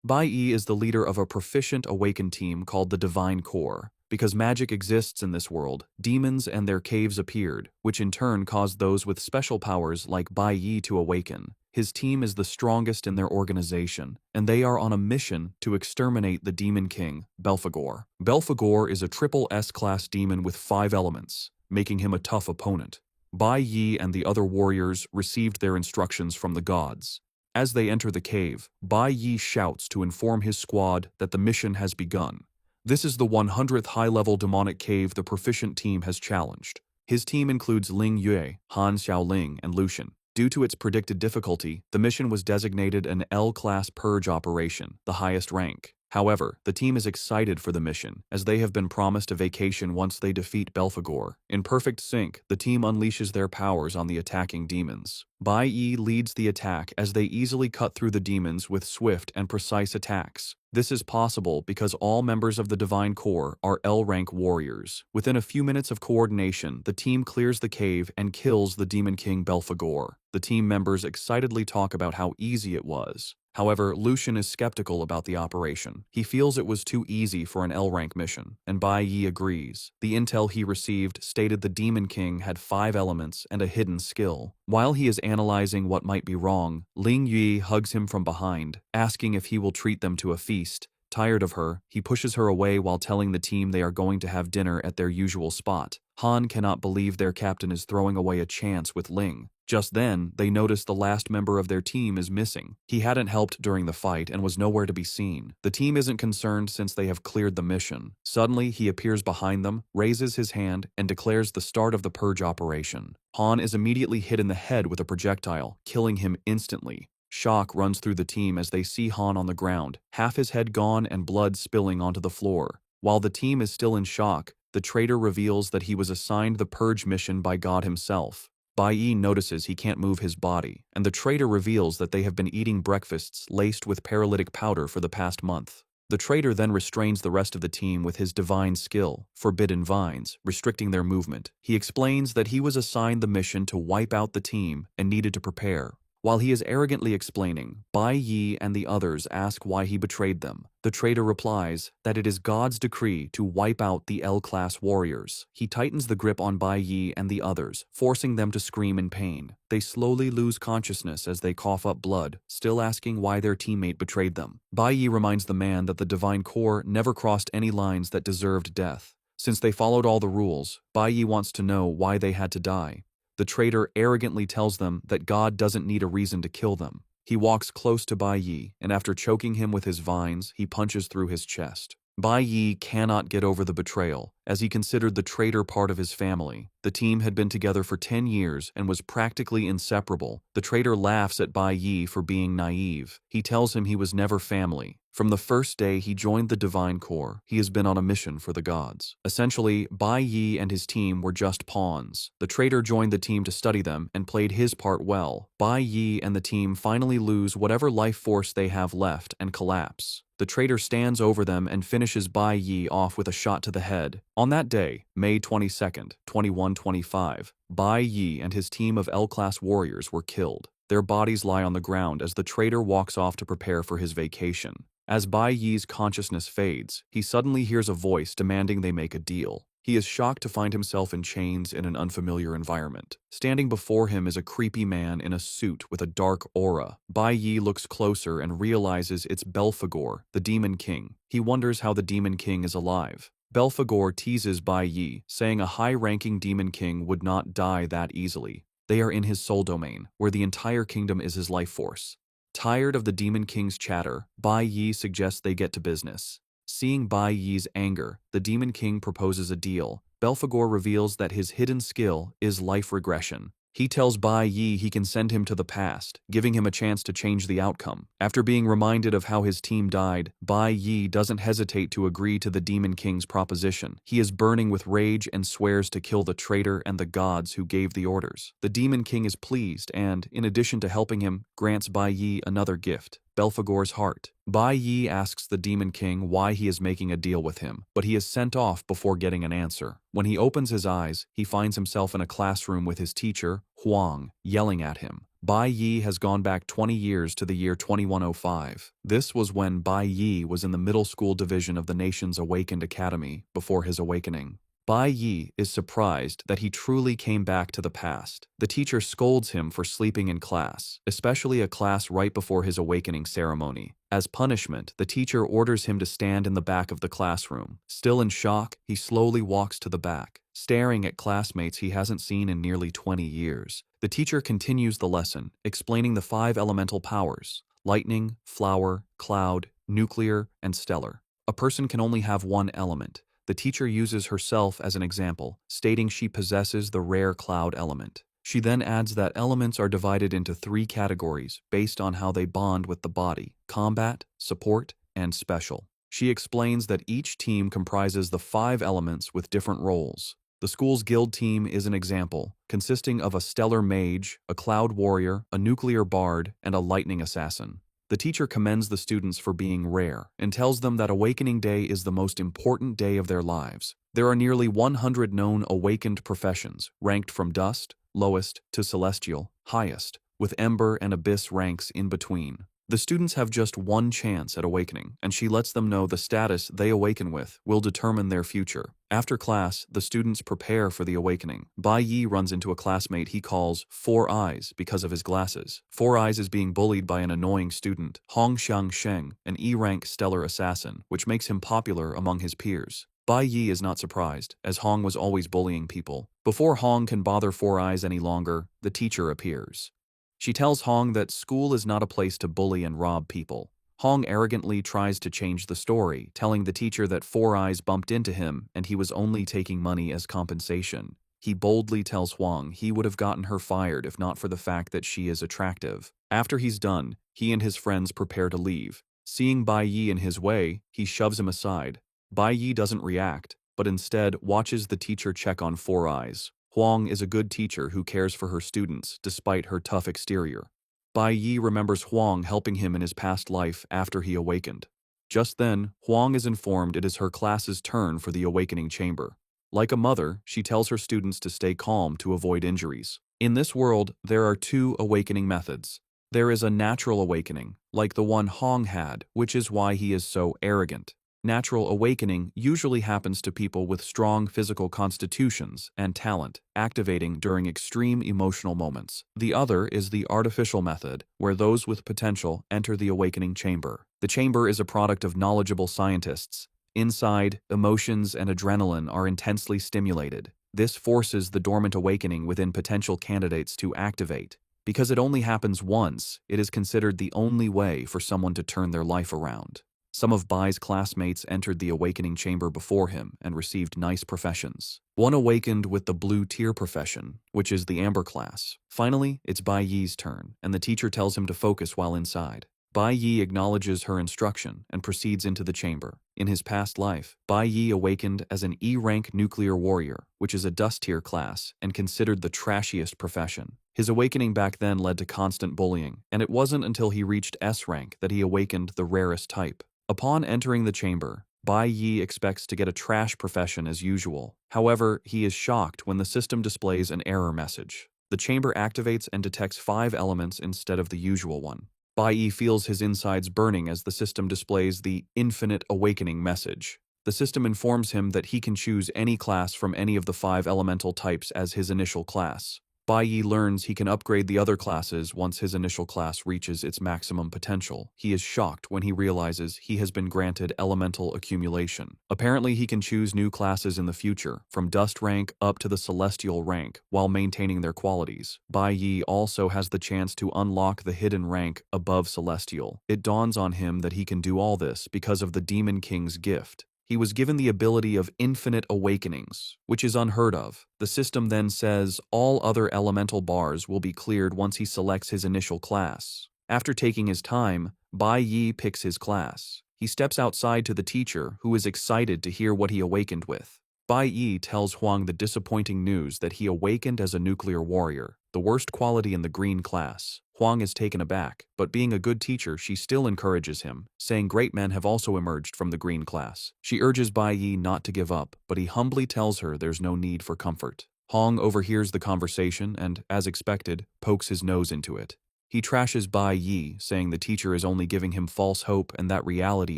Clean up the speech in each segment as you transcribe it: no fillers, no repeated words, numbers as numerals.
Bai Yi is the leader of a proficient awakened team called the Divine Core. Because magic exists in this world, demons and their caves appeared, which in turn caused those with special powers like Bai Yi to awaken. His team is the strongest in their organization, and they are on a mission to exterminate the Demon King, Belphegor. Belphegor is a triple S-class demon with 5 elements, making him a tough opponent. Bai Yi and the other warriors received their instructions from the gods. As they enter the cave, Bai Yi shouts to inform his squad that the mission has begun. This is the 100th high-level demonic cave the proficient team has challenged. His team includes Ling Yue, Han Xiaoling, and Lucian. Due to its predicted difficulty, the mission was designated an L-class purge operation, the highest rank. However, the team is excited for the mission, as they have been promised a vacation once they defeat Belphegor. In perfect sync, the team unleashes their powers on the attacking demons. Bai Yi leads the attack as they easily cut through the demons with swift and precise attacks. This is possible because all members of the Divine Core are L-rank warriors. Within a few minutes of coordination, the team clears the cave and kills the Demon King Belphegor. The team members excitedly talk about how easy it was. However, Lucian is skeptical about the operation. He feels it was too easy for an L-rank mission, and Bai Yi agrees. The intel he received stated the Demon King had 5 elements and a hidden skill. While he is analyzing what might be wrong, Ling Yue hugs him from behind, asking if he will treat them to a feast. Tired of her, he pushes her away while telling the team they are going to have dinner at their usual spot. Han cannot believe their captain is throwing away a chance with Ling. Just then, they notice the last member of their team is missing. He hadn't helped during the fight and was nowhere to be seen. The team isn't concerned since they have cleared the mission. Suddenly, he appears behind them, raises his hand, and declares the start of the purge operation. Han is immediately hit in the head with a projectile, killing him instantly. Shock runs through the team as they see Han on the ground, half his head gone and blood spilling onto the floor. While the team is still in shock, the traitor reveals that he was assigned the purge mission by God himself. Bai Yi notices he can't move his body, and the traitor reveals that they have been eating breakfasts laced with paralytic powder for the past month. The traitor then restrains the rest of the team with his divine skill, Forbidden Vines, restricting their movement. He explains that he was assigned the mission to wipe out the team and needed to prepare. While he is arrogantly explaining, Bai Yi and the others ask why he betrayed them. The traitor replies that it is God's decree to wipe out the L-class warriors. He tightens the grip on Bai Yi and the others, forcing them to scream in pain. They slowly lose consciousness as they cough up blood, still asking why their teammate betrayed them. Bai Yi reminds the man that the Divine Core never crossed any lines that deserved death. Since they followed all the rules, Bai Yi wants to know why they had to die. The traitor arrogantly tells them that God doesn't need a reason to kill them. He walks close to Bai Yi, and after choking him with his vines, he punches through his chest. Bai Yi cannot get over the betrayal, as he considered the traitor part of his family. The team had been together for 10 years and was practically inseparable. The traitor laughs at Bai Yi for being naive. He tells him he was never family. From the first day he joined the Divine Core, he has been on a mission for the gods. Essentially, Bai Yi and his team were just pawns. The traitor joined the team to study them and played his part well. Bai Yi and the team finally lose whatever life force they have left and collapse. The traitor stands over them and finishes Bai Yi off with a shot to the head. On that day, May 22nd, 2125, Bai Yi and his team of L-class warriors were killed. Their bodies lie on the ground as the traitor walks off to prepare for his vacation. As Bai Yi's consciousness fades, he suddenly hears a voice demanding they make a deal. He is shocked to find himself in chains in an unfamiliar environment. Standing before him is a creepy man in a suit with a dark aura. Bai Yi looks closer and realizes it's Belphegor, the Demon King. He wonders how the Demon King is alive. Belphegor teases Bai Yi, saying a high-ranking Demon King would not die that easily. They are in his soul domain, where the entire kingdom is his life force. Tired of the Demon King's chatter, Bai Yi suggests they get to business. Seeing Bai Yi's anger, the Demon King proposes a deal. Belphegor reveals that his hidden skill is life regression. He tells Bai Yi he can send him to the past, giving him a chance to change the outcome. After being reminded of how his team died, Bai Yi doesn't hesitate to agree to the Demon King's proposition. He is burning with rage and swears to kill the traitor and the gods who gave the orders. The Demon King is pleased and, in addition to helping him, grants Bai Yi another gift. Belphegor's heart. Bai Yi asks the Demon King why he is making a deal with him, but he is sent off before getting an answer. When he opens his eyes, he finds himself in a classroom with his teacher, Huang, yelling at him. Bai Yi has gone back 20 years to the year 2105. This was when Bai Yi was in the middle school division of the nation's Awakened Academy before his awakening. Bai Yi is surprised that he truly came back to the past. The teacher scolds him for sleeping in class, especially a class right before his awakening ceremony. As punishment, the teacher orders him to stand in the back of the classroom. Still in shock, he slowly walks to the back, staring at classmates he hasn't seen in nearly 20 years. The teacher continues the lesson, explaining the 5 elemental powers: lightning, flower, cloud, nuclear, and stellar. A person can only have one element. The teacher uses herself as an example, stating she possesses the rare cloud element. She then adds that elements are divided into 3 categories based on how they bond with the body: combat, support, and special. She explains that each team comprises the 5 elements with different roles. The school's guild team is an example, consisting of a stellar mage, a cloud warrior, a nuclear bard, and a lightning assassin. The teacher commends the students for being rare and tells them that Awakening Day is the most important day of their lives. There are nearly 100 known awakened professions, ranked from dust, lowest, to celestial, highest, with ember and abyss ranks in between. The students have just one chance at awakening, and she lets them know the status they awaken with will determine their future. After class, the students prepare for the awakening. Bai Yi runs into a classmate he calls Four Eyes because of his glasses. Four Eyes is being bullied by an annoying student, Hong Xiang Sheng, an E-rank stellar assassin, which makes him popular among his peers. Bai Yi is not surprised, as Hong was always bullying people. Before Hong can bother Four Eyes any longer, the teacher appears. She tells Hong that school is not a place to bully and rob people. Hong arrogantly tries to change the story, telling the teacher that Four Eyes bumped into him and he was only taking money as compensation. He boldly tells Huang he would have gotten her fired if not for the fact that she is attractive. After he's done, he and his friends prepare to leave. Seeing Bai Yi in his way, he shoves him aside. Bai Yi doesn't react, but instead watches the teacher check on Four Eyes. Huang is a good teacher who cares for her students despite her tough exterior. Bai Yi remembers Huang helping him in his past life after he awakened. Just then, Huang is informed it is her class's turn for the awakening chamber. Like a mother, she tells her students to stay calm to avoid injuries. In this world, there are 2 awakening methods. There is a natural awakening, like the one Hong had, which is why he is so arrogant. Natural awakening usually happens to people with strong physical constitutions and talent, activating during extreme emotional moments. The other is the artificial method, where those with potential enter the awakening chamber. The chamber is a product of knowledgeable scientists. Inside, emotions and adrenaline are intensely stimulated. This forces the dormant awakening within potential candidates to activate. Because it only happens once, it is considered the only way for someone to turn their life around. Some of Bai's classmates entered the awakening chamber before him and received nice professions. One awakened with the blue tier profession, which is the amber class. Finally, it's Bai Yi's turn, and the teacher tells him to focus while inside. Bai Yi acknowledges her instruction and proceeds into the chamber. In his past life, Bai Yi awakened as an E-rank nuclear warrior, which is a dust tier class and considered the trashiest profession. His awakening back then led to constant bullying, and it wasn't until he reached S rank that he awakened the rarest type. Upon entering the chamber, Bai Yi expects to get a trash profession as usual. However, he is shocked when the system displays an error message. The chamber activates and detects 5 elements instead of the usual one. Bai Yi feels his insides burning as the system displays the Infinite Awakening message. The system informs him that he can choose any class from any of the 5 elemental types as his initial class. Bai Yi learns he can upgrade the other classes once his initial class reaches its maximum potential. He is shocked when he realizes he has been granted elemental accumulation. Apparently, he can choose new classes in the future, from dust rank up to the celestial rank, while maintaining their qualities. Bai Yi also has the chance to unlock the hidden rank above celestial. It dawns on him that he can do all this because of the Demon King's gift. He was given the ability of infinite awakenings, which is unheard of. The system then says all other elemental bars will be cleared once he selects his initial class. After taking his time, Bai Yi picks his class. He steps outside to the teacher, who is excited to hear what he awakened with. Bai Yi tells Huang the disappointing news that he awakened as a nuclear warrior, the worst quality in the green class. Huang is taken aback, but being a good teacher, she still encourages him, saying great men have also emerged from the green class. She urges Bai Yi not to give up, but he humbly tells her there's no need for comfort. Hong overhears the conversation and, as expected, pokes his nose into it. He trashes Bai Yi, saying the teacher is only giving him false hope and that reality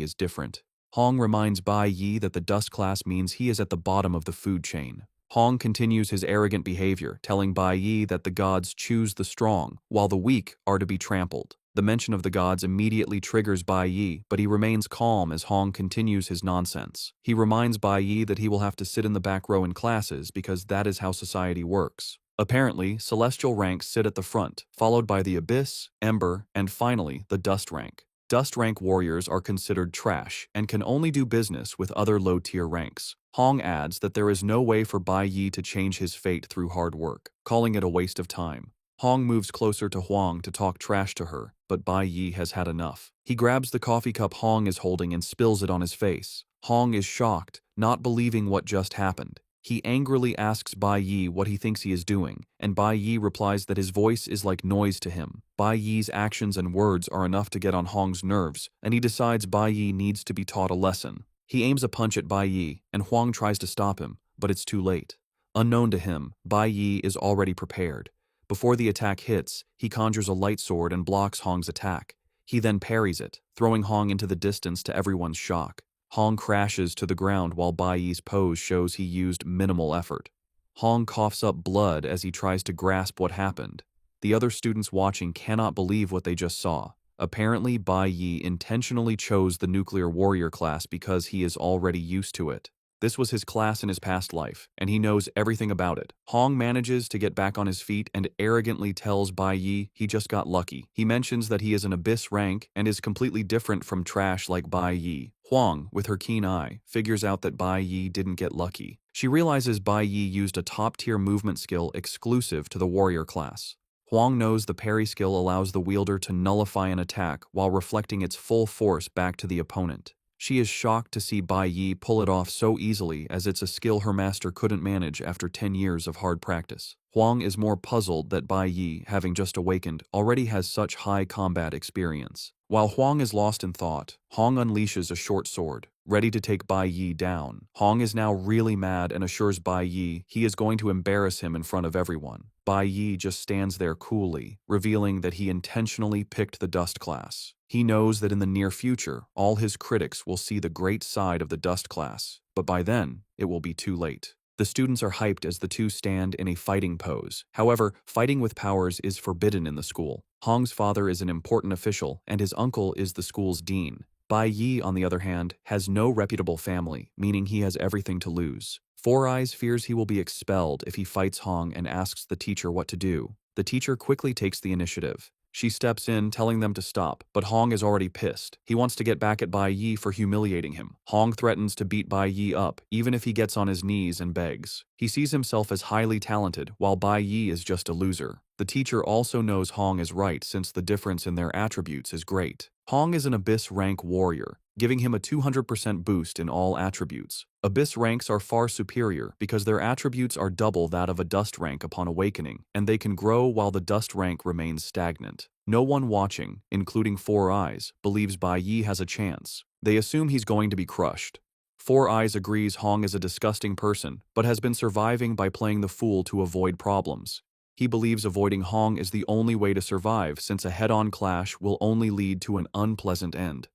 is different. Hong reminds Bai Yi that the dust class means he is at the bottom of the food chain. Hong continues his arrogant behavior, telling Bai Yi that the gods choose the strong, while the weak are to be trampled. The mention of the gods immediately triggers Bai Yi, but he remains calm as Hong continues his nonsense. He reminds Bai Yi that he will have to sit in the back row in classes because that is how society works. Apparently, celestial ranks sit at the front, followed by the abyss, ember, and finally, the dust rank. Dust rank warriors are considered trash and can only do business with other low-tier ranks. Hong adds that there is no way for Bai Yi to change his fate through hard work, calling it a waste of time. Hong moves closer to Huang to talk trash to her, but Bai Yi has had enough. He grabs the coffee cup Hong is holding and spills it on his face. Hong is shocked, not believing what just happened. He angrily asks Bai Yi what he thinks he is doing, and Bai Yi replies that his voice is like noise to him. Bai Yi's actions and words are enough to get on Hong's nerves, and he decides Bai Yi needs to be taught a lesson. He aims a punch at Bai Yi, and Huang tries to stop him, but it's too late. Unknown to him, Bai Yi is already prepared. Before the attack hits, he conjures a light sword and blocks Hong's attack. He then parries it, throwing Hong into the distance to everyone's shock. Hong crashes to the ground while Bai Yi's pose shows he used minimal effort. Hong coughs up blood as he tries to grasp what happened. The other students watching cannot believe what they just saw. Apparently, Bai Yi intentionally chose the nuclear warrior class because he is already used to it. This was his class in his past life, and he knows everything about it. Hong manages to get back on his feet and arrogantly tells Bai Yi he just got lucky. He mentions that he is an abyss rank and is completely different from trash like Bai Yi. Huang, with her keen eye, figures out that Bai Yi didn't get lucky. She realizes Bai Yi used a top-tier movement skill exclusive to the warrior class. Huang knows the parry skill allows the wielder to nullify an attack while reflecting its full force back to the opponent. She is shocked to see Bai Yi pull it off so easily as it's a skill her master couldn't manage after 10 years of hard practice. Huang is more puzzled that Bai Yi, having just awakened, already has such high combat experience. While Huang is lost in thought, Hong unleashes a short sword, ready to take Bai Yi down. Hong is now really mad and assures Bai Yi he is going to embarrass him in front of everyone. Bai Yi just stands there coolly, revealing that he intentionally picked the dust class. He knows that in the near future, all his critics will see the great side of the dust class, but by then, it will be too late. The students are hyped as the two stand in a fighting pose. However, fighting with powers is forbidden in the school. Hong's father is an important official, and his uncle is the school's dean. Bai Yi, on the other hand, has no reputable family, meaning he has everything to lose. Four Eyes fears he will be expelled if he fights Hong and asks the teacher what to do. The teacher quickly takes the initiative. She steps in, telling them to stop, but Hong is already pissed. He wants to get back at Bai Yi for humiliating him. Hong threatens to beat Bai Yi up, even if he gets on his knees and begs. He sees himself as highly talented, while Bai Yi is just a loser. The teacher also knows Hong is right since the difference in their attributes is great. Hong is an Abyss rank warrior, giving him a 200% boost in all attributes. Abyss ranks are far superior because their attributes are double that of a Dust rank upon awakening, and they can grow while the Dust rank remains stagnant. No one watching, including Four Eyes, believes Bai Yi has a chance. They assume he's going to be crushed. Four Eyes agrees Hong is a disgusting person, but has been surviving by playing the fool to avoid problems. He believes avoiding Hong is the only way to survive since a head-on clash will only lead to an unpleasant end.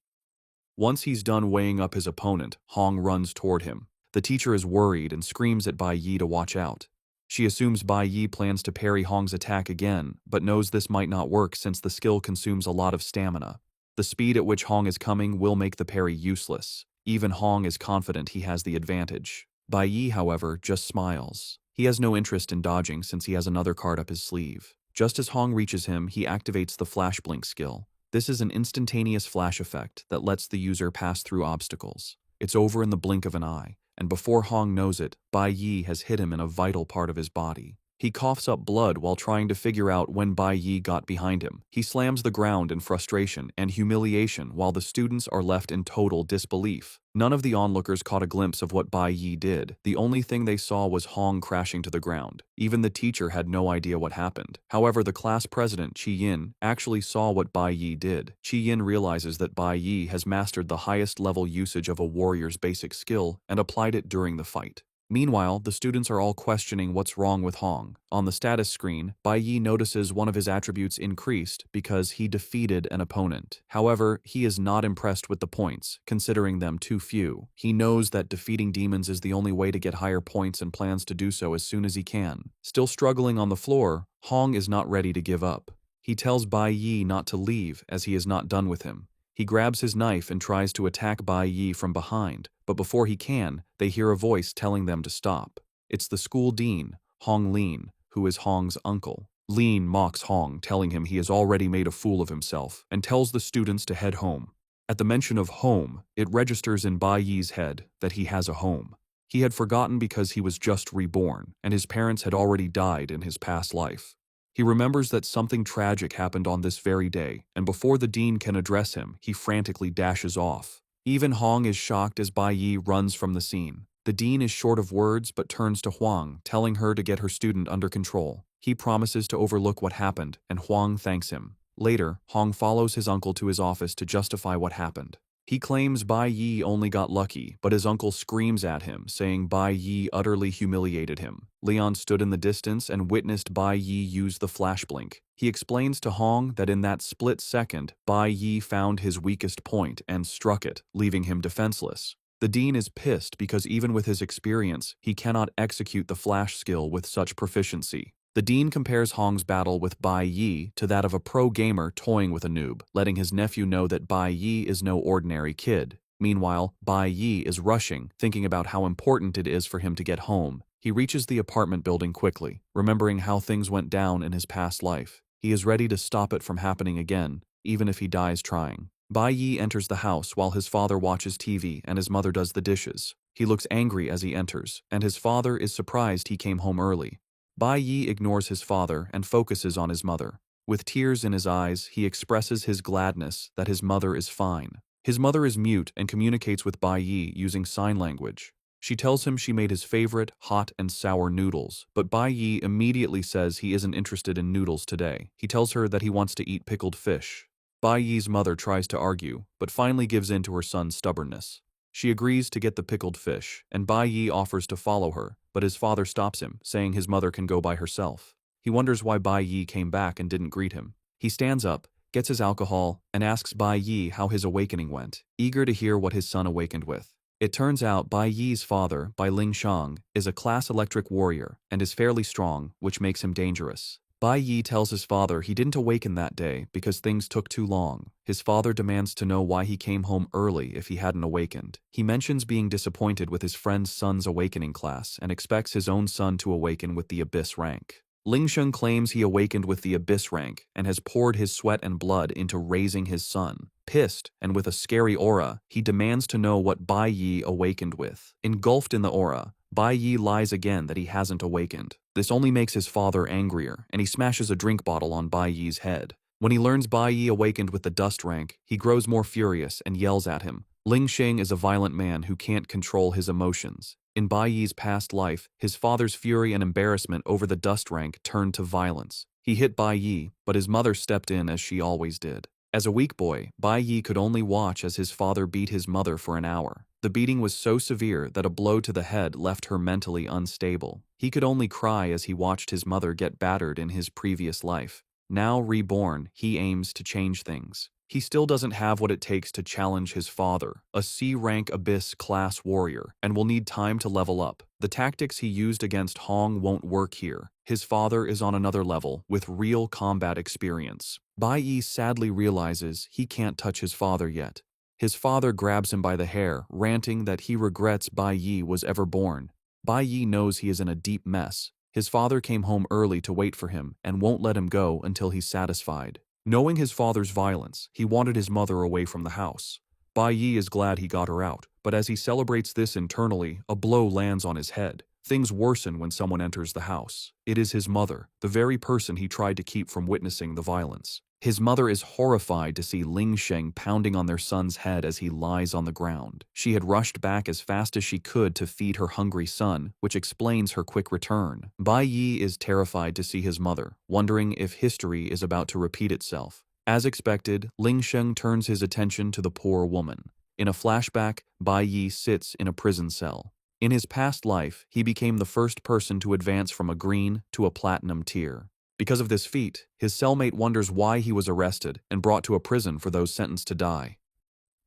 Once he's done weighing up his opponent, Hong runs toward him. The teacher is worried and screams at Bai Yi to watch out. She assumes Bai Yi plans to parry Hong's attack again, but knows this might not work since the skill consumes a lot of stamina. The speed at which Hong is coming will make the parry useless. Even Hong is confident he has the advantage. Bai Yi, however, just smiles. He has no interest in dodging since he has another card up his sleeve. Just as Hong reaches him, he activates the Flash Blink skill. This is an instantaneous flash effect that lets the user pass through obstacles. It's over in the blink of an eye, and before Hong knows it, Bai Yi has hit him in a vital part of his body. He coughs up blood while trying to figure out when Bai Yi got behind him. He slams the ground in frustration and humiliation while the students are left in total disbelief. None of the onlookers caught a glimpse of what Bai Yi did. The only thing they saw was Hong crashing to the ground. Even the teacher had no idea what happened. However, the class president, Chi Yin, actually saw what Bai Yi did. Chi Yin realizes that Bai Yi has mastered the highest level usage of a warrior's basic skill and applied it during the fight. Meanwhile, the students are all questioning what's wrong with Hong. On the status screen, Bai Yi notices one of his attributes increased because he defeated an opponent. However, he is not impressed with the points, considering them too few. He knows that defeating demons is the only way to get higher points and plans to do so as soon as he can. Still struggling on the floor, Hong is not ready to give up. He tells Bai Yi not to leave as he is not done with him. He grabs his knife and tries to attack Bai Yi from behind, but before he can, they hear a voice telling them to stop. It's the school dean, Hong Lin, who is Hong's uncle. Lin mocks Hong, telling him he has already made a fool of himself, and tells the students to head home. At the mention of home, it registers in Bai Yi's head that he has a home. He had forgotten because he was just reborn, and his parents had already died in his past life. He remembers that something tragic happened on this very day, and before the dean can address him, he frantically dashes off. Even Hong is shocked as Bai Yi runs from the scene. The dean is short of words but turns to Huang, telling her to get her student under control. He promises to overlook what happened, and Huang thanks him. Later, Hong follows his uncle to his office to justify what happened. He claims Bai Yi only got lucky, but his uncle screams at him, saying Bai Yi utterly humiliated him. Leon stood in the distance and witnessed Bai Yi use the flash blink. He explains to Hong that in that split second, Bai Yi found his weakest point and struck it, leaving him defenseless. The dean is pissed because even with his experience, he cannot execute the flash skill with such proficiency. The dean compares Hong's battle with Bai Yi to that of a pro gamer toying with a noob, letting his nephew know that Bai Yi is no ordinary kid. Meanwhile, Bai Yi is rushing, thinking about how important it is for him to get home. He reaches the apartment building quickly, remembering how things went down in his past life. He is ready to stop it from happening again, even if he dies trying. Bai Yi enters the house while his father watches TV and his mother does the dishes. He looks angry as he enters, and his father is surprised he came home early. Bai Yi ignores his father and focuses on his mother. With tears in his eyes, he expresses his gladness that his mother is fine. His mother is mute and communicates with Bai Yi using sign language. She tells him she made his favorite hot and sour noodles, but Bai Yi immediately says he isn't interested in noodles today. He tells her that he wants to eat pickled fish. Bai Yi's mother tries to argue, but finally gives in to her son's stubbornness. She agrees to get the pickled fish, and Bai Yi offers to follow her, but his father stops him, saying his mother can go by herself. He wonders why Bai Yi came back and didn't greet him. He stands up, gets his alcohol, and asks Bai Yi how his awakening went, eager to hear what his son awakened with. It turns out Bai Yi's father, Bai Ling Shang, is a class electric warrior and is fairly strong, which makes him dangerous. Bai Yi tells his father he didn't awaken that day because things took too long. His father demands to know why he came home early if he hadn't awakened. He mentions being disappointed with his friend's son's awakening class and expects his own son to awaken with the Abyss rank. Ling Sheng claims he awakened with the Abyss rank and has poured his sweat and blood into raising his son. Pissed and with a scary aura, he demands to know what Bai Yi awakened with. Engulfed in the aura, Bai Yi lies again that he hasn't awakened. This only makes his father angrier, and he smashes a drink bottle on Bai Yi's head. When he learns Bai Yi awakened with the dust rank, he grows more furious and yells at him. Ling Sheng is a violent man who can't control his emotions. In Bai Yi's past life, his father's fury and embarrassment over the dust rank turned to violence. He hit Bai Yi, but his mother stepped in as she always did. As a weak boy, Bai Yi could only watch as his father beat his mother for an hour. The beating was so severe that a blow to the head left her mentally unstable. He could only cry as he watched his mother get battered in his previous life. Now reborn, he aims to change things. He still doesn't have what it takes to challenge his father, a C-rank Abyss class warrior, and will need time to level up. The tactics he used against Hong won't work here. His father is on another level, with real combat experience. Bai Yi sadly realizes he can't touch his father yet. His father grabs him by the hair, ranting that he regrets Bai Yi was ever born. Bai Yi knows he is in a deep mess. His father came home early to wait for him and won't let him go until he's satisfied. Knowing his father's violence, he wanted his mother away from the house. Bai Yi is glad he got her out, but as he celebrates this internally, a blow lands on his head. Things worsen when someone enters the house. It is his mother, the very person he tried to keep from witnessing the violence. His mother is horrified to see Ling Sheng pounding on their son's head as he lies on the ground. She had rushed back as fast as she could to feed her hungry son, which explains her quick return. Bai Yi is terrified to see his mother, wondering if history is about to repeat itself. As expected, Ling Sheng turns his attention to the poor woman. In a flashback, Bai Yi sits in a prison cell. In his past life, he became the first person to advance from a green to a platinum tier. Because of this feat, his cellmate wonders why he was arrested and brought to a prison for those sentenced to die.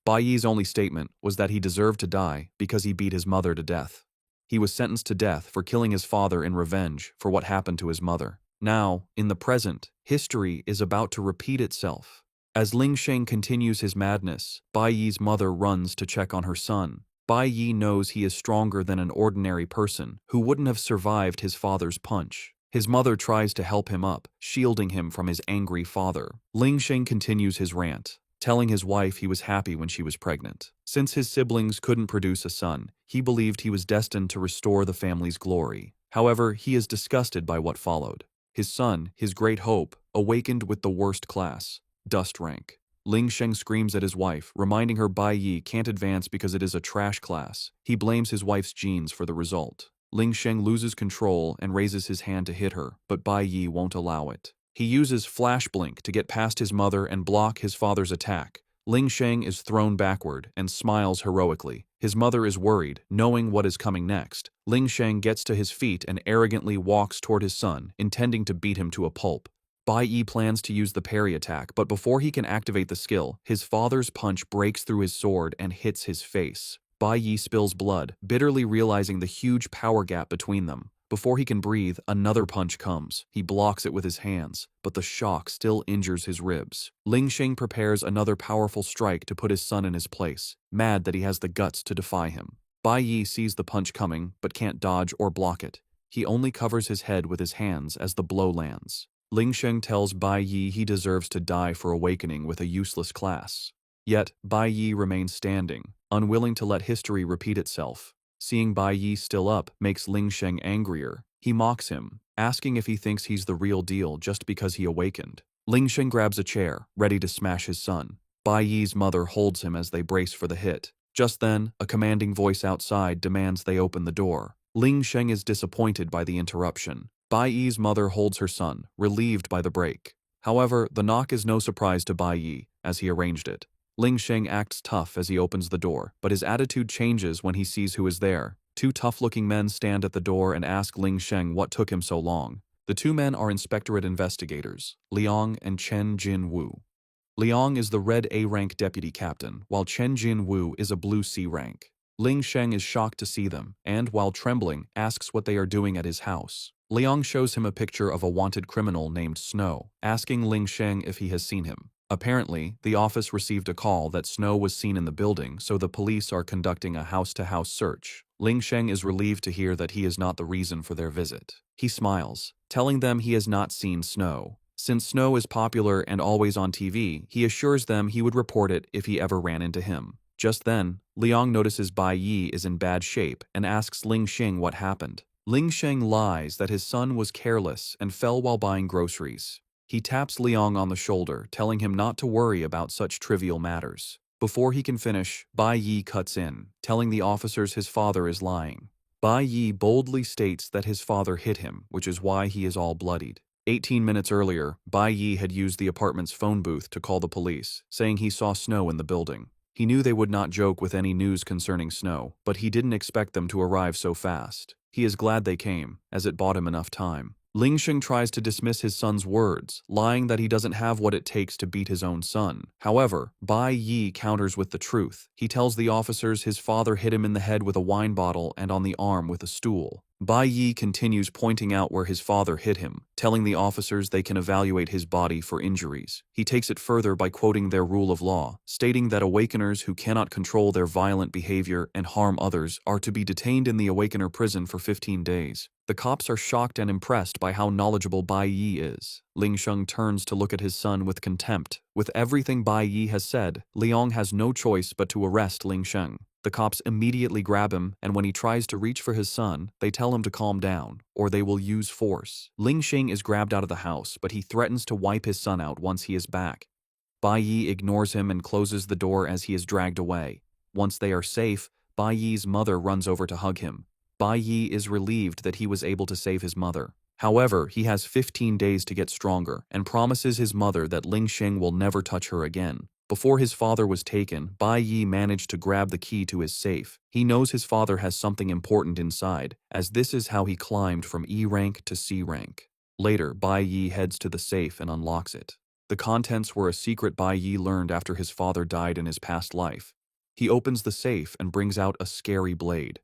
Bai Yi's only statement was that he deserved to die because he beat his mother to death. He was sentenced to death for killing his father in revenge for what happened to his mother. Now, in the present, history is about to repeat itself. As Ling Sheng continues his madness, Bai Yi's mother runs to check on her son. Bai Yi knows he is stronger than an ordinary person who wouldn't have survived his father's punch. His mother tries to help him up, shielding him from his angry father. Ling Sheng continues his rant, telling his wife he was happy when she was pregnant. Since his siblings couldn't produce a son, he believed he was destined to restore the family's glory. However, he is disgusted by what followed. His son, his great hope, awakened with the worst class, dust rank. Ling Sheng screams at his wife, reminding her Bai Yi can't advance because it is a trash class. He blames his wife's genes for the result. Ling Sheng loses control and raises his hand to hit her, but Bai Yi won't allow it. He uses Flash Blink to get past his mother and block his father's attack. Ling Sheng is thrown backward and smiles heroically. His mother is worried, knowing what is coming next. Ling Sheng gets to his feet and arrogantly walks toward his son, intending to beat him to a pulp. Bai Yi plans to use the parry attack, but before he can activate the skill, his father's punch breaks through his sword and hits his face. Bai Yi spills blood, bitterly realizing the huge power gap between them. Before he can breathe, another punch comes. He blocks it with his hands, but the shock still injures his ribs. Ling Sheng prepares another powerful strike to put his son in his place, mad that he has the guts to defy him. Bai Yi sees the punch coming, but can't dodge or block it. He only covers his head with his hands as the blow lands. Ling Sheng tells Bai Yi he deserves to die for awakening with a useless class. Yet, Bai Yi remains standing, unwilling to let history repeat itself. Seeing Bai Yi still up makes Ling Sheng angrier. He mocks him, asking if he thinks he's the real deal just because he awakened. Ling Sheng grabs a chair, ready to smash his son. Bai Yi's mother holds him as they brace for the hit. Just then, a commanding voice outside demands they open the door. Ling Sheng is disappointed by the interruption. Bai Yi's mother holds her son, relieved by the break. However, the knock is no surprise to Bai Yi, as he arranged it. Ling Sheng acts tough as he opens the door, but his attitude changes when he sees who is there. Two tough-looking men stand at the door and ask Ling Sheng what took him so long. The two men are inspectorate investigators, Liang and Chen Jin-woo. Liang is the red A-rank deputy captain, while Chen Jin-woo is a blue C rank. Ling Sheng is shocked to see them, and, while trembling, asks what they are doing at his house. Liang shows him a picture of a wanted criminal named Snow, asking Ling Sheng if he has seen him. Apparently, the office received a call that Snow was seen in the building, so the police are conducting a house-to-house search. Ling Sheng is relieved to hear that he is not the reason for their visit. He smiles, telling them he has not seen Snow. Since Snow is popular and always on TV, he assures them he would report it if he ever ran into him. Just then, Liang notices Bai Yi is in bad shape and asks Ling Sheng what happened. Ling Sheng lies that his son was careless and fell while buying groceries. He taps Liang on the shoulder, telling him not to worry about such trivial matters. Before he can finish, Bai Yi cuts in, telling the officers his father is lying. Bai Yi boldly states that his father hit him, which is why he is all bloodied. 18 minutes earlier, Bai Yi had used the apartment's phone booth to call the police, saying he saw Snow in the building. He knew they would not joke with any news concerning Snow, but he didn't expect them to arrive so fast. He is glad they came, as it bought him enough time. Ling Sheng tries to dismiss his son's words, lying that he doesn't have what it takes to beat his own son. However, Bai Yi counters with the truth. He tells the officers his father hit him in the head with a wine bottle and on the arm with a stool. Bai Yi continues pointing out where his father hit him, telling the officers they can evaluate his body for injuries. He takes it further by quoting their rule of law, stating that awakeners who cannot control their violent behavior and harm others are to be detained in the awakener prison for 15 days. The cops are shocked and impressed by how knowledgeable Bai Yi is. Ling Sheng turns to look at his son with contempt. With everything Bai Yi has said, Liang has no choice but to arrest Ling Sheng. The cops immediately grab him, and when he tries to reach for his son, they tell him to calm down, or they will use force. Ling Sheng is grabbed out of the house, but he threatens to wipe his son out once he is back. Bai Yi ignores him and closes the door as he is dragged away. Once they are safe, Bai Yi's mother runs over to hug him. Bai Yi is relieved that he was able to save his mother. However, he has 15 days to get stronger and promises his mother that Ling Sheng will never touch her again. Before his father was taken, Bai Yi managed to grab the key to his safe. He knows his father has something important inside, as this is how he climbed from E rank to C rank. Later, Bai Yi heads to the safe and unlocks it. The contents were a secret Bai Yi learned after his father died in his past life. He opens the safe and brings out a scary blade.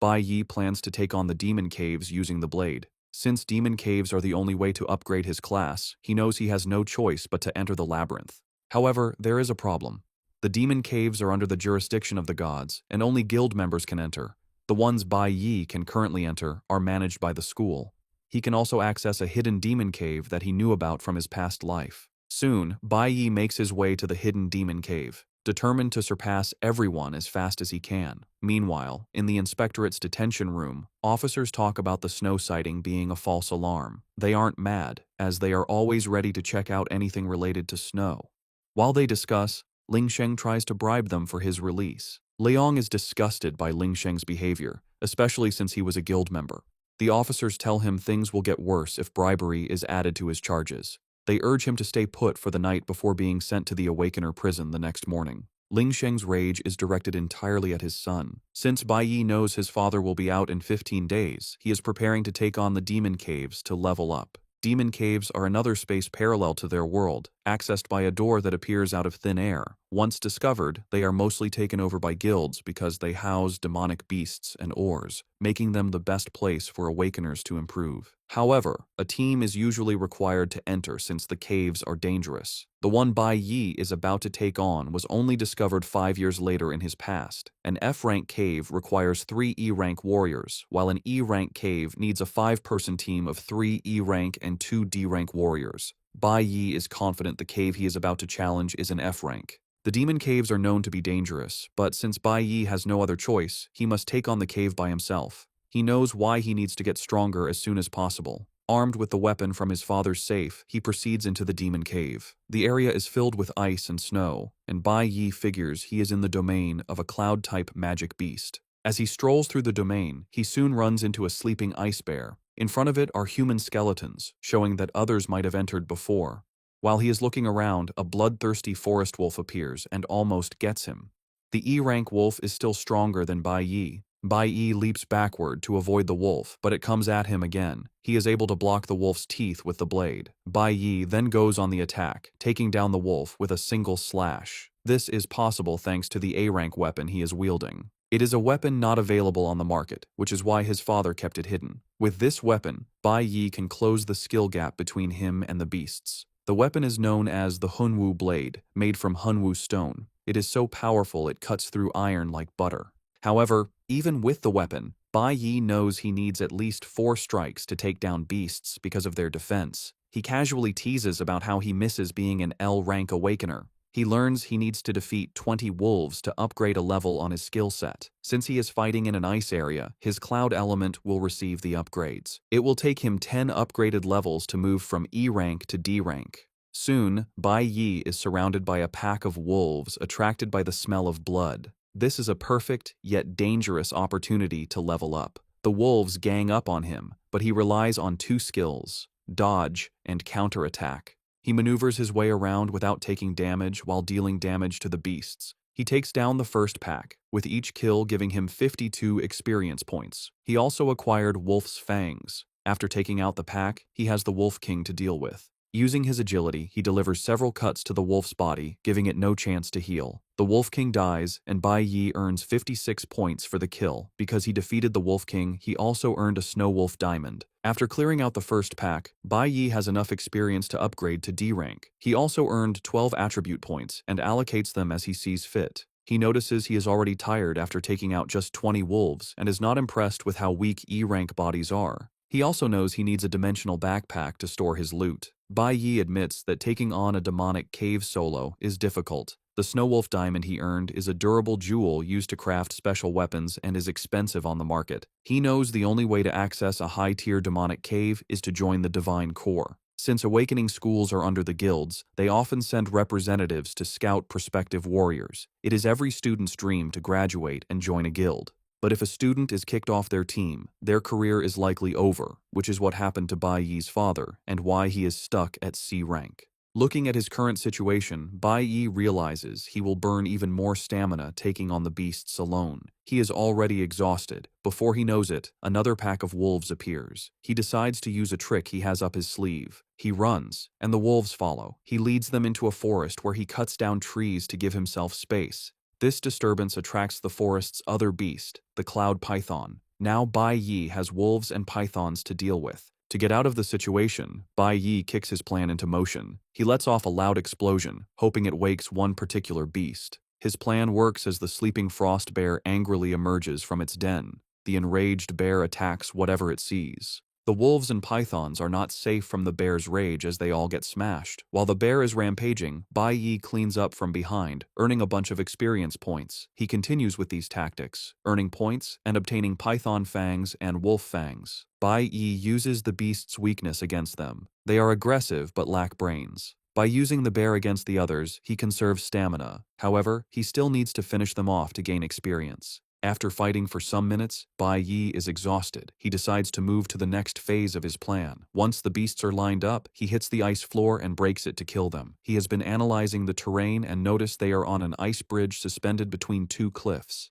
Bai Yi plans to take on the demon caves using the blade. Since demon caves are the only way to upgrade his class, he knows he has no choice but to enter the labyrinth. However, there is a problem. The demon caves are under the jurisdiction of the gods, and only guild members can enter. The ones Bai Yi can currently enter are managed by the school. He can also access a hidden demon cave that he knew about from his past life. Soon, Bai Yi makes his way to the hidden demon cave, determined to surpass everyone as fast as he can. Meanwhile, in the inspectorate's detention room, officers talk about the snow sighting being a false alarm. They aren't mad, as they are always ready to check out anything related to snow. While they discuss, Ling Sheng tries to bribe them for his release. Liang is disgusted by Ling Sheng's behavior, especially since he was a guild member. The officers tell him things will get worse if bribery is added to his charges. They urge him to stay put for the night before being sent to the Awakener prison the next morning. Ling Sheng's rage is directed entirely at his son. Since Bai Yi knows his father will be out in 15 days, he is preparing to take on the demon caves to level up. Demon caves are another space parallel to their world, accessed by a door that appears out of thin air. Once discovered, they are mostly taken over by guilds because they house demonic beasts and ores, making them the best place for awakeners to improve. However, a team is usually required to enter since the caves are dangerous. The one Bai Yi is about to take on was only discovered 5 years later in his past. An F-rank cave requires 3 E-rank warriors, while an E-rank cave needs a 5-person team of 3 E-rank and 2 D-rank warriors. Bai Yi is confident the cave he is about to challenge is an F-rank. The demon caves are known to be dangerous, but since Bai Yi has no other choice, he must take on the cave by himself. He knows why he needs to get stronger as soon as possible. Armed with the weapon from his father's safe, he proceeds into the demon cave. The area is filled with ice and snow, and Bai Yi figures he is in the domain of a cloud-type magic beast. As he strolls through the domain, he soon runs into a sleeping ice bear. In front of it are human skeletons, showing that others might have entered before. While he is looking around, a bloodthirsty forest wolf appears and almost gets him. The E-rank wolf is still stronger than Bai Yi. Bai Yi leaps backward to avoid the wolf, but it comes at him again. He is able to block the wolf's teeth with the blade. Bai Yi then goes on the attack, taking down the wolf with a single slash. This is possible thanks to the A-rank weapon he is wielding. It is a weapon not available on the market, which is why his father kept it hidden. With this weapon, Bai Yi can close the skill gap between him and the beasts. The weapon is known as the Hunwu blade, made from Hunwu stone. It is so powerful it cuts through iron like butter. However, even with the weapon, Bai Yi knows he needs at least 4 strikes to take down beasts because of their defense. He casually teases about how he misses being an L-rank awakener. He learns he needs to defeat 20 wolves to upgrade a level on his skill set. Since he is fighting in an ice area, his cloud element will receive the upgrades. It will take him 10 upgraded levels to move from E rank to D rank. Soon, Bai Yi is surrounded by a pack of wolves attracted by the smell of blood. This is a perfect, yet dangerous opportunity to level up. The wolves gang up on him, but he relies on 2 skills: dodge and counterattack. He maneuvers his way around without taking damage while dealing damage to the beasts. He takes down the first pack, with each kill giving him 52 experience points. He also acquired Wolf's Fangs. After taking out the pack, he has the Wolf King to deal with. Using his agility, he delivers several cuts to the wolf's body, giving it no chance to heal. The Wolf King dies, and Bai Yi earns 56 points for the kill. Because he defeated the Wolf King, he also earned a Snow Wolf Diamond. After clearing out the first pack, Bai Yi has enough experience to upgrade to D rank. He also earned 12 attribute points and allocates them as he sees fit. He notices he is already tired after taking out just 20 wolves and is not impressed with how weak E rank bodies are. He also knows he needs a dimensional backpack to store his loot. Bai Yi admits that taking on a demonic cave solo is difficult. The Snow Wolf diamond he earned is a durable jewel used to craft special weapons and is expensive on the market. He knows the only way to access a high-tier demonic cave is to join the Divine Core. Since awakening schools are under the guilds, they often send representatives to scout prospective warriors. It is every student's dream to graduate and join a guild. But if a student is kicked off their team, their career is likely over, which is what happened to Bai Yi's father and why he is stuck at C rank. Looking at his current situation, Bai Yi realizes he will burn even more stamina taking on the beasts alone. He is already exhausted. Before he knows it, another pack of wolves appears. He decides to use a trick he has up his sleeve. He runs, and the wolves follow. He leads them into a forest where he cuts down trees to give himself space. This disturbance attracts the forest's other beast, the cloud python. Now Bai Yi has wolves and pythons to deal with. To get out of the situation, Bai Yi kicks his plan into motion. He lets off a loud explosion, hoping it wakes one particular beast. His plan works as the sleeping frost bear angrily emerges from its den. The enraged bear attacks whatever it sees. The wolves and pythons are not safe from the bear's rage as they all get smashed. While the bear is rampaging, Bai Yi cleans up from behind, earning a bunch of experience points. He continues with these tactics, earning points and obtaining python fangs and wolf fangs. Bai Yi uses the beast's weakness against them. They are aggressive but lack brains. By using the bear against the others, he conserves stamina. However, he still needs to finish them off to gain experience. After fighting for some minutes, Bai Yi is exhausted. He decides to move to the next phase of his plan. Once the beasts are lined up, he hits the ice floor and breaks it to kill them. He has been analyzing the terrain and noticed they are on an ice bridge suspended between two cliffs.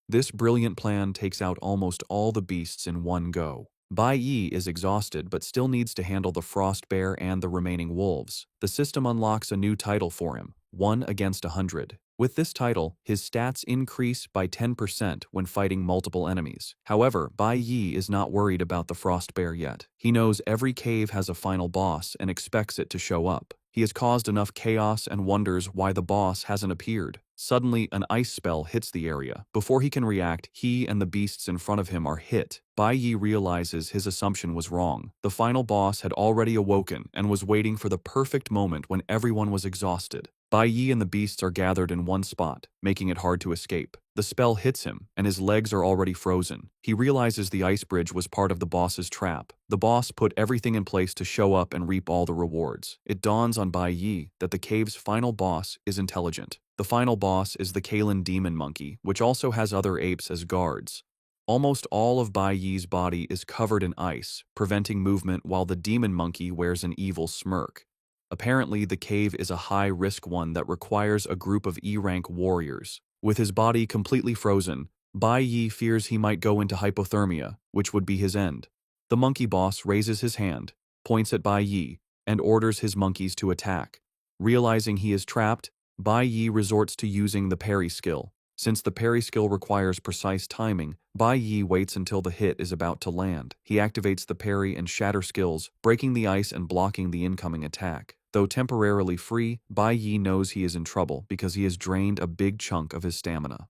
This brilliant plan takes out almost all the beasts in one go. Bai Yi is exhausted but still needs to handle the frost bear and the remaining wolves. The system unlocks a new title for him, 1 against 100. With this title, his stats increase by 10% when fighting multiple enemies. However, Bai Yi is not worried about the frost bear yet. He knows every cave has a final boss and expects it to show up. He has caused enough chaos and wonders why the boss hasn't appeared. Suddenly, an ice spell hits the area. Before he can react, he and the beasts in front of him are hit. Bai Yi realizes his assumption was wrong. The final boss had already awoken and was waiting for the perfect moment when everyone was exhausted. Bai Yi and the beasts are gathered in one spot, making it hard to escape. The spell hits him, and his legs are already frozen. He realizes the ice bridge was part of the boss's trap. The boss put everything in place to show up and reap all the rewards. It dawns on Bai Yi that the cave's final boss is intelligent. The final boss is the Kalen demon monkey, which also has other apes as guards. Almost all of Bai Yi's body is covered in ice, preventing movement while the demon monkey wears an evil smirk. Apparently, the cave is a high-risk one that requires a group of E-rank warriors. With his body completely frozen, Bai Yi fears he might go into hypothermia, which would be his end. The monkey boss raises his hand, points at Bai Yi, and orders his monkeys to attack. Realizing he is trapped, Bai Yi resorts to using the parry skill. Since the parry skill requires precise timing, Bai Yi waits until the hit is about to land. He activates the parry and shatter skills, breaking the ice and blocking the incoming attack. Though temporarily free, Bai Yi knows he is in trouble because he has drained a big chunk of his stamina.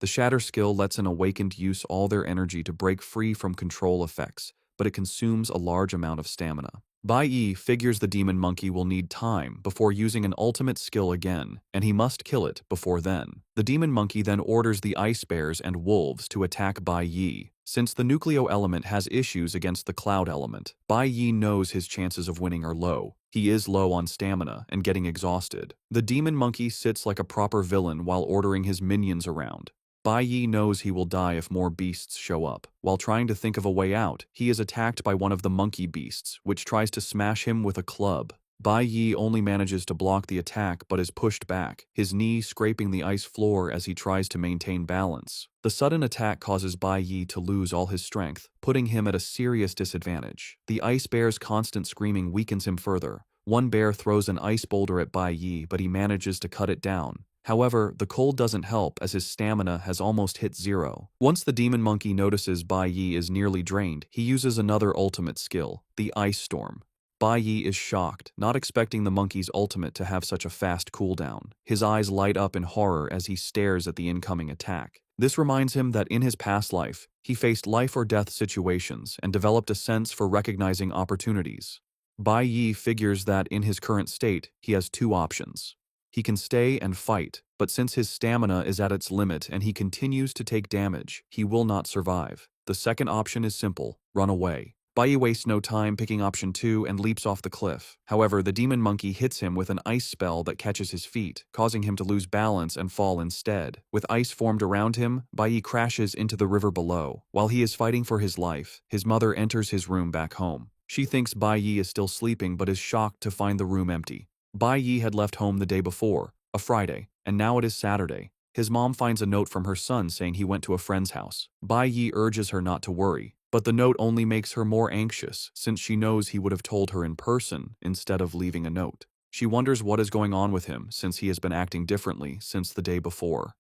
The shatter skill lets an awakened use all their energy to break free from control effects, but it consumes a large amount of stamina. Bai Yi figures the demon monkey will need time before using an ultimate skill again, and he must kill it before then. The demon monkey then orders the ice bears and wolves to attack Bai Yi. Since the nucleo element has issues against the cloud element, Bai Yi knows his chances of winning are low. He is low on stamina and getting exhausted. The demon monkey sits like a proper villain while ordering his minions around. Bai Yi knows he will die if more beasts show up. While trying to think of a way out, he is attacked by one of the monkey beasts, which tries to smash him with a club. Bai Yi only manages to block the attack but is pushed back, his knee scraping the ice floor as he tries to maintain balance. The sudden attack causes Bai Yi to lose all his strength, putting him at a serious disadvantage. The ice bear's constant screaming weakens him further. One bear throws an ice boulder at Bai Yi, but he manages to cut it down. However, the cold doesn't help as his stamina has almost hit zero. Once the demon monkey notices Bai Yi is nearly drained, he uses another ultimate skill, the Ice Storm. Bai Yi is shocked, not expecting the monkey's ultimate to have such a fast cooldown. His eyes light up in horror as he stares at the incoming attack. This reminds him that in his past life, he faced life or death situations and developed a sense for recognizing opportunities. Bai Yi figures that in his current state, he has two options. He can stay and fight, but since his stamina is at its limit and he continues to take damage, he will not survive. The second option is simple: run away. Bai Yi wastes no time picking option 2 and leaps off the cliff. However, the demon monkey hits him with an ice spell that catches his feet, causing him to lose balance and fall instead. With ice formed around him, Bai Yi crashes into the river below. While he is fighting for his life, his mother enters his room back home. She thinks Bai Yi is still sleeping but is shocked to find the room empty. Bai Yi had left home the day before, a Friday, and now it is Saturday. His mom finds a note from her son saying he went to a friend's house. Bai Yi urges her not to worry, but the note only makes her more anxious since she knows he would have told her in person instead of leaving a note. She wonders what is going on with him since he has been acting differently since the day before.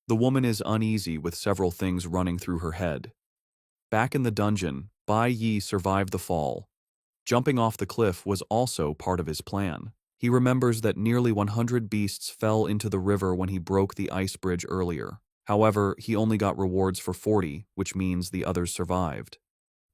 The woman is uneasy with several things running through her head. Back in the dungeon, Bai Yi survived the fall. Jumping off the cliff was also part of his plan. He remembers that nearly 100 beasts fell into the river when he broke the ice bridge earlier. However, he only got rewards for 40, which means the others survived.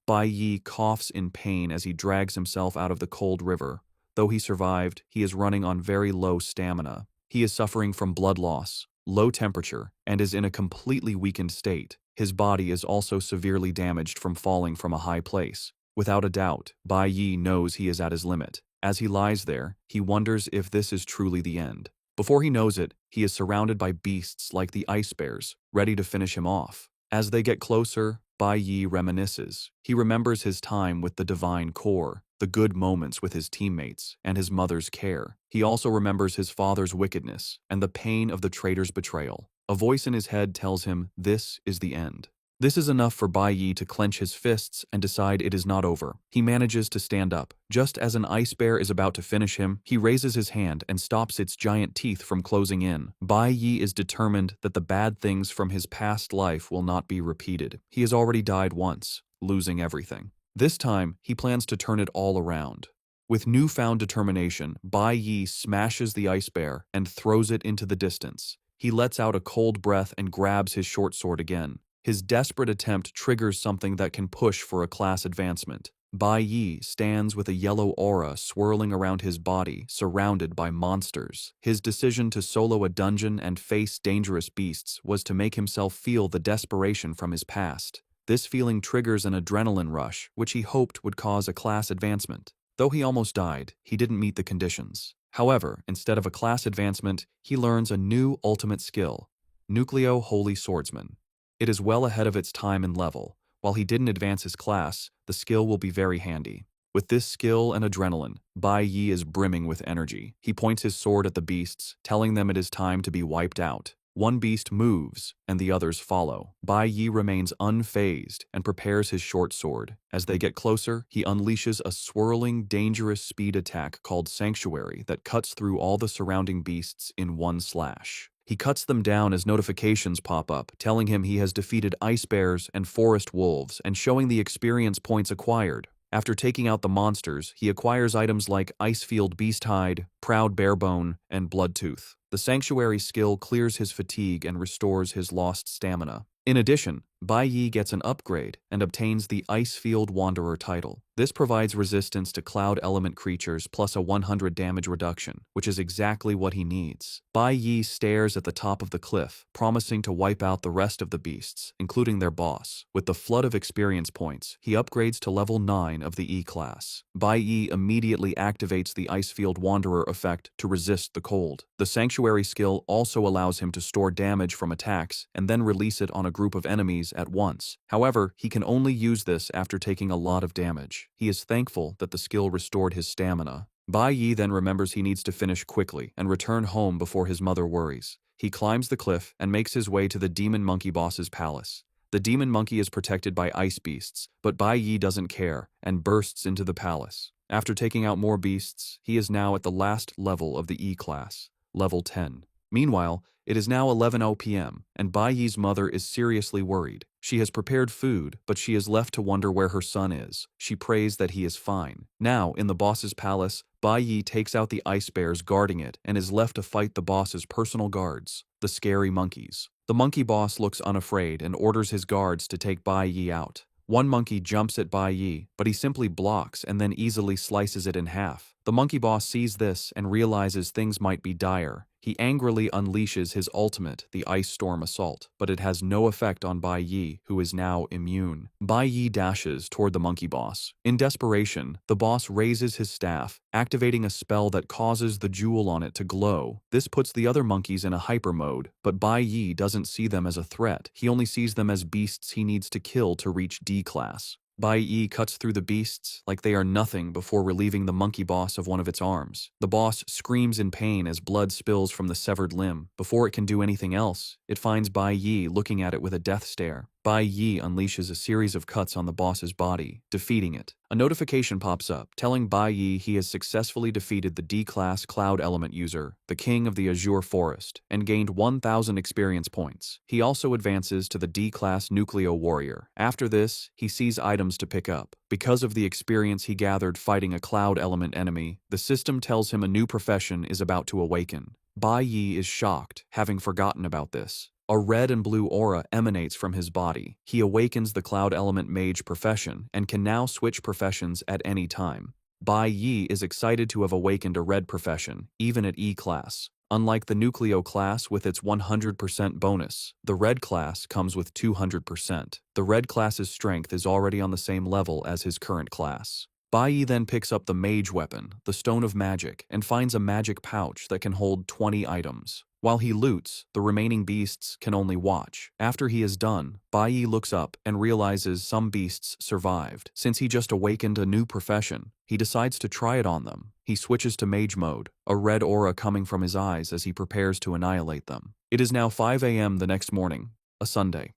Bai Yi coughs in pain as he drags himself out of the cold river. Though he survived, he is running on very low stamina. He is suffering from blood loss, low temperature, and is in a completely weakened state. His body is also severely damaged from falling from a high place. Without a doubt, Bai Yi knows he is at his limit. As he lies there, he wonders if this is truly the end. Before he knows it, he is surrounded by beasts like the ice bears, ready to finish him off. As they get closer, Bai Yi reminisces. He remembers his time with the Divine Core, the good moments with his teammates, and his mother's care. He also remembers his father's wickedness and the pain of the traitor's betrayal. A voice in his head tells him this is the end. This is enough for Bai Yi to clench his fists and decide it is not over. He manages to stand up. Just as an ice bear is about to finish him, he raises his hand and stops its giant teeth from closing in. Bai Yi is determined that the bad things from his past life will not be repeated. He has already died once, losing everything. This time, he plans to turn it all around. With newfound determination, Bai Yi smashes the ice bear and throws it into the distance. He lets out a cold breath and grabs his short sword again. His desperate attempt triggers something that can push for a class advancement. Bai Yi stands with a yellow aura swirling around his body, surrounded by monsters. His decision to solo a dungeon and face dangerous beasts was to make himself feel the desperation from his past. This feeling triggers an adrenaline rush, which he hoped would cause a class advancement. Though he almost died, he didn't meet the conditions. However, instead of a class advancement, he learns a new ultimate skill: Nucleo Holy Swordsman. It is well ahead of its time and level. While he didn't advance his class, the skill will be very handy. With this skill and adrenaline, Bai Yi is brimming with energy. He points his sword at the beasts, telling them it is time to be wiped out. One beast moves, and the others follow. Bai Yi remains unfazed and prepares his short sword. As they get closer, he unleashes a swirling, dangerous speed attack called Sanctuary that cuts through all the surrounding beasts in one slash. He cuts them down as notifications pop up, telling him he has defeated ice bears and forest wolves and showing the experience points acquired. After taking out the monsters, he acquires items like Icefield Beasthide, Proud Barebone, and Bloodtooth. The Sanctuary skill clears his fatigue and restores his lost stamina. In addition, Bai Yi gets an upgrade and obtains the Icefield Wanderer title. This provides resistance to cloud element creatures plus a 100 damage reduction, which is exactly what he needs. Bai Yi stares at the top of the cliff, promising to wipe out the rest of the beasts, including their boss. With the flood of experience points, he upgrades to level 9 of the E-class. Bai Yi immediately activates the Icefield Wanderer effect to resist the cold. The Sanctuary skill also allows him to store damage from attacks and then release it on a group of enemies at once. However, he can only use this after taking a lot of damage. He is thankful that the skill restored his stamina. Bai Yi then remembers he needs to finish quickly and return home before his mother worries. He climbs the cliff and makes his way to the demon monkey boss's palace. The demon monkey is protected by ice beasts, but Bai Yi doesn't care and bursts into the palace. After taking out more beasts, he is now at the last level of the E-class, level 10. Meanwhile, it is now 11:00 p.m., and Bai Yi's mother is seriously worried. She has prepared food, but she is left to wonder where her son is. She prays that he is fine. Now, in the boss's palace, Bai Yi takes out the ice bears guarding it and is left to fight the boss's personal guards, the scary monkeys. The monkey boss looks unafraid and orders his guards to take Bai Yi out. One monkey jumps at Bai Yi, but he simply blocks and then easily slices it in half. The monkey boss sees this and realizes things might be dire. He angrily unleashes his ultimate, the Ice Storm Assault, but it has no effect on Bai Yi, who is now immune. Bai Yi dashes toward the monkey boss. In desperation, the boss raises his staff, activating a spell that causes the jewel on it to glow. This puts the other monkeys in a hyper mode, but Bai Yi doesn't see them as a threat. He only sees them as beasts he needs to kill to reach D class. Bai Yi cuts through the beasts like they are nothing before relieving the monkey boss of one of its arms. The boss screams in pain as blood spills from the severed limb. Before it can do anything else, it finds Bai Yi looking at it with a death stare. Bai Yi unleashes a series of cuts on the boss's body, defeating it. A notification pops up, telling Bai Yi he has successfully defeated the D-Class Cloud Element user, the King of the Azure Forest, and gained 1,000 experience points. He also advances to the D-Class Nucleo Warrior. After this, he sees items to pick up. Because of the experience he gathered fighting a Cloud Element enemy, the system tells him a new profession is about to awaken. Bai Yi is shocked, having forgotten about this. A red and blue aura emanates from his body. He awakens the Cloud Element Mage profession and can now switch professions at any time. Bai Yi is excited to have awakened a red profession, even at E class. Unlike the Nucleo class with its 100% bonus, the red class comes with 200%. The red class's strength is already on the same level as his current class. Bai Yi then picks up the mage weapon, the Stone of Magic, and finds a magic pouch that can hold 20 items. While he loots, the remaining beasts can only watch. After he is done, Bai Yi looks up and realizes some beasts survived. Since he just awakened a new profession, he decides to try it on them. He switches to mage mode, a red aura coming from his eyes as he prepares to annihilate them. It is now 5 a.m. the next morning, a Sunday.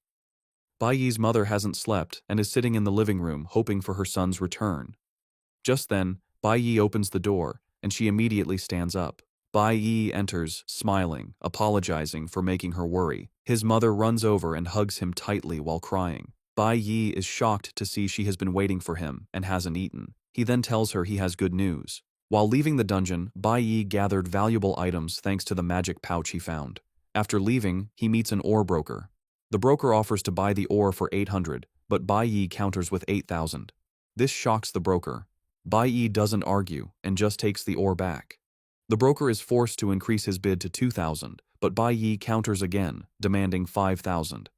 Bai Yi's mother hasn't slept and is sitting in the living room hoping for her son's return. Just then, Bai Yi opens the door, and she immediately stands up. Bai Yi enters, smiling, apologizing for making her worry. His mother runs over and hugs him tightly while crying. Bai Yi is shocked to see she has been waiting for him and hasn't eaten. He then tells her he has good news. While leaving the dungeon, Bai Yi gathered valuable items thanks to the magic pouch he found. After leaving, he meets an ore broker. The broker offers to buy the ore for 800, but Bai Yi counters with 8,000. This shocks the broker. Bai Yi doesn't argue and just takes the ore back. The broker is forced to increase his bid to 2,000, but Bai Yi counters again, demanding 5,000.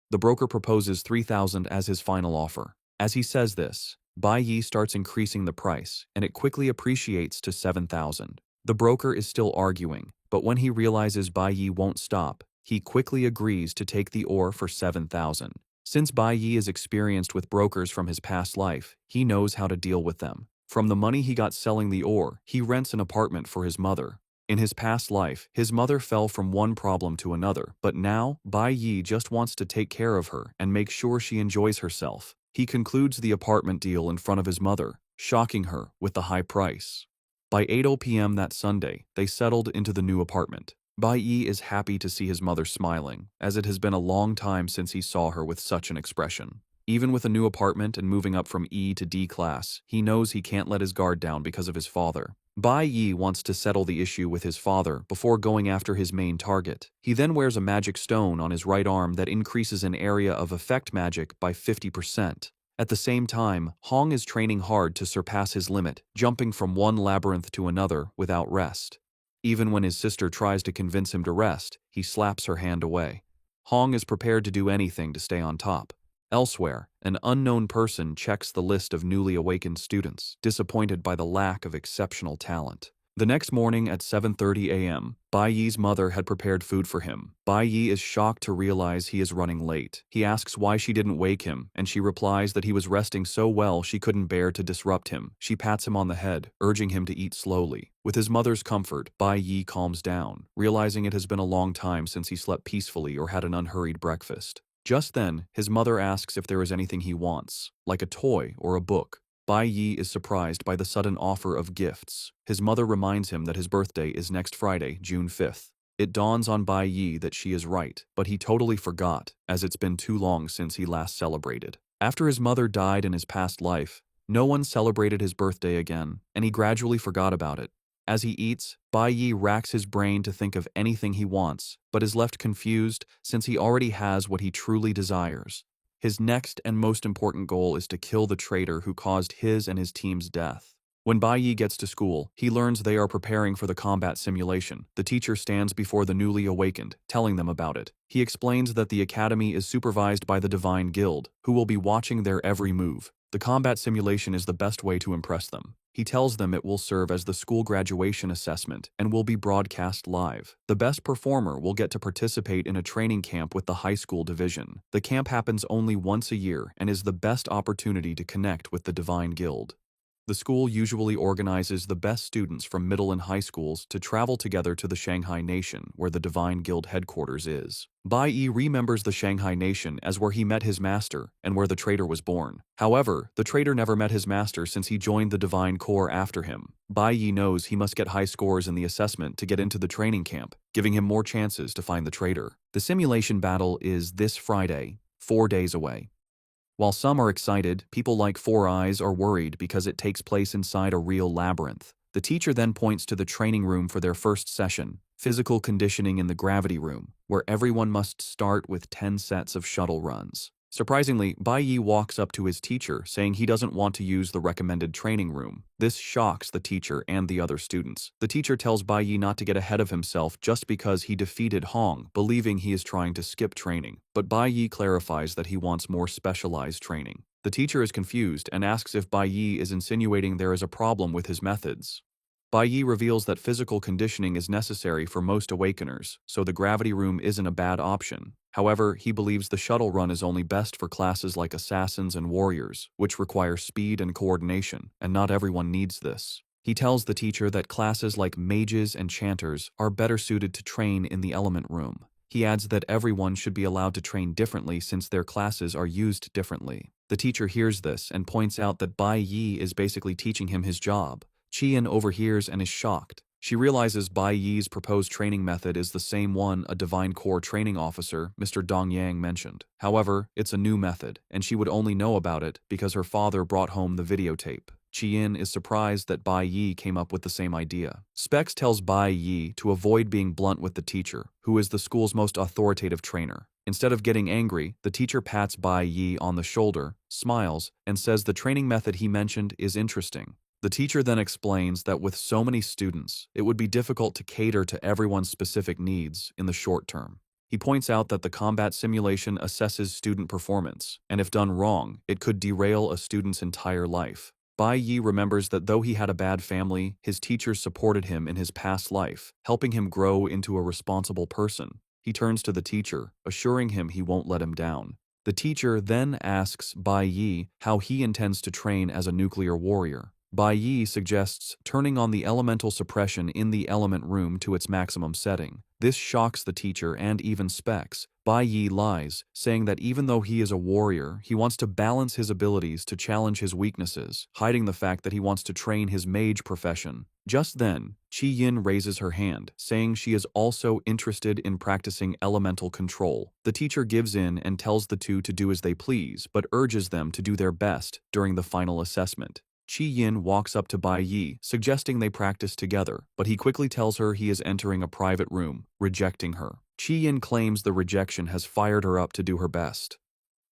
The broker proposes 3,000 as his final offer. As he says this, Bai Yi starts increasing the price, and it quickly appreciates to 7,000. The broker is still arguing, but when he realizes Bai Yi won't stop, he quickly agrees to take the ore for 7,000. Since Bai Yi is experienced with brokers from his past life, he knows how to deal with them. From the money he got selling the ore, he rents an apartment for his mother. In his past life, his mother fell from one problem to another, but now, Bai Yi just wants to take care of her and make sure she enjoys herself. He concludes the apartment deal in front of his mother, shocking her with the high price. By 8 p.m. that Sunday, they settled into the new apartment. Bai Yi is happy to see his mother smiling, as it has been a long time since he saw her with such an expression. Even with a new apartment and moving up from E to D class, he knows he can't let his guard down because of his father. Bai Yi wants to settle the issue with his father before going after his main target. He then wears a magic stone on his right arm that increases an area of effect magic by 50%. At the same time, Hong is training hard to surpass his limit, jumping from one labyrinth to another without rest. Even when his sister tries to convince him to rest, he slaps her hand away. Hong is prepared to do anything to stay on top. Elsewhere, an unknown person checks the list of newly awakened students, disappointed by the lack of exceptional talent. The next morning at 7:30 a.m., Bai Yi's mother had prepared food for him. Bai Yi is shocked to realize he is running late. He asks why she didn't wake him, and she replies that he was resting so well she couldn't bear to disrupt him. She pats him on the head, urging him to eat slowly. With his mother's comfort, Bai Yi calms down, realizing it has been a long time since he slept peacefully or had an unhurried breakfast. Just then, his mother asks if there is anything he wants, like a toy or a book. Bai Yi is surprised by the sudden offer of gifts. His mother reminds him that his birthday is next Friday, June 5th. It dawns on Bai Yi that she is right, but he totally forgot, as it's been too long since he last celebrated. After his mother died in his past life, no one celebrated his birthday again, and he gradually forgot about it. As he eats, Bai Yi racks his brain to think of anything he wants, but is left confused since he already has what he truly desires. His next and most important goal is to kill the traitor who caused his and his team's death. When Bai Yi gets to school, he learns they are preparing for the combat simulation. The teacher stands before the newly awakened, telling them about it. He explains that the academy is supervised by the Divine Guild, who will be watching their every move. The combat simulation is the best way to impress them. He tells them it will serve as the school graduation assessment and will be broadcast live. The best performer will get to participate in a training camp with the high school division. The camp happens only once a year and is the best opportunity to connect with the Divine Guild. The school usually organizes the best students from middle and high schools to travel together to the Shanghai Nation, where the Divine Guild headquarters is. Bai Yi remembers the Shanghai Nation as where he met his master and where the traitor was born. However, the traitor never met his master since he joined the Divine Corps after him. Bai Yi knows he must get high scores in the assessment to get into the training camp, giving him more chances to find the traitor. The simulation battle is this Friday, 4 days away. While some are excited, people like Four Eyes are worried because it takes place inside a real labyrinth. The teacher then points to the training room for their first session, physical conditioning in the gravity room, where everyone must start with 10 sets of shuttle runs. Surprisingly, Bai Yi walks up to his teacher, saying he doesn't want to use the recommended training room. This shocks the teacher and the other students. The teacher tells Bai Yi not to get ahead of himself just because he defeated Hong, believing he is trying to skip training. But Bai Yi clarifies that he wants more specialized training. The teacher is confused and asks if Bai Yi is insinuating there is a problem with his methods. Bai Yi reveals that physical conditioning is necessary for most awakeners, so the gravity room isn't a bad option. However, he believes the shuttle run is only best for classes like assassins and warriors, which require speed and coordination, and not everyone needs this. He tells the teacher that classes like mages and chanters are better suited to train in the element room. He adds that everyone should be allowed to train differently since their classes are used differently. The teacher hears this and points out that Bai Yi is basically teaching him his job. Qian overhears and is shocked. She realizes Bai Yi's proposed training method is the same one a Divine Corps training officer, Mr. Dong Yang, mentioned. However, it's a new method, and she would only know about it because her father brought home the videotape. Qian is surprised that Bai Yi came up with the same idea. Specs tells Bai Yi to avoid being blunt with the teacher, who is the school's most authoritative trainer. Instead of getting angry, the teacher pats Bai Yi on the shoulder, smiles, and says the training method he mentioned is interesting. The teacher then explains that with so many students, it would be difficult to cater to everyone's specific needs in the short term. He points out that the combat simulation assesses student performance, and if done wrong, it could derail a student's entire life. Bai Yi remembers that though he had a bad family, his teachers supported him in his past life, helping him grow into a responsible person. He turns to the teacher, assuring him he won't let him down. The teacher then asks Bai Yi how he intends to train as a nuclear warrior. Bai Yi suggests turning on the elemental suppression in the element room to its maximum setting. This shocks the teacher and even Specs. Bai Yi lies, saying that even though he is a warrior, he wants to balance his abilities to challenge his weaknesses, hiding the fact that he wants to train his mage profession. Just then, Qi Yin raises her hand, saying she is also interested in practicing elemental control. The teacher gives in and tells the two to do as they please, but urges them to do their best during the final assessment. Qi Yin walks up to Bai Yi, suggesting they practice together, but he quickly tells her he is entering a private room, rejecting her. Qi Yin claims the rejection has fired her up to do her best.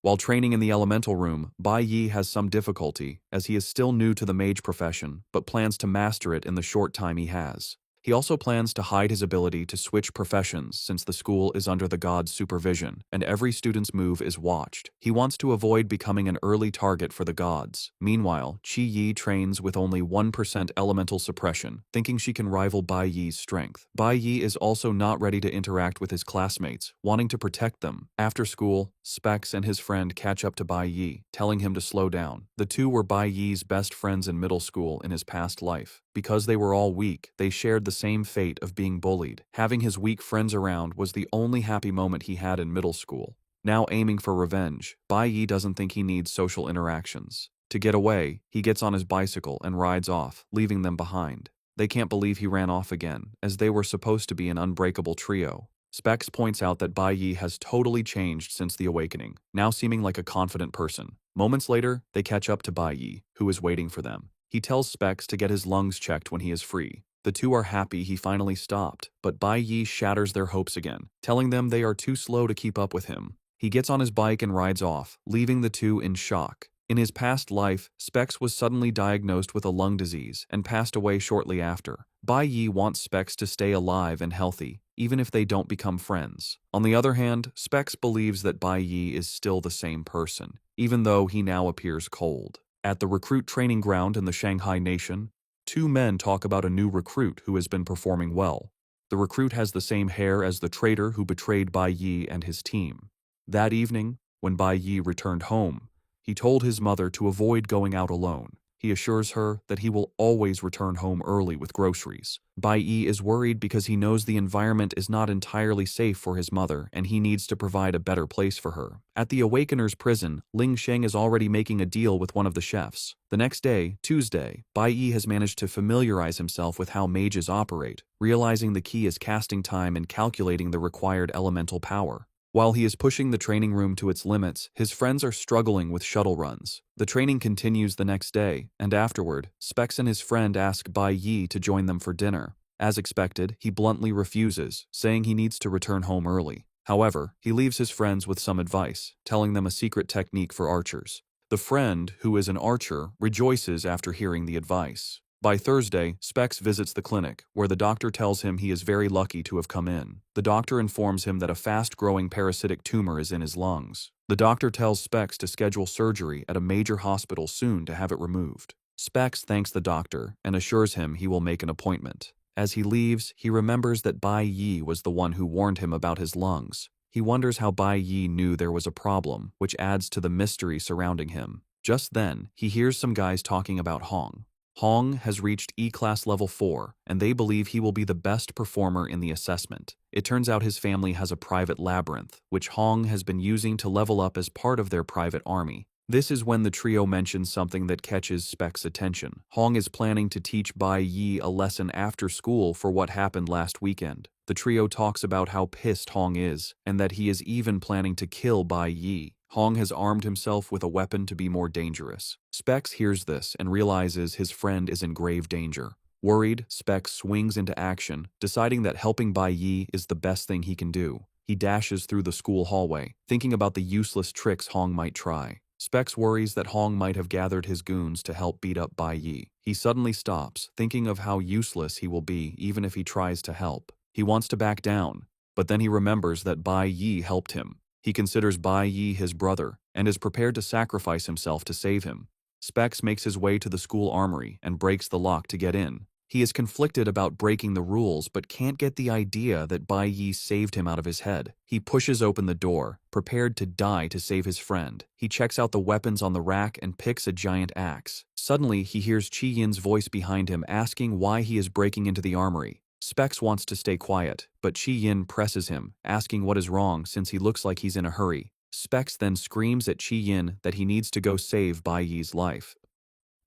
While training in the elemental room, Bai Yi has some difficulty, as he is still new to the mage profession, but plans to master it in the short time he has. He also plans to hide his ability to switch professions since the school is under the god's supervision, and every student's move is watched. He wants to avoid becoming an early target for the gods. Meanwhile, Qi Yi trains with only 1% elemental suppression, thinking she can rival Bai Yi's strength. Bai Yi is also not ready to interact with his classmates, wanting to protect them. After school, Specs and his friend catch up to Bai Yi, telling him to slow down. The two were Bai Yi's best friends in middle school in his past life. Because they were all weak, they shared the same fate of being bullied. Having his weak friends around was the only happy moment he had in middle school. Now aiming for revenge, Bai Yi doesn't think he needs social interactions. To get away, he gets on his bicycle and rides off, leaving them behind. They can't believe he ran off again, as they were supposed to be an unbreakable trio. Specs points out that Bai Yi has totally changed since the awakening, now seeming like a confident person. Moments later, they catch up to Bai Yi, who is waiting for them. He tells Specs to get his lungs checked when he is free. The two are happy he finally stopped, but Bai Yi shatters their hopes again, telling them they are too slow to keep up with him. He gets on his bike and rides off, leaving the two in shock. In his past life, Specs was suddenly diagnosed with a lung disease and passed away shortly after. Bai Yi wants Specs to stay alive and healthy, even if they don't become friends. On the other hand, Specs believes that Bai Yi is still the same person, even though he now appears cold. At the recruit training ground in the Shanghai Nation, two men talk about a new recruit who has been performing well. The recruit has the same hair as the traitor who betrayed Bai Yi and his team. That evening, when Bai Yi returned home, he told his mother to avoid going out alone. He assures her that he will always return home early with groceries. Bai Yi is worried because he knows the environment is not entirely safe for his mother and he needs to provide a better place for her. At the Awakener's prison, Ling Sheng is already making a deal with one of the chefs. The next day, Tuesday, Bai Yi has managed to familiarize himself with how mages operate, realizing the key is casting time and calculating the required elemental power. While he is pushing the training room to its limits, his friends are struggling with shuttle runs. The training continues the next day, and afterward, Specs and his friend ask Bai Yi to join them for dinner. As expected, he bluntly refuses, saying he needs to return home early. However, he leaves his friends with some advice, telling them a secret technique for archers. The friend, who is an archer, rejoices after hearing the advice. By Thursday, Specs visits the clinic, where the doctor tells him he is very lucky to have come in. The doctor informs him that a fast-growing parasitic tumor is in his lungs. The doctor tells Specs to schedule surgery at a major hospital soon to have it removed. Specs thanks the doctor and assures him he will make an appointment. As he leaves, he remembers that Bai Yi was the one who warned him about his lungs. He wonders how Bai Yi knew there was a problem, which adds to the mystery surrounding him. Just then, he hears some guys talking about Hong. Hong has reached E-Class Level 4, and they believe he will be the best performer in the assessment. It turns out his family has a private labyrinth, which Hong has been using to level up as part of their private army. This is when the trio mentions something that catches Specs' attention. Hong is planning to teach Bai Yi a lesson after school for what happened last weekend. The trio talks about how pissed Hong is, and that he is even planning to kill Bai Yi. Hong has armed himself with a weapon to be more dangerous. Specs hears this and realizes his friend is in grave danger. Worried, Specs swings into action, deciding that helping Bai Yi is the best thing he can do. He dashes through the school hallway, thinking about the useless tricks Hong might try. Specs worries that Hong might have gathered his goons to help beat up Bai Yi. He suddenly stops, thinking of how useless he will be even if he tries to help. He wants to back down, but then he remembers that Bai Yi helped him. He considers Bai Yi his brother and is prepared to sacrifice himself to save him. Specs makes his way to the school armory and breaks the lock to get in. He is conflicted about breaking the rules but can't get the idea that Bai Yi saved him out of his head. He pushes open the door, prepared to die to save his friend. He checks out the weapons on the rack and picks a giant axe. Suddenly, he hears Qi Yin's voice behind him asking why he is breaking into the armory. Specs wants to stay quiet, but Qi Yin presses him, asking what is wrong since he looks like he's in a hurry. Specs then screams at Qi Yin that he needs to go save Bai Yi's life.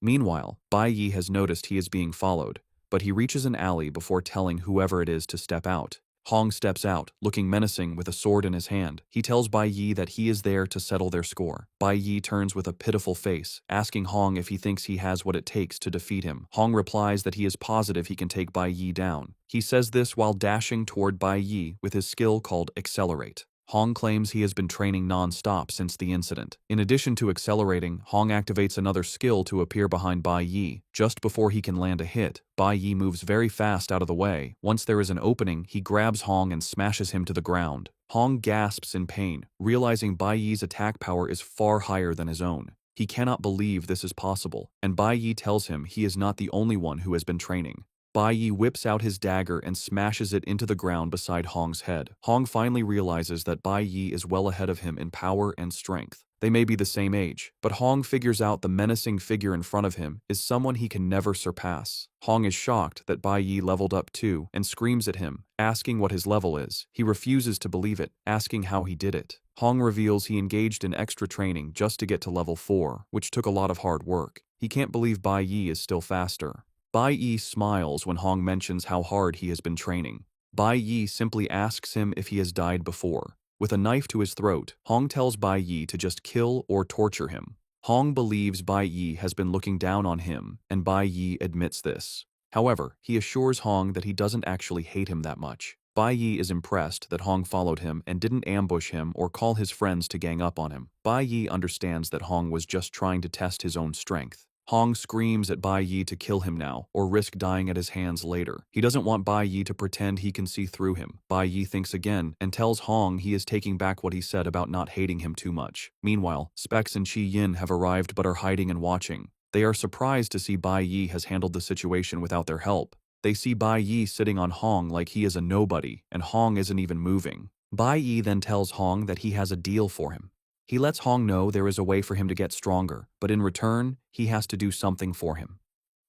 Meanwhile, Bai Yi has noticed he is being followed, but he reaches an alley before telling whoever it is to step out. Hong steps out, looking menacing with a sword in his hand. He tells Bai Yi that he is there to settle their score. Bai Yi turns with a pitiful face, asking Hong if he thinks he has what it takes to defeat him. Hong replies that he is positive he can take Bai Yi down. He says this while dashing toward Bai Yi with his skill called Accelerate. Hong claims he has been training non-stop since the incident. In addition to accelerating, Hong activates another skill to appear behind Bai Yi. Just before he can land a hit, Bai Yi moves very fast out of the way. Once there is an opening, he grabs Hong and smashes him to the ground. Hong gasps in pain, realizing Bai Yi's attack power is far higher than his own. He cannot believe this is possible, and Bai Yi tells him he is not the only one who has been training. Bai Yi whips out his dagger and smashes it into the ground beside Hong's head. Hong finally realizes that Bai Yi is well ahead of him in power and strength. They may be the same age, but Hong figures out the menacing figure in front of him is someone he can never surpass. Hong is shocked that Bai Yi leveled up too and screams at him, asking what his level is. He refuses to believe it, asking how he did it. Hong reveals he engaged in extra training just to get to level 4, which took a lot of hard work. He can't believe Bai Yi is still faster. Bai Yi smiles when Hong mentions how hard he has been training. Bai Yi simply asks him if he has died before. With a knife to his throat, Hong tells Bai Yi to just kill or torture him. Hong believes Bai Yi has been looking down on him, and Bai Yi admits this. However, he assures Hong that he doesn't actually hate him that much. Bai Yi is impressed that Hong followed him and didn't ambush him or call his friends to gang up on him. Bai Yi understands that Hong was just trying to test his own strength. Hong screams at Bai Yi to kill him now or risk dying at his hands later. He doesn't want Bai Yi to pretend he can see through him. Bai Yi thinks again and tells Hong he is taking back what he said about not hating him too much. Meanwhile, Specs and Chi Yin have arrived but are hiding and watching. They are surprised to see Bai Yi has handled the situation without their help. They see Bai Yi sitting on Hong like he is a nobody, and Hong isn't even moving. Bai Yi then tells Hong that he has a deal for him. He lets Hong know there is a way for him to get stronger, but in return, he has to do something for him.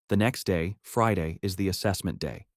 The next day, Friday, is the assessment day.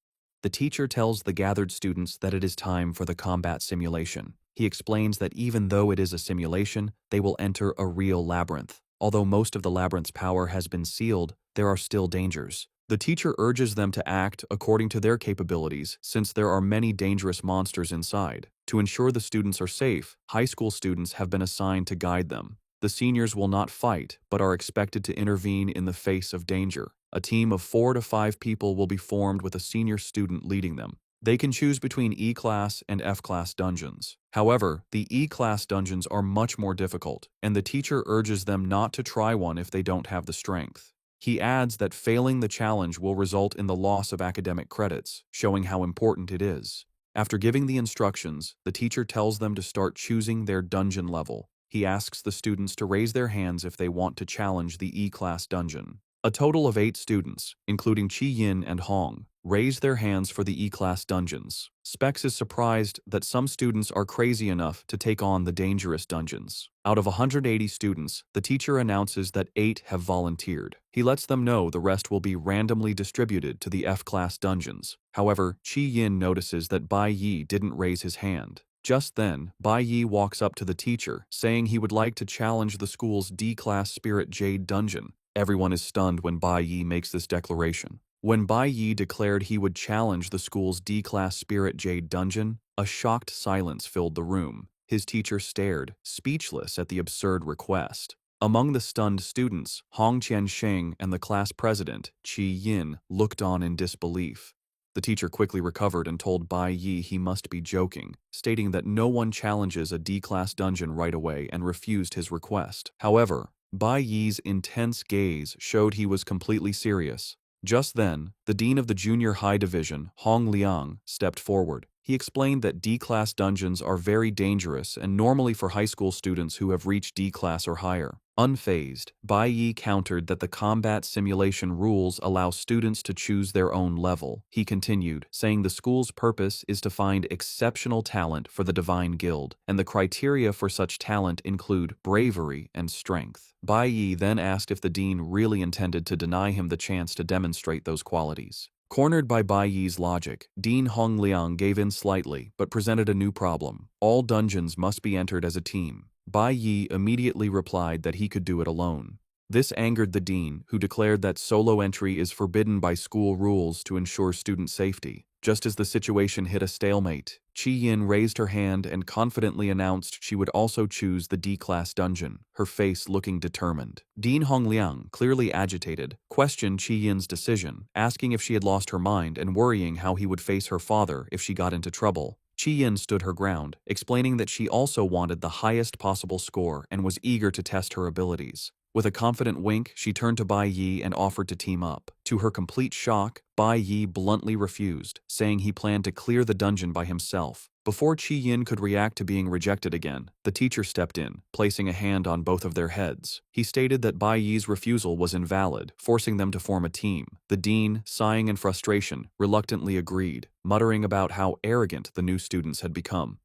The teacher tells the gathered students that it is time for the combat simulation. He explains that even though it is a simulation, they will enter a real labyrinth. Although most of the labyrinth's power has been sealed, there are still dangers. The teacher urges them to act according to their capabilities since there are many dangerous monsters inside. To ensure the students are safe, high school students have been assigned to guide them. The seniors will not fight, but are expected to intervene in the face of danger. A team of 4 to 5 people will be formed with a senior student leading them. They can choose between E-class and F-class dungeons. However, the E-class dungeons are much more difficult, and the teacher urges them not to try one if they don't have the strength. He adds that failing the challenge will result in the loss of academic credits, showing how important it is. After giving the instructions, the teacher tells them to start choosing their dungeon level. He asks the students to raise their hands if they want to challenge the E-class dungeon. A total of 8 students, including Chi Yin and Hong, raised their hands for the E-class dungeons. Specs is surprised that some students are crazy enough to take on the dangerous dungeons. Out of 180 students, the teacher announces that 8 have volunteered. He lets them know the rest will be randomly distributed to the F-class dungeons. However, Chi Yin notices that Bai Yi didn't raise his hand. Just then, Bai Yi walks up to the teacher, saying he would like to challenge the school's D-class Spirit Jade dungeon. Everyone is stunned when Bai Yi makes this declaration. When Bai Yi declared he would challenge the school's D-class Spirit Jade dungeon, a shocked silence filled the room. His teacher stared, speechless at the absurd request. Among the stunned students, Hong Qiansheng and the class president, Chi Yin, looked on in disbelief. The teacher quickly recovered and told Bai Yi he must be joking, stating that no one challenges a D-class dungeon right away and refused his request. However, Bai Yi's intense gaze showed he was completely serious. Just then, the dean of the junior high division, Hong Liang, stepped forward. He explained that D-class dungeons are very dangerous and normally for high school students who have reached D-class or higher. Unfazed, Bai Yi countered that the combat simulation rules allow students to choose their own level. He continued, saying the school's purpose is to find exceptional talent for the Divine Guild, and the criteria for such talent include bravery and strength. Bai Yi then asked if the dean really intended to deny him the chance to demonstrate those qualities. Cornered by Bai Yi's logic, Dean Hong Liang gave in slightly but presented a new problem. All dungeons must be entered as a team. Bai Yi immediately replied that he could do it alone. This angered the dean, who declared that solo entry is forbidden by school rules to ensure student safety. Just as the situation hit a stalemate, Chi Yin raised her hand and confidently announced she would also choose the D-class dungeon, her face looking determined. Dean Hongliang, clearly agitated, questioned Chi Yin's decision, asking if she had lost her mind and worrying how he would face her father if she got into trouble. Chi Yin stood her ground, explaining that she also wanted the highest possible score and was eager to test her abilities. With a confident wink, she turned to Bai Yi and offered to team up. To her complete shock, Bai Yi bluntly refused, saying he planned to clear the dungeon by himself. Before Chi Yin could react to being rejected again, the teacher stepped in, placing a hand on both of their heads. He stated that Bai Yi's refusal was invalid, forcing them to form a team. The dean, sighing in frustration, reluctantly agreed, muttering about how arrogant the new students had become.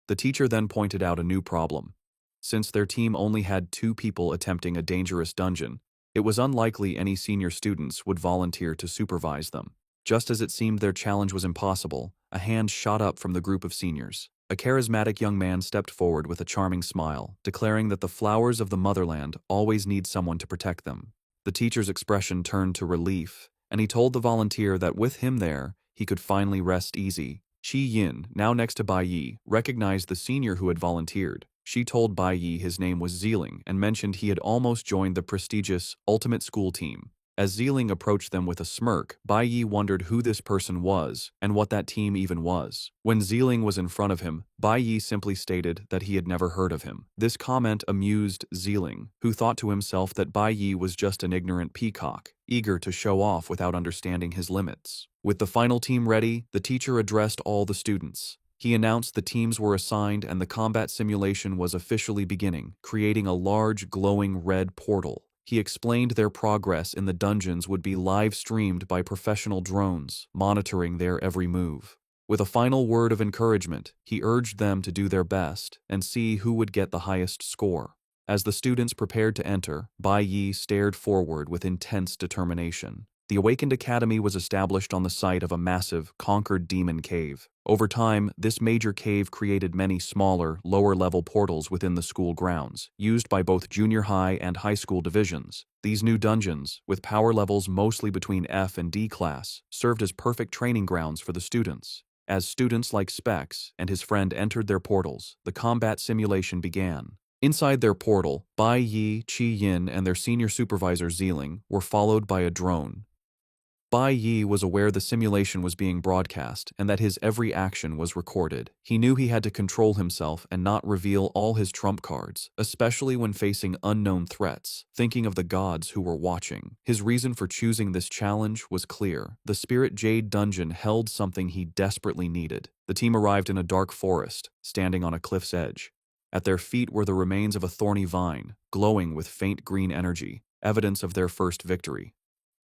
The teacher then pointed out a new problem. Since their team only had 2 people attempting a dangerous dungeon, it was unlikely any senior students would volunteer to supervise them. Just as it seemed their challenge was impossible, a hand shot up from the group of seniors. A charismatic young man stepped forward with a charming smile, declaring that the flowers of the motherland always need someone to protect them. The teacher's expression turned to relief, and he told the volunteer that with him there, he could finally rest easy. Chi Yin, now next to Bai Yi, recognized the senior who had volunteered. She told Bai Yi his name was Zeeling and mentioned he had almost joined the prestigious Ultimate School team. As Zeeling approached them with a smirk, Bai Yi wondered who this person was and what that team even was. When Zeeling was in front of him, Bai Yi simply stated that he had never heard of him. This comment amused Zeeling, who thought to himself that Bai Yi was just an ignorant peacock, eager to show off without understanding his limits. With the final team ready, the teacher addressed all the students. He announced the teams were assigned and the combat simulation was officially beginning, creating a large glowing red portal. He explained their progress in the dungeons would be live-streamed by professional drones, monitoring their every move. With a final word of encouragement, he urged them to do their best and see who would get the highest score. As the students prepared to enter, Bai Yi stared forward with intense determination. The Awakened Academy was established on the site of a massive, conquered demon cave. Over time, this major cave created many smaller, lower-level portals within the school grounds, used by both junior high and high school divisions. These new dungeons, with power levels mostly between F and D class, served as perfect training grounds for the students. As students like Specs and his friend entered their portals, the combat simulation began. Inside their portal, Bai Yi, Qi Yin, and their senior supervisor Zeeling were followed by a drone. Bai Yi was aware the simulation was being broadcast and that his every action was recorded. He knew he had to control himself and not reveal all his trump cards, especially when facing unknown threats, thinking of the gods who were watching. His reason for choosing this challenge was clear. The Spirit Jade dungeon held something he desperately needed. The team arrived in a dark forest, standing on a cliff's edge. At their feet were the remains of a thorny vine, glowing with faint green energy, evidence of their first victory.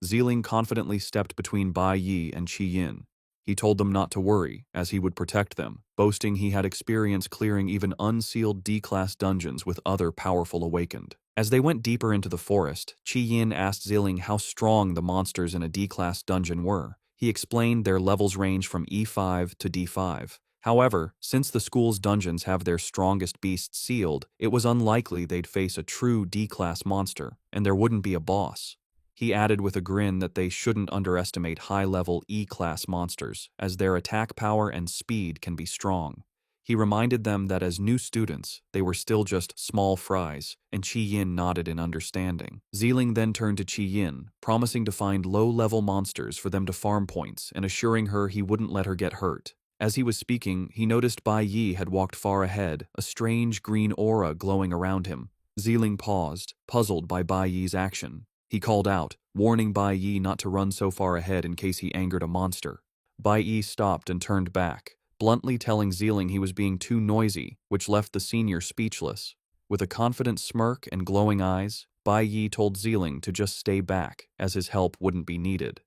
Zeeling confidently stepped between Bai Yi and Qi Yin. He told them not to worry, as he would protect them, boasting he had experience clearing even unsealed D-class dungeons with other powerful awakened. As they went deeper into the forest, Qi Yin asked Zeeling how strong the monsters in a D-class dungeon were. He explained their levels range from E5 to D5. However, since the school's dungeons have their strongest beasts sealed, it was unlikely they'd face a true D-class monster, and there wouldn't be a boss. He added with a grin that they shouldn't underestimate high-level E-class monsters, as their attack power and speed can be strong. He reminded them that as new students, they were still just small fries, and Qi Yin nodded in understanding. Zeeling then turned to Qi Yin, promising to find low-level monsters for them to farm points and assuring her he wouldn't let her get hurt. As he was speaking, he noticed Bai Yi had walked far ahead, a strange green aura glowing around him. Zeeling paused, puzzled by Bai Yi's action. He called out, warning Bai Yi not to run so far ahead in case he angered a monster. Bai Yi stopped and turned back, bluntly telling Zeeling he was being too noisy, which left the senior speechless. With a confident smirk and glowing eyes, Bai Yi told Zeeling to just stay back, as his help wouldn't be needed.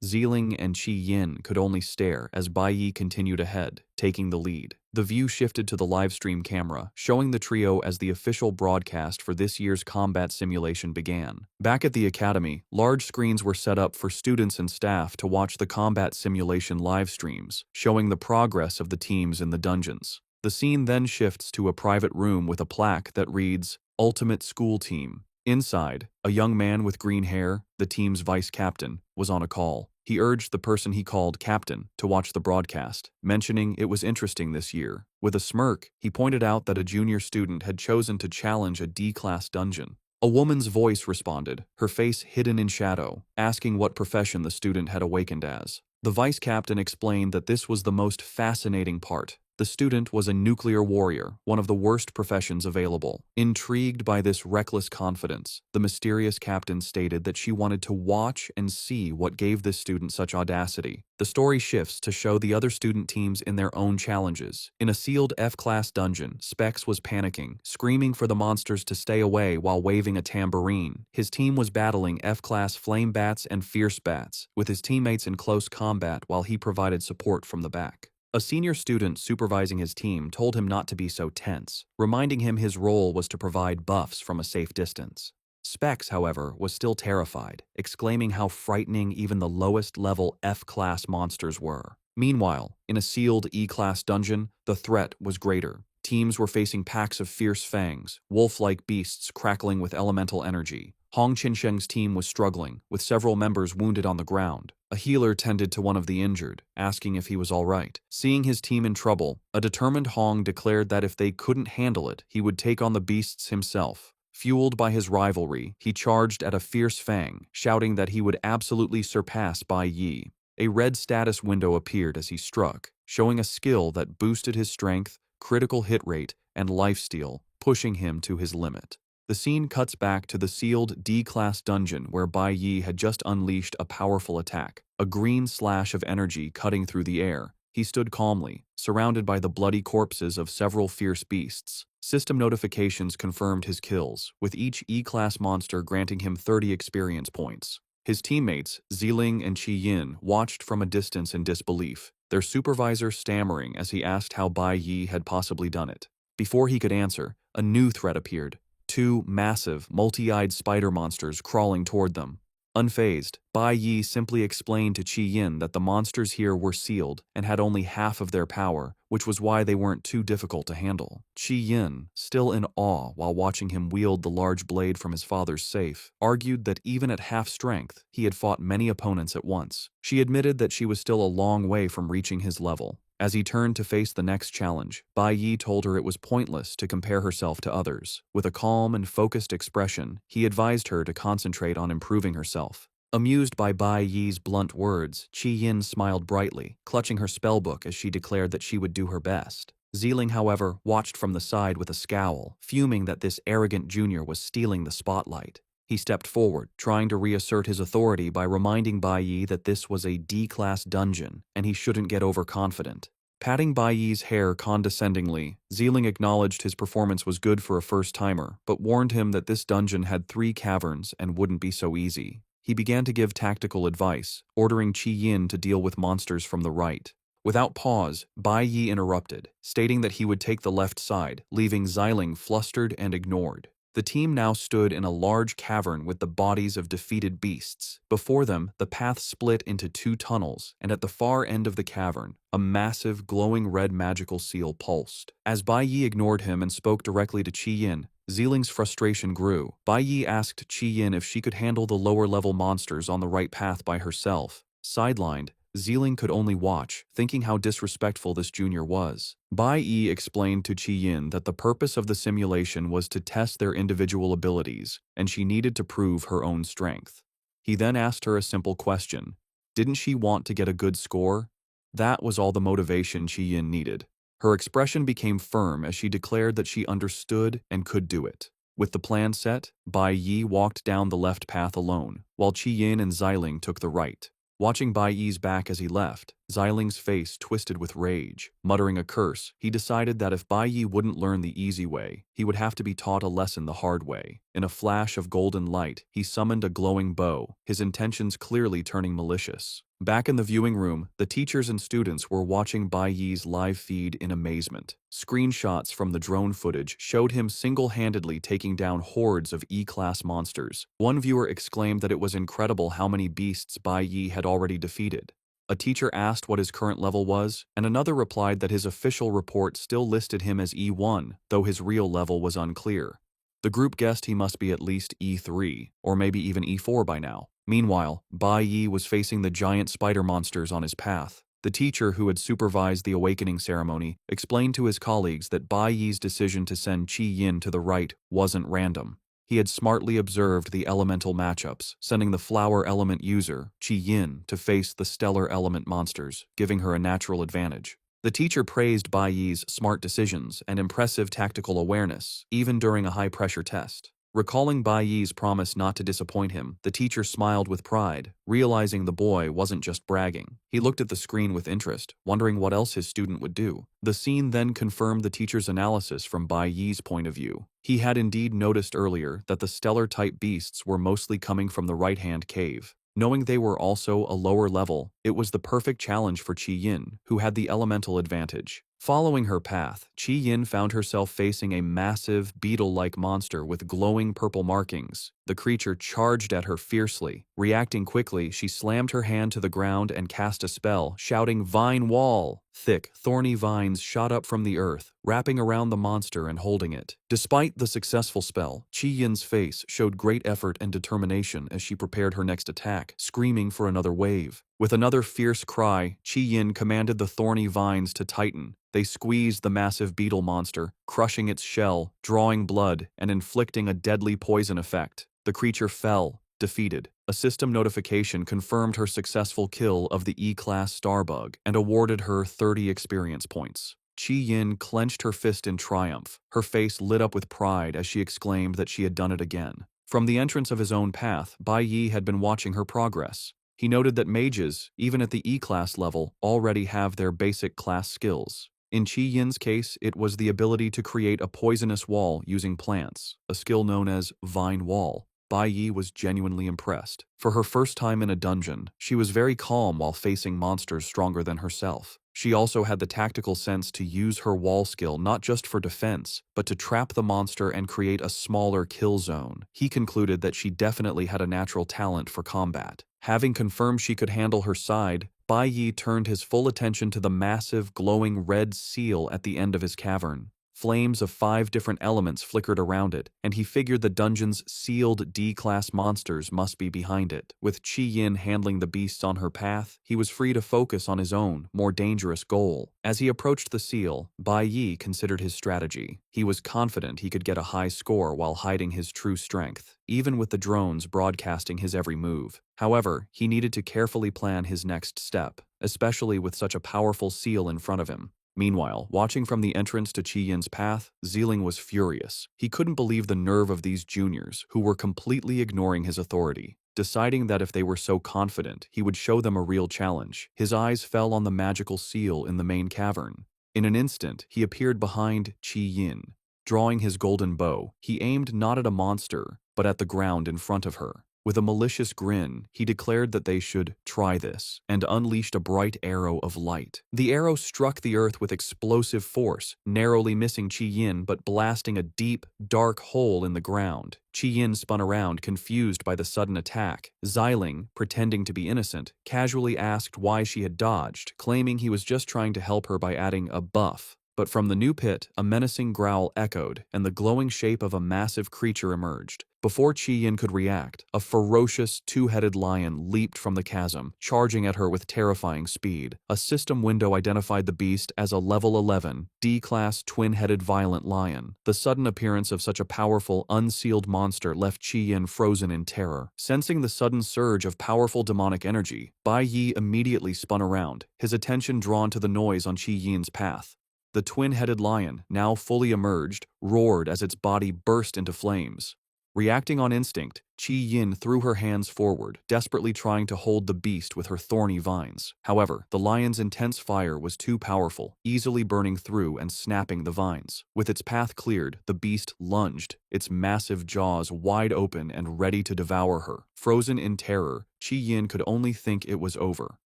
Zeeling and Qi Yin could only stare as Bai Yi continued ahead, taking the lead. The view shifted to the livestream camera, showing the trio as the official broadcast for this year's combat simulation began. Back at the academy, large screens were set up for students and staff to watch the combat simulation live streams, showing the progress of the teams in the dungeons. The scene then shifts to a private room with a plaque that reads, "Ultimate School Team." Inside, a young man with green hair, the team's vice captain, was on a call. He urged the person he called captain to watch the broadcast, mentioning it was interesting this year. With a smirk, he pointed out that a junior student had chosen to challenge a D-class dungeon. A woman's voice responded, her face hidden in shadow, asking what profession the student had awakened as. The vice captain explained that this was the most fascinating part. The student was a nuclear warrior, one of the worst professions available. Intrigued by this reckless confidence, the mysterious captain stated that she wanted to watch and see what gave this student such audacity. The story shifts to show the other student teams in their own challenges. In a sealed F-class dungeon, Specs was panicking, screaming for the monsters to stay away while waving a tambourine. His team was battling F-class flame bats and fierce bats, with his teammates in close combat while he provided support from the back. A senior student supervising his team told him not to be so tense, reminding him his role was to provide buffs from a safe distance. Specs, however, was still terrified, exclaiming how frightening even the lowest-level F-class monsters were. Meanwhile, in a sealed E-class dungeon, the threat was greater. Teams were facing packs of fierce fangs, wolf-like beasts crackling with elemental energy. Hong Qinsheng's team was struggling, with several members wounded on the ground. A healer tended to one of the injured, asking if he was all right. Seeing his team in trouble, a determined Hong declared that if they couldn't handle it, he would take on the beasts himself. Fueled by his rivalry, he charged at a fierce Fang, shouting that he would absolutely surpass Bai Yi. A red status window appeared as he struck, showing a skill that boosted his strength, critical hit rate, and lifesteal, pushing him to his limit. The scene cuts back to the sealed D-class dungeon where Bai Yi had just unleashed a powerful attack, a green slash of energy cutting through the air. He stood calmly, surrounded by the bloody corpses of several fierce beasts. System notifications confirmed his kills, with each E-class monster granting him 30 experience points. His teammates, Ziling and Qi Yin, watched from a distance in disbelief, their supervisor stammering as he asked how Bai Yi had possibly done it. Before he could answer, a new threat appeared. Two massive, multi-eyed spider monsters crawling toward them. Unfazed, Bai Yi simply explained to Qi Yin that the monsters here were sealed and had only half of their power, which was why they weren't too difficult to handle. Qi Yin, still in awe while watching him wield the large blade from his father's safe, argued that even at half strength, he had fought many opponents at once. She admitted that she was still a long way from reaching his level. As he turned to face the next challenge, Bai Yi told her it was pointless to compare herself to others. With a calm and focused expression, he advised her to concentrate on improving herself. Amused by Bai Yi's blunt words, Qi Yin smiled brightly, clutching her spellbook as she declared that she would do her best. Ziling, however, watched from the side with a scowl, fuming that this arrogant junior was stealing the spotlight. He stepped forward, trying to reassert his authority by reminding Bai Yi that this was a D-class dungeon, and he shouldn't get overconfident. Patting Bai Yi's hair condescendingly, Ziling acknowledged his performance was good for a first-timer, but warned him that this dungeon had 3 caverns and wouldn't be so easy. He began to give tactical advice, ordering Qi Yin to deal with monsters from the right. Without pause, Bai Yi interrupted, stating that he would take the left side, leaving Ziling flustered and ignored. The team now stood in a large cavern with the bodies of defeated beasts. Before them, the path split into 2 tunnels, and at the far end of the cavern, a massive, glowing red magical seal pulsed. As Bai Yi ignored him and spoke directly to Qi Yin, Ziling's frustration grew. Bai Yi asked Qi Yin if she could handle the lower-level monsters on the right path by herself. Sidelined, Ziling could only watch, thinking how disrespectful this junior was. Bai Yi explained to Qi Yin that the purpose of the simulation was to test their individual abilities, and she needed to prove her own strength. He then asked her a simple question. Didn't she want to get a good score? That was all the motivation Qi Yin needed. Her expression became firm as she declared that she understood and could do it. With the plan set, Bai Yi walked down the left path alone, while Qi Yin and Ziling took the right. Watching Bai Yi's back as he left, Ziling's face twisted with rage. Muttering a curse, he decided that if Bai Yi wouldn't learn the easy way, he would have to be taught a lesson the hard way. In a flash of golden light, he summoned a glowing bow, his intentions clearly turning malicious. Back in the viewing room, the teachers and students were watching Bai Yi's live feed in amazement. Screenshots from the drone footage showed him single-handedly taking down hordes of E-class monsters. One viewer exclaimed that it was incredible how many beasts Bai Yi had already defeated. A teacher asked what his current level was, and another replied that his official report still listed him as E1, though his real level was unclear. The group guessed he must be at least E3, or maybe even E4 by now. Meanwhile, Bai Yi was facing the giant spider monsters on his path. The teacher who had supervised the awakening ceremony explained to his colleagues that Bai Yi's decision to send Qi Yin to the right wasn't random. He had smartly observed the elemental matchups, sending the flower element user, Qi Yin, to face the stellar element monsters, giving her a natural advantage. The teacher praised Bai Yi's smart decisions and impressive tactical awareness, even during a high-pressure test. Recalling Bai Yi's promise not to disappoint him, the teacher smiled with pride, realizing the boy wasn't just bragging. He looked at the screen with interest, wondering what else his student would do. The scene then confirmed the teacher's analysis from Bai Yi's point of view. He had indeed noticed earlier that the stellar-type beasts were mostly coming from the right-hand cave. Knowing they were also a lower level, it was the perfect challenge for Qi Yin, who had the elemental advantage. Following her path, Qi Yin found herself facing a massive, beetle-like monster with glowing purple markings. The creature charged at her fiercely. Reacting quickly, she slammed her hand to the ground and cast a spell, shouting, "Vine Wall!" Thick, thorny vines shot up from the earth, wrapping around the monster and holding it. Despite the successful spell, Qi Yin's face showed great effort and determination as she prepared her next attack, screaming for another wave. With another fierce cry, Qi Yin commanded the thorny vines to tighten. They squeezed the massive beetle monster, crushing its shell, drawing blood, and inflicting a deadly poison effect. The creature fell, defeated. A system notification confirmed her successful kill of the E-class starbug and awarded her 30 experience points. Qi Yin clenched her fist in triumph. Her face lit up with pride as she exclaimed that she had done it again. From the entrance of his own path, Bai Yi had been watching her progress. He noted that mages, even at the E-class level, already have their basic class skills. In Qi Yin's case, it was the ability to create a poisonous wall using plants, a skill known as Vine Wall. Bai Yi was genuinely impressed. For her first time in a dungeon, she was very calm while facing monsters stronger than herself. She also had the tactical sense to use her wall skill not just for defense, but to trap the monster and create a smaller kill zone. He concluded that she definitely had a natural talent for combat. Having confirmed she could handle her side, Bai Yi turned his full attention to the massive, glowing red seal at the end of his cavern. Flames of 5 different elements flickered around it, and he figured the dungeon's sealed D-class monsters must be behind it. With Qi Yin handling the beasts on her path, he was free to focus on his own, more dangerous goal. As he approached the seal, Bai Yi considered his strategy. He was confident he could get a high score while hiding his true strength, even with the drones broadcasting his every move. However, he needed to carefully plan his next step, especially with such a powerful seal in front of him. Meanwhile, watching from the entrance to Qi Yin's path, Zealing was furious. He couldn't believe the nerve of these juniors, who were completely ignoring his authority. Deciding that if they were so confident, he would show them a real challenge, his eyes fell on the magical seal in the main cavern. In an instant, he appeared behind Qi Yin. Drawing his golden bow, he aimed not at a monster, but at the ground in front of her. With a malicious grin, he declared that they should try this, and unleashed a bright arrow of light. The arrow struck the earth with explosive force, narrowly missing Qi Yin but blasting a deep, dark hole in the ground. Qi Yin spun around, confused by the sudden attack. Xiling, pretending to be innocent, casually asked why she had dodged, claiming he was just trying to help her by adding a buff. But from the new pit, a menacing growl echoed, and the glowing shape of a massive creature emerged. Before Qi Yin could react, a ferocious, two-headed lion leaped from the chasm, charging at her with terrifying speed. A system window identified the beast as a level 11, D-class twin-headed violent lion. The sudden appearance of such a powerful, unsealed monster left Qi Yin frozen in terror. Sensing the sudden surge of powerful demonic energy, Bai Yi immediately spun around, his attention drawn to the noise on Qi Yin's path. The twin-headed lion, now fully emerged, roared as its body burst into flames. Reacting on instinct, Qi Yin threw her hands forward, desperately trying to hold the beast with her thorny vines. However, the lion's intense fire was too powerful, easily burning through and snapping the vines. With its path cleared, the beast lunged, its massive jaws wide open and ready to devour her. Frozen in terror, Qi Yin could only think it was over.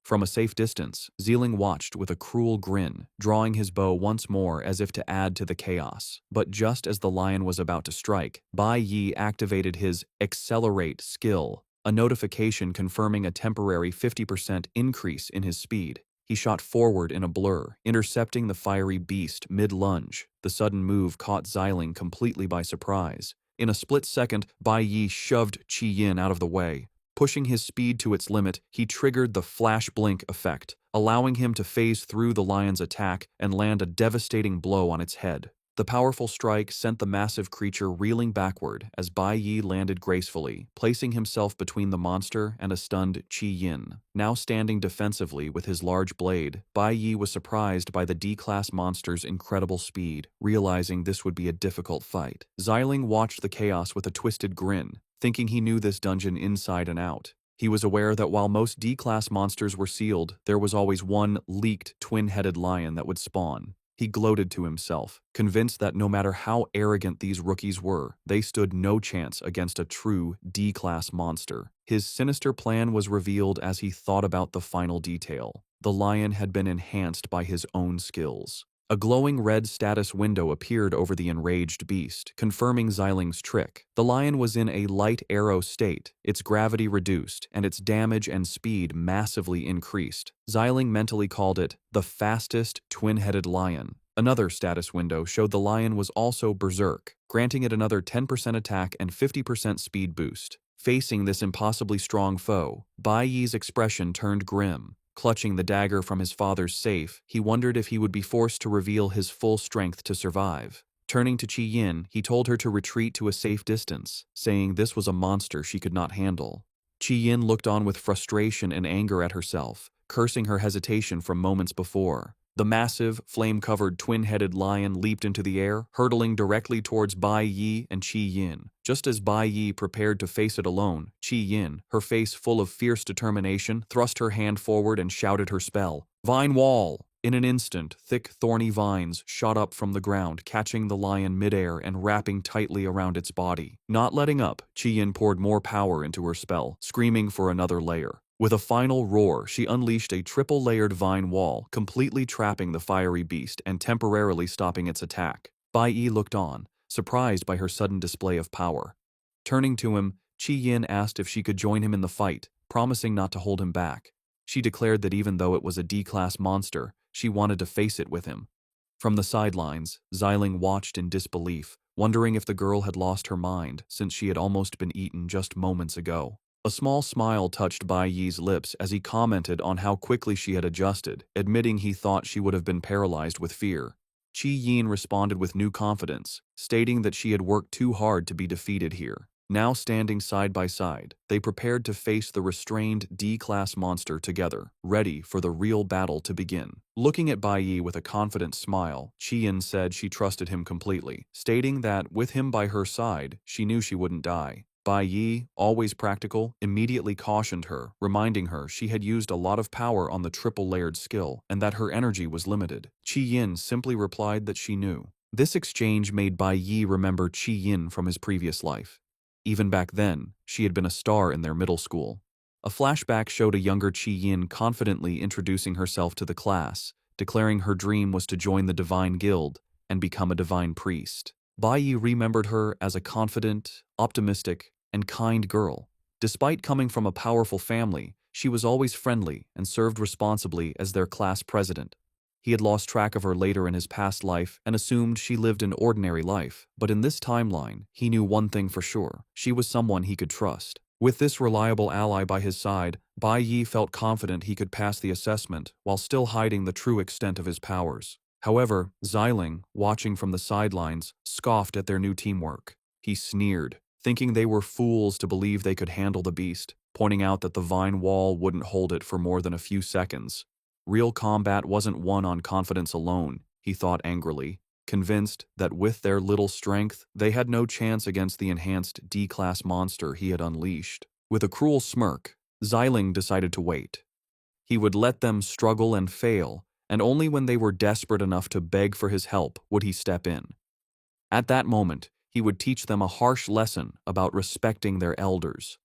From a safe distance, Zealing watched with a cruel grin, drawing his bow once more as if to add to the chaos. But just as the lion was about to strike, Bai Yi activated his Accelerate skill, a notification confirming a temporary 50% increase in his speed. He shot forward in a blur, intercepting the fiery beast mid-lunge. The sudden move caught Xiling completely by surprise. In a split second, Bai Yi shoved Qi Yin out of the way. Pushing his speed to its limit, he triggered the flash blink effect, allowing him to phase through the lion's attack and land a devastating blow on its head. The powerful strike sent the massive creature reeling backward as Bai Yi landed gracefully, placing himself between the monster and a stunned Qi Yin. Now standing defensively with his large blade, Bai Yi was surprised by the D-class monster's incredible speed, realizing this would be a difficult fight. Xiling watched the chaos with a twisted grin, thinking he knew this dungeon inside and out. He was aware that while most D-class monsters were sealed, there was always one leaked twin-headed lion that would spawn. He gloated to himself, convinced that no matter how arrogant these rookies were, they stood no chance against a true D-class monster. His sinister plan was revealed as he thought about the final detail. The lion had been enhanced by his own skills. A glowing red status window appeared over the enraged beast, confirming Xiling's trick. The lion was in a light arrow state, its gravity reduced, and its damage and speed massively increased. Xiling mentally called it the fastest twin-headed lion. Another status window showed the lion was also berserk, granting it another 10% attack and 50% speed boost. Facing this impossibly strong foe, Bai Yi's expression turned grim. Clutching the dagger from his father's safe, he wondered if he would be forced to reveal his full strength to survive. Turning to Qi Yin, he told her to retreat to a safe distance, saying this was a monster she could not handle. Qi Yin looked on with frustration and anger at herself, cursing her hesitation from moments before. The massive, flame-covered twin-headed lion leaped into the air, hurtling directly towards Bai Yi and Qi Yin. Just as Bai Yi prepared to face it alone, Qi Yin, her face full of fierce determination, thrust her hand forward and shouted her spell, "Vine Wall!" In an instant, thick, thorny vines shot up from the ground, catching the lion midair and wrapping tightly around its body. Not letting up, Qi Yin poured more power into her spell, screaming for another layer. With a final roar, she unleashed a triple-layered vine wall, completely trapping the fiery beast and temporarily stopping its attack. Bai Yi looked on, surprised by her sudden display of power. Turning to him, Qi Yin asked if she could join him in the fight, promising not to hold him back. She declared that even though it was a D-class monster, she wanted to face it with him. From the sidelines, Xiling watched in disbelief, wondering if the girl had lost her mind since she had almost been eaten just moments ago. A small smile touched Bai Yi's lips as he commented on how quickly she had adjusted, admitting he thought she would have been paralyzed with fear. Qi Yin responded with new confidence, stating that she had worked too hard to be defeated here. Now standing side by side, they prepared to face the restrained D-class monster together, ready for the real battle to begin. Looking at Bai Yi with a confident smile, Qi Yin said she trusted him completely, stating that with him by her side, she knew she wouldn't die. Bai Yi, always practical, immediately cautioned her, reminding her she had used a lot of power on the triple-layered skill and that her energy was limited. Qi Yin simply replied that she knew. This exchange made Bai Yi remember Qi Yin from his previous life. Even back then, she had been a star in their middle school. A flashback showed a younger Qi Yin confidently introducing herself to the class, declaring her dream was to join the Divine Guild and become a divine priest. Bai Yi remembered her as a confident, optimistic, and kind girl. Despite coming from a powerful family, she was always friendly and served responsibly as their class president. He had lost track of her later in his past life and assumed she lived an ordinary life, but in this timeline, he knew one thing for sure: she was someone he could trust. With this reliable ally by his side, Bai Yi felt confident he could pass the assessment while still hiding the true extent of his powers. However, Xiling, watching from the sidelines, scoffed at their new teamwork. He sneered, thinking they were fools to believe they could handle the beast, pointing out that the vine wall wouldn't hold it for more than a few seconds. Real combat wasn't won on confidence alone, he thought angrily, convinced that with their little strength, they had no chance against the enhanced D-class monster he had unleashed. With a cruel smirk, Xiling decided to wait. He would let them struggle and fail, and only when they were desperate enough to beg for his help would he step in. At that moment, he would teach them a harsh lesson about respecting their elders.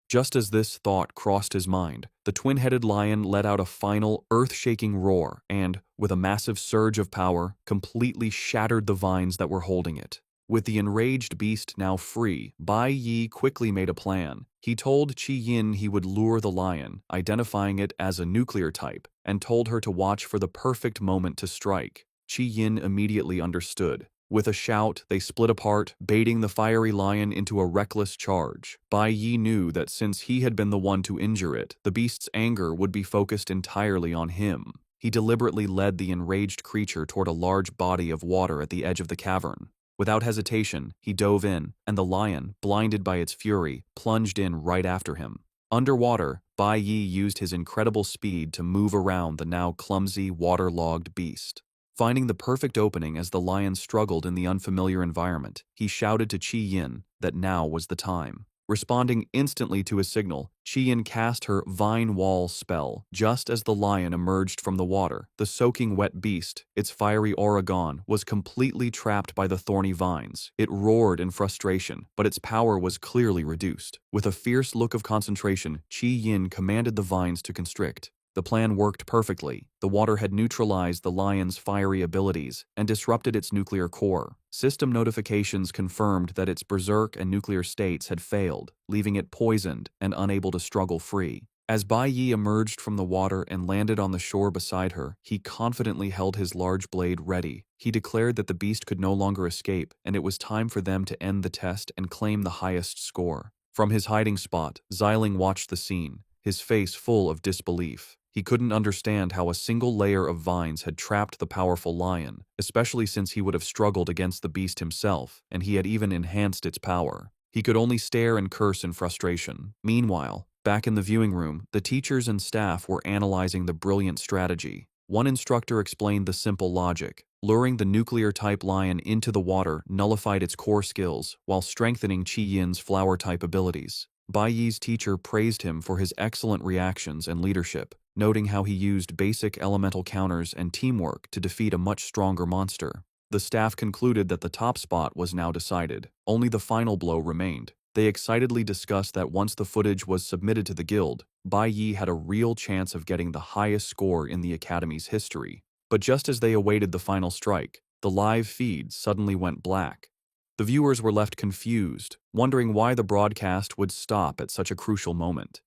Just as this thought crossed his mind, the twin-headed lion let out a final, earth-shaking roar and, with a massive surge of power, completely shattered the vines that were holding it. With the enraged beast now free, Bai Yi quickly made a plan. He told Qi Yin he would lure the lion, identifying it as a nuclear type, and told her to watch for the perfect moment to strike. Qi Yin immediately understood. With a shout, they split apart, baiting the fiery lion into a reckless charge. Bai Yi knew that since he had been the one to injure it, the beast's anger would be focused entirely on him. He deliberately led the enraged creature toward a large body of water at the edge of the cavern. Without hesitation, he dove in, and the lion, blinded by its fury, plunged in right after him. Underwater, Bai Yi used his incredible speed to move around the now clumsy, waterlogged beast. Finding the perfect opening as the lion struggled in the unfamiliar environment, he shouted to Qi Yin that now was the time. Responding instantly to his signal, Qi Yin cast her Vine Wall spell. Just as the lion emerged from the water, the soaking wet beast, its fiery aura gone, was completely trapped by the thorny vines. It roared in frustration, but its power was clearly reduced. With a fierce look of concentration, Qi Yin commanded the vines to constrict. The plan worked perfectly. The water had neutralized the lion's fiery abilities and disrupted its nuclear core. System notifications confirmed that its berserk and nuclear states had failed, leaving it poisoned and unable to struggle free. As Bai Yi emerged from the water and landed on the shore beside her, he confidently held his large blade ready. He declared that the beast could no longer escape, and it was time for them to end the test and claim the highest score. From his hiding spot, Xiling watched the scene, his face full of disbelief. He couldn't understand how a single layer of vines had trapped the powerful lion, especially since he would have struggled against the beast himself, and he had even enhanced its power. He could only stare and curse in frustration. Meanwhile, back in the viewing room, the teachers and staff were analyzing the brilliant strategy. One instructor explained the simple logic. Luring the nuclear-type lion into the water nullified its core skills, while strengthening Qi Yin's flower-type abilities. Bai Yi's teacher praised him for his excellent reactions and leadership, noting how he used basic elemental counters and teamwork to defeat a much stronger monster. The staff concluded that the top spot was now decided. Only the final blow remained. They excitedly discussed that once the footage was submitted to the guild, Bai Yi had a real chance of getting the highest score in the Academy's history. But just as they awaited the final strike, the live feed suddenly went black. The viewers were left confused, wondering why the broadcast would stop at such a crucial moment.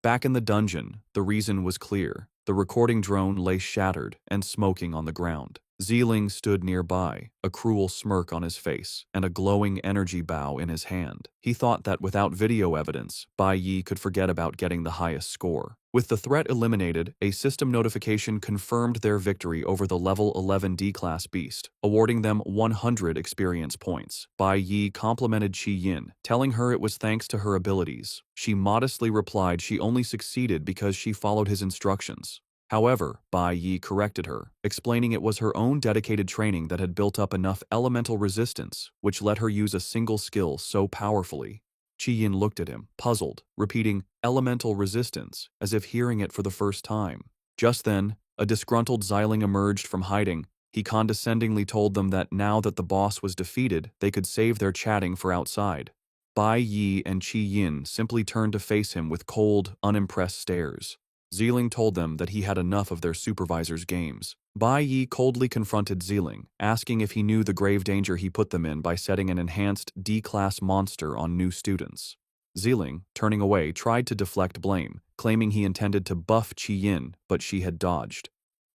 Back in the dungeon, the reason was clear. The recording drone lay shattered and smoking on the ground. Xiling stood nearby, a cruel smirk on his face and a glowing energy bow in his hand. He thought that without video evidence, Bai Yi could forget about getting the highest score. With the threat eliminated, a system notification confirmed their victory over the level 11 D-class beast, awarding them 100 experience points. Bai Yi complimented Qi Yin, telling her it was thanks to her abilities. She modestly replied she only succeeded because she followed his instructions. However, Bai Yi corrected her, explaining it was her own dedicated training that had built up enough elemental resistance, which let her use a single skill so powerfully. Qi Yin looked at him, puzzled, repeating, "elemental resistance," as if hearing it for the first time. Just then, a disgruntled Xiling emerged from hiding. He condescendingly told them that now that the boss was defeated, they could save their chatting for outside. Bai Yi and Qi Yin simply turned to face him with cold, unimpressed stares. Xiling told them that he had enough of their supervisor's games. Bai Yi coldly confronted Xiling, asking if he knew the grave danger he put them in by setting an enhanced D-class monster on new students. Xiling, turning away, tried to deflect blame, claiming he intended to buff Qi Yin, but she had dodged.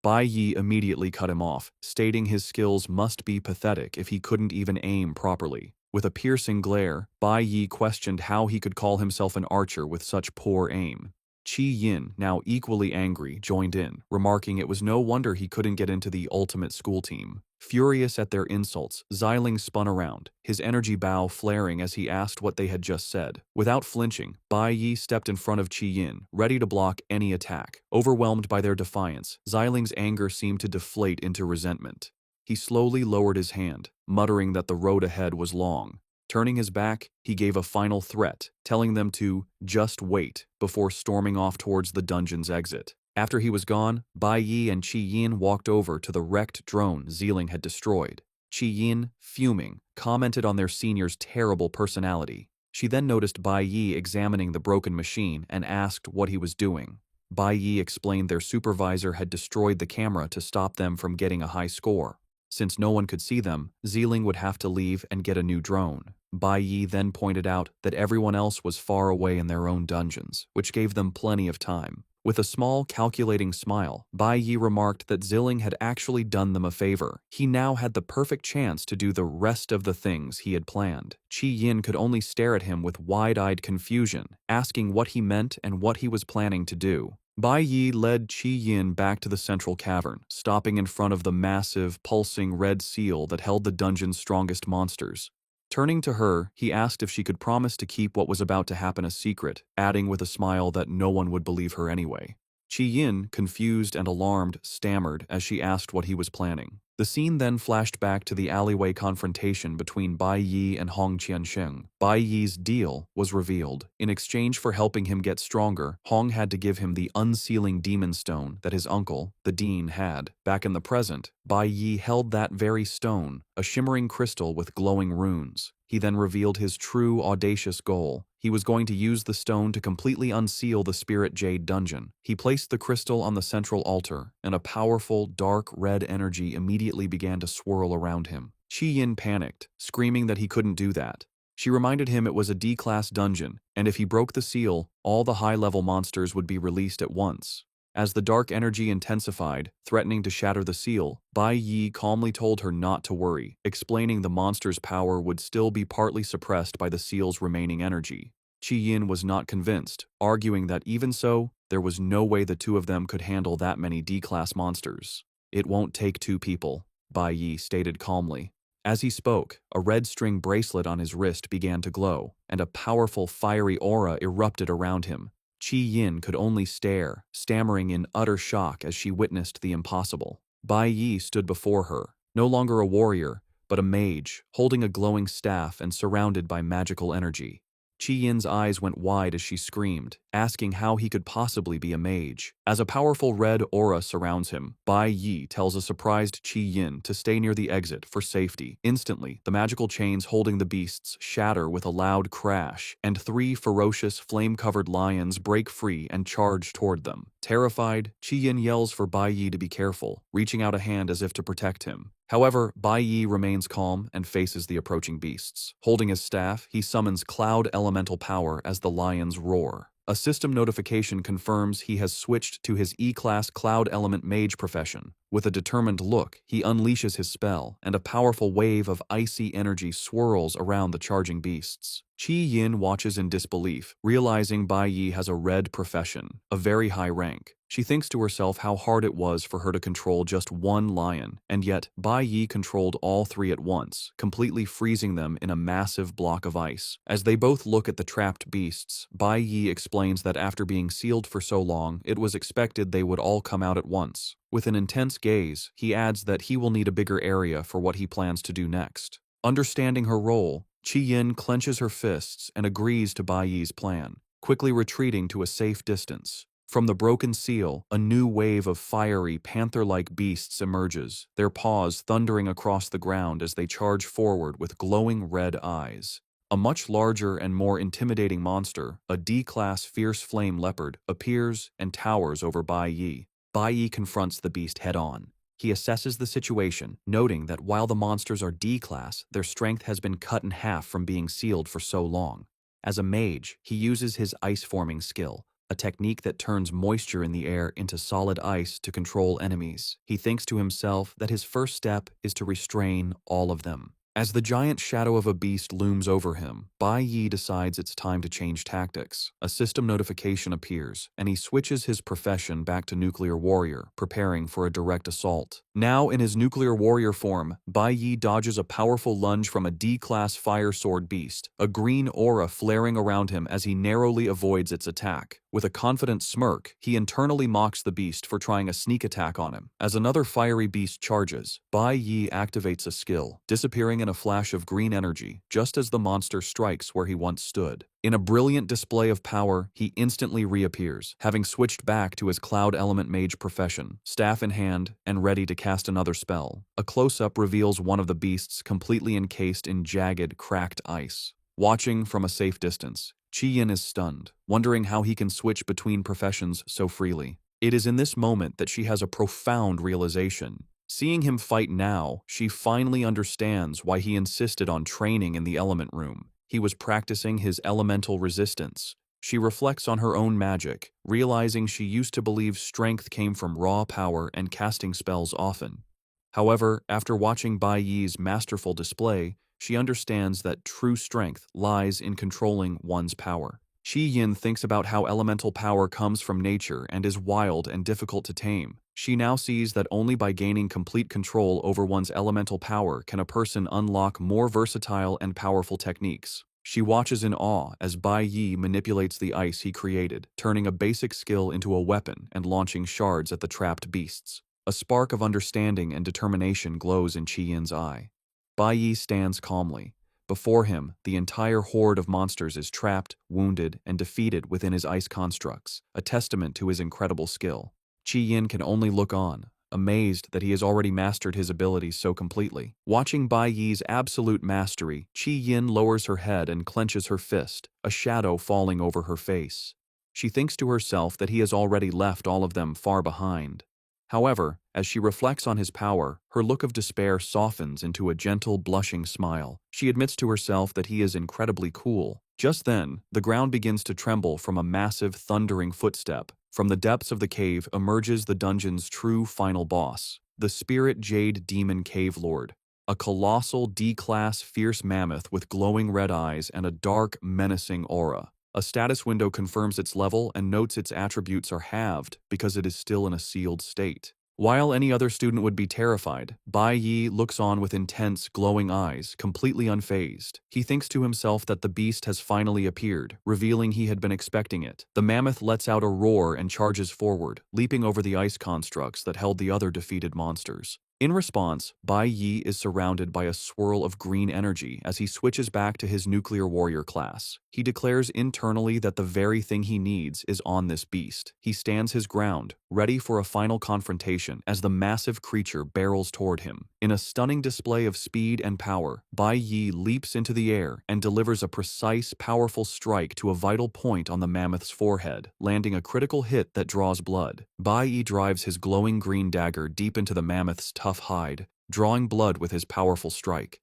Bai Yi immediately cut him off, stating his skills must be pathetic if he couldn't even aim properly. With a piercing glare, Bai Yi questioned how he could call himself an archer with such poor aim. Qi Yin, now equally angry, joined in, remarking it was no wonder he couldn't get into the ultimate school team. Furious at their insults, Xiling spun around, his energy bow flaring as he asked what they had just said. Without flinching, Bai Yi stepped in front of Qi Yin, ready to block any attack. Overwhelmed by their defiance, Xiling's anger seemed to deflate into resentment. He slowly lowered his hand, muttering that the road ahead was long. Turning his back, he gave a final threat, telling them to just wait before storming off towards the dungeon's exit. After he was gone, Bai Yi and Qi Yin walked over to the wrecked drone Xiling had destroyed. Qi Yin, fuming, commented on their senior's terrible personality. She then noticed Bai Yi examining the broken machine and asked what he was doing. Bai Yi explained their supervisor had destroyed the camera to stop them from getting a high score. Since no one could see them, Xiling would have to leave and get a new drone. Bai Yi then pointed out that everyone else was far away in their own dungeons, which gave them plenty of time. With a small, calculating smile, Bai Yi remarked that Xiling had actually done them a favor. He now had the perfect chance to do the rest of the things he had planned. Qi Yin could only stare at him with wide-eyed confusion, asking what he meant and what he was planning to do. Bai Yi led Qi Yin back to the central cavern, stopping in front of the massive, pulsing red seal that held the dungeon's strongest monsters. Turning to her, he asked if she could promise to keep what was about to happen a secret, adding with a smile that no one would believe her anyway. Qi Yin, confused and alarmed, stammered as she asked what he was planning. The scene then flashed back to the alleyway confrontation between Bai Yi and Hong Qiansheng. Bai Yi's deal was revealed. In exchange for helping him get stronger, Hong had to give him the unsealing demon stone that his uncle, the dean, had. Back in the present, Bai Yi held that very stone, a shimmering crystal with glowing runes. He then revealed his true, audacious goal. He was going to use the stone to completely unseal the Spirit Jade dungeon. He placed the crystal on the central altar, and a powerful, dark red energy immediately began to swirl around him. Qi Yin panicked, screaming that he couldn't do that. She reminded him it was a D-class dungeon, and if he broke the seal, all the high-level monsters would be released at once. As the dark energy intensified, threatening to shatter the seal, Bai Yi calmly told her not to worry, explaining the monster's power would still be partly suppressed by the seal's remaining energy. Qi Yin was not convinced, arguing that even so, there was no way the two of them could handle that many D-class monsters. It won't take two people, Bai Yi stated calmly. As he spoke, a red string bracelet on his wrist began to glow, and a powerful fiery aura erupted around him. Qi Yin could only stare, stammering in utter shock as she witnessed the impossible. Bai Yi stood before her, no longer a warrior, but a mage, holding a glowing staff and surrounded by magical energy. Qi Yin's eyes went wide as she screamed, asking how he could possibly be a mage. As a powerful red aura surrounds him, Bai Yi tells a surprised Qi Yin to stay near the exit for safety. Instantly, the magical chains holding the beasts shatter with a loud crash, and three ferocious, flame-covered lions break free and charge toward them. Terrified, Qi Yin yells for Bai Yi to be careful, reaching out a hand as if to protect him. However, Bai Yi remains calm and faces the approaching beasts. Holding his staff, he summons Cloud Elemental Power as the lions roar. A system notification confirms he has switched to his E-Class Cloud Element Mage profession. With a determined look, he unleashes his spell, and a powerful wave of icy energy swirls around the charging beasts. Qi Yin watches in disbelief, realizing Bai Yi has a red profession, a very high rank. She thinks to herself how hard it was for her to control just one lion, and yet Bai Yi controlled all three at once, completely freezing them in a massive block of ice. As they both look at the trapped beasts, Bai Yi explains that after being sealed for so long, it was expected they would all come out at once. With an intense gaze, he adds that he will need a bigger area for what he plans to do next. Understanding her role, Qi Yin clenches her fists and agrees to Bai Yi's plan, quickly retreating to a safe distance. From the broken seal, a new wave of fiery, panther-like beasts emerges, their paws thundering across the ground as they charge forward with glowing red eyes. A much larger and more intimidating monster, a D-class fierce flame leopard, appears and towers over Bai Yi. Bai Yi confronts the beast head-on. He assesses the situation, noting that while the monsters are D-class, their strength has been cut in half from being sealed for so long. As a mage, he uses his ice-forming skill, a technique that turns moisture in the air into solid ice to control enemies. He thinks to himself that his first step is to restrain all of them. As the giant shadow of a beast looms over him, Bai Yi decides it's time to change tactics. A system notification appears, and he switches his profession back to nuclear warrior, preparing for a direct assault. Now in his nuclear warrior form, Bai Yi dodges a powerful lunge from a D-class fire sword beast, a green aura flaring around him as he narrowly avoids its attack. With a confident smirk, he internally mocks the beast for trying a sneak attack on him. As another fiery beast charges, Bai Yi activates a skill, disappearing in a flash of green energy, just as the monster strikes where he once stood. In a brilliant display of power, he instantly reappears, having switched back to his Cloud Element Mage profession, staff in hand, and ready to cast another spell. A close-up reveals one of the beasts completely encased in jagged, cracked ice. Watching from a safe distance, Qi Yin is stunned, wondering how he can switch between professions so freely. It is in this moment that she has a profound realization. Seeing him fight now, she finally understands why he insisted on training in the element room. He was practicing his elemental resistance. She reflects on her own magic, realizing she used to believe strength came from raw power and casting spells often. However, after watching Bai Yi's masterful display, she understands that true strength lies in controlling one's power. Qi Yin thinks about how elemental power comes from nature and is wild and difficult to tame. She now sees that only by gaining complete control over one's elemental power can a person unlock more versatile and powerful techniques. She watches in awe as Bai Yi manipulates the ice he created, turning a basic skill into a weapon and launching shards at the trapped beasts. A spark of understanding and determination glows in Qi Yin's eye. Bai Yi stands calmly. Before him, the entire horde of monsters is trapped, wounded, and defeated within his ice constructs, a testament to his incredible skill. Qi Yin can only look on, amazed that he has already mastered his abilities so completely. Watching Bai Yi's absolute mastery, Qi Yin lowers her head and clenches her fist, a shadow falling over her face. She thinks to herself that he has already left all of them far behind. However, as she reflects on his power, her look of despair softens into a gentle, blushing smile. She admits to herself that he is incredibly cool. Just then, the ground begins to tremble from a massive, thundering footstep. From the depths of the cave emerges the dungeon's true final boss, the Spirit Jade Demon Cave Lord, a colossal D-class fierce mammoth with glowing red eyes and a dark, menacing aura. A status window confirms its level and notes its attributes are halved because it is still in a sealed state. While any other student would be terrified, Bai Yi looks on with intense, glowing eyes, completely unfazed. He thinks to himself that the beast has finally appeared, revealing he had been expecting it. The mammoth lets out a roar and charges forward, leaping over the ice constructs that held the other defeated monsters. In response, Bai Yi is surrounded by a swirl of green energy as he switches back to his nuclear warrior class. He declares internally that the very thing he needs is on this beast. He stands his ground, ready for a final confrontation as the massive creature barrels toward him. In a stunning display of speed and power, Bai Yi leaps into the air and delivers a precise, powerful strike to a vital point on the mammoth's forehead, landing a critical hit that draws blood. Bai Yi drives his glowing green dagger deep into the mammoth's tough hide, drawing blood with his powerful strike.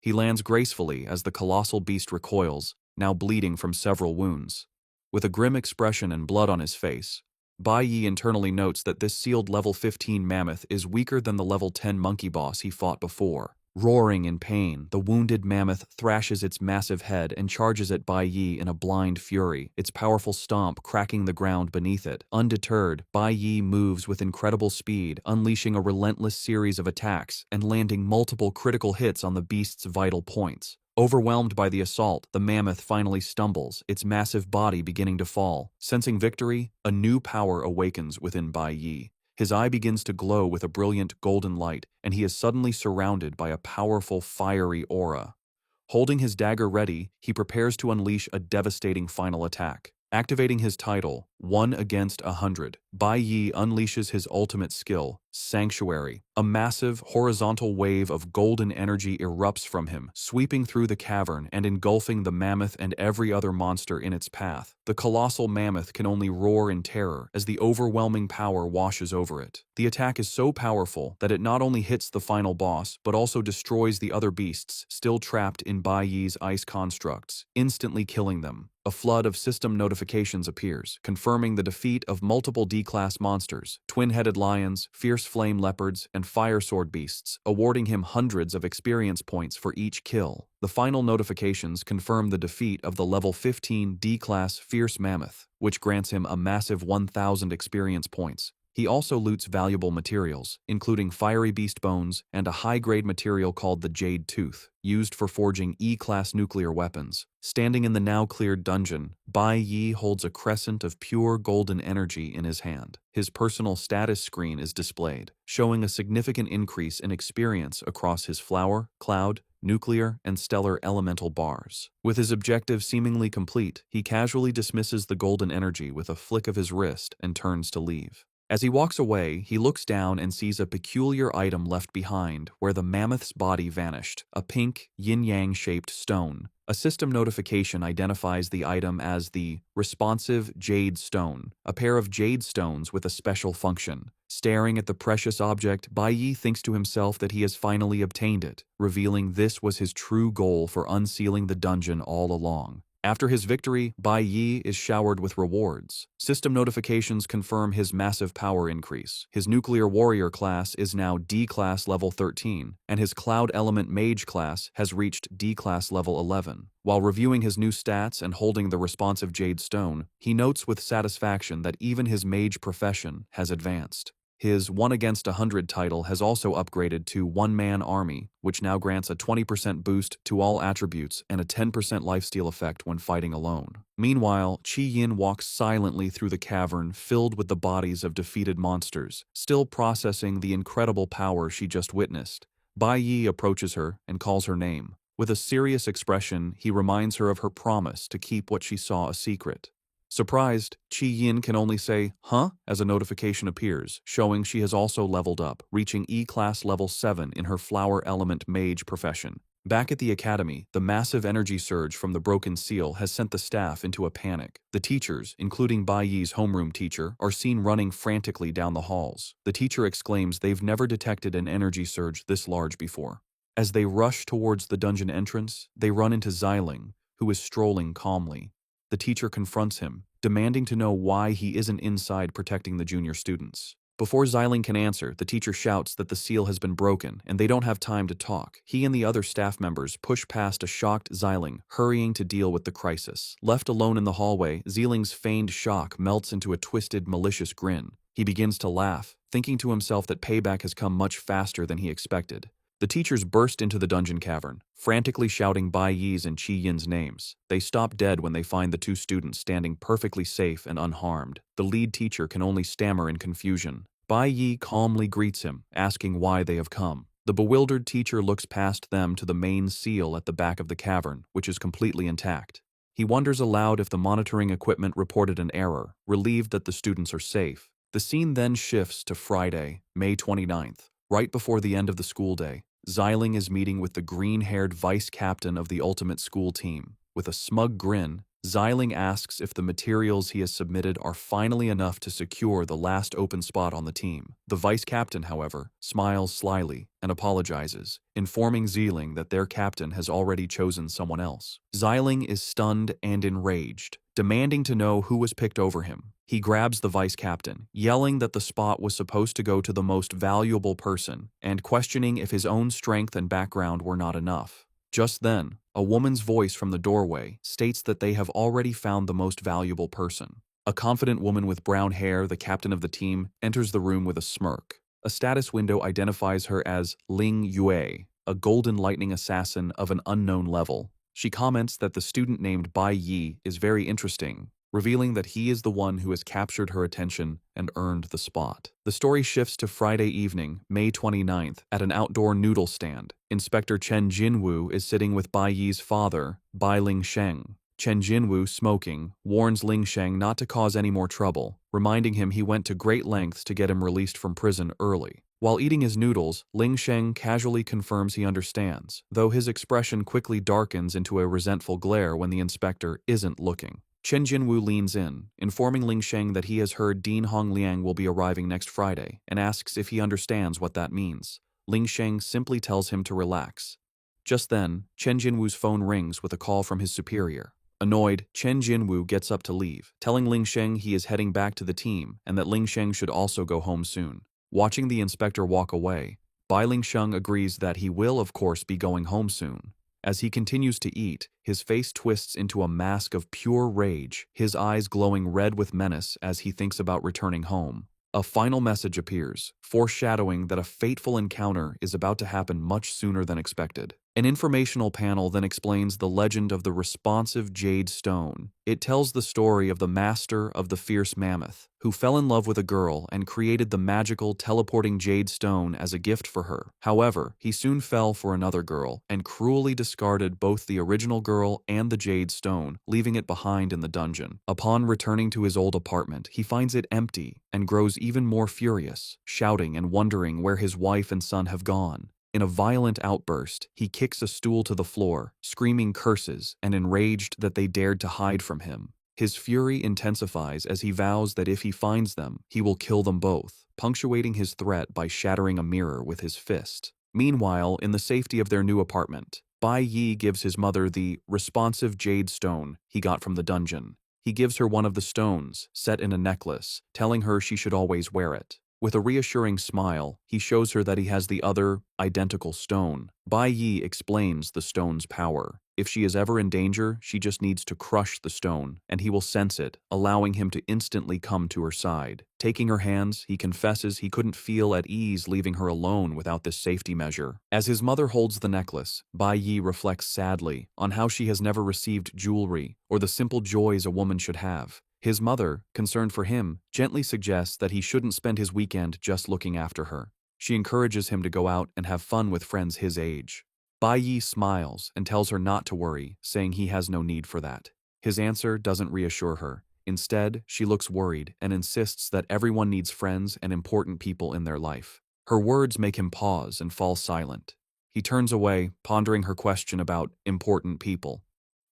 He lands gracefully as the colossal beast recoils, now bleeding from several wounds. With a grim expression and blood on his face, Bai Yi internally notes that this sealed level 15 mammoth is weaker than the level 10 monkey boss he fought before. Roaring in pain, the wounded mammoth thrashes its massive head and charges at Bai Yi in a blind fury, its powerful stomp cracking the ground beneath it. Undeterred, Bai Yi moves with incredible speed, unleashing a relentless series of attacks and landing multiple critical hits on the beast's vital points. Overwhelmed by the assault, the mammoth finally stumbles, its massive body beginning to fall. Sensing victory, a new power awakens within Bai Yi. His eye begins to glow with a brilliant golden light, and he is suddenly surrounded by a powerful fiery aura. Holding his dagger ready, he prepares to unleash a devastating final attack. Activating his title, 1 against 100, Bai Yi unleashes his ultimate skill, Sanctuary. A massive, horizontal wave of golden energy erupts from him, sweeping through the cavern and engulfing the mammoth and every other monster in its path. The colossal mammoth can only roar in terror as the overwhelming power washes over it. The attack is so powerful that it not only hits the final boss, but also destroys the other beasts still trapped in Bai Yi's ice constructs, instantly killing them. A flood of system notifications appears, confirming the defeat of multiple D-class monsters, twin-headed lions, fierce flame leopards, and fire sword beasts, awarding him hundreds of experience points for each kill. The final notifications confirm the defeat of the level 15 D-class fierce mammoth, which grants him a massive 1,000 experience points. He also loots valuable materials, including fiery beast bones and a high-grade material called the Jade Tooth, used for forging E-class nuclear weapons. Standing in the now-cleared dungeon, Bai Yi holds a crescent of pure golden energy in his hand. His personal status screen is displayed, showing a significant increase in experience across his flower, cloud, nuclear, and stellar elemental bars. With his objective seemingly complete, he casually dismisses the golden energy with a flick of his wrist and turns to leave. As he walks away, he looks down and sees a peculiar item left behind where the mammoth's body vanished, a pink, yin-yang shaped stone. A system notification identifies the item as the responsive jade stone, a pair of jade stones with a special function. Staring at the precious object, Bai Yi thinks to himself that he has finally obtained it, revealing this was his true goal for unsealing the dungeon all along. After his victory, Bai Yi is showered with rewards. System notifications confirm his massive power increase. His nuclear warrior class is now D-class level 13, and his cloud element mage class has reached D-class level 11. While reviewing his new stats and holding the responsive jade stone, he notes with satisfaction that even his mage profession has advanced. His 1 against 100 title has also upgraded to One-Man Army, which now grants a 20% boost to all attributes and a 10% lifesteal effect when fighting alone. Meanwhile, Qi Yin walks silently through the cavern filled with the bodies of defeated monsters, still processing the incredible power she just witnessed. Bai Yi approaches her and calls her name. With a serious expression, he reminds her of her promise to keep what she saw a secret. Surprised, Qi Yin can only say, "Huh?" as a notification appears, showing she has also leveled up, reaching E-class level 7 in her flower element mage profession. Back at the academy, the massive energy surge from the broken seal has sent the staff into a panic. The teachers, including Bai Yi's homeroom teacher, are seen running frantically down the halls. The teacher exclaims they've never detected an energy surge this large before. As they rush towards the dungeon entrance, they run into Xiling, who is strolling calmly. The teacher confronts him, demanding to know why he isn't inside protecting the junior students. Before Xiling can answer, the teacher shouts that the seal has been broken and they don't have time to talk. He and the other staff members push past a shocked Xiling, hurrying to deal with the crisis. Left alone in the hallway, Xiling's feigned shock melts into a twisted, malicious grin. He begins to laugh, thinking to himself that payback has come much faster than he expected. The teachers burst into the dungeon cavern, frantically shouting Bai Yi's and Qi Yin's names. They stop dead when they find the two students standing perfectly safe and unharmed. The lead teacher can only stammer in confusion. Bai Yi calmly greets him, asking why they have come. The bewildered teacher looks past them to the main seal at the back of the cavern, which is completely intact. He wonders aloud if the monitoring equipment reported an error, relieved that the students are safe. The scene then shifts to Friday, May 29th, right before the end of the school day. Xiling is meeting with the green-haired vice captain of the ultimate school team. With a smug grin, Xiling asks if the materials he has submitted are finally enough to secure the last open spot on the team. The vice captain, however, smiles slyly and apologizes, informing Xiling that their captain has already chosen someone else. Xiling is stunned and enraged, demanding to know who was picked over him. He grabs the vice captain, yelling that the spot was supposed to go to the most valuable person, and questioning if his own strength and background were not enough. Just then, a woman's voice from the doorway states that they have already found the most valuable person. A confident woman with brown hair, the captain of the team, enters the room with a smirk. A status window identifies her as Ling Yue, a golden lightning assassin of an unknown level. She comments that the student named Bai Yi is very interesting, revealing that he is the one who has captured her attention and earned the spot. The story shifts to Friday evening, May 29th, at an outdoor noodle stand. Inspector Chen Jinwu is sitting with Bai Yi's father, Bai Lingsheng. Chen Jinwu, smoking, warns Lingsheng not to cause any more trouble, reminding him he went to great lengths to get him released from prison early. While eating his noodles, Lingsheng casually confirms he understands, though his expression quickly darkens into a resentful glare when the inspector isn't looking. Chen Jinwu leans in, informing Lingsheng that he has heard Dean Hongliang will be arriving next Friday, and asks if he understands what that means. Lingsheng simply tells him to relax. Just then, Chen Jinwu's phone rings with a call from his superior. Annoyed, Chen Jinwu gets up to leave, telling Lingsheng he is heading back to the team and that Lingsheng should also go home soon. Watching the inspector walk away, Bai Lingsheng agrees that he will of course be going home soon. As he continues to eat, his face twists into a mask of pure rage, his eyes glowing red with menace as he thinks about returning home. A final message appears, foreshadowing that a fateful encounter is about to happen much sooner than expected. An informational panel then explains the legend of the responsive Jade Stone. It tells the story of the master of the fierce mammoth, who fell in love with a girl and created the magical teleporting Jade Stone as a gift for her. However, he soon fell for another girl and cruelly discarded both the original girl and the Jade Stone, leaving it behind in the dungeon. Upon returning to his old apartment, he finds it empty and grows even more furious, shouting and wondering where his wife and son have gone. In a violent outburst, he kicks a stool to the floor, screaming curses and enraged that they dared to hide from him. His fury intensifies as he vows that if he finds them, he will kill them both, punctuating his threat by shattering a mirror with his fist. Meanwhile, in the safety of their new apartment, Bai Yi gives his mother the responsive Jade Stone he got from the dungeon. He gives her one of the stones, set in a necklace, telling her she should always wear it. With a reassuring smile, he shows her that he has the other, identical stone. Bai Yi explains the stone's power. If she is ever in danger, she just needs to crush the stone, and he will sense it, allowing him to instantly come to her side. Taking her hands, he confesses he couldn't feel at ease leaving her alone without this safety measure. As his mother holds the necklace, Bai Yi reflects sadly on how she has never received jewelry or the simple joys a woman should have. His mother, concerned for him, gently suggests that he shouldn't spend his weekend just looking after her. She encourages him to go out and have fun with friends his age. Bai Yi smiles and tells her not to worry, saying he has no need for that. His answer doesn't reassure her. Instead, she looks worried and insists that everyone needs friends and important people in their life. Her words make him pause and fall silent. He turns away, pondering her question about important people.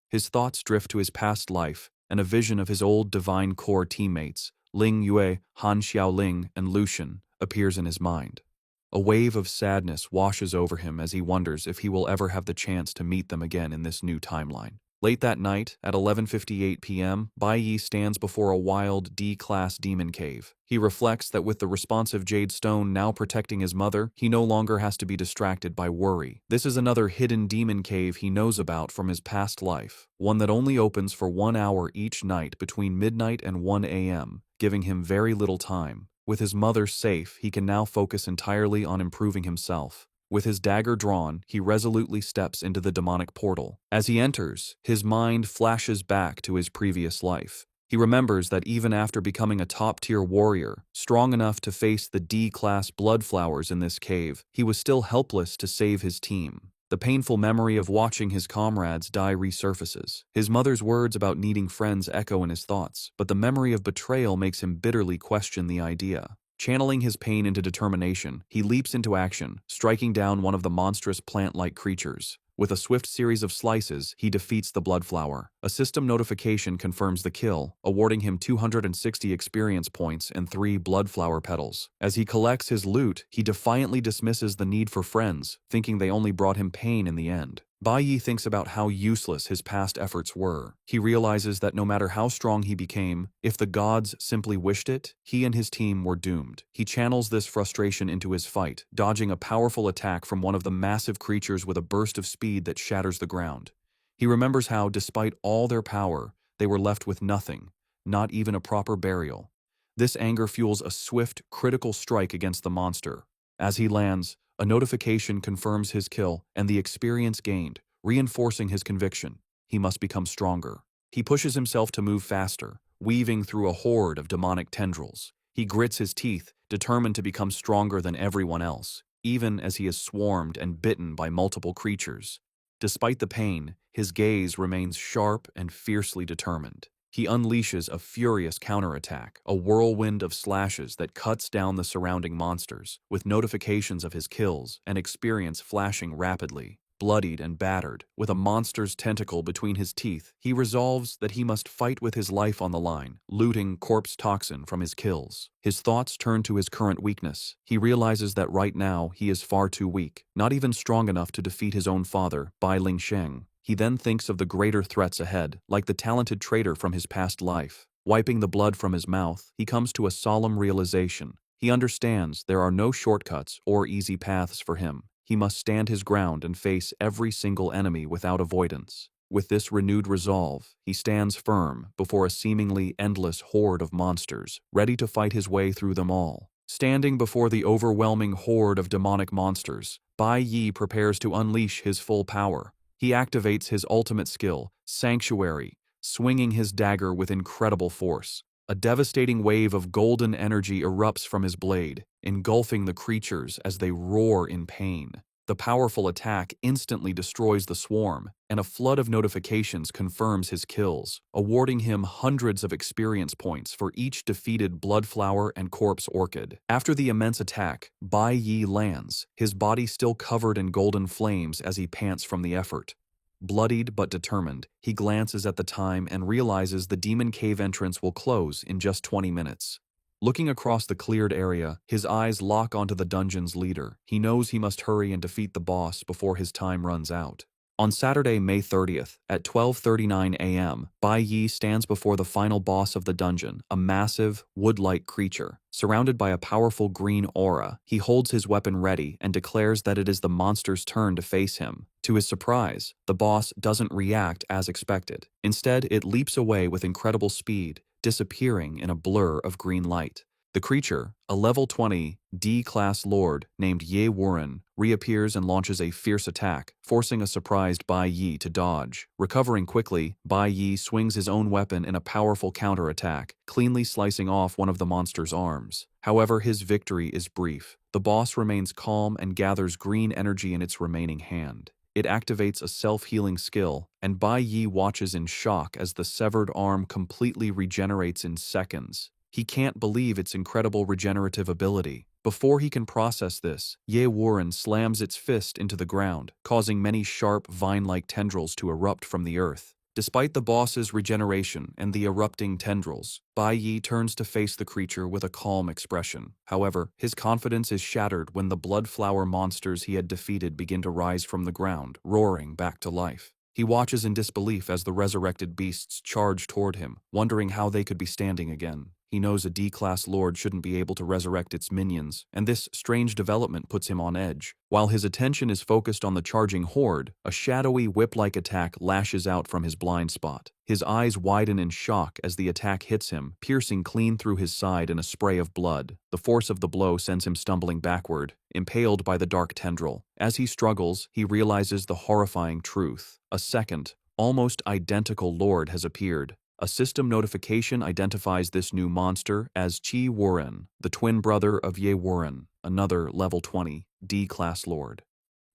His thoughts drift to his past life, and a vision of his old Divine Core teammates, Ling Yue, Han Xiaoling, and Lucian, appears in his mind. A wave of sadness washes over him as he wonders if he will ever have the chance to meet them again in this new timeline. Late that night, at 11:58 p.m., Bai Yi stands before a wild D-class demon cave. He reflects that with the responsive jade stone now protecting his mother, he no longer has to be distracted by worry. This is another hidden demon cave he knows about from his past life, one that only opens for 1 hour each night between midnight and 1 a.m., giving him very little time. With his mother safe, he can now focus entirely on improving himself. With his dagger drawn, he resolutely steps into the demonic portal. As he enters, his mind flashes back to his previous life. He remembers that even after becoming a top-tier warrior, strong enough to face the D-class bloodflowers in this cave, he was still helpless to save his team. The painful memory of watching his comrades die resurfaces. His mother's words about needing friends echo in his thoughts, but the memory of betrayal makes him bitterly question the idea. Channeling his pain into determination, he leaps into action, striking down one of the monstrous plant-like creatures. With a swift series of slices, he defeats the bloodflower. A system notification confirms the kill, awarding him 260 experience points and 3 bloodflower petals. As he collects his loot, he defiantly dismisses the need for friends, thinking they only brought him pain in the end. Bai Yi thinks about how useless his past efforts were. He realizes that no matter how strong he became, if the gods simply wished it, he and his team were doomed. He channels this frustration into his fight, dodging a powerful attack from one of the massive creatures with a burst of speed that shatters the ground. He remembers how, despite all their power, they were left with nothing, not even a proper burial. This anger fuels a swift, critical strike against the monster. As he lands, a notification confirms his kill and the experience gained, reinforcing his conviction. He must become stronger. He pushes himself to move faster, weaving through a horde of demonic tendrils. He grits his teeth, determined to become stronger than everyone else, even as he is swarmed and bitten by multiple creatures. Despite the pain, his gaze remains sharp and fiercely determined. He unleashes a furious counterattack, a whirlwind of slashes that cuts down the surrounding monsters, with notifications of his kills and experience flashing rapidly. Bloodied and battered, with a monster's tentacle between his teeth, he resolves that he must fight with his life on the line, looting corpse toxin from his kills. His thoughts turn to his current weakness. He realizes that right now he is far too weak, not even strong enough to defeat his own father, Bai Lingsheng. He then thinks of the greater threats ahead, like the talented traitor from his past life. Wiping the blood from his mouth, he comes to a solemn realization. He understands there are no shortcuts or easy paths for him. He must stand his ground and face every single enemy without avoidance. With this renewed resolve, he stands firm before a seemingly endless horde of monsters, ready to fight his way through them all. Standing before the overwhelming horde of demonic monsters, Bai Yi prepares to unleash his full power. He activates his ultimate skill, Sanctuary, swinging his dagger with incredible force. A devastating wave of golden energy erupts from his blade, engulfing the creatures as they roar in pain. The powerful attack instantly destroys the swarm, and a flood of notifications confirms his kills, awarding him hundreds of experience points for each defeated bloodflower and corpse orchid. After the immense attack, Bai Yi lands, his body still covered in golden flames as he pants from the effort. Bloodied but determined, he glances at the time and realizes the demon cave entrance will close in just 20 minutes. Looking across the cleared area, his eyes lock onto the dungeon's leader. He knows he must hurry and defeat the boss before his time runs out. On Saturday, May 30th, at 12:39 a.m., Bai Yi stands before the final boss of the dungeon, a massive, wood-like creature. Surrounded by a powerful green aura, he holds his weapon ready and declares that it is the monster's turn to face him. To his surprise, the boss doesn't react as expected. Instead, it leaps away with incredible speed, disappearing in a blur of green light. The creature, a level 20 D-class lord named Ye Wuren, reappears and launches a fierce attack, forcing a surprised Bai Yi to dodge. Recovering quickly, Bai Yi swings his own weapon in a powerful counterattack, cleanly slicing off one of the monster's arms. However, his victory is brief. The boss remains calm and gathers green energy in its remaining hand. It activates a self-healing skill, and Bai Yi watches in shock as the severed arm completely regenerates in seconds. He can't believe its incredible regenerative ability. Before he can process this, Ye Wuren slams its fist into the ground, causing many sharp, vine-like tendrils to erupt from the earth. Despite the boss's regeneration and the erupting tendrils, Bai Yi turns to face the creature with a calm expression. However, his confidence is shattered when the bloodflower monsters he had defeated begin to rise from the ground, roaring back to life. He watches in disbelief as the resurrected beasts charge toward him, wondering how they could be standing again. He knows a D-class lord shouldn't be able to resurrect its minions, and this strange development puts him on edge. While his attention is focused on the charging horde, a shadowy whip-like attack lashes out from his blind spot. His eyes widen in shock as the attack hits him, piercing clean through his side in a spray of blood. The force of the blow sends him stumbling backward, impaled by the dark tendril. As he struggles, he realizes the horrifying truth. A second, almost identical lord has appeared. A system notification identifies this new monster as Chi Wuren, the twin brother of Ye Wuren, another level 20, D-class lord.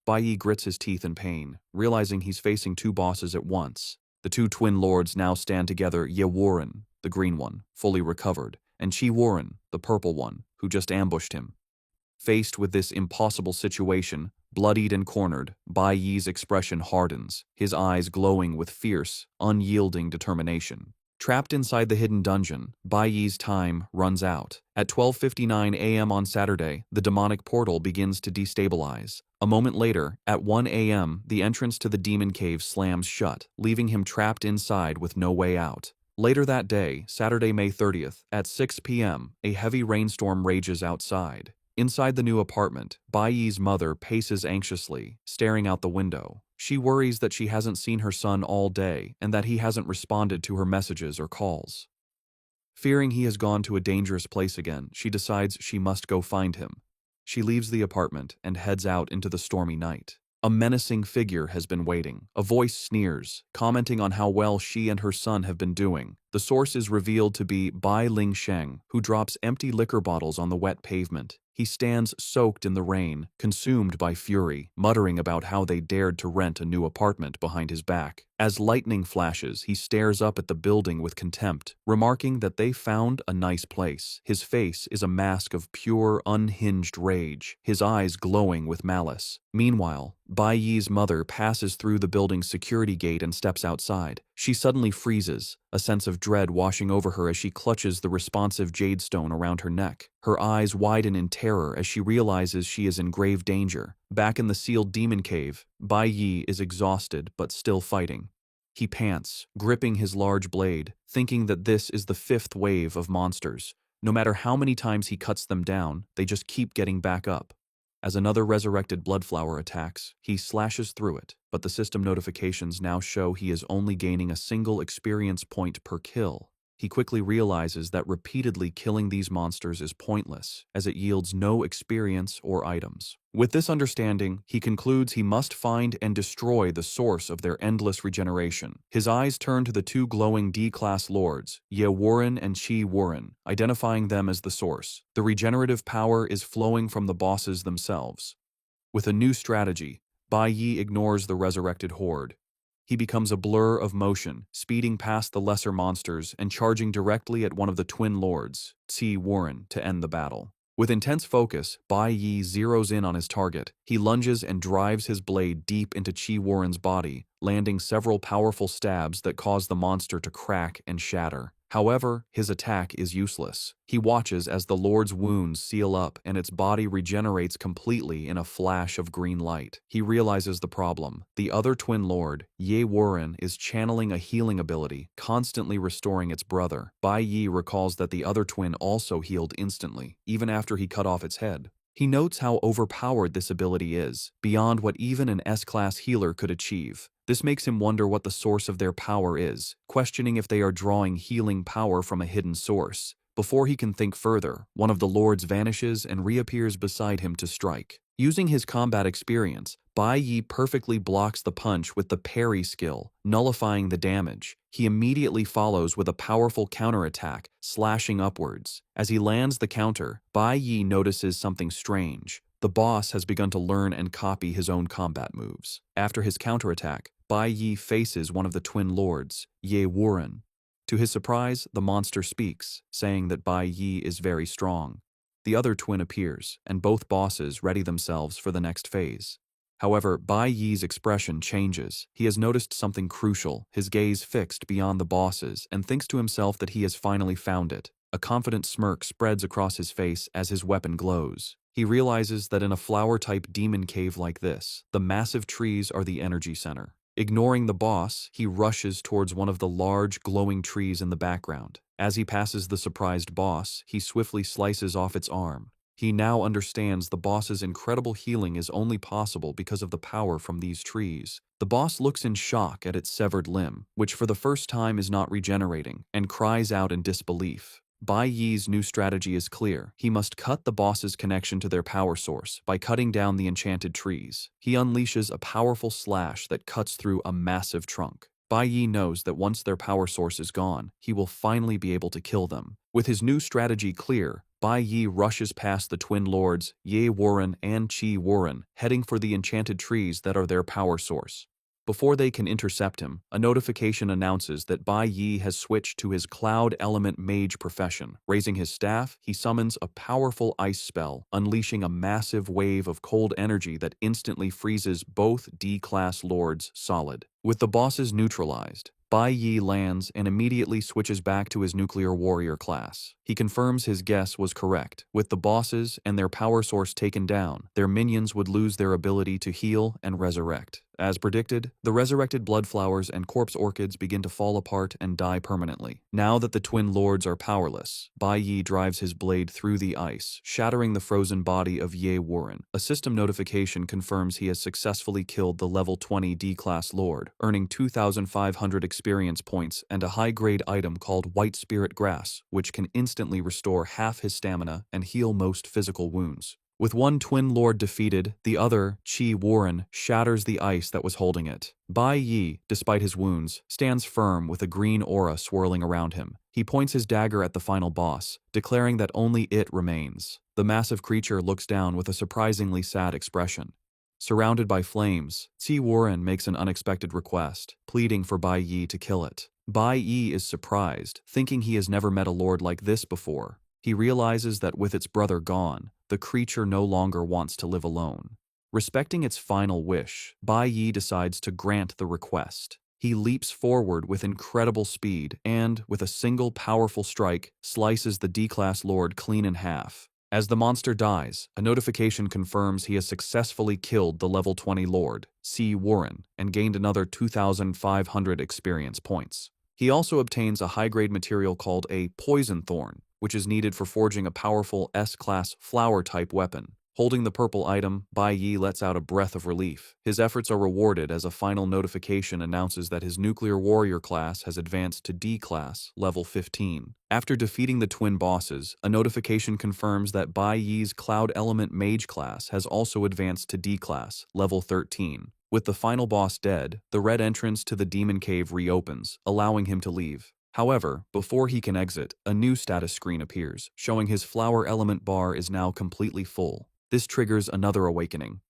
Bai Yi grits his teeth in pain, realizing he's facing two bosses at once. The two twin lords now stand together: Ye Wuren, the green one, fully recovered, and Chi Wuren, the purple one, who just ambushed him. Faced with this impossible situation, bloodied and cornered, Bai Yi's expression hardens, his eyes glowing with fierce, unyielding determination. Trapped inside the hidden dungeon, Bai Yi's time runs out. At 12:59 a.m. on Saturday, the demonic portal begins to destabilize. A moment later, at 1 a.m., the entrance to the demon cave slams shut, leaving him trapped inside with no way out. Later that day, Saturday, May 30th, at 6 p.m., a heavy rainstorm rages outside. Inside the new apartment, Bai Yi's mother paces anxiously, staring out the window. She worries that she hasn't seen her son all day and that he hasn't responded to her messages or calls. Fearing he has gone to a dangerous place again, she decides she must go find him. She leaves the apartment and heads out into the stormy night. A menacing figure has been waiting. A voice sneers, commenting on how well she and her son have been doing. The source is revealed to be Bai Ling Sheng, who drops empty liquor bottles on the wet pavement. He stands soaked in the rain, consumed by fury, muttering about how they dared to rent a new apartment behind his back. As lightning flashes, he stares up at the building with contempt, remarking that they found a nice place. His face is a mask of pure, unhinged rage, his eyes glowing with malice. Meanwhile, Bai Yi's mother passes through the building's security gate and steps outside. She suddenly freezes, a sense of dread washing over her as she clutches the responsive jade stone around her neck. Her eyes widen in terror as she realizes she is in grave danger. Back in the sealed demon cave, Bai Yi is exhausted but still fighting. He pants, gripping his large blade, thinking that this is the fifth wave of monsters. No matter how many times he cuts them down, they just keep getting back up. As another resurrected bloodflower attacks, he slashes through it, but the system notifications now show he is only gaining a single experience point per kill. He quickly realizes that repeatedly killing these monsters is pointless, as it yields no experience or items. With this understanding, he concludes he must find and destroy the source of their endless regeneration. His eyes turn to the two glowing D-class lords, Ye Wuren and Chi Wuren, identifying them as the source. The regenerative power is flowing from the bosses themselves. With a new strategy, Bai Yi ignores the resurrected horde. He becomes a blur of motion, speeding past the lesser monsters and charging directly at one of the twin lords, Chi Wuren, to end the battle. With intense focus, Bai Yi zeroes in on his target. He lunges and drives his blade deep into Chi Wuren's body, landing several powerful stabs that cause the monster to crack and shatter. However, his attack is useless. He watches as the Lord's wounds seal up and its body regenerates completely in a flash of green light. He realizes the problem. The other twin lord, Ye Wuren, is channeling a healing ability, constantly restoring its brother. Bai Yi recalls that the other twin also healed instantly, even after he cut off its head. He notes how overpowered this ability is, beyond what even an S-class healer could achieve. This makes him wonder what the source of their power is, questioning if they are drawing healing power from a hidden source. Before he can think further, one of the lords vanishes and reappears beside him to strike. Using his combat experience, Bai Yi perfectly blocks the punch with the parry skill, nullifying the damage. He immediately follows with a powerful counterattack, slashing upwards. As he lands the counter, Bai Yi notices something strange. The boss has begun to learn and copy his own combat moves. After his counterattack, Bai Yi faces one of the twin lords, Ye Wuren. To his surprise, the monster speaks, saying that Bai Yi is very strong. The other twin appears, and both bosses ready themselves for the next phase. However, Bai Yi's expression changes. He has noticed something crucial, his gaze fixed beyond the bosses, and thinks to himself that he has finally found it. A confident smirk spreads across his face as his weapon glows. He realizes that in a flower-type demon cave like this, the massive trees are the energy center. Ignoring the boss, he rushes towards one of the large, glowing trees in the background. As he passes the surprised boss, he swiftly slices off its arm. He now understands the boss's incredible healing is only possible because of the power from these trees. The boss looks in shock at its severed limb, which for the first time is not regenerating, and cries out in disbelief. Bai Yi's new strategy is clear. He must cut the boss's connection to their power source by cutting down the enchanted trees. He unleashes a powerful slash that cuts through a massive trunk. Bai Yi knows that once their power source is gone, he will finally be able to kill them. With his new strategy clear, Bai Yi rushes past the twin lords, Ye Warren and Qi Warren, heading for the enchanted trees that are their power source. Before they can intercept him, a notification announces that Bai Yi has switched to his Cloud Element Mage profession. Raising his staff, he summons a powerful ice spell, unleashing a massive wave of cold energy that instantly freezes both D-class lords solid. With the bosses neutralized, Bai Yi lands and immediately switches back to his nuclear warrior class. He confirms his guess was correct. With the bosses and their power source taken down, their minions would lose their ability to heal and resurrect. As predicted, the resurrected bloodflowers and corpse orchids begin to fall apart and die permanently. Now that the twin lords are powerless, Bai Yi drives his blade through the ice, shattering the frozen body of Ye Warren. A system notification confirms he has successfully killed the level 20 D-class lord, earning 2,500 experience points and a high-grade item called White Spirit Grass, which can instantly restore half his stamina and heal most physical wounds. With one twin lord defeated, the other, Qi Warren, shatters the ice that was holding it. Bai Yi, despite his wounds, stands firm with a green aura swirling around him. He points his dagger at the final boss, declaring that only it remains. The massive creature looks down with a surprisingly sad expression. Surrounded by flames, Qi Warren makes an unexpected request, pleading for Bai Yi to kill it. Bai Yi is surprised, thinking he has never met a lord like this before. He realizes that with its brother gone, the creature no longer wants to live alone. Respecting its final wish, Bai Yi decides to grant the request. He leaps forward with incredible speed and, with a single powerful strike, slices the D-class lord clean in half. As the monster dies, a notification confirms he has successfully killed the level 20 lord, C. Warren, and gained another 2,500 experience points. He also obtains a high-grade material called a poison thorn, which is needed for forging a powerful S-class flower-type weapon. Holding the purple item, Bai Yi lets out a breath of relief. His efforts are rewarded as a final notification announces that his nuclear warrior class has advanced to D-class, level 15. After defeating the twin bosses, a notification confirms that Bai Yi's Cloud Element Mage class has also advanced to D-class, level 13. With the final boss dead, the red entrance to the demon cave reopens, allowing him to leave. However, before he can exit, a new status screen appears, showing his flower element bar is now completely full. This triggers another awakening.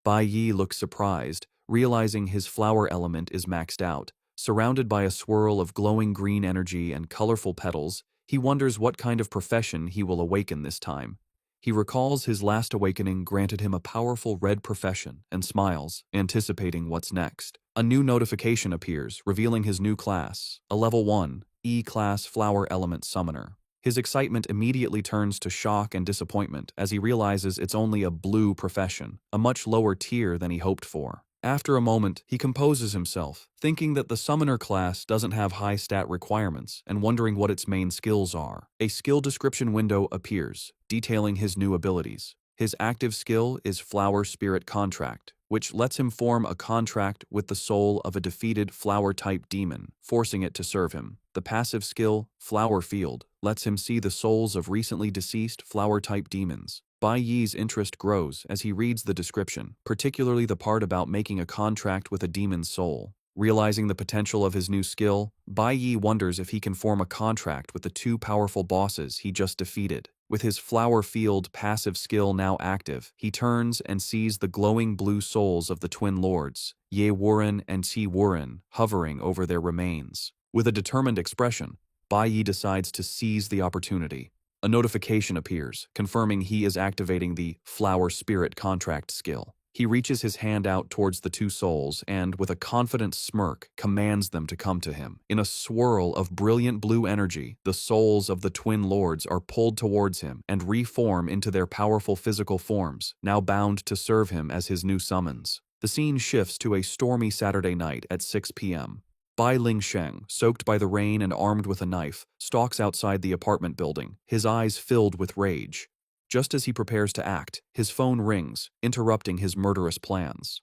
Bai Yi looks surprised, realizing his flower element is maxed out. Surrounded by a swirl of glowing green energy and colorful petals, he wonders what kind of profession he will awaken this time. He recalls his last awakening granted him a powerful red profession and smiles, anticipating what's next. A new notification appears, revealing his new class, a level 1, E-class Flower Element Summoner. His excitement immediately turns to shock and disappointment as he realizes it's only a blue profession, a much lower tier than he hoped for. After a moment, he composes himself, thinking that the summoner class doesn't have high stat requirements and wondering what its main skills are. A skill description window appears, detailing his new abilities. His active skill is Flower Spirit Contract, which lets him form a contract with the soul of a defeated flower-type demon, forcing it to serve him. The passive skill, Flower Field, lets him see the souls of recently deceased flower-type demons. Bai Yi's interest grows as he reads the description, particularly the part about making a contract with a demon's soul. Realizing the potential of his new skill, Bai Yi wonders if he can form a contract with the two powerful bosses he just defeated. With his Flower Field passive skill now active, he turns and sees the glowing blue souls of the twin lords, Ye Warren and Qi Warren, hovering over their remains. With a determined expression, Bai Yi decides to seize the opportunity. A notification appears, confirming he is activating the Flower Spirit Contract skill. He reaches his hand out towards the two souls and, with a confident smirk, commands them to come to him. In a swirl of brilliant blue energy, the souls of the twin lords are pulled towards him and reform into their powerful physical forms, now bound to serve him as his new summons. The scene shifts to a stormy Saturday night at 6 p.m. Bai Lingsheng, soaked by the rain and armed with a knife, stalks outside the apartment building, his eyes filled with rage. Just as he prepares to act, his phone rings, interrupting his murderous plans.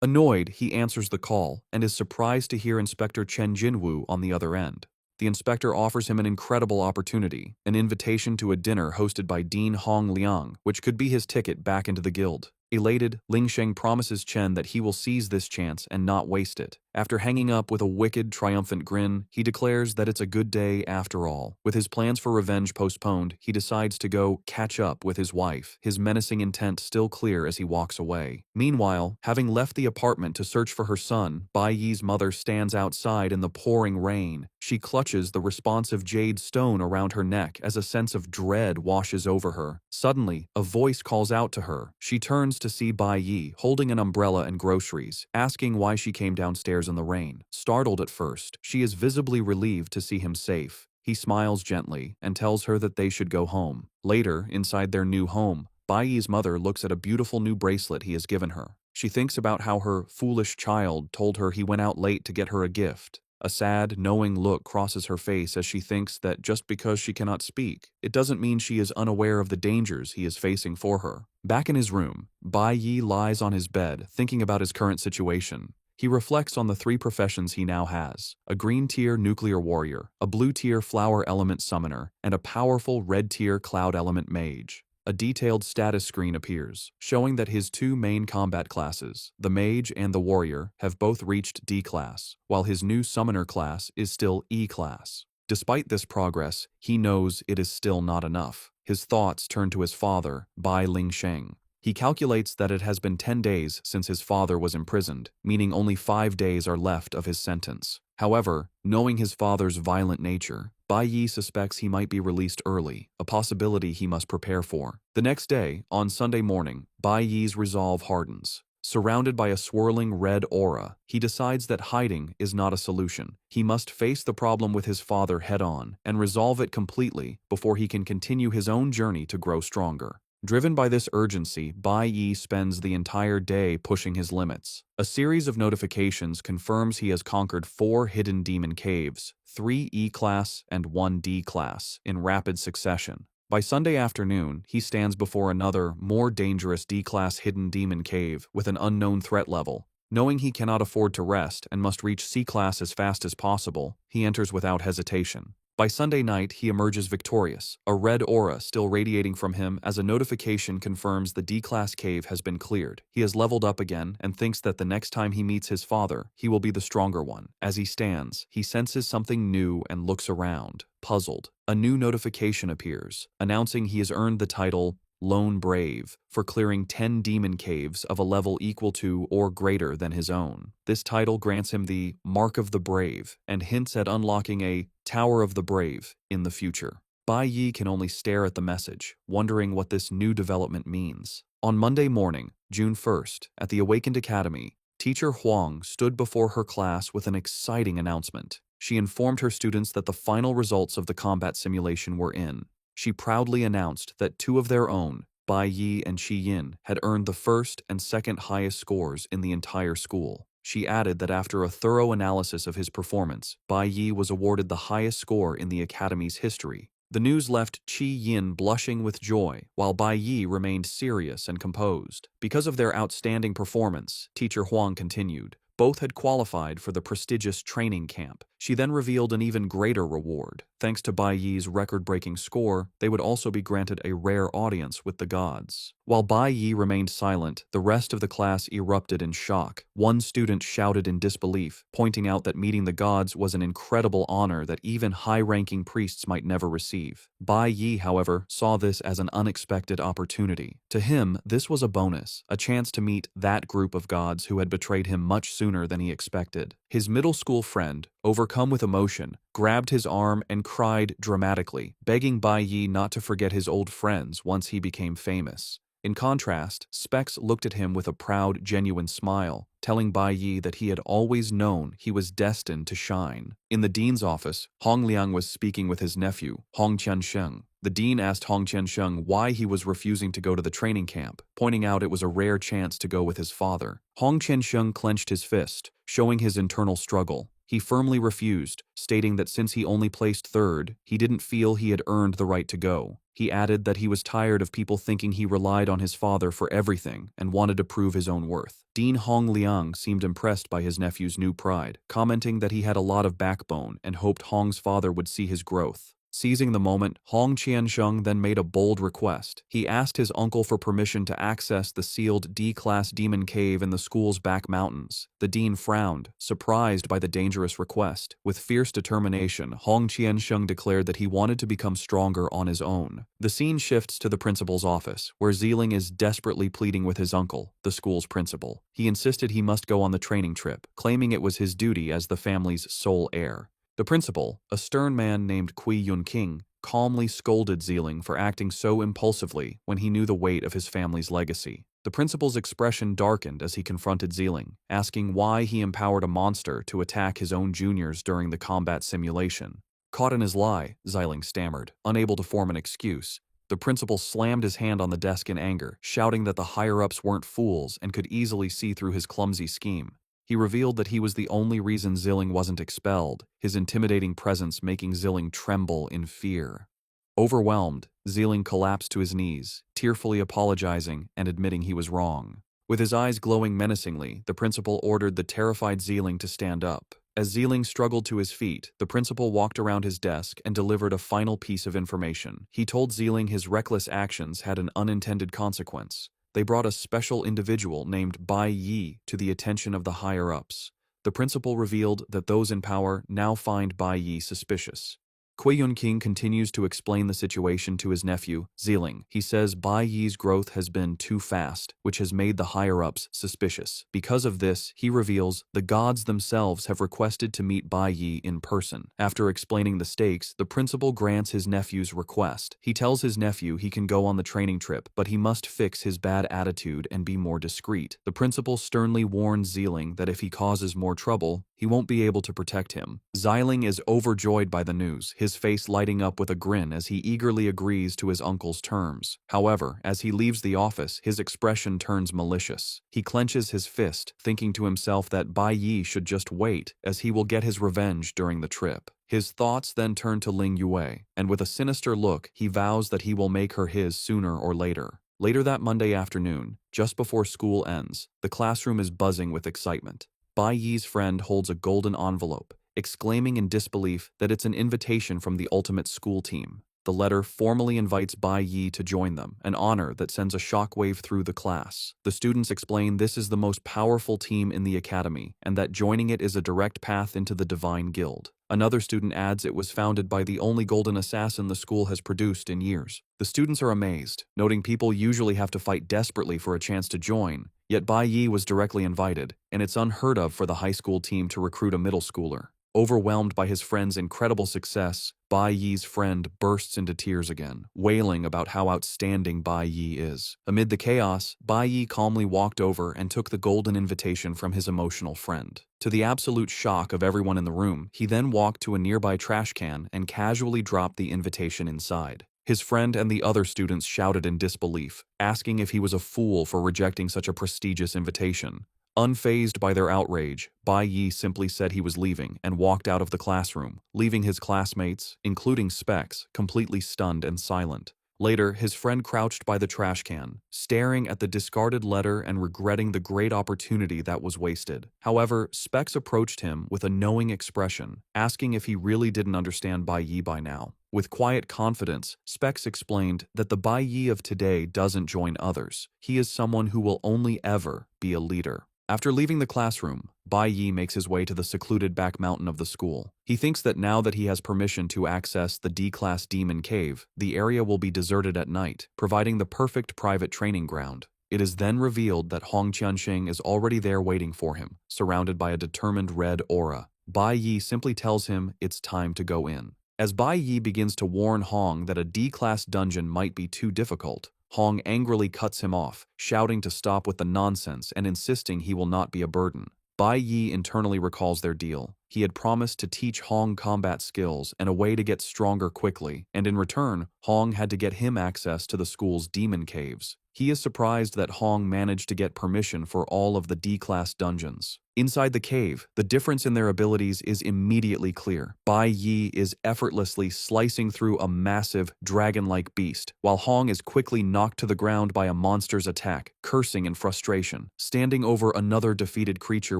Annoyed, he answers the call and is surprised to hear Inspector Chen Jinwu on the other end. The inspector offers him an incredible opportunity, an invitation to a dinner hosted by Dean Hong Liang, which could be his ticket back into the guild. Elated, Ling Sheng promises Chen that he will seize this chance and not waste it. After hanging up with a wicked, triumphant grin, he declares that it's a good day after all. With his plans for revenge postponed, he decides to go catch up with his wife, his menacing intent still clear as he walks away. Meanwhile, having left the apartment to search for her son, Bai Yi's mother stands outside in the pouring rain. She clutches the responsive jade stone around her neck as a sense of dread washes over her. Suddenly, a voice calls out to her. She turns to see Bai Yi holding an umbrella and groceries, asking why she came downstairs in the rain. Startled at first, she is visibly relieved to see him safe. He smiles gently and tells her that they should go home. Later, inside their new home, Bai Yi's mother looks at a beautiful new bracelet he has given her. She thinks about how her foolish child told her he went out late to get her a gift. A sad, knowing look crosses her face as she thinks that just because she cannot speak, it doesn't mean she is unaware of the dangers he is facing for her. Back in his room, Bai Yi lies on his bed, thinking about his current situation. He reflects on the three professions he now has: a green-tier nuclear warrior, a blue-tier flower element summoner, and a powerful red-tier cloud element mage. A detailed status screen appears, showing that his two main combat classes, the mage and the warrior, have both reached D class, while his new summoner class is still E class. Despite this progress, he knows it is still not enough. His thoughts turn to his father, Bai Lingsheng. He calculates that it has been 10 days since his father was imprisoned, meaning only 5 days are left of his sentence. However, knowing his father's violent nature, Bai Yi suspects he might be released early, a possibility he must prepare for. The next day, on Sunday morning, Bai Yi's resolve hardens. Surrounded by a swirling red aura, he decides that hiding is not a solution. He must face the problem with his father head-on and resolve it completely before he can continue his own journey to grow stronger. Driven by this urgency, Bai Yi spends the entire day pushing his limits. A series of notifications confirms he has conquered 4 hidden demon caves, 3 E-class and 1 D-class, in rapid succession. By Sunday afternoon, he stands before another, more dangerous D-class hidden demon cave with an unknown threat level. Knowing he cannot afford to rest and must reach C-class as fast as possible, he enters without hesitation. By Sunday night, he emerges victorious, a red aura still radiating from him as a notification confirms the D-class cave has been cleared. He has leveled up again and thinks that the next time he meets his father, he will be the stronger one. As he stands, he senses something new and looks around, puzzled. A new notification appears, announcing he has earned the title Lone Brave for clearing 10 demon caves of a level equal to or greater than his own. This title grants him the Mark of the Brave and hints at unlocking a Tower of the Brave in the future. Bai Yi can only stare at the message, wondering what this new development means. On Monday morning, June 1st, at the Awakened Academy, Teacher Huang stood before her class with an exciting announcement. She informed her students that the final results of the combat simulation were in. She proudly announced that 2 of their own, Bai Yi and Qi Yin, had earned the first and second highest scores in the entire school. She added that after a thorough analysis of his performance, Bai Yi was awarded the highest score in the academy's history. The news left Qi Yin blushing with joy, while Bai Yi remained serious and composed. Because of their outstanding performance, Teacher Huang continued, both had qualified for the prestigious training camp. She then revealed an even greater reward. Thanks to Bai Yi's record-breaking score, they would also be granted a rare audience with the gods. While Bai Yi remained silent, the rest of the class erupted in shock. One student shouted in disbelief, pointing out that meeting the gods was an incredible honor that even high-ranking priests might never receive. Bai Yi, however, saw this as an unexpected opportunity. To him, this was a bonus, a chance to meet that group of gods who had betrayed him much sooner than he expected. His middle school friend, overcome with emotion, grabbed his arm and cried dramatically, begging Bai Yi not to forget his old friends once he became famous. In contrast, Specs looked at him with a proud, genuine smile, telling Bai Yi that he had always known he was destined to shine. In the dean's office, Hong Liang was speaking with his nephew, Hong Qiansheng. The dean asked Hong Qiansheng why he was refusing to go to the training camp, pointing out it was a rare chance to go with his father. Hong Qiansheng clenched his fist, showing his internal struggle. He firmly refused, stating that since he only placed third, he didn't feel he had earned the right to go. He added that he was tired of people thinking he relied on his father for everything and wanted to prove his own worth. Dean Hong Liang seemed impressed by his nephew's new pride, commenting that he had a lot of backbone and hoped Hong's father would see his growth. Seizing the moment, Hong Qiansheng then made a bold request. He asked his uncle for permission to access the sealed D-Class demon cave in the school's back mountains. The dean frowned, surprised by the dangerous request. With fierce determination, Hong Qiansheng declared that he wanted to become stronger on his own. The scene shifts to the principal's office, where Zeeling is desperately pleading with his uncle, the school's principal. He insisted he must go on the training trip, claiming it was his duty as the family's sole heir. The principal, a stern man named Kui Yun King, calmly scolded Zeeling for acting so impulsively when he knew the weight of his family's legacy. The principal's expression darkened as he confronted Zeeling, asking why he empowered a monster to attack his own juniors during the combat simulation. Caught in his lie, Zeeling stammered, unable to form an excuse. The principal slammed his hand on the desk in anger, shouting that the higher-ups weren't fools and could easily see through his clumsy scheme. He revealed that he was the only reason Zeeling wasn't expelled, his intimidating presence making Zeeling tremble in fear. Overwhelmed, Zeeling collapsed to his knees, tearfully apologizing and admitting he was wrong. With his eyes glowing menacingly, the principal ordered the terrified Zeeling to stand up. As Zeeling struggled to his feet, the principal walked around his desk and delivered a final piece of information. He told Zeeling his reckless actions had an unintended consequence. They brought a special individual named Bai Yi to the attention of the higher-ups. The principal revealed that those in power now find Bai Yi suspicious. Kui Yun King continues to explain the situation to his nephew, Zeeling. He says Bai Yi's growth has been too fast, which has made the higher-ups suspicious. Because of this, he reveals the gods themselves have requested to meet Bai Yi in person. After explaining the stakes, the principal grants his nephew's request. He tells his nephew he can go on the training trip, but he must fix his bad attitude and be more discreet. The principal sternly warns Zeeling that if he causes more trouble, he won't be able to protect him. Zeeling is overjoyed by the news, his face lighting up with a grin as he eagerly agrees to his uncle's terms. However, as he leaves the office, his expression turns malicious. He clenches his fist, thinking to himself that Bai Yi should just wait, as he will get his revenge during the trip. His thoughts then turn to Ling Yue, and with a sinister look, he vows that he will make her his sooner or later. Later that Monday afternoon, just before school ends, the classroom is buzzing with excitement. Bai Yi's friend holds a golden envelope, exclaiming in disbelief that it's an invitation from the ultimate school team. The letter formally invites Bai Yi to join them, an honor that sends a shockwave through the class. The students explain this is the most powerful team in the academy, and that joining it is a direct path into the Divine Guild. Another student adds it was founded by the only golden assassin the school has produced in years. The students are amazed, noting people usually have to fight desperately for a chance to join, yet Bai Yi was directly invited, and it's unheard of for the high school team to recruit a middle schooler. Overwhelmed by his friend's incredible success, Bai Yi's friend bursts into tears again, wailing about how outstanding Bai Yi is. Amid the chaos, Bai Yi calmly walked over and took the golden invitation from his emotional friend. To the absolute shock of everyone in the room, he then walked to a nearby trash can and casually dropped the invitation inside. His friend and the other students shouted in disbelief, asking if he was a fool for rejecting such a prestigious invitation. Unfazed by their outrage, Bai Yi simply said he was leaving and walked out of the classroom, leaving his classmates, including Specs, completely stunned and silent. Later, his friend crouched by the trash can, staring at the discarded letter and regretting the great opportunity that was wasted. However, Specs approached him with a knowing expression, asking if he really didn't understand Bai Yi by now. With quiet confidence, Specs explained that the Bai Yi of today doesn't join others. He is someone who will only ever be a leader. After leaving the classroom, Bai Yi makes his way to the secluded back mountain of the school. He thinks that now that he has permission to access the D-Class Demon Cave, the area will be deserted at night, providing the perfect private training ground. It is then revealed that Hong Qiansheng is already there waiting for him, surrounded by a determined red aura. Bai Yi simply tells him it's time to go in. As Bai Yi begins to warn Hong that a D-Class dungeon might be too difficult, Hong angrily cuts him off, shouting to stop with the nonsense and insisting he will not be a burden. Bai Yi internally recalls their deal. He had promised to teach Hong combat skills and a way to get stronger quickly, and in return, Hong had to get him access to the school's demon caves. He is surprised that Hong managed to get permission for all of the D-class dungeons. Inside the cave, the difference in their abilities is immediately clear. Bai Yi is effortlessly slicing through a massive, dragon-like beast, while Hong is quickly knocked to the ground by a monster's attack, cursing in frustration. Standing over another defeated creature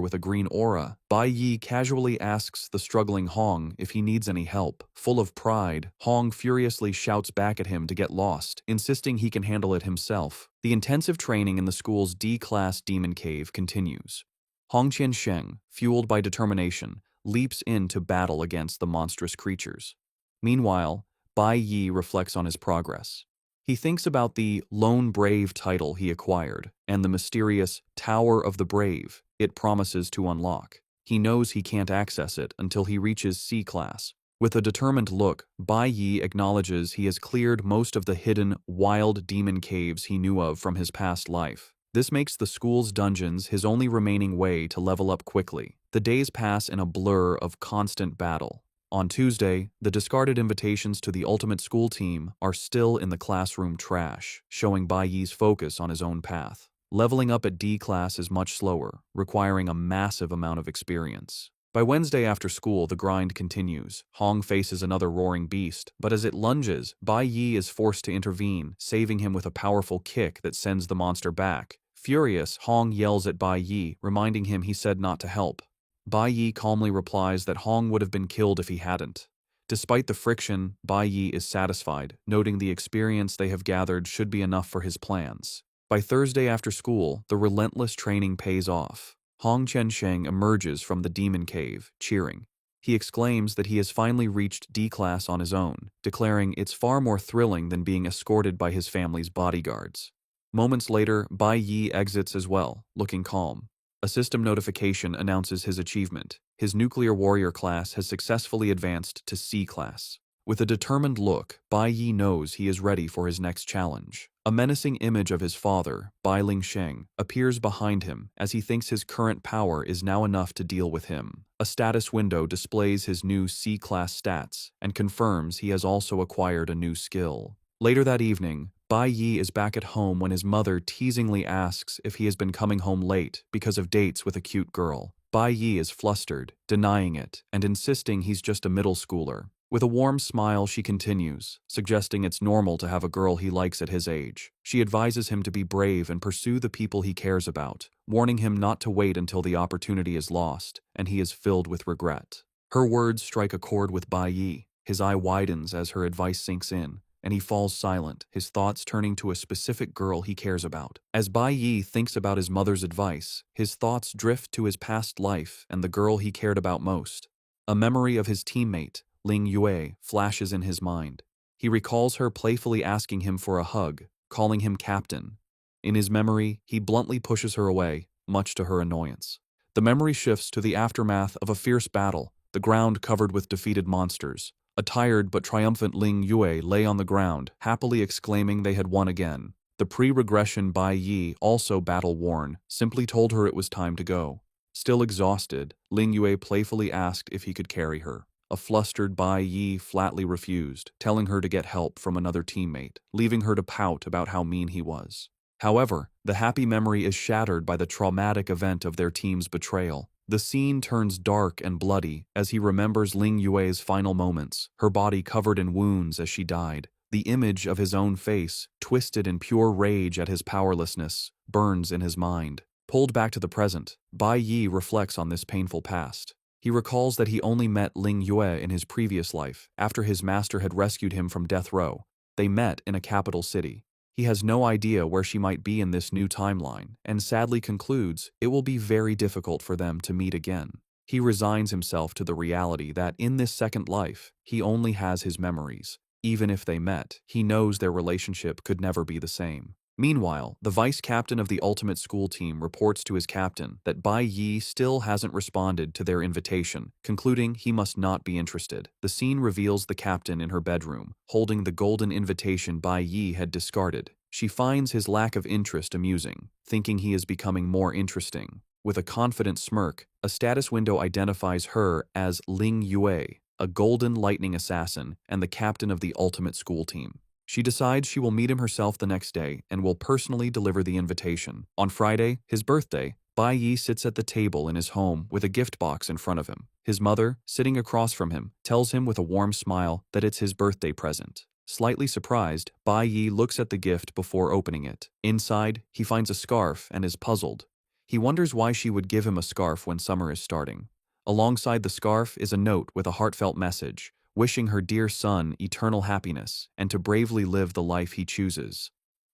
with a green aura, Bai Yi casually asks the struggling Hong if he needs any help. Full of pride, Hong furiously shouts back at him to get lost, insisting he can handle it himself. The intensive training in the school's D-class demon cave continues. Hong Qiansheng, fueled by determination, leaps in to battle against the monstrous creatures. Meanwhile, Bai Yi reflects on his progress. He thinks about the Lone Brave title he acquired and the mysterious Tower of the Brave it promises to unlock. He knows he can't access it until he reaches C-class. With a determined look, Bai Yi acknowledges he has cleared most of the hidden, wild demon caves he knew of from his past life. This makes the school's dungeons his only remaining way to level up quickly. The days pass in a blur of constant battle. On Tuesday, the discarded invitations to the ultimate school team are still in the classroom trash, showing Bai Yi's focus on his own path. Leveling up at D class is much slower, requiring a massive amount of experience. By Wednesday after school, the grind continues. Hong faces another roaring beast, but as it lunges, Bai Yi is forced to intervene, saving him with a powerful kick that sends the monster back. Furious, Hong yells at Bai Yi, reminding him he said not to help. Bai Yi calmly replies that Hong would have been killed if he hadn't. Despite the friction, Bai Yi is satisfied, noting the experience they have gathered should be enough for his plans. By Thursday after school, the relentless training pays off. Hong Qiansheng emerges from the demon cave, cheering. He exclaims that he has finally reached D-class on his own, declaring it's far more thrilling than being escorted by his family's bodyguards. Moments later, Bai Yi exits as well, looking calm. A system notification announces his achievement. His nuclear warrior class has successfully advanced to C-class. With a determined look, Bai Yi knows he is ready for his next challenge. A menacing image of his father, Bai Lingsheng, appears behind him as he thinks his current power is now enough to deal with him. A status window displays his new C-class stats and confirms he has also acquired a new skill. Later that evening, Bai Yi is back at home when his mother teasingly asks if he has been coming home late because of dates with a cute girl. Bai Yi is flustered, denying it, and insisting he's just a middle schooler. With a warm smile, she continues, suggesting it's normal to have a girl he likes at his age. She advises him to be brave and pursue the people he cares about, warning him not to wait until the opportunity is lost, and he is filled with regret. Her words strike a chord with Bai Yi. His eye widens as her advice sinks in, and he falls silent, his thoughts turning to a specific girl he cares about. As Bai Yi thinks about his mother's advice, his thoughts drift to his past life and the girl he cared about most. A memory of his teammate, Ling Yue, flashes in his mind. He recalls her playfully asking him for a hug, calling him captain. In his memory, he bluntly pushes her away, much to her annoyance. The memory shifts to the aftermath of a fierce battle, the ground covered with defeated monsters. A tired but triumphant Ling Yue lay on the ground, happily exclaiming they had won again. The pre-regression Bai Yi, also battle-worn, simply told her it was time to go. Still exhausted, Ling Yue playfully asked if he could carry her. A flustered Bai Yi flatly refused, telling her to get help from another teammate, leaving her to pout about how mean he was. However, the happy memory is shattered by the traumatic event of their team's betrayal. The scene turns dark and bloody as he remembers Ling Yue's final moments, her body covered in wounds as she died. The image of his own face, twisted in pure rage at his powerlessness, burns in his mind. Pulled back to the present, Bai Yi reflects on this painful past. He recalls that he only met Ling Yue in his previous life, after his master had rescued him from death row. They met in a capital city. He has no idea where she might be in this new timeline, and sadly concludes it will be very difficult for them to meet again. He resigns himself to the reality that in this second life, he only has his memories. Even if they met, he knows their relationship could never be the same. Meanwhile, the vice captain of the ultimate school team reports to his captain that Bai Yi still hasn't responded to their invitation, concluding he must not be interested. The scene reveals the captain in her bedroom, holding the golden invitation Bai Yi had discarded. She finds his lack of interest amusing, thinking he is becoming more interesting. With a confident smirk, a status window identifies her as Ling Yue, a golden lightning assassin and the captain of the ultimate school team. She decides she will meet him herself the next day and will personally deliver the invitation. On Friday, his birthday, Bai Yi sits at the table in his home with a gift box in front of him. His mother, sitting across from him, tells him with a warm smile that it's his birthday present. Slightly surprised, Bai Yi looks at the gift before opening it. Inside, he finds a scarf and is puzzled. He wonders why she would give him a scarf when summer is starting. Alongside the scarf is a note with a heartfelt message, wishing her dear son eternal happiness and to bravely live the life he chooses.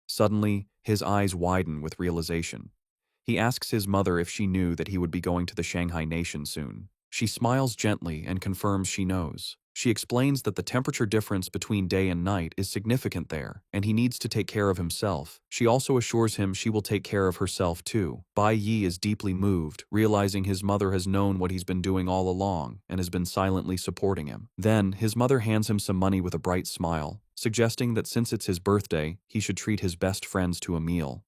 Suddenly, his eyes widen with realization. He asks his mother if she knew that he would be going to the Shanghai Nation soon. She smiles gently and confirms she knows. She explains that the temperature difference between day and night is significant there, and he needs to take care of himself. She also assures him she will take care of herself too. Bai Yi is deeply moved, realizing his mother has known what he's been doing all along and has been silently supporting him. Then, his mother hands him some money with a bright smile, suggesting that since it's his birthday, he should treat his best friends to a meal.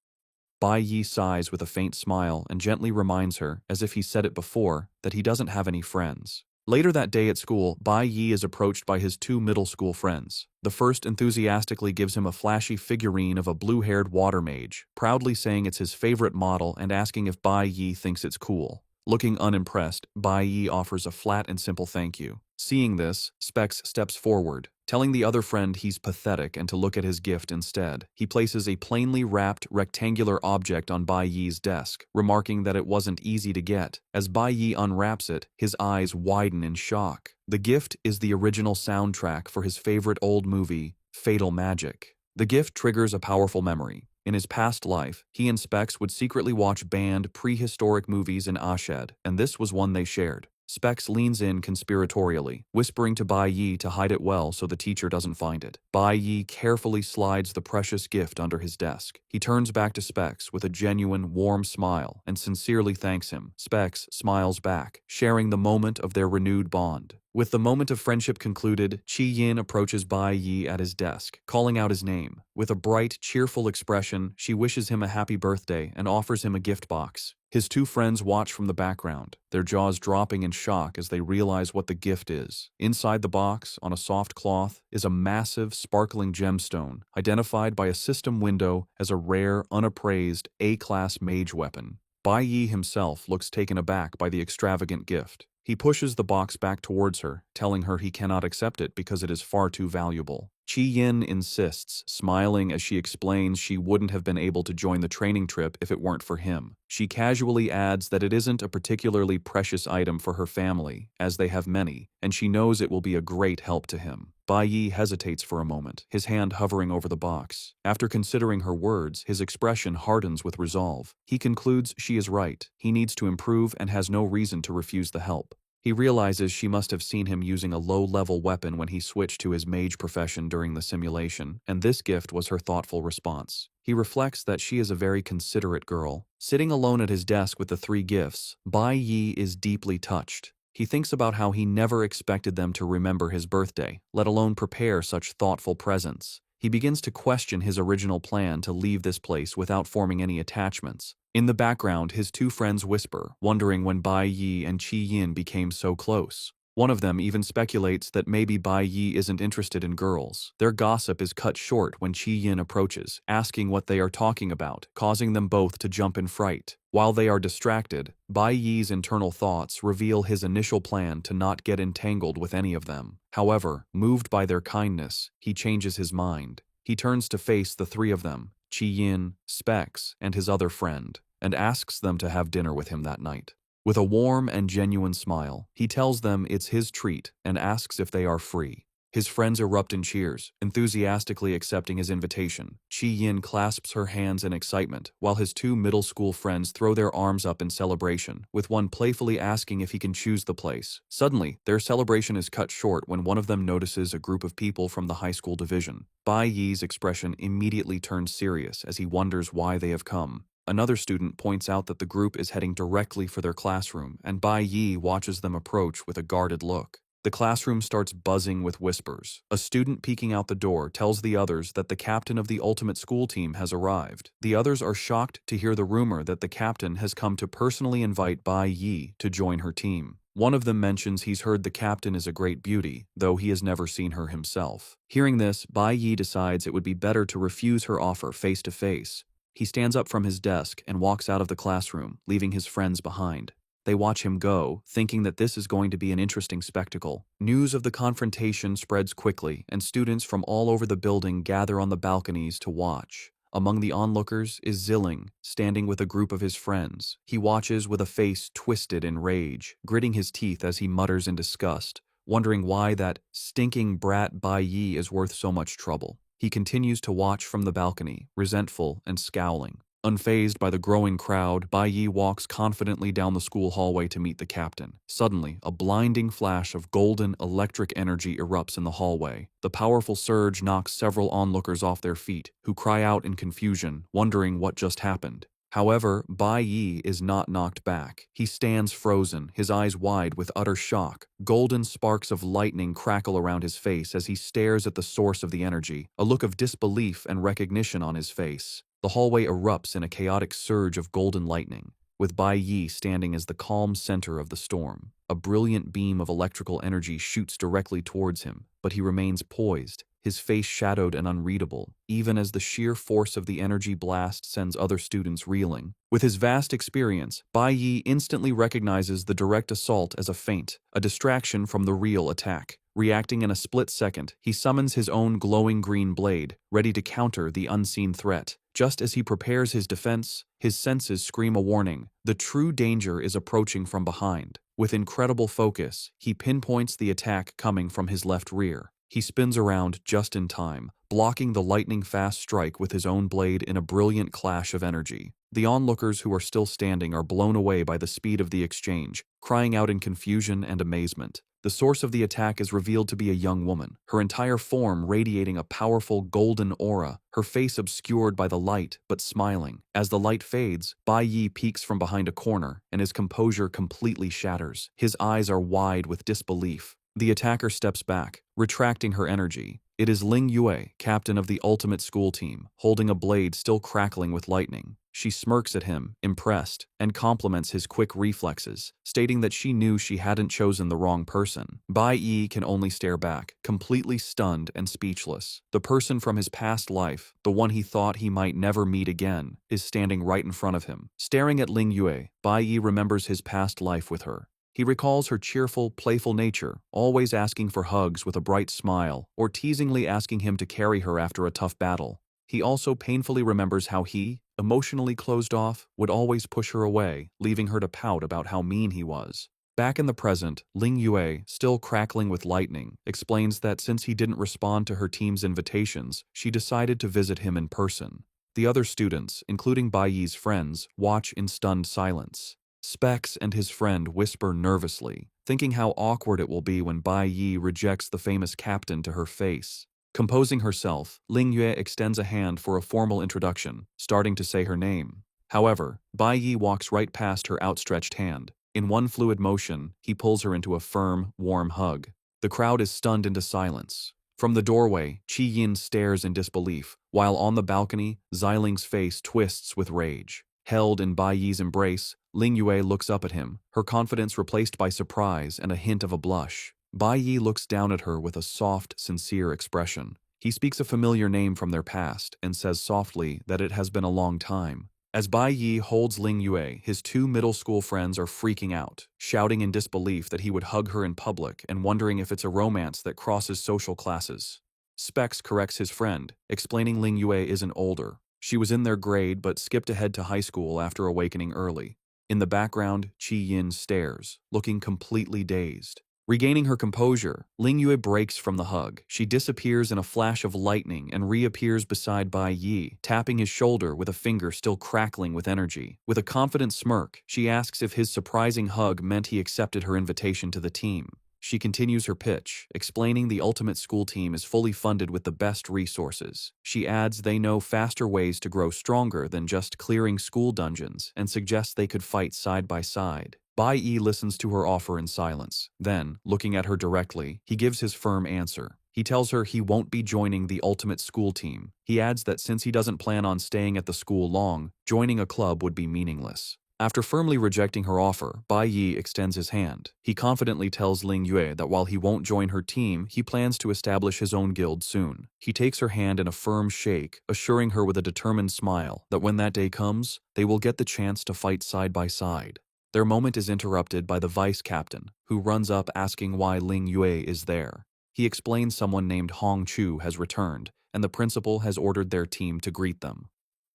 Bai Yi sighs with a faint smile and gently reminds her, as if he said it before, that he doesn't have any friends. Later that day at school, Bai Yi is approached by his two middle school friends. The first enthusiastically gives him a flashy figurine of a blue-haired water mage, proudly saying it's his favorite model and asking if Bai Yi thinks it's cool. Looking unimpressed, Bai Yi offers a flat and simple thank you. Seeing this, Specs steps forward, telling the other friend he's pathetic and to look at his gift instead. He places a plainly wrapped rectangular object on Bai Yi's desk, remarking that it wasn't easy to get. As Bai Yi unwraps it, his eyes widen in shock. The gift is the original soundtrack for his favorite old movie, Fatal Magic. The gift triggers a powerful memory. In his past life, he and Specs would secretly watch banned prehistoric movies in Ashed, and this was one they shared. Specs leans in conspiratorially, whispering to Bai Yi to hide it well so the teacher doesn't find it. Bai Yi carefully slides the precious gift under his desk. He turns back to Specs with a genuine, warm smile and sincerely thanks him. Specs smiles back, sharing the moment of their renewed bond. With the moment of friendship concluded, Chi Yin approaches Bai Yi at his desk, calling out his name. With a bright, cheerful expression, she wishes him a happy birthday and offers him a gift box. His two friends watch from the background, their jaws dropping in shock as they realize what the gift is. Inside the box, on a soft cloth, is a massive, sparkling gemstone, identified by a system window as a rare, unappraised, A-class mage weapon. Bai Yi himself looks taken aback by the extravagant gift. He pushes the box back towards her, telling her he cannot accept it because it is far too valuable. Chi Yin insists, smiling as she explains she wouldn't have been able to join the training trip if it weren't for him. She casually adds that it isn't a particularly precious item for her family, as they have many, and she knows it will be a great help to him. Bai Yi hesitates for a moment, his hand hovering over the box. After considering her words, his expression hardens with resolve. He concludes she is right. He needs to improve and has no reason to refuse the help. He realizes she must have seen him using a low-level weapon when he switched to his mage profession during the simulation, and this gift was her thoughtful response. He reflects that she is a very considerate girl. Sitting alone at his desk with the three gifts, Bai Yi is deeply touched. He thinks about how he never expected them to remember his birthday, let alone prepare such thoughtful presents. He begins to question his original plan to leave this place without forming any attachments. In the background, his two friends whisper, wondering when Bai Yi and Chi Yin became so close. One of them even speculates that maybe Bai Yi isn't interested in girls. Their gossip is cut short when Chi Yin approaches, asking what they are talking about, causing them both to jump in fright. While they are distracted, Bai Yi's internal thoughts reveal his initial plan to not get entangled with any of them. However, moved by their kindness, he changes his mind. He turns to face the three of them, Chi Yin, Specs, and his other friend, and asks them to have dinner with him that night. With a warm and genuine smile, he tells them it's his treat and asks if they are free. His friends erupt in cheers, enthusiastically accepting his invitation. Chi Yin clasps her hands in excitement, while his two middle school friends throw their arms up in celebration, with one playfully asking if he can choose the place. Suddenly, their celebration is cut short when one of them notices a group of people from the high school division. Bai Yi's expression immediately turns serious as he wonders why they have come. Another student points out that the group is heading directly for their classroom, and Bai Yi watches them approach with a guarded look. The classroom starts buzzing with whispers. A student peeking out the door tells the others that the captain of the ultimate school team has arrived. The others are shocked to hear the rumor that the captain has come to personally invite Bai Yi to join her team. One of them mentions he's heard the captain is a great beauty, though he has never seen her himself. Hearing this, Bai Yi decides it would be better to refuse her offer face to face. He stands up from his desk and walks out of the classroom, leaving his friends behind. They watch him go, thinking that this is going to be an interesting spectacle. News of the confrontation spreads quickly, and students from all over the building gather on the balconies to watch. Among the onlookers is Zilling, standing with a group of his friends. He watches with a face twisted in rage, gritting his teeth as he mutters in disgust, wondering why that stinking brat Bai Yi is worth so much trouble. He continues to watch from the balcony, resentful and scowling. Unfazed by the growing crowd, Bai Yi walks confidently down the school hallway to meet the captain. Suddenly, a blinding flash of golden electric energy erupts in the hallway. The powerful surge knocks several onlookers off their feet, who cry out in confusion, wondering what just happened. However, Bai Yi is not knocked back. He stands frozen, his eyes wide with utter shock. Golden sparks of lightning crackle around his face as he stares at the source of the energy, a look of disbelief and recognition on his face. The hallway erupts in a chaotic surge of golden lightning, with Bai Yi standing as the calm center of the storm. A brilliant beam of electrical energy shoots directly towards him, but he remains poised, his face shadowed and unreadable, even as the sheer force of the energy blast sends other students reeling. With his vast experience, Bai Yi instantly recognizes the direct assault as a feint, a distraction from the real attack. Reacting in a split second, he summons his own glowing green blade, ready to counter the unseen threat. Just as he prepares his defense, his senses scream a warning. The true danger is approaching from behind. With incredible focus, he pinpoints the attack coming from his left rear. He spins around just in time, blocking the lightning-fast strike with his own blade in a brilliant clash of energy. The onlookers who are still standing are blown away by the speed of the exchange, crying out in confusion and amazement. The source of the attack is revealed to be a young woman, her entire form radiating a powerful golden aura, her face obscured by the light but smiling. As the light fades, Bai Yi peeks from behind a corner, and his composure completely shatters. His eyes are wide with disbelief. The attacker steps back, retracting her energy. It is Ling Yue, captain of the ultimate school team, holding a blade still crackling with lightning. She smirks at him, impressed, and compliments his quick reflexes, stating that she knew she hadn't chosen the wrong person. Bai Yi can only stare back, completely stunned and speechless. The person from his past life, the one he thought he might never meet again, is standing right in front of him. Staring at Ling Yue, Bai Yi remembers his past life with her. He recalls her cheerful, playful nature, always asking for hugs with a bright smile, or teasingly asking him to carry her after a tough battle. He also painfully remembers how he, emotionally closed off, would always push her away, leaving her to pout about how mean he was. Back in the present, Ling Yue, still crackling with lightning, explains that since he didn't respond to her team's invitations, she decided to visit him in person. The other students, including Bai Yi's friends, watch in stunned silence. Specs and his friend whisper nervously, thinking how awkward it will be when Bai Yi rejects the famous captain to her face. Composing herself, Ling Yue extends a hand for a formal introduction, starting to say her name. However, Bai Yi walks right past her outstretched hand. In one fluid motion, he pulls her into a firm, warm hug. The crowd is stunned into silence. From the doorway, Chi Yin stares in disbelief, while on the balcony, Xiling's face twists with rage. Held in Bai Yi's embrace, Ling Yue looks up at him, her confidence replaced by surprise and a hint of a blush. Bai Yi looks down at her with a soft, sincere expression. He speaks a familiar name from their past and says softly that it has been a long time. As Bai Yi holds Ling Yue, his two middle school friends are freaking out, shouting in disbelief that he would hug her in public and wondering if it's a romance that crosses social classes. Specs corrects his friend, explaining Ling Yue isn't older. She was in their grade but skipped ahead to high school after awakening early. In the background, Chi Yin stares, looking completely dazed. Regaining her composure, Ling Yue breaks from the hug. She disappears in a flash of lightning and reappears beside Bai Yi, tapping his shoulder with a finger still crackling with energy. With a confident smirk, she asks if his surprising hug meant he accepted her invitation to the team. She continues her pitch, explaining the ultimate school team is fully funded with the best resources. She adds they know faster ways to grow stronger than just clearing school dungeons and suggests they could fight side by side. Bai Yi listens to her offer in silence. Then, looking at her directly, he gives his firm answer. He tells her he won't be joining the ultimate school team. He adds that since he doesn't plan on staying at the school long, joining a club would be meaningless. After firmly rejecting her offer, Bai Yi extends his hand. He confidently tells Ling Yue that while he won't join her team, he plans to establish his own guild soon. He takes her hand in a firm shake, assuring her with a determined smile that when that day comes, they will get the chance to fight side by side. Their moment is interrupted by the vice captain, who runs up asking why Ling Yue is there. He explains someone named Hong Chu has returned, and the principal has ordered their team to greet them.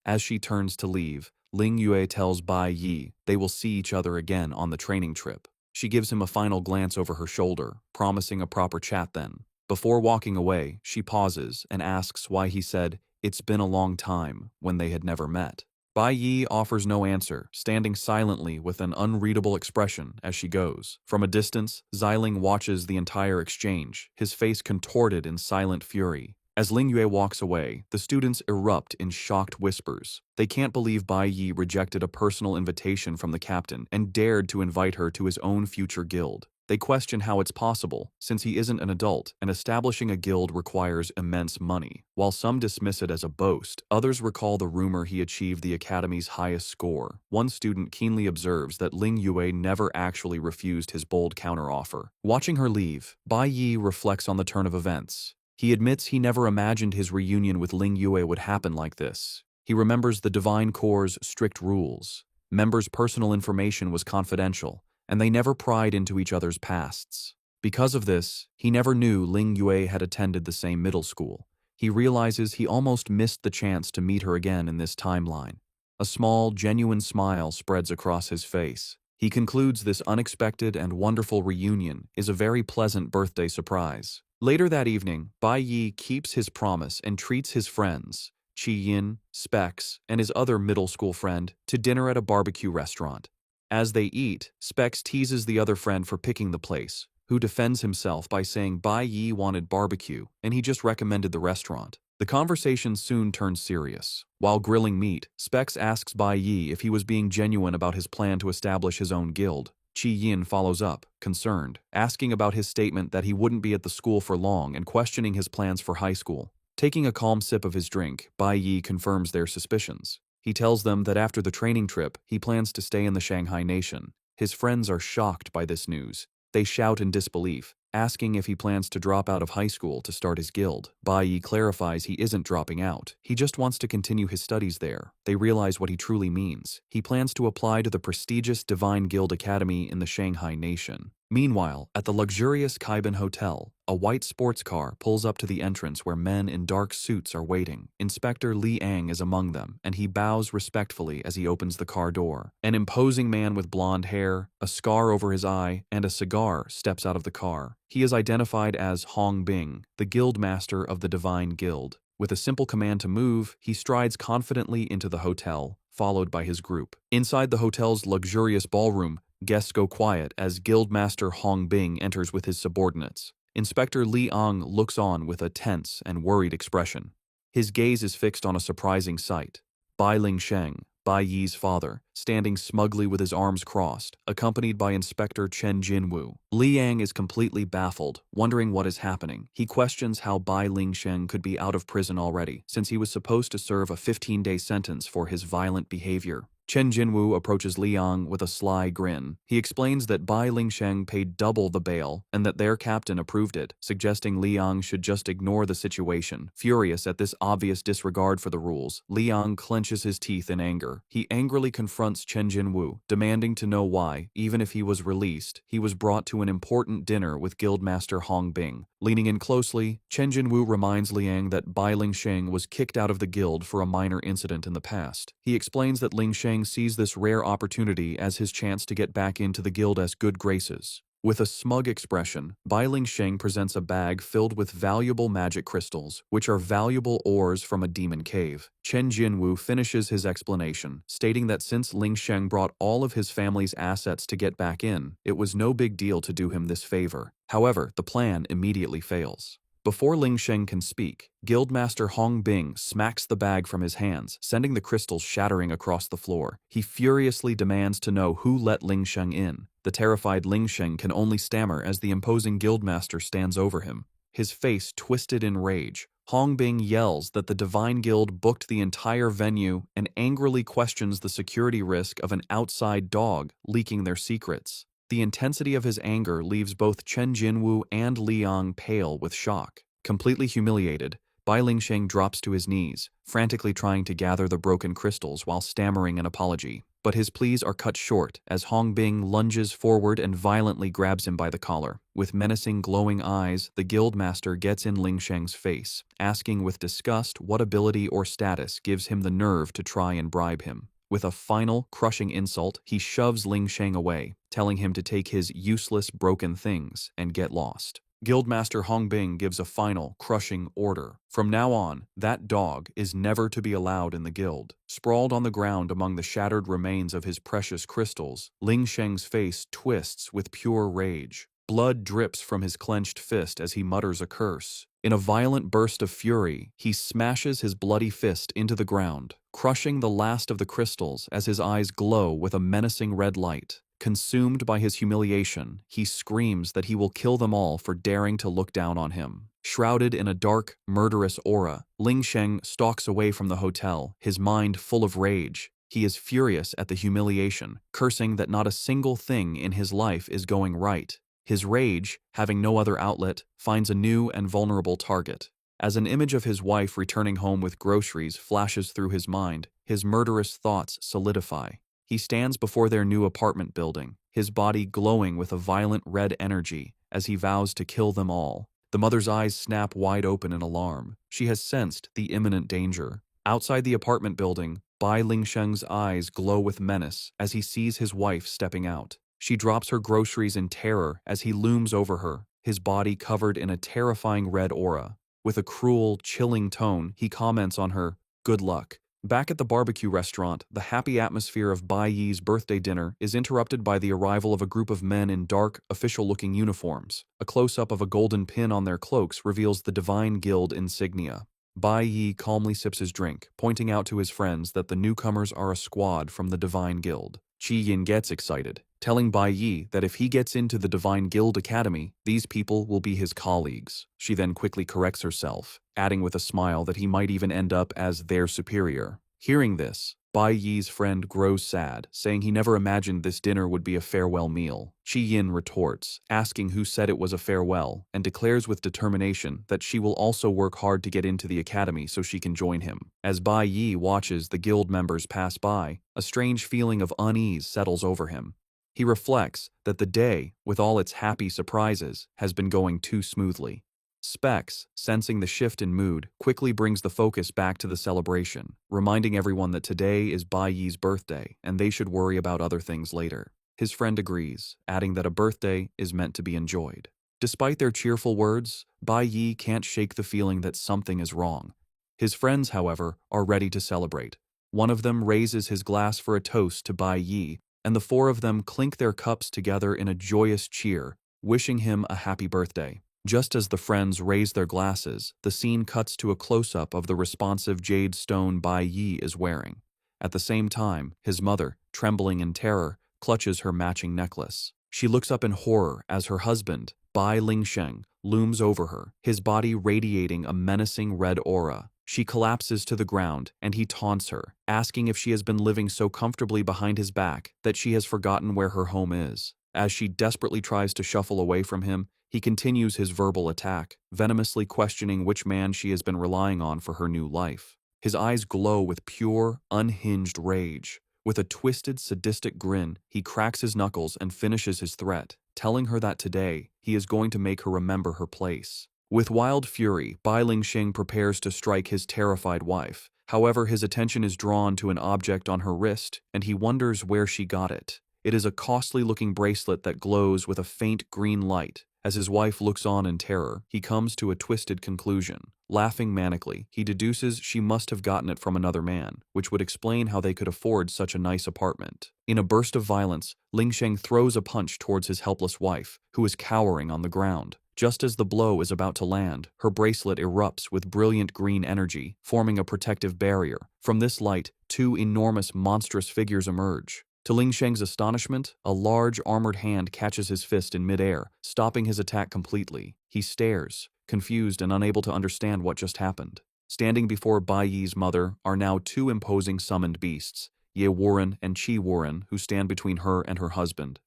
As she turns to leave, Ling Yue tells Bai Yi they will see each other again on the training trip. She gives him a final glance over her shoulder, promising a proper chat then. Before walking away, she pauses and asks why he said, "It's been a long time," when they had never met. Bai Yi offers no answer, standing silently with an unreadable expression as she goes. From a distance, Xiling watches the entire exchange, his face contorted in silent fury. As Ling Yue walks away, the students erupt in shocked whispers. They can't believe Bai Yi rejected a personal invitation from the captain and dared to invite her to his own future guild. They question how it's possible, since he isn't an adult, and establishing a guild requires immense money. While some dismiss it as a boast, others recall the rumor he achieved the academy's highest score. One student keenly observes that Ling Yue never actually refused his bold counteroffer. Watching her leave, Bai Yi reflects on the turn of events. He admits he never imagined his reunion with Ling Yue would happen like this. He remembers the Divine Core's strict rules. Members' personal information was confidential, and they never pried into each other's pasts. Because of this, he never knew Ling Yue had attended the same middle school. He realizes he almost missed the chance to meet her again in this timeline. A small, genuine smile spreads across his face. He concludes this unexpected and wonderful reunion is a very pleasant birthday surprise. Later that evening, Bai Yi keeps his promise and treats his friends, Chi Yin, Specs, and his other middle school friend, to dinner at a barbecue restaurant. As they eat, Specs teases the other friend for picking the place, who defends himself by saying Bai Yi wanted barbecue and he just recommended the restaurant. The conversation soon turns serious. While grilling meat, Specs asks Bai Yi if he was being genuine about his plan to establish his own guild. Chi Yin follows up, concerned, asking about his statement that he wouldn't be at the school for long and questioning his plans for high school. Taking a calm sip of his drink, Bai Yi confirms their suspicions. He tells them that after the training trip, he plans to stay in the Shanghai Nation. His friends are shocked by this news. They shout in disbelief, asking if he plans to drop out of high school to start his guild. Bai Yi clarifies he isn't dropping out. He just wants to continue his studies there. They realize what he truly means. He plans to apply to the prestigious Divine Guild Academy in the Shanghai Nation. Meanwhile, at the luxurious Kaiban Hotel, a white sports car pulls up to the entrance where men in dark suits are waiting. Inspector Li Ang is among them, and he bows respectfully as he opens the car door. An imposing man with blonde hair, a scar over his eye, and a cigar steps out of the car. He is identified as Hong Bing, the guild master of the Divine Guild. With a simple command to move, he strides confidently into the hotel, followed by his group. Inside the hotel's luxurious ballroom, guests go quiet as Guildmaster Hong Bing enters with his subordinates. Inspector Li Ang looks on with a tense and worried expression. His gaze is fixed on a surprising sight. Bai Lingsheng, Bai Yi's father, standing smugly with his arms crossed, accompanied by Inspector Chen Jinwu. Li Ang is completely baffled, wondering what is happening. He questions how Bai Lingsheng could be out of prison already, since he was supposed to serve a 15-day sentence for his violent behavior. Chen Jinwu approaches Li Ang with a sly grin. He explains that Bai Lingsheng paid double the bail and that their captain approved it, suggesting Li Ang should just ignore the situation. Furious at this obvious disregard for the rules, Li Ang clenches his teeth in anger. He angrily confronts Chen Jinwu, demanding to know why, even if he was released, he was brought to an important dinner with Guildmaster Hong Bing. Leaning in closely, Chen Jinwu reminds Liang that Bai Lingsheng was kicked out of the guild for a minor incident in the past. He explains that Lingsheng sees this rare opportunity as his chance to get back into the guild as good graces. With a smug expression, Bai Lingsheng presents a bag filled with valuable magic crystals, which are valuable ores from a demon cave. Chen Jinwu finishes his explanation, stating that since Lingsheng brought all of his family's assets to get back in, it was no big deal to do him this favor. However, the plan immediately fails. Before Lingsheng can speak, Guildmaster Hong Bing smacks the bag from his hands, sending the crystals shattering across the floor. He furiously demands to know who let Lingsheng in. The terrified Lingsheng can only stammer as the imposing Guildmaster stands over him. His face twisted in rage, Hong Bing yells that the Divine Guild booked the entire venue and angrily questions the security risk of an outside dog leaking their secrets. The intensity of his anger leaves both Chen Jinwu and Liang pale with shock. Completely humiliated, Bai Lingsheng drops to his knees, frantically trying to gather the broken crystals while stammering an apology. But his pleas are cut short as Hong Bing lunges forward and violently grabs him by the collar. With menacing glowing eyes, the Guildmaster gets in Lingsheng's face, asking with disgust what ability or status gives him the nerve to try and bribe him. With a final, crushing insult, he shoves Lingsheng away, telling him to take his useless, broken things and get lost. Guildmaster Hong Bing gives a final, crushing order. From now on, that dog is never to be allowed in the guild. Sprawled on the ground among the shattered remains of his precious crystals, Lingsheng's face twists with pure rage. Blood drips from his clenched fist as he mutters a curse. In a violent burst of fury, he smashes his bloody fist into the ground, crushing the last of the crystals as his eyes glow with a menacing red light. Consumed by his humiliation, he screams that he will kill them all for daring to look down on him. Shrouded in a dark, murderous aura, Lingsheng stalks away from the hotel, his mind full of rage. He is furious at the humiliation, cursing that not a single thing in his life is going right. His rage, having no other outlet, finds a new and vulnerable target. As an image of his wife returning home with groceries flashes through his mind, his murderous thoughts solidify. He stands before their new apartment building, his body glowing with a violent red energy, as he vows to kill them all. The mother's eyes snap wide open in alarm. She has sensed the imminent danger. Outside the apartment building, Bai Lingsheng's eyes glow with menace as he sees his wife stepping out. She drops her groceries in terror as he looms over her, his body covered in a terrifying red aura. With a cruel, chilling tone, he comments on her, "Good luck." Back at the barbecue restaurant, the happy atmosphere of Bai Yi's birthday dinner is interrupted by the arrival of a group of men in dark, official-looking uniforms. A close-up of a golden pin on their cloaks reveals the Divine Guild insignia. Bai Yi calmly sips his drink, pointing out to his friends that the newcomers are a squad from the Divine Guild. Qi Yin gets excited, telling Bai Yi that if he gets into the Divine Guild Academy, these people will be his colleagues. She then quickly corrects herself, adding with a smile that he might even end up as their superior. Hearing this, Bai Yi's friend grows sad, saying he never imagined this dinner would be a farewell meal. Qi Yin retorts, asking who said it was a farewell, and declares with determination that she will also work hard to get into the academy so she can join him. As Bai Yi watches the guild members pass by, a strange feeling of unease settles over him. He reflects that the day, with all its happy surprises, has been going too smoothly. Specs, sensing the shift in mood, quickly brings the focus back to the celebration, reminding everyone that today is Bai Yi's birthday and they should worry about other things later. His friend agrees, adding that a birthday is meant to be enjoyed. Despite their cheerful words, Bai Yi can't shake the feeling that something is wrong. His friends, however, are ready to celebrate. One of them raises his glass for a toast to Bai Yi, and the four of them clink their cups together in a joyous cheer, wishing him a happy birthday. Just as the friends raise their glasses, the scene cuts to a close-up of the responsive jade stone Bai Yi is wearing. At the same time, his mother, trembling in terror, clutches her matching necklace. She looks up in horror as her husband, Bai Lingsheng, looms over her, his body radiating a menacing red aura. She collapses to the ground, and he taunts her, asking if she has been living so comfortably behind his back that she has forgotten where her home is. As she desperately tries to shuffle away from him, he continues his verbal attack, venomously questioning which man she has been relying on for her new life. His eyes glow with pure, unhinged rage. With a twisted, sadistic grin, he cracks his knuckles and finishes his threat, telling her that today, he is going to make her remember her place. With wild fury, Bai Lingsheng prepares to strike his terrified wife. However, his attention is drawn to an object on her wrist, and he wonders where she got it. It is a costly-looking bracelet that glows with a faint green light. As his wife looks on in terror, he comes to a twisted conclusion. Laughing manically, he deduces she must have gotten it from another man, which would explain how they could afford such a nice apartment. In a burst of violence, Ling Sheng throws a punch towards his helpless wife, who is cowering on the ground. Just as the blow is about to land, her bracelet erupts with brilliant green energy, forming a protective barrier. From this light, two enormous, monstrous figures emerge. To Ling Sheng's astonishment, a large armored hand catches his fist in midair, stopping his attack completely. He stares, confused and unable to understand what just happened. Standing before Bai Yi's mother are now two imposing summoned beasts, Ye Warren and Qi Warren, who stand between her and her husband.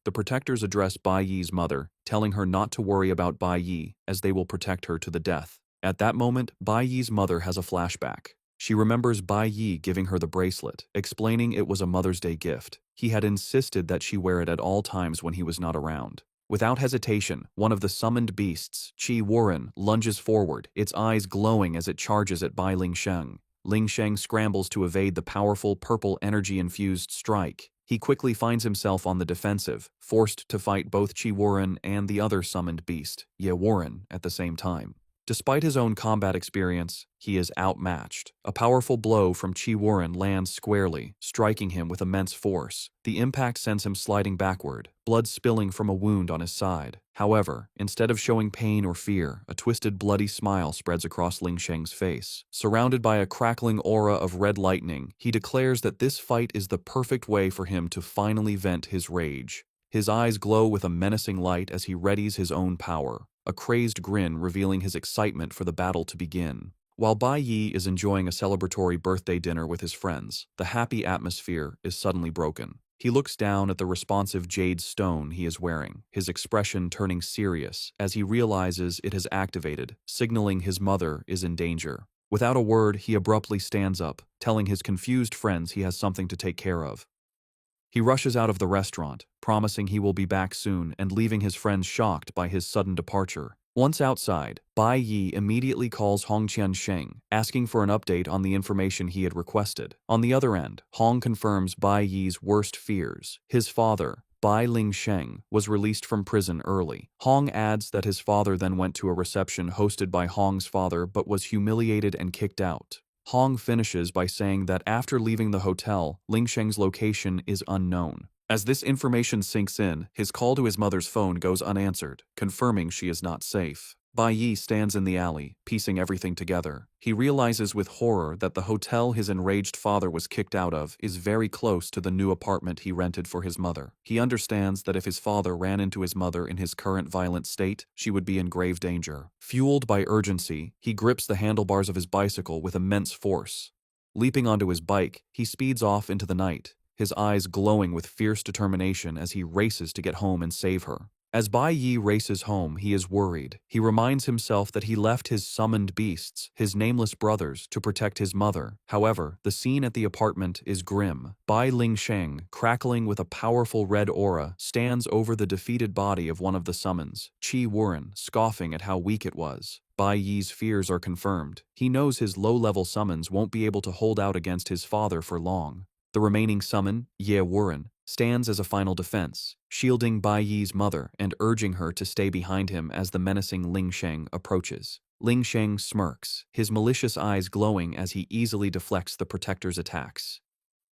The protectors address Bai Yi's mother, telling her not to worry about Bai Yi, as they will protect her to the death. At that moment, Bai Yi's mother has a flashback. She remembers Bai Yi giving her the bracelet, explaining it was a Mother's Day gift. He had insisted that she wear it at all times when he was not around. Without hesitation, one of the summoned beasts, Qi Warren, lunges forward, its eyes glowing as it charges at Bai Ling Sheng. Ling Sheng scrambles to evade the powerful purple energy-infused strike. He quickly finds himself on the defensive, forced to fight both Qi Warren and the other summoned beast, Ye Warren, at the same time. Despite his own combat experience, he is outmatched. A powerful blow from Qi Warren lands squarely, striking him with immense force. The impact sends him sliding backward, blood spilling from a wound on his side. However, instead of showing pain or fear, a twisted, bloody smile spreads across Ling Sheng's face. Surrounded by a crackling aura of red lightning, he declares that this fight is the perfect way for him to finally vent his rage. His eyes glow with a menacing light as he readies his own power, a crazed grin revealing his excitement for the battle to begin. While Bai Yi is enjoying a celebratory birthday dinner with his friends, the happy atmosphere is suddenly broken. He looks down at the responsive jade stone he is wearing, his expression turning serious as he realizes it has activated, signaling his mother is in danger. Without a word, he abruptly stands up, telling his confused friends he has something to take care of. He rushes out of the restaurant, promising he will be back soon and leaving his friends shocked by his sudden departure. Once outside, Bai Yi immediately calls Hong Qiansheng, asking for an update on the information he had requested. On the other end, Hong confirms Bai Yi's worst fears. His father, Bai Ling Sheng, was released from prison early. Hong adds that his father then went to a reception hosted by Hong's father but was humiliated and kicked out. Hong finishes by saying that after leaving the hotel, Ling Sheng's location is unknown. As this information sinks in, his call to his mother's phone goes unanswered, confirming she is not safe. Bai Yi stands in the alley, piecing everything together. He realizes with horror that the hotel his enraged father was kicked out of is very close to the new apartment he rented for his mother. He understands that if his father ran into his mother in his current violent state, she would be in grave danger. Fueled by urgency, he grips the handlebars of his bicycle with immense force. Leaping onto his bike, he speeds off into the night, his eyes glowing with fierce determination as he races to get home and save her. As Bai Yi races home, he is worried. He reminds himself that he left his summoned beasts, his nameless brothers, to protect his mother. However, the scene at the apartment is grim. Bai Ling Sheng, crackling with a powerful red aura, stands over the defeated body of one of the summons, Qi Warren, scoffing at how weak it was. Bai Yi's fears are confirmed. He knows his low-level summons won't be able to hold out against his father for long. The remaining summon, Ye Warren, stands as a final defense, shielding Bai Yi's mother and urging her to stay behind him as the menacing Ling Sheng approaches. Ling Sheng smirks, his malicious eyes glowing as he easily deflects the protector's attacks.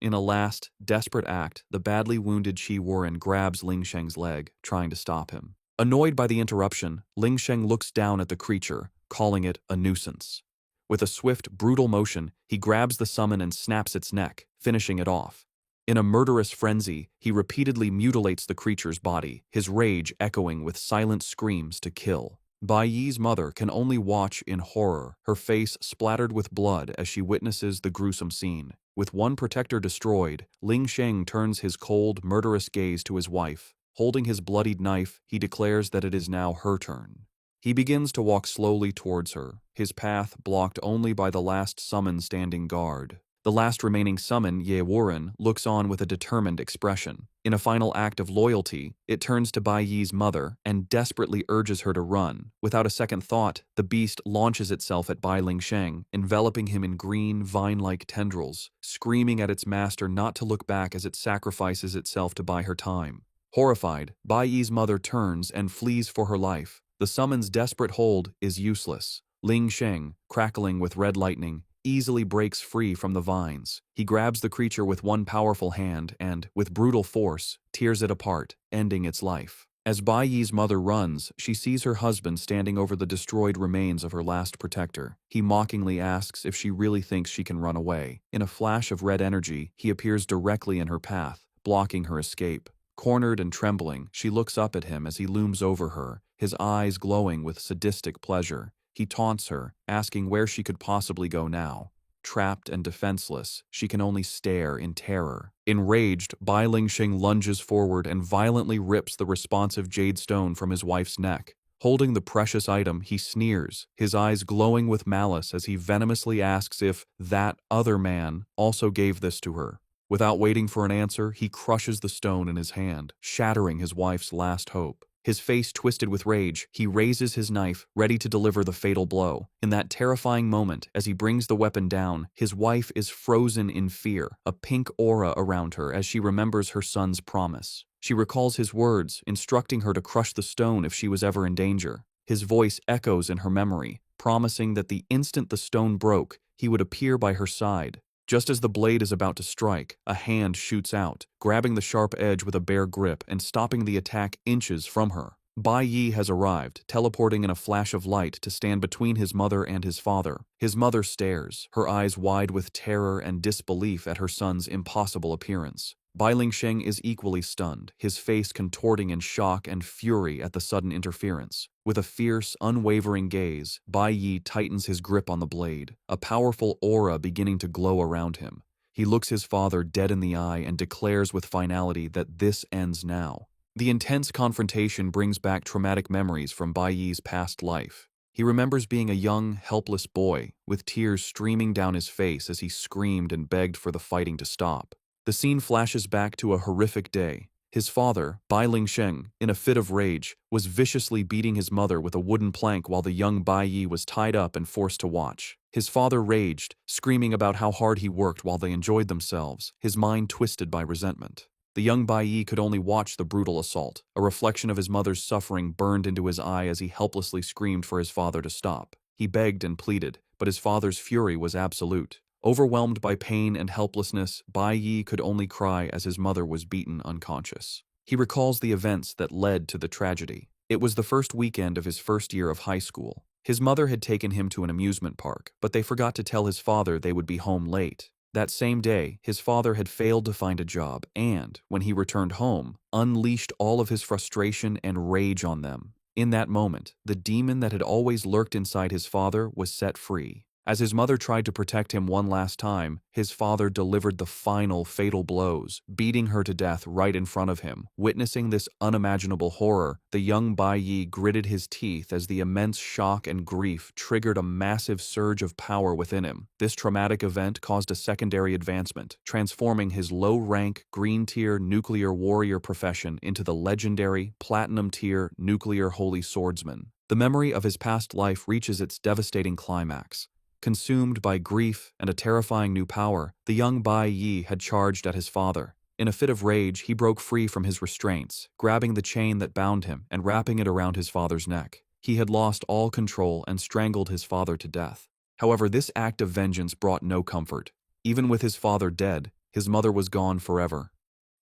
In a last, desperate act, the badly wounded Qi Warren grabs Ling Sheng's leg, trying to stop him. Annoyed by the interruption, Ling Sheng looks down at the creature, calling it a nuisance. With a swift, brutal motion, he grabs the summon and snaps its neck, finishing it off. In a murderous frenzy, he repeatedly mutilates the creature's body, his rage echoing with silent screams to kill. Bai Yi's mother can only watch in horror, her face splattered with blood as she witnesses the gruesome scene. With one protector destroyed, Ling Sheng turns his cold, murderous gaze to his wife. Holding his bloodied knife, he declares that it is now her turn. He begins to walk slowly towards her, his path blocked only by the last summon standing guard. The last remaining summon, Ye Warren, looks on with a determined expression. In a final act of loyalty, it turns to Bai Yi's mother and desperately urges her to run. Without a second thought, the beast launches itself at Bai Lingsheng, enveloping him in green, vine-like tendrils, screaming at its master not to look back as it sacrifices itself to buy her time. Horrified, Bai Yi's mother turns and flees for her life. The summon's desperate hold is useless. Ling Sheng, crackling with red lightning, easily breaks free from the vines. He grabs the creature with one powerful hand and, with brutal force, tears it apart, ending its life. As Bai Yi's mother runs, she sees her husband standing over the destroyed remains of her last protector. He mockingly asks if she really thinks she can run away. In a flash of red energy, he appears directly in her path, blocking her escape. Cornered and trembling, she looks up at him as he looms over her, his eyes glowing with sadistic pleasure. He taunts her, asking where she could possibly go now. Trapped and defenseless, she can only stare in terror. Enraged, Bai Lingsheng lunges forward and violently rips the responsive jade stone from his wife's neck. Holding the precious item, he sneers, his eyes glowing with malice as he venomously asks if that other man also gave this to her. Without waiting for an answer, he crushes the stone in his hand, shattering his wife's last hope. His face twisted with rage, he raises his knife, ready to deliver the fatal blow. In that terrifying moment, as he brings the weapon down, his wife is frozen in fear, a pink aura around her as she remembers her son's promise. She recalls his words, instructing her to crush the stone if she was ever in danger. His voice echoes in her memory, promising that the instant the stone broke, he would appear by her side. Just as the blade is about to strike, a hand shoots out, grabbing the sharp edge with a bare grip and stopping the attack inches from her. Bai Yi has arrived, teleporting in a flash of light to stand between his mother and his father. His mother stares, her eyes wide with terror and disbelief at her son's impossible appearance. Bai Lingsheng is equally stunned, his face contorting in shock and fury at the sudden interference. With a fierce, unwavering gaze, Bai Yi tightens his grip on the blade, a powerful aura beginning to glow around him. He looks his father dead in the eye and declares with finality that this ends now. The intense confrontation brings back traumatic memories from Bai Yi's past life. He remembers being a young, helpless boy, with tears streaming down his face as he screamed and begged for the fighting to stop. The scene flashes back to a horrific day. His father, Bai Lingsheng, in a fit of rage, was viciously beating his mother with a wooden plank while the young Bai Yi was tied up and forced to watch. His father raged, screaming about how hard he worked while they enjoyed themselves, his mind twisted by resentment. The young Bai Yi could only watch the brutal assault. A reflection of his mother's suffering burned into his eye as he helplessly screamed for his father to stop. He begged and pleaded, but his father's fury was absolute. Overwhelmed by pain and helplessness, Bai Yi could only cry as his mother was beaten unconscious. He recalls the events that led to the tragedy. It was the first weekend of his first year of high school. His mother had taken him to an amusement park, but they forgot to tell his father they would be home late. That same day, his father had failed to find a job and, when he returned home, unleashed all of his frustration and rage on them. In that moment, the demon that had always lurked inside his father was set free. As his mother tried to protect him one last time, his father delivered the final fatal blows, beating her to death right in front of him. Witnessing this unimaginable horror, the young Bai Yi gritted his teeth as the immense shock and grief triggered a massive surge of power within him. This traumatic event caused a secondary advancement, transforming his low-rank, green-tier nuclear warrior profession into the legendary, platinum-tier nuclear holy swordsman. The memory of his past life reaches its devastating climax. Consumed by grief and a terrifying new power, the young Bai Yi had charged at his father. In a fit of rage, he broke free from his restraints, grabbing the chain that bound him and wrapping it around his father's neck. He had lost all control and strangled his father to death. However, this act of vengeance brought no comfort. Even with his father dead, his mother was gone forever.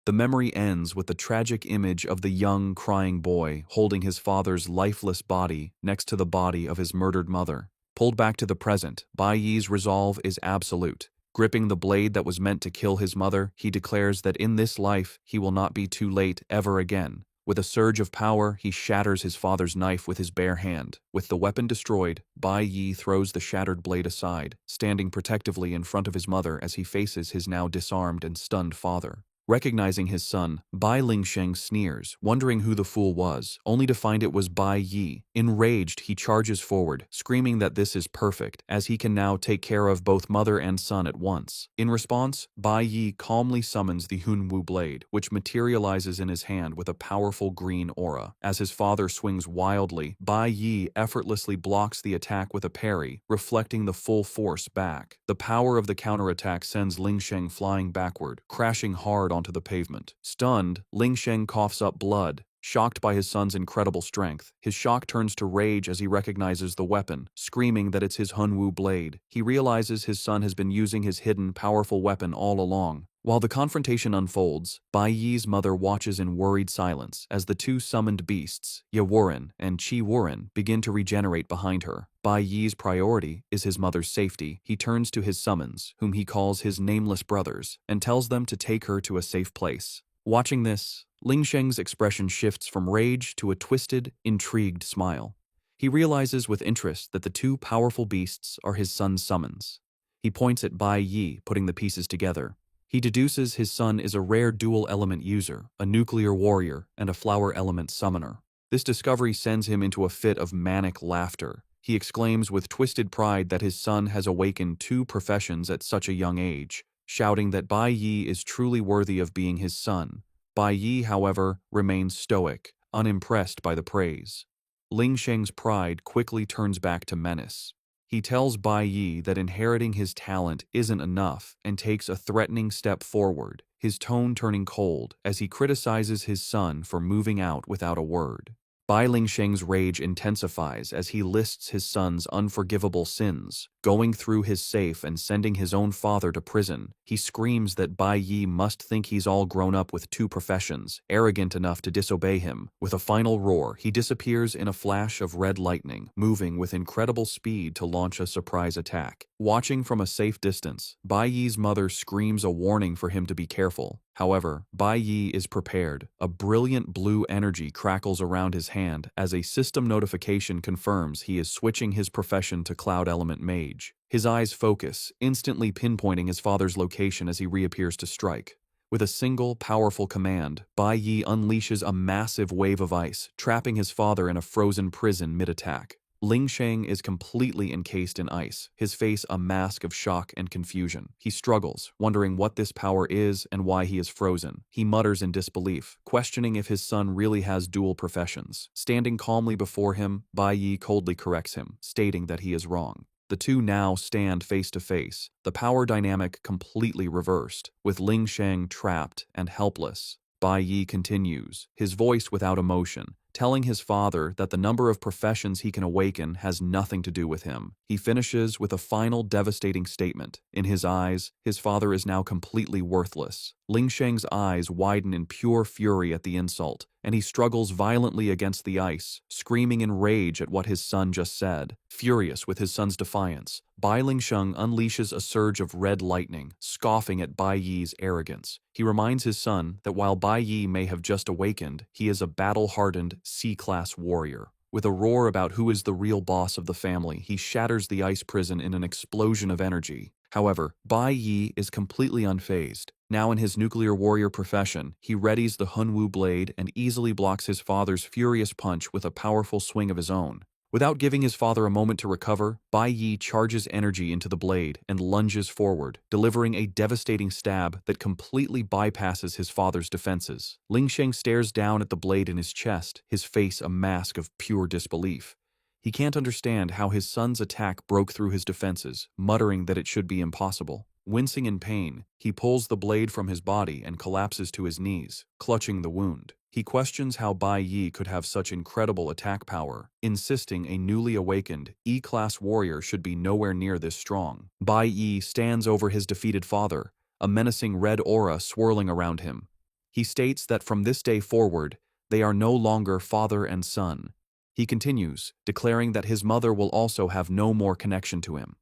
The memory ends with the tragic image of the young, crying boy holding his father's lifeless body next to the body of his murdered mother. Pulled back to the present, Bai Yi's resolve is absolute. Gripping the blade that was meant to kill his mother, he declares that in this life he will not be too late ever again. With a surge of power, he shatters his father's knife with his bare hand. With the weapon destroyed, Bai Yi throws the shattered blade aside, standing protectively in front of his mother as he faces his now disarmed and stunned father. Recognizing his son, Bai Lingsheng sneers, wondering who the fool was, only to find it was Bai Yi. Enraged, he charges forward, screaming that this is perfect, as he can now take care of both mother and son at once. In response, Bai Yi calmly summons the Hunwu blade, which materializes in his hand with a powerful green aura. As his father swings wildly, Bai Yi effortlessly blocks the attack with a parry, reflecting the full force back. The power of the counterattack sends Lingsheng flying backward, crashing hard onto the pavement. Stunned, Lingsheng coughs up blood. Shocked by his son's incredible strength, his shock turns to rage as he recognizes the weapon, screaming that it's his Hunwu blade. He realizes his son has been using his hidden, powerful weapon all along. While the confrontation unfolds, Bai Yi's mother watches in worried silence as the two summoned beasts, Ye Wuren and Qi Wuren, begin to regenerate behind her. Bai Yi's priority is his mother's safety. He turns to his summons, whom he calls his nameless brothers, and tells them to take her to a safe place. Watching this, Lingsheng's expression shifts from rage to a twisted, intrigued smile. He realizes with interest that the two powerful beasts are his son's summons. He points at Bai Yi, putting the pieces together. He deduces his son is a rare dual-element user, a nuclear warrior, and a flower element summoner. This discovery sends him into a fit of manic laughter. He exclaims with twisted pride that his son has awakened two professions at such a young age, shouting that Bai Yi is truly worthy of being his son. Bai Yi, however, remains stoic, unimpressed by the praise. Lingsheng's pride quickly turns back to menace. He tells Bai Yi that inheriting his talent isn't enough and takes a threatening step forward, his tone turning cold as he criticizes his son for moving out without a word. Bai Lingsheng's rage intensifies as he lists his son's unforgivable sins, going through his safe and sending his own father to prison. He screams that Bai Yi must think he's all grown up with two professions, arrogant enough to disobey him. With a final roar, he disappears in a flash of red lightning, moving with incredible speed to launch a surprise attack. Watching from a safe distance, Bai Yi's mother screams a warning for him to be careful. However, Bai Yi is prepared. A brilliant blue energy crackles around his hand as a system notification confirms he is switching his profession to Cloud Element Mage. His eyes focus, instantly pinpointing his father's location as he reappears to strike. With a single, powerful command, Bai Yi unleashes a massive wave of ice, trapping his father in a frozen prison mid-attack. Lingsheng is completely encased in ice, his face a mask of shock and confusion. He struggles, wondering what this power is and why he is frozen. He mutters in disbelief, questioning if his son really has dual professions. Standing calmly before him, Bai Yi coldly corrects him, stating that he is wrong. The two now stand face to face, the power dynamic completely reversed, with Lingsheng trapped and helpless. Bai Yi continues, his voice without emotion, telling his father that the number of professions he can awaken has nothing to do with him. He finishes with a final devastating statement. In his eyes, his father is now completely worthless. Lingsheng's eyes widen in pure fury at the insult, and he struggles violently against the ice, screaming in rage at what his son just said. Furious with his son's defiance, Bai Lingsheng unleashes a surge of red lightning, scoffing at Bai Yi's arrogance. He reminds his son that while Bai Yi may have just awakened, he is a battle-hardened C-class warrior. With a roar about who is the real boss of the family, he shatters the ice prison in an explosion of energy. However, Bai Yi is completely unfazed. Now in his nuclear warrior profession, he readies the Hunwu blade and easily blocks his father's furious punch with a powerful swing of his own. Without giving his father a moment to recover, Bai Yi charges energy into the blade and lunges forward, delivering a devastating stab that completely bypasses his father's defenses. Lingsheng stares down at the blade in his chest, his face a mask of pure disbelief. He can't understand how his son's attack broke through his defenses, muttering that it should be impossible. Wincing in pain, he pulls the blade from his body and collapses to his knees, clutching the wound. He questions how Bai Yi could have such incredible attack power, insisting a newly awakened E-class warrior should be nowhere near this strong. Bai Yi stands over his defeated father, a menacing red aura swirling around him. He states that from this day forward, they are no longer father and son. He continues, declaring that his mother will also have no more connection to him.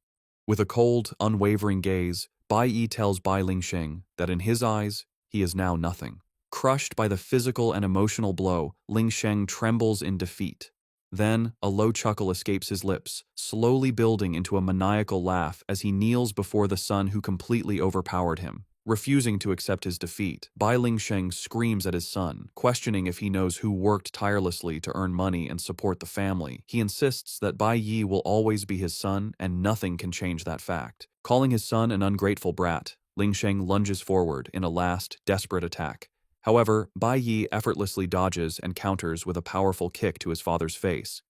With a cold, unwavering gaze, Bai Yi tells Bai Lingsheng that in his eyes, he is now nothing. Crushed by the physical and emotional blow, Lingsheng trembles in defeat. Then, a low chuckle escapes his lips, slowly building into a maniacal laugh as he kneels before the son who completely overpowered him. refusing to accept his defeat. Bai Lingsheng screams at his son, questioning if he knows who worked tirelessly to earn money and support the family. He insists that Bai Yi will always be his son and nothing can change that fact. Calling his son an ungrateful brat, Lingsheng lunges forward in a last, desperate attack. However, Bai Yi effortlessly dodges and counters with a powerful kick to his father's face.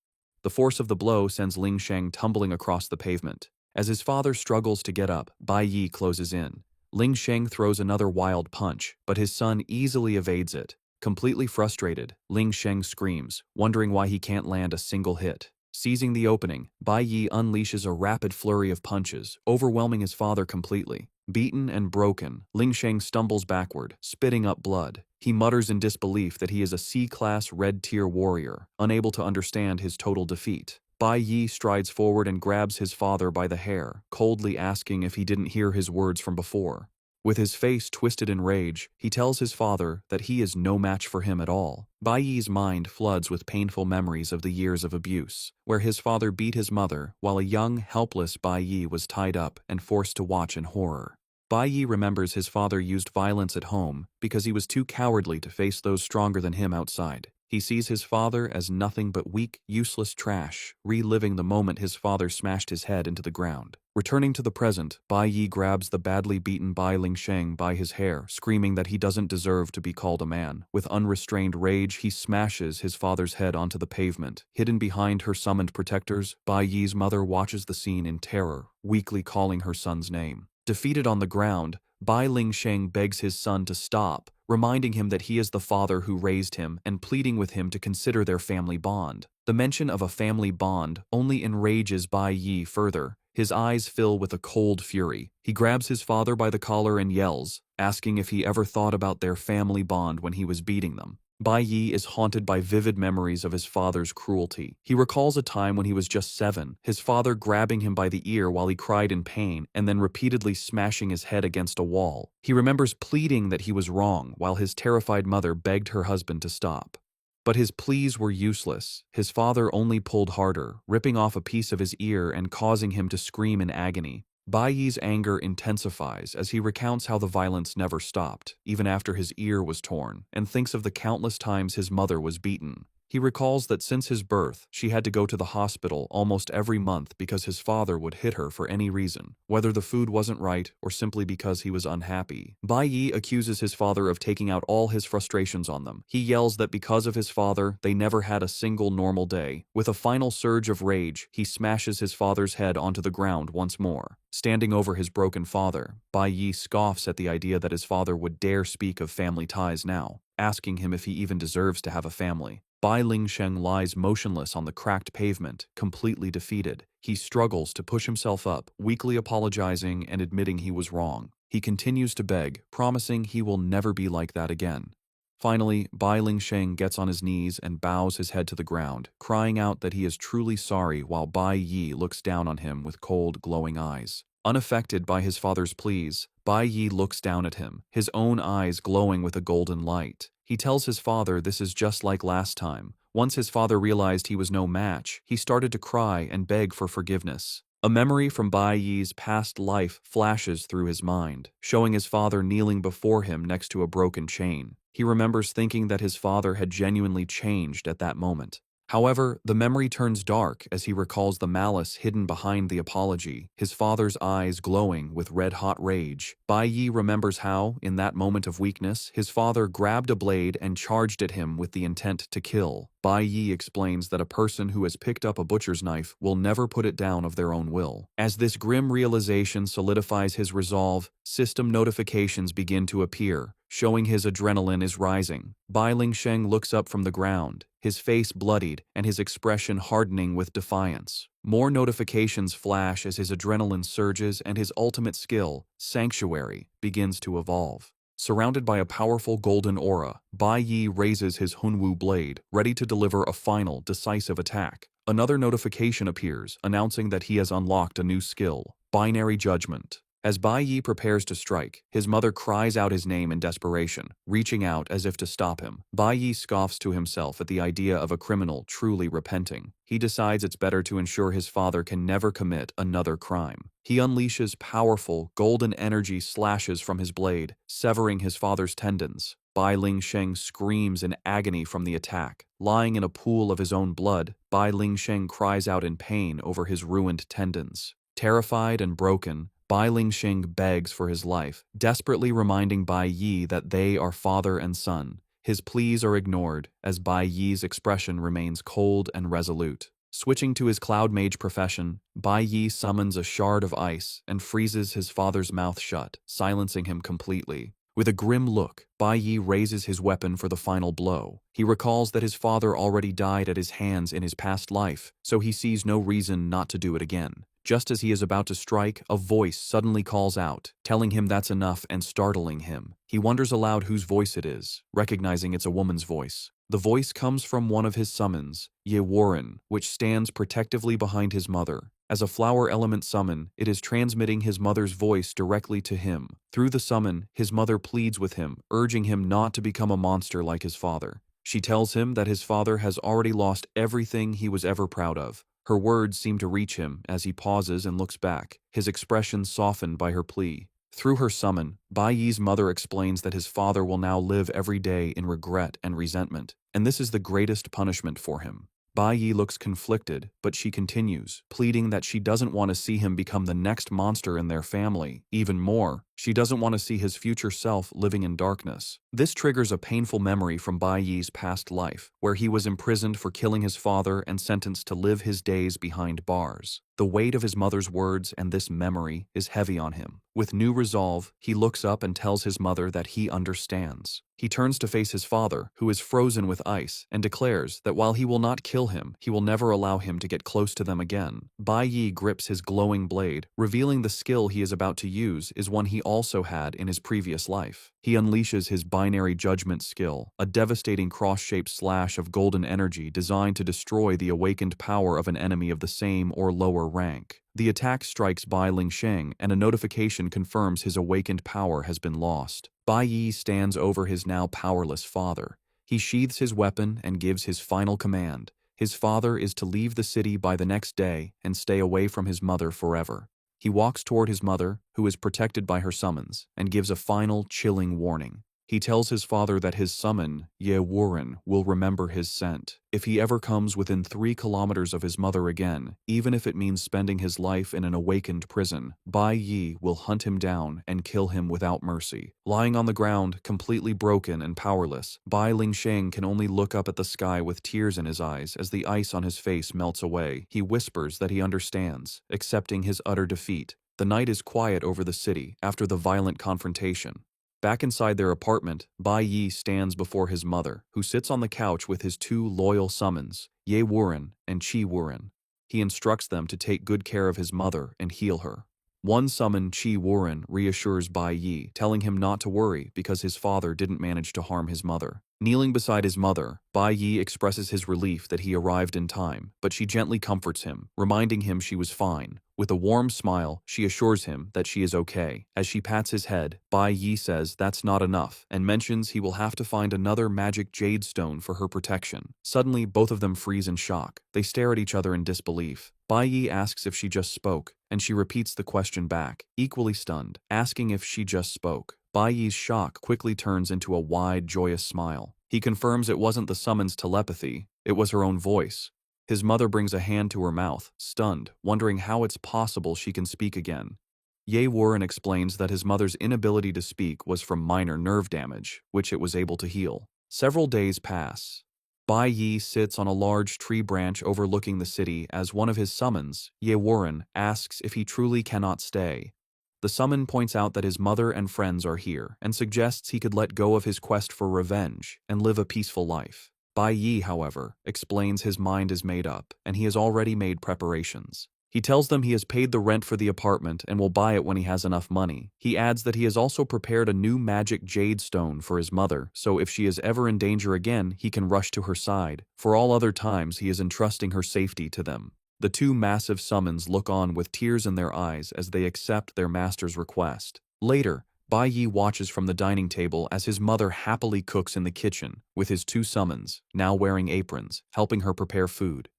The force of the blow sends Lingsheng tumbling across the pavement. As his father struggles to get up, Bai Yi closes in. Lingsheng throws another wild punch, but his son easily evades it. Completely frustrated, Lingsheng screams, wondering why he can't land a single hit. Seizing the opening, Bai Yi unleashes a rapid flurry of punches, overwhelming his father completely. Beaten and broken, Lingsheng stumbles backward, spitting up blood. He mutters in disbelief that he is a C-class red-tier warrior, unable to understand his total defeat. Bai Yi strides forward and grabs his father by the hair, coldly asking if he didn't hear his words from before. With his face twisted in rage, he tells his father that he is no match for him at all. Bai Yi's mind floods with painful memories of the years of abuse, where his father beat his mother while a young, helpless Bai Yi was tied up and forced to watch in horror. Bai Yi remembers his father used violence at home because he was too cowardly to face those stronger than him outside. He sees his father as nothing but weak, useless trash, reliving the moment his father smashed his head into the ground. Returning to the present, Bai Yi grabs the badly beaten Bai Lingsheng by his hair, screaming that he doesn't deserve to be called a man. With unrestrained rage, he smashes his father's head onto the pavement. Hidden behind her summoned protectors, Bai Yi's mother watches the scene in terror, weakly calling her son's name. Defeated on the ground, Bai Lingsheng begs his son to stop, reminding him that he is the father who raised him and pleading with him to consider their family bond. The mention of a family bond only enrages Bai Yi further. His eyes fill with a cold fury. He grabs his father by the collar and yells, asking if he ever thought about their family bond when he was beating them. Bai Yi is haunted by vivid memories of his father's cruelty. He recalls a time when he was just 7, his father grabbing him by the ear while he cried in pain and then repeatedly smashing his head against a wall. He remembers pleading that he was wrong while his terrified mother begged her husband to stop. But his pleas were useless. His father only pulled harder, ripping off a piece of his ear and causing him to scream in agony. Bai Yi's anger intensifies as he recounts how the violence never stopped, even after his ear was torn, and thinks of the countless times his mother was beaten. He recalls that since his birth, she had to go to the hospital almost every month because his father would hit her for any reason, whether the food wasn't right or simply because he was unhappy. Bai Yi accuses his father of taking out all his frustrations on them. He yells that because of his father, they never had a single normal day. With a final surge of rage, he smashes his father's head onto the ground once more. Standing over his broken father, Bai Yi scoffs at the idea that his father would dare speak of family ties now, asking him if he even deserves to have a family. Bai Lingsheng lies motionless on the cracked pavement, completely defeated. He struggles to push himself up, weakly apologizing and admitting he was wrong. He continues to beg, promising he will never be like that again. Finally, Bai Lingsheng gets on his knees and bows his head to the ground, crying out that he is truly sorry while Bai Yi looks down on him with cold, glowing eyes. Unaffected by his father's pleas, Bai Yi looks down at him, his own eyes glowing with a golden light. He tells his father this is just like last time. Once his father realized he was no match, he started to cry and beg for forgiveness. A memory from Bai Yi's past life flashes through his mind, showing his father kneeling before him next to a broken chain. He remembers thinking that his father had genuinely changed at that moment. However, the memory turns dark as he recalls the malice hidden behind the apology, his father's eyes glowing with red-hot rage. Bai Yi remembers how, in that moment of weakness, his father grabbed a blade and charged at him with the intent to kill. Bai Yi explains that a person who has picked up a butcher's knife will never put it down of their own will. As this grim realization solidifies his resolve, system notifications begin to appear, showing his adrenaline is rising. Bai Lingsheng looks up from the ground, his face bloodied and his expression hardening with defiance. More notifications flash as his adrenaline surges and his ultimate skill, Sanctuary, begins to evolve. Surrounded by a powerful golden aura, Bai Yi raises his Hunwu blade, ready to deliver a final, decisive attack. Another notification appears, announcing that he has unlocked a new skill, Binary Judgment. As Bai Yi prepares to strike, his mother cries out his name in desperation, reaching out as if to stop him. Bai Yi scoffs to himself at the idea of a criminal truly repenting. He decides it's better to ensure his father can never commit another crime. He unleashes powerful, golden energy slashes from his blade, severing his father's tendons. Bai Lingsheng screams in agony from the attack. Lying in a pool of his own blood, Bai Lingsheng cries out in pain over his ruined tendons. Terrified and broken, Bai Lingsheng begs for his life, desperately reminding Bai Yi that they are father and son. His pleas are ignored, as Bai Yi's expression remains cold and resolute. Switching to his cloud mage profession, Bai Yi summons a shard of ice and freezes his father's mouth shut, silencing him completely. With a grim look, Bai Yi raises his weapon for the final blow. He recalls that his father already died at his hands in his past life, so he sees no reason not to do it again. Just as he is about to strike, a voice suddenly calls out, telling him that's enough and startling him. He wonders aloud whose voice it is, recognizing it's a woman's voice. The voice comes from one of his summons, Ye Warren, which stands protectively behind his mother. As a flower element summon, it is transmitting his mother's voice directly to him. Through the summon, his mother pleads with him, urging him not to become a monster like his father. She tells him that his father has already lost everything he was ever proud of. Her words seem to reach him as he pauses and looks back, his expression softened by her plea. Through her summon, Bai Yi's mother explains that his father will now live every day in regret and resentment, and this is the greatest punishment for him. Bai Yi looks conflicted, but she continues, pleading that she doesn't want to see him become the next monster in their family. Even more, she doesn't want to see his future self living in darkness. This triggers a painful memory from Bai Yi's past life, where he was imprisoned for killing his father and sentenced to live his days behind bars. The weight of his mother's words and this memory is heavy on him. With new resolve, he looks up and tells his mother that he understands. He turns to face his father, who is frozen with ice, and declares that while he will not kill him, he will never allow him to get close to them again. Bai Yi grips his glowing blade, revealing the skill he is about to use is one he also had in his previous life. He unleashes his binary judgment skill, a devastating cross-shaped slash of golden energy designed to destroy the awakened power of an enemy of the same or lower rank. The attack strikes Bai Lingsheng, and a notification confirms his awakened power has been lost. Bai Yi stands over his now powerless father. He sheathes his weapon and gives his final command. His father is to leave the city by the next day and stay away from his mother forever. He walks toward his mother, who is protected by her summons, and gives a final, chilling warning. He tells his father that his summon, Ye Warren, will remember his scent. If he ever comes within 3 kilometers of his mother again, even if it means spending his life in an awakened prison, Bai Yi will hunt him down and kill him without mercy. Lying on the ground, completely broken and powerless, Bai Lingsheng can only look up at the sky with tears in his eyes as the ice on his face melts away. He whispers that he understands, accepting his utter defeat. The night is quiet over the city after the violent confrontation. Back inside their apartment, Bai Yi stands before his mother, who sits on the couch with his 2 loyal summons, Ye Wuren and Chi Wuren. He instructs them to take good care of his mother and heal her. One summon, Chi Wuren, reassures Bai Yi, telling him not to worry because his father didn't manage to harm his mother. Kneeling beside his mother, Bai Yi expresses his relief that he arrived in time, but she gently comforts him, reminding him she was fine. With a warm smile, she assures him that she is okay. As she pats his head, Bai Yi says that's not enough and mentions he will have to find another magic jade stone for her protection. Suddenly, both of them freeze in shock. They stare at each other in disbelief. Bai Yi asks if she just spoke, and she repeats the question back, equally stunned, asking if she just spoke. Bai Yi's shock quickly turns into a wide, joyous smile. He confirms it wasn't the summon's telepathy, it was her own voice. His mother brings a hand to her mouth, stunned, wondering how it's possible she can speak again. Ye Warren explains that his mother's inability to speak was from minor nerve damage, which it was able to heal. Several days pass. Bai Yi sits on a large tree branch overlooking the city as one of his summons, Ye Warren, asks if he truly cannot stay. The summon points out that his mother and friends are here and suggests he could let go of his quest for revenge and live a peaceful life. Bai Yi, however, explains his mind is made up and he has already made preparations. He tells them he has paid the rent for the apartment and will buy it when he has enough money. He adds that he has also prepared a new magic jade stone for his mother, so if she is ever in danger again, he can rush to her side. For all other times, he is entrusting her safety to them. The two massive summons look on with tears in their eyes as they accept their master's request. Later, Bai Yi watches from the dining table as his mother happily cooks in the kitchen, with his two summons, now wearing aprons, helping her prepare food.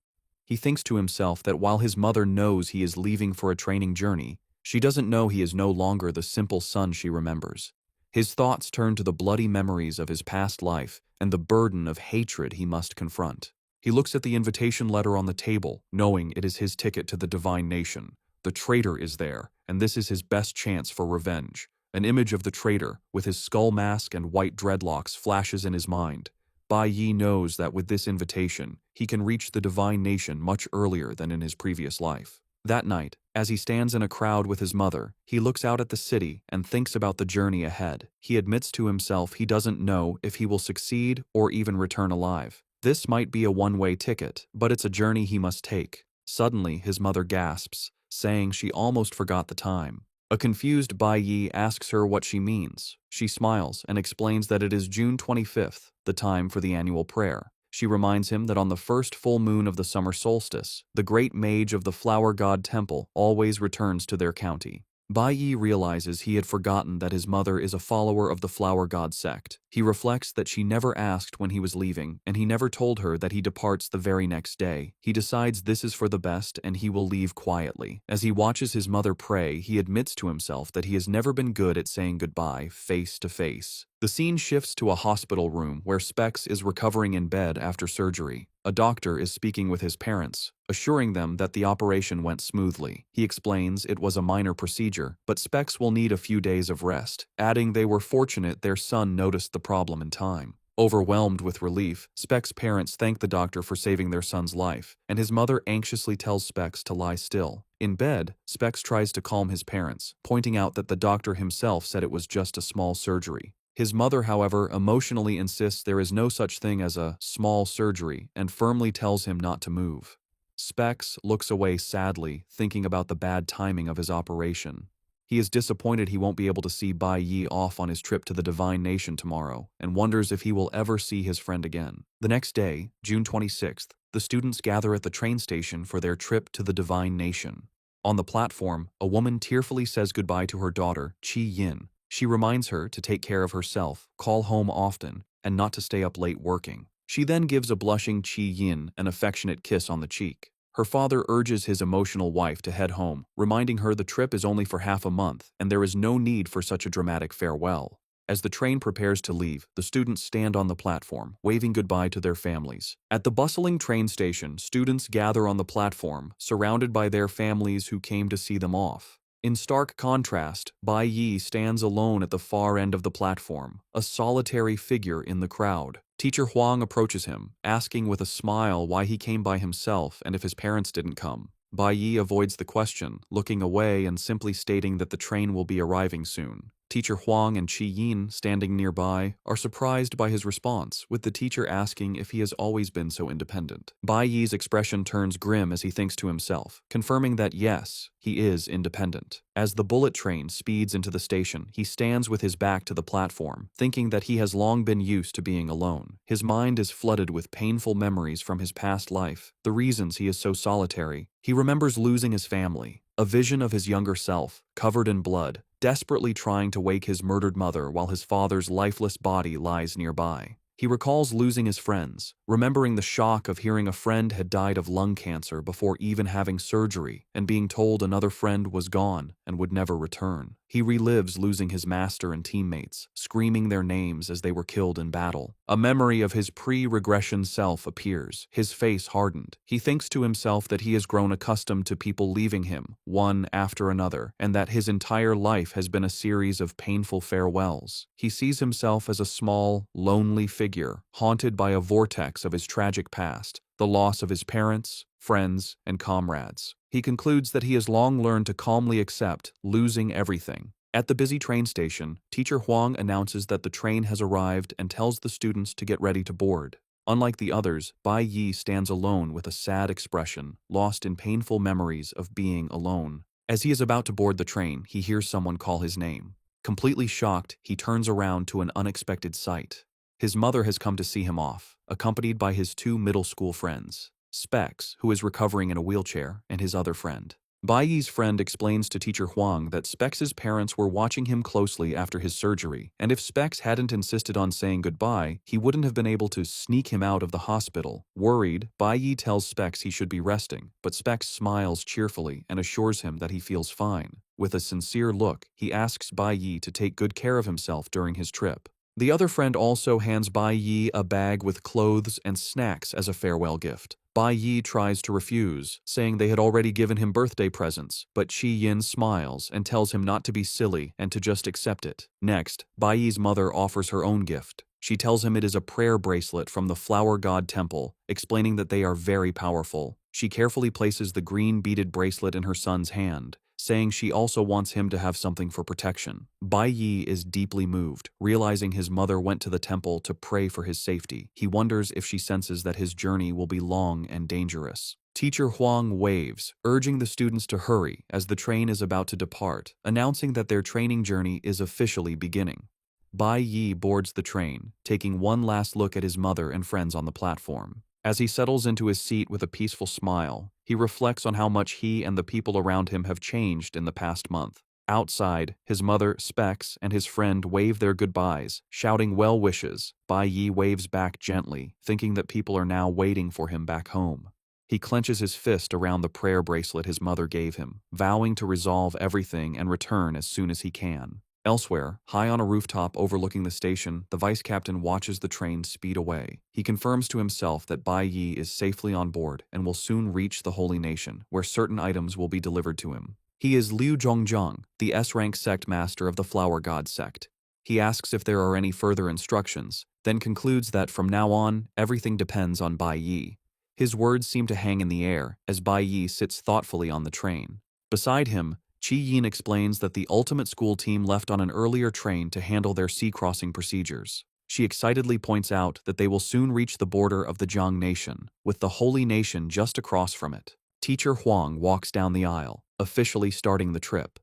He thinks to himself that while his mother knows he is leaving for a training journey, she doesn't know he is no longer the simple son she remembers. His thoughts turn to the bloody memories of his past life and the burden of hatred he must confront. He looks at the invitation letter on the table, knowing it is his ticket to the divine nation. The traitor is there, and this is his best chance for revenge. An image of the traitor, with his skull mask and white dreadlocks, flashes in his mind. Bai Yi knows that with this invitation, he can reach the divine nation much earlier than in his previous life. That night, as he stands in a crowd with his mother, he looks out at the city and thinks about the journey ahead. He admits to himself he doesn't know if he will succeed or even return alive. This might be a one-way ticket, but it's a journey he must take. Suddenly, his mother gasps, saying she almost forgot the time. A confused Bai Yi asks her what she means. She smiles and explains that it is June 25th, the time for the annual prayer. She reminds him that on the first full moon of the summer solstice, the great mage of the flower god temple always returns to their county. Bai Yi realizes he had forgotten that his mother is a follower of the flower god sect. He reflects that she never asked when he was leaving, and he never told her that he departs the very next day. He decides this is for the best and he will leave quietly. As he watches his mother pray, he admits to himself that he has never been good at saying goodbye face to face. The scene shifts to a hospital room where Specs is recovering in bed after surgery. A doctor is speaking with his parents, assuring them that the operation went smoothly. He explains it was a minor procedure, but Specs will need a few days of rest, adding they were fortunate their son noticed the problem in time. Overwhelmed with relief, Specs' parents thank the doctor for saving their son's life, and his mother anxiously tells Specs to lie still. In bed, Specs tries to calm his parents, pointing out that the doctor himself said it was just a small surgery. His mother, however, emotionally insists there is no such thing as a small surgery and firmly tells him not to move. Specs looks away sadly, thinking about the bad timing of his operation. He is disappointed he won't be able to see Bai Yi off on his trip to the Divine Nation tomorrow, and wonders if he will ever see his friend again. The next day, June 26th, the students gather at the train station for their trip to the Divine Nation. On the platform, a woman tearfully says goodbye to her daughter, Chi Yin. She reminds her to take care of herself, call home often, and not to stay up late working. She then gives a blushing Chi Yin an affectionate kiss on the cheek. Her father urges his emotional wife to head home, reminding her the trip is only for half a month and there is no need for such a dramatic farewell. As the train prepares to leave, the students stand on the platform, waving goodbye to their families. At the bustling train station, students gather on the platform, surrounded by their families who came to see them off. In stark contrast, Bai Yi stands alone at the far end of the platform, a solitary figure in the crowd. Teacher Huang approaches him, asking with a smile why he came by himself and if his parents didn't come. Bai Yi avoids the question, looking away and simply stating that the train will be arriving soon. Teacher Huang and Chi Yin, standing nearby, are surprised by his response, with the teacher asking if he has always been so independent. Bai Yi's expression turns grim as he thinks to himself, confirming that yes, he is independent. As the bullet train speeds into the station, he stands with his back to the platform, thinking that he has long been used to being alone. His mind is flooded with painful memories from his past life, the reasons he is so solitary. He remembers losing his family, a vision of his younger self, covered in blood, desperately trying to wake his murdered mother while his father's lifeless body lies nearby. He recalls losing his friends, remembering the shock of hearing a friend had died of lung cancer before even having surgery and being told another friend was gone and would never return. He relives losing his master and teammates, screaming their names as they were killed in battle. A memory of his pre-regression self appears, his face hardened. He thinks to himself that he has grown accustomed to people leaving him, one after another, and that his entire life has been a series of painful farewells. He sees himself as a small, lonely figure, haunted by a vortex of his tragic past, the loss of his parents, friends, and comrades. He concludes that he has long learned to calmly accept losing everything. At the busy train station, Teacher Huang announces that the train has arrived and tells the students to get ready to board. Unlike the others, Bai Yi stands alone with a sad expression, lost in painful memories of being alone. As he is about to board the train, he hears someone call his name. Completely shocked, he turns around to an unexpected sight. His mother has come to see him off, accompanied by his two middle school friends. Specs, who is recovering in a wheelchair, and his other friend. Bai Yi's friend explains to teacher Huang that Specs' parents were watching him closely after his surgery, and if Specs hadn't insisted on saying goodbye, he wouldn't have been able to sneak him out of the hospital. Worried, Bai Yi tells Specs he should be resting, but Specs smiles cheerfully and assures him that he feels fine. With a sincere look, he asks Bai Yi to take good care of himself during his trip. The other friend also hands Bai Yi a bag with clothes and snacks as a farewell gift. Bai Yi tries to refuse, saying they had already given him birthday presents, but Qi Yin smiles and tells him not to be silly and to just accept it. Next, Bai Yi's mother offers her own gift. She tells him it is a prayer bracelet from the Flower God Temple, explaining that they are very powerful. She carefully places the green beaded bracelet in her son's hand, saying she also wants him to have something for protection. Bai Yi is deeply moved, realizing his mother went to the temple to pray for his safety. He wonders if she senses that his journey will be long and dangerous. Teacher Huang waves, urging the students to hurry as the train is about to depart, announcing that their training journey is officially beginning. Bai Yi boards the train, taking one last look at his mother and friends on the platform. As he settles into his seat with a peaceful smile, he reflects on how much he and the people around him have changed in the past month. Outside, his mother, Specs, and his friend wave their goodbyes, shouting well wishes. Bai Yi waves back gently, thinking that people are now waiting for him back home. He clenches his fist around the prayer bracelet his mother gave him, vowing to resolve everything and return as soon as he can. Elsewhere, high on a rooftop overlooking the station, the vice captain watches the train speed away. He confirms to himself that Bai Yi is safely on board and will soon reach the Holy Nation, where certain items will be delivered to him. He is Liu Zhongzheng, the S-rank sect master of the Flower God sect. He asks if there are any further instructions, then concludes that from now on, everything depends on Bai Yi. His words seem to hang in the air as Bai Yi sits thoughtfully on the train. Beside him, Qi Yin explains that the ultimate school team left on an earlier train to handle their sea crossing procedures. She excitedly points out that they will soon reach the border of the Jiang Nation, with the Holy Nation just across from it. Teacher Huang walks down the aisle, officially starting the trip.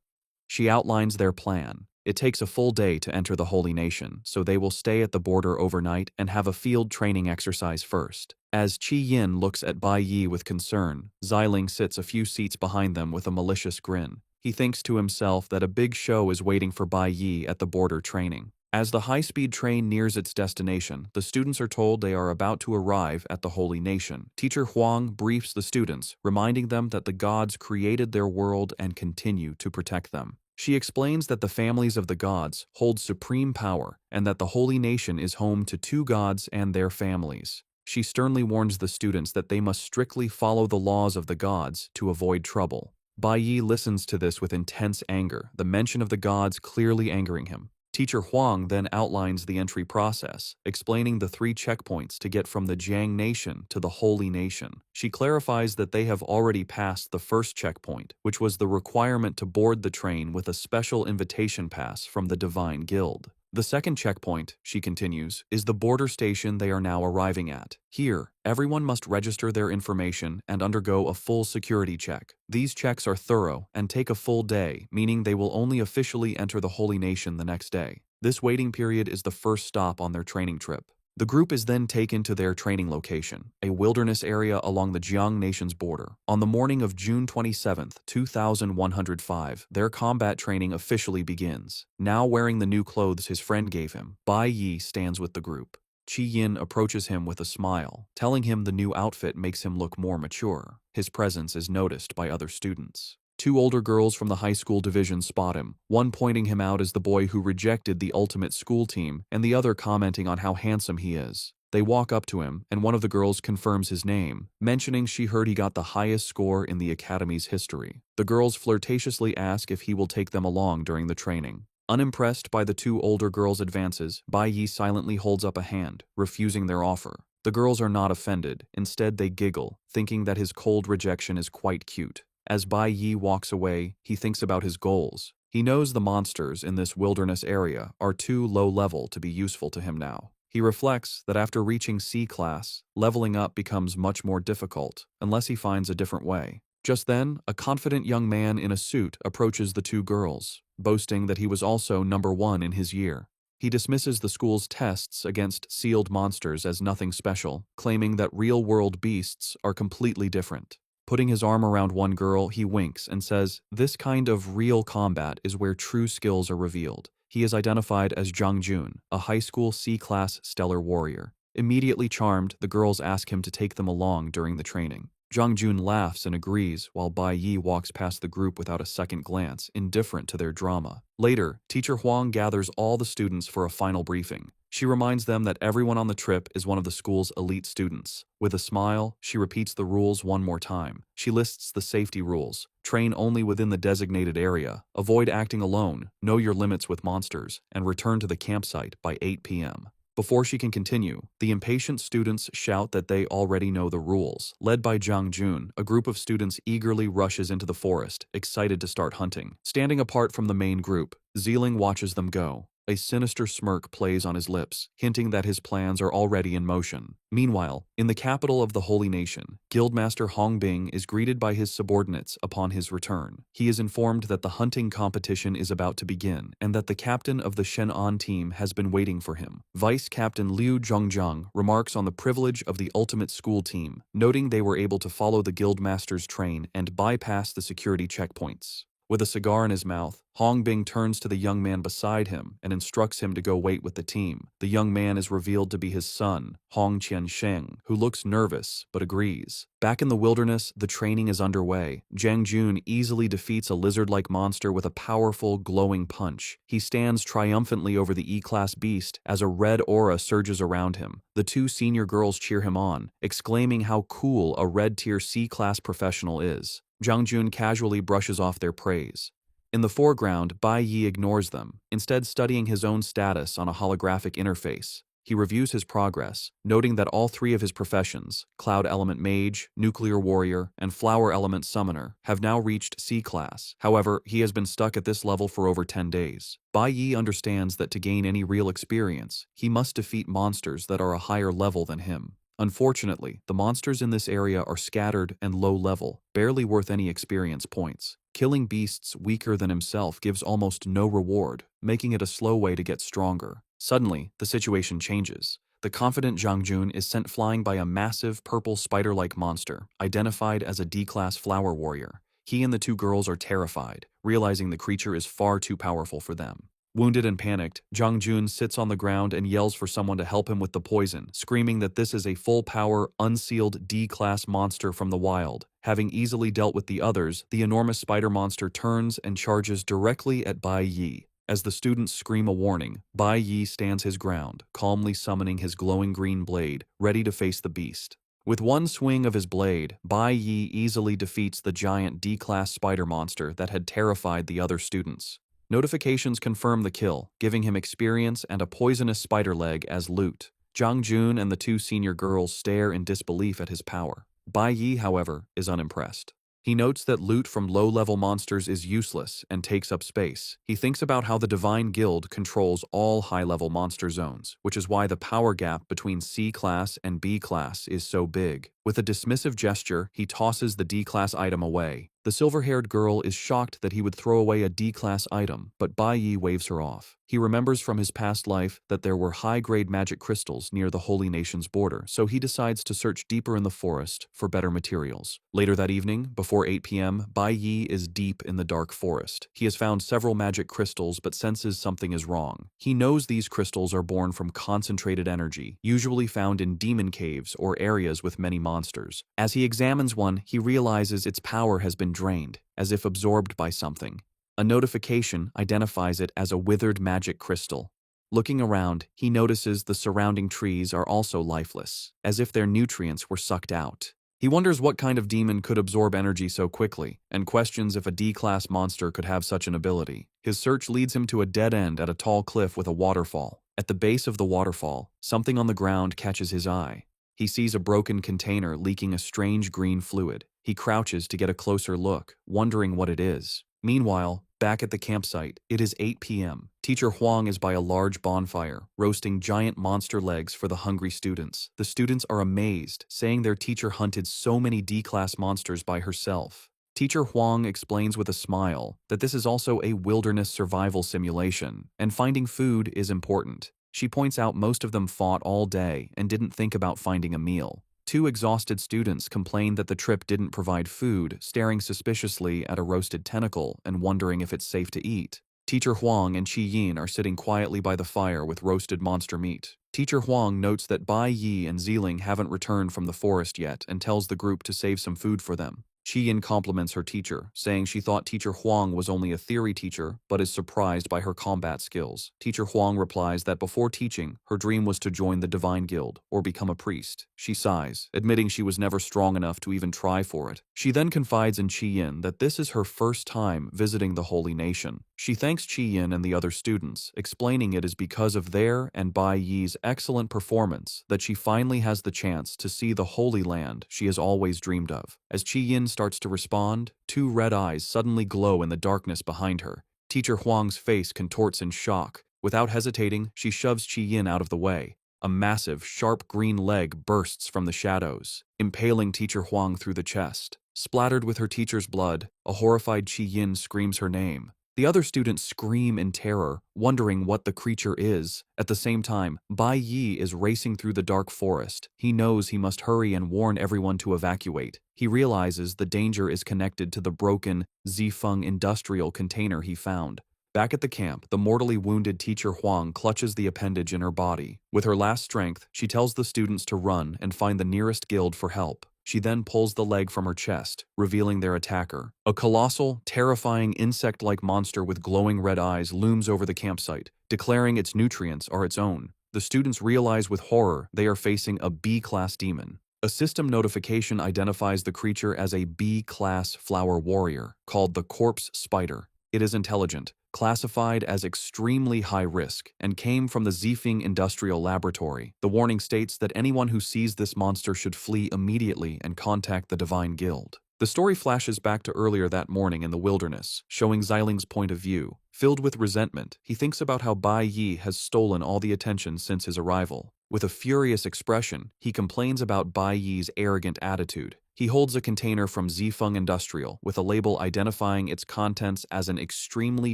She outlines their plan. It takes a full day to enter the Holy Nation, so they will stay at the border overnight and have a field training exercise first. As Qi Yin looks at Bai Yi with concern, Xiling sits a few seats behind them with a malicious grin. He thinks to himself that a big show is waiting for Bai Yi at the border training. As the high-speed train nears its destination, the students are told they are about to arrive at the Holy Nation. Teacher Huang briefs the students, reminding them that the gods created their world and continue to protect them. She explains that the families of the gods hold supreme power and that the Holy Nation is home to two gods and their families. She sternly warns the students that they must strictly follow the laws of the gods to avoid trouble. Bai Yi listens to this with intense anger, the mention of the gods clearly angering him. Teacher Huang then outlines the entry process, explaining the 3 checkpoints to get from the Jiang Nation to the Holy Nation. She clarifies that they have already passed the first checkpoint, which was the requirement to board the train with a special invitation pass from the Divine Guild. The second checkpoint, she continues, is the border station they are now arriving at. Here, everyone must register their information and undergo a full security check. These checks are thorough and take a full day, meaning they will only officially enter the Holy Nation the next day. This waiting period is the first stop on their training trip. The group is then taken to their training location, a wilderness area along the Jiang Nation's border. On the morning of June 27, 2105, their combat training officially begins. Now wearing the new clothes his friend gave him, Bai Yi stands with the group. Qi Yin approaches him with a smile, telling him the new outfit makes him look more mature. His presence is noticed by other students. 2 older girls from the high school division spot him, one pointing him out as the boy who rejected the ultimate school team, and the other commenting on how handsome he is. They walk up to him, and one of the girls confirms his name, mentioning she heard he got the highest score in the academy's history. The girls flirtatiously ask if he will take them along during the training. Unimpressed by the 2 older girls' advances, Bai Yi silently holds up a hand, refusing their offer. The girls are not offended, instead they giggle, thinking that his cold rejection is quite cute. As Bai Yi walks away, he thinks about his goals. He knows the monsters in this wilderness area are too low level to be useful to him now. He reflects that after reaching C class, leveling up becomes much more difficult, unless he finds a different way. Just then, a confident young man in a suit approaches the 2 girls, boasting that he was also number 1 in his year. He dismisses the school's tests against sealed monsters as nothing special, claiming that real-world beasts are completely different. Putting his arm around one girl, he winks and says, "This kind of real combat is where true skills are revealed." He is identified as Jung Jun, a high school C-class stellar warrior. Immediately charmed, the girls ask him to take them along during the training. Jung Jun laughs and agrees, while Bai Yi walks past the group without a second glance, indifferent to their drama. Later, Teacher Huang gathers all the students for a final briefing. She reminds them that everyone on the trip is one of the school's elite students. With a smile, she repeats the rules one more time. She lists the safety rules. Train only within the designated area. Avoid acting alone. Know your limits with monsters. And return to the campsite by 8 p.m. Before she can continue, the impatient students shout that they already know the rules. Led by Zhang Jun, a group of students eagerly rushes into the forest, excited to start hunting. Standing apart from the main group, Zeeling watches them go. A sinister smirk plays on his lips, hinting that his plans are already in motion. Meanwhile, in the capital of the Holy Nation, Guildmaster Hong Bing is greeted by his subordinates upon his return. He is informed that the hunting competition is about to begin, and that the captain of the Shen'an team has been waiting for him. Vice Captain Liu Zhongzhang remarks on the privilege of the ultimate school team, noting they were able to follow the Guildmaster's train and bypass the security checkpoints. With a cigar in his mouth, Hong Bing turns to the young man beside him and instructs him to go wait with the team. The young man is revealed to be his son, Hong Qiansheng, who looks nervous but agrees. Back in the wilderness, the training is underway. Zhang Jun easily defeats a lizard-like monster with a powerful, glowing punch. He stands triumphantly over the E-class beast as a red aura surges around him. The two senior girls cheer him on, exclaiming how cool a red-tier C-class professional is. Zhang Jun casually brushes off their praise. In the foreground, Bai Yi ignores them, instead studying his own status on a holographic interface. He reviews his progress, noting that all three of his professions, Cloud Element Mage, Nuclear Warrior, and Flower Element Summoner, have now reached C-class. However, he has been stuck at this level for over 10 days. Bai Yi understands that to gain any real experience, he must defeat monsters that are a higher level than him. Unfortunately, the monsters in this area are scattered and low level, barely worth any experience points. Killing beasts weaker than himself gives almost no reward, making it a slow way to get stronger. Suddenly, the situation changes. The confident Zhang Jun is sent flying by a massive purple spider-like monster, identified as a D-class flower warrior. He and the two girls are terrified, realizing the creature is far too powerful for them. Wounded and panicked, Zhang Jun sits on the ground and yells for someone to help him with the poison, screaming that this is a full-power, unsealed D-class monster from the wild. Having easily dealt with the others, the enormous spider monster turns and charges directly at Bai Yi. As the students scream a warning, Bai Yi stands his ground, calmly summoning his glowing green blade, ready to face the beast. With one swing of his blade, Bai Yi easily defeats the giant D-class spider monster that had terrified the other students. Notifications confirm the kill, giving him experience and a poisonous spider leg as loot. Zhang Jun and the two senior girls stare in disbelief at his power. Bai Yi, however, is unimpressed. He notes that loot from low-level monsters is useless and takes up space. He thinks about how the Divine Guild controls all high-level monster zones, which is why the power gap between C-class and B-class is so big. With a dismissive gesture, he tosses the D-class item away. The silver-haired girl is shocked that he would throw away a D-class item, but Bai Yi waves her off. He remembers from his past life that there were high-grade magic crystals near the Holy Nation's border, so he decides to search deeper in the forest for better materials. Later that evening, before 8 p.m., Bai Yi is deep in the dark forest. He has found several magic crystals but senses something is wrong. He knows these crystals are born from concentrated energy, usually found in demon caves or areas with many monsters. As he examines one, he realizes its power has been drained, as if absorbed by something. A notification identifies it as a withered magic crystal. Looking around, he notices the surrounding trees are also lifeless, as if their nutrients were sucked out. He wonders what kind of demon could absorb energy so quickly, and questions if a D-class monster could have such an ability. His search leads him to a dead end at a tall cliff with a waterfall. At the base of the waterfall, something on the ground catches his eye. He sees a broken container leaking a strange green fluid. He crouches to get a closer look, wondering what it is. Meanwhile, back at the campsite, it is 8 p.m. Teacher Huang is by a large bonfire, roasting giant monster legs for the hungry students. The students are amazed, saying their teacher hunted so many D-class monsters by herself. Teacher Huang explains with a smile that this is also a wilderness survival simulation, and finding food is important. She points out most of them fought all day and didn't think about finding a meal. Two exhausted students complain that the trip didn't provide food, staring suspiciously at a roasted tentacle and wondering if it's safe to eat. Teacher Huang and Qi Yin are sitting quietly by the fire with roasted monster meat. Teacher Huang notes that Bai Yi and Ziling haven't returned from the forest yet and tells the group to save some food for them. Qi Yin compliments her teacher, saying she thought Teacher Huang was only a theory teacher, but is surprised by her combat skills. Teacher Huang replies that before teaching, her dream was to join the Divine Guild, or become a priest. She sighs, admitting she was never strong enough to even try for it. She then confides in Qi Yin that this is her first time visiting the Holy Nation. She thanks Qi Yin and the other students, explaining it is because of their and Bai Yi's excellent performance that she finally has the chance to see the Holy Land she has always dreamed of. As Qi Yin starts to respond, two red eyes suddenly glow in the darkness behind her. Teacher Huang's face contorts in shock. Without hesitating, she shoves Qi Yin out of the way. A massive, sharp green leg bursts from the shadows, impaling Teacher Huang through the chest. Splattered with her teacher's blood, a horrified Qi Yin screams her name. The other students scream in terror, wondering what the creature is. At the same time, Bai Yi is racing through the dark forest. He knows he must hurry and warn everyone to evacuate. He realizes the danger is connected to the broken Zifeng industrial container he found. Back at the camp, the mortally wounded Teacher Huang clutches the appendage in her body. With her last strength, she tells the students to run and find the nearest guild for help. She then pulls the leg from her chest, revealing their attacker. A colossal, terrifying insect-like monster with glowing red eyes looms over the campsite, declaring its nutrients are its own. The students realize with horror they are facing a B-class demon. A system notification identifies the creature as a B-class flower warrior, called the corpse spider. It is intelligent, classified as extremely high risk, and came from the Zifeng Industrial Laboratory. The warning states that anyone who sees this monster should flee immediately and contact the Divine Guild. The story flashes back to earlier that morning in the wilderness, showing Xiling's point of view. Filled with resentment, he thinks about how Bai Yi has stolen all the attention since his arrival. With a furious expression, he complains about Bai Yi's arrogant attitude. He holds a container from Zifeng Industrial with a label identifying its contents as an extremely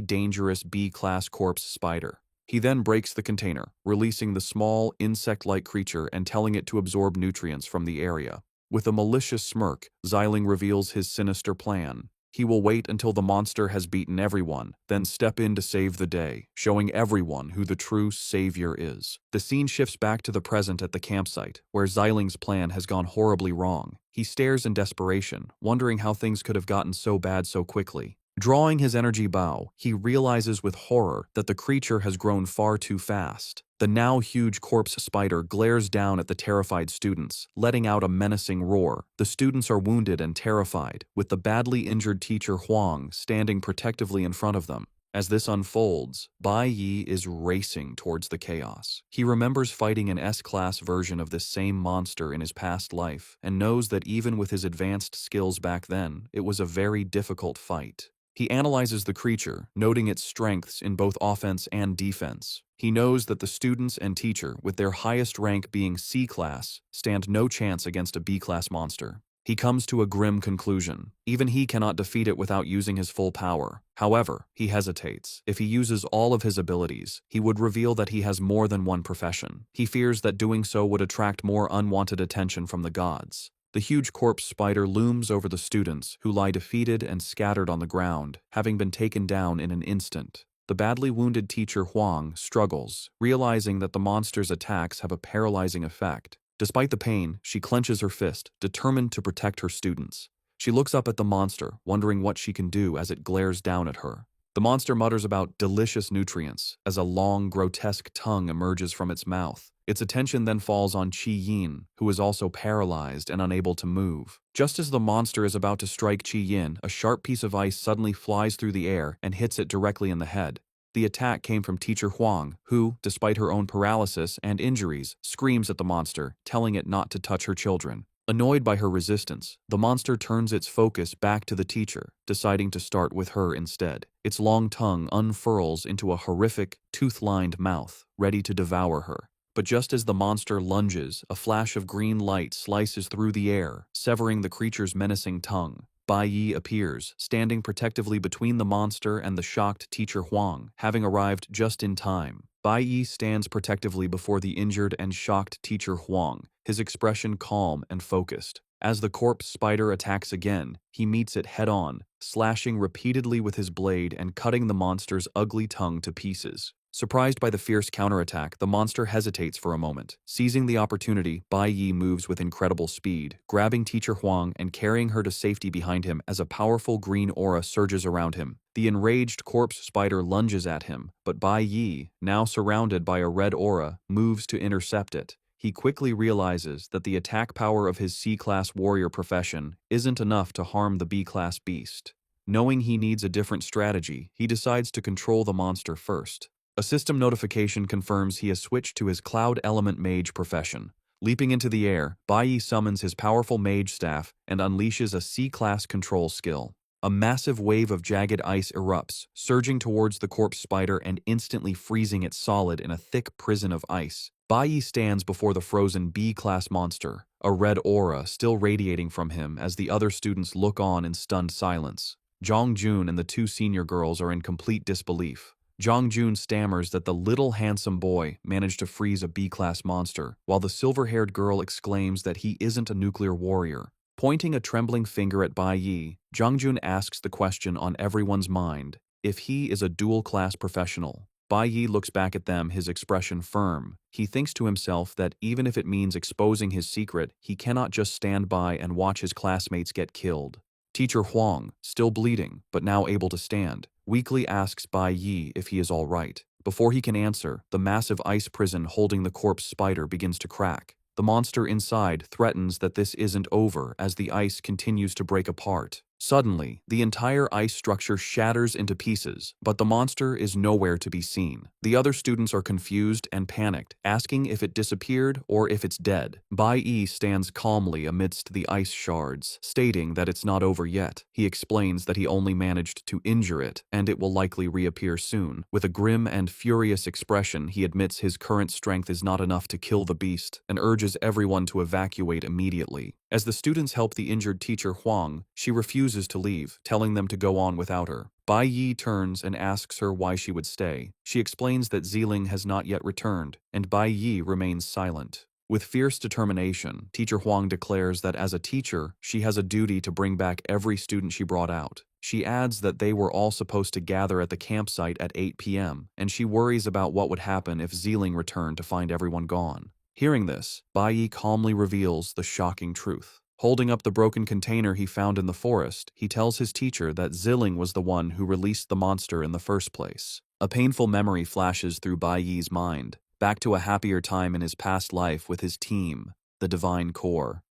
dangerous B-class corpse spider. He then breaks the container, releasing the small, insect-like creature and telling it to absorb nutrients from the area. With a malicious smirk, Xiling reveals his sinister plan. He will wait until the monster has beaten everyone, then step in to save the day, showing everyone who the true savior is. The scene shifts back to the present at the campsite, where Xiling's plan has gone horribly wrong. He stares in desperation, wondering how things could have gotten so bad so quickly. Drawing his energy bow, he realizes with horror that the creature has grown far too fast. The now huge corpse spider glares down at the terrified students, letting out a menacing roar. The students are wounded and terrified, with the badly injured Teacher Huang standing protectively in front of them. As this unfolds, Bai Yi is racing towards the chaos. He remembers fighting an S-class version of this same monster in his past life, and knows that even with his advanced skills back then, it was a very difficult fight. He analyzes the creature, noting its strengths in both offense and defense. He knows that the students and teacher, with their highest rank being C-class, stand no chance against a B-class monster. He comes to a grim conclusion. Even he cannot defeat it without using his full power. However, he hesitates. If he uses all of his abilities, he would reveal that he has more than one profession. He fears that doing so would attract more unwanted attention from the gods. The huge corpse spider looms over the students, who lie defeated and scattered on the ground, having been taken down in an instant. The badly wounded Teacher Huang struggles, realizing that the monster's attacks have a paralyzing effect. Despite the pain, she clenches her fist, determined to protect her students. She looks up at the monster, wondering what she can do as it glares down at her. The monster mutters about delicious nutrients as a long, grotesque tongue emerges from its mouth. Its attention then falls on Qi Yin, who is also paralyzed and unable to move. Just as the monster is about to strike Qi Yin, a sharp piece of ice suddenly flies through the air and hits it directly in the head. The attack came from Teacher Huang, who, despite her own paralysis and injuries, screams at the monster, telling it not to touch her children. Annoyed by her resistance, the monster turns its focus back to the teacher, deciding to start with her instead. Its long tongue unfurls into a horrific, tooth-lined mouth, ready to devour her. But just as the monster lunges, a flash of green light slices through the air, severing the creature's menacing tongue. Bai Yi appears, standing protectively between the monster and the shocked teacher Huang, having arrived just in time. Bai Yi stands protectively before the injured and shocked teacher Huang, his expression calm and focused. As the corpse spider attacks again, he meets it head-on, slashing repeatedly with his blade and cutting the monster's ugly tongue to pieces. Surprised by the fierce counterattack, the monster hesitates for a moment. Seizing the opportunity, Bai Yi moves with incredible speed, grabbing teacher Huang and carrying her to safety behind him as a powerful green aura surges around him. The enraged corpse spider lunges at him, but Bai Yi, now surrounded by a red aura, moves to intercept it. He quickly realizes that the attack power of his C-class warrior profession isn't enough to harm the B-class beast. Knowing he needs a different strategy, he decides to control the monster first. A system notification confirms he has switched to his Cloud Element Mage profession. Leaping into the air, Bai Yi summons his powerful mage staff and unleashes a C-class control skill. A massive wave of jagged ice erupts, surging towards the corpse spider and instantly freezing it solid in a thick prison of ice. Bai Yi stands before the frozen B-class monster, a red aura still radiating from him as the other students look on in stunned silence. Zhang Jun and the two senior girls are in complete disbelief. Zhang Jun stammers that the little handsome boy managed to freeze a B-class monster, while the silver-haired girl exclaims that he isn't a nuclear warrior. Pointing a trembling finger at Bai Yi, Zhang Jun asks the question on everyone's mind, if he is a dual-class professional. Bai Yi looks back at them, his expression firm. He thinks to himself that even if it means exposing his secret, he cannot just stand by and watch his classmates get killed. Teacher Huang, still bleeding, but now able to stand, weakly asks Bai Yi if he is all right. Before he can answer, the massive ice prison holding the corpse spider begins to crack. The monster inside threatens that this isn't over as the ice continues to break apart. Suddenly, the entire ice structure shatters into pieces, but the monster is nowhere to be seen. The other students are confused and panicked, asking if it disappeared or if it's dead. Bai Yi stands calmly amidst the ice shards, stating that it's not over yet. He explains that he only managed to injure it, and it will likely reappear soon. With a grim and furious expression, he admits his current strength is not enough to kill the beast, and urges everyone to evacuate immediately. As the students help the injured teacher Huang, she refuses to leave, telling them to go on without her. Bai Yi turns and asks her why she would stay. She explains that Ziling has not yet returned, and Bai Yi remains silent. With fierce determination, teacher Huang declares that as a teacher, she has a duty to bring back every student she brought out. She adds that they were all supposed to gather at the campsite at 8 p.m., and she worries about what would happen if Ziling returned to find everyone gone. Hearing this, Bai Yi calmly reveals the shocking truth. Holding up the broken container he found in the forest, he tells his teacher that Ziling was the one who released the monster in the first place. A painful memory flashes through Bai Yi's mind, back to a happier time in his past life with his team, the Divine Core.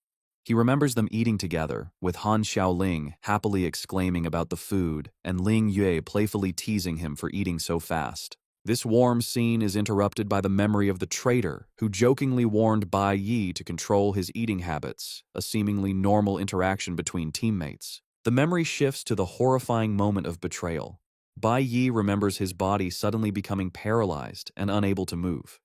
He remembers them eating together, with Han Xiaoling happily exclaiming about the food and Ling Yue playfully teasing him for eating so fast. This warm scene is interrupted by the memory of the traitor, who jokingly warned Bai Yi to control his eating habits, a seemingly normal interaction between teammates. The memory shifts to the horrifying moment of betrayal. Bai Yi remembers his body suddenly becoming paralyzed and unable to move.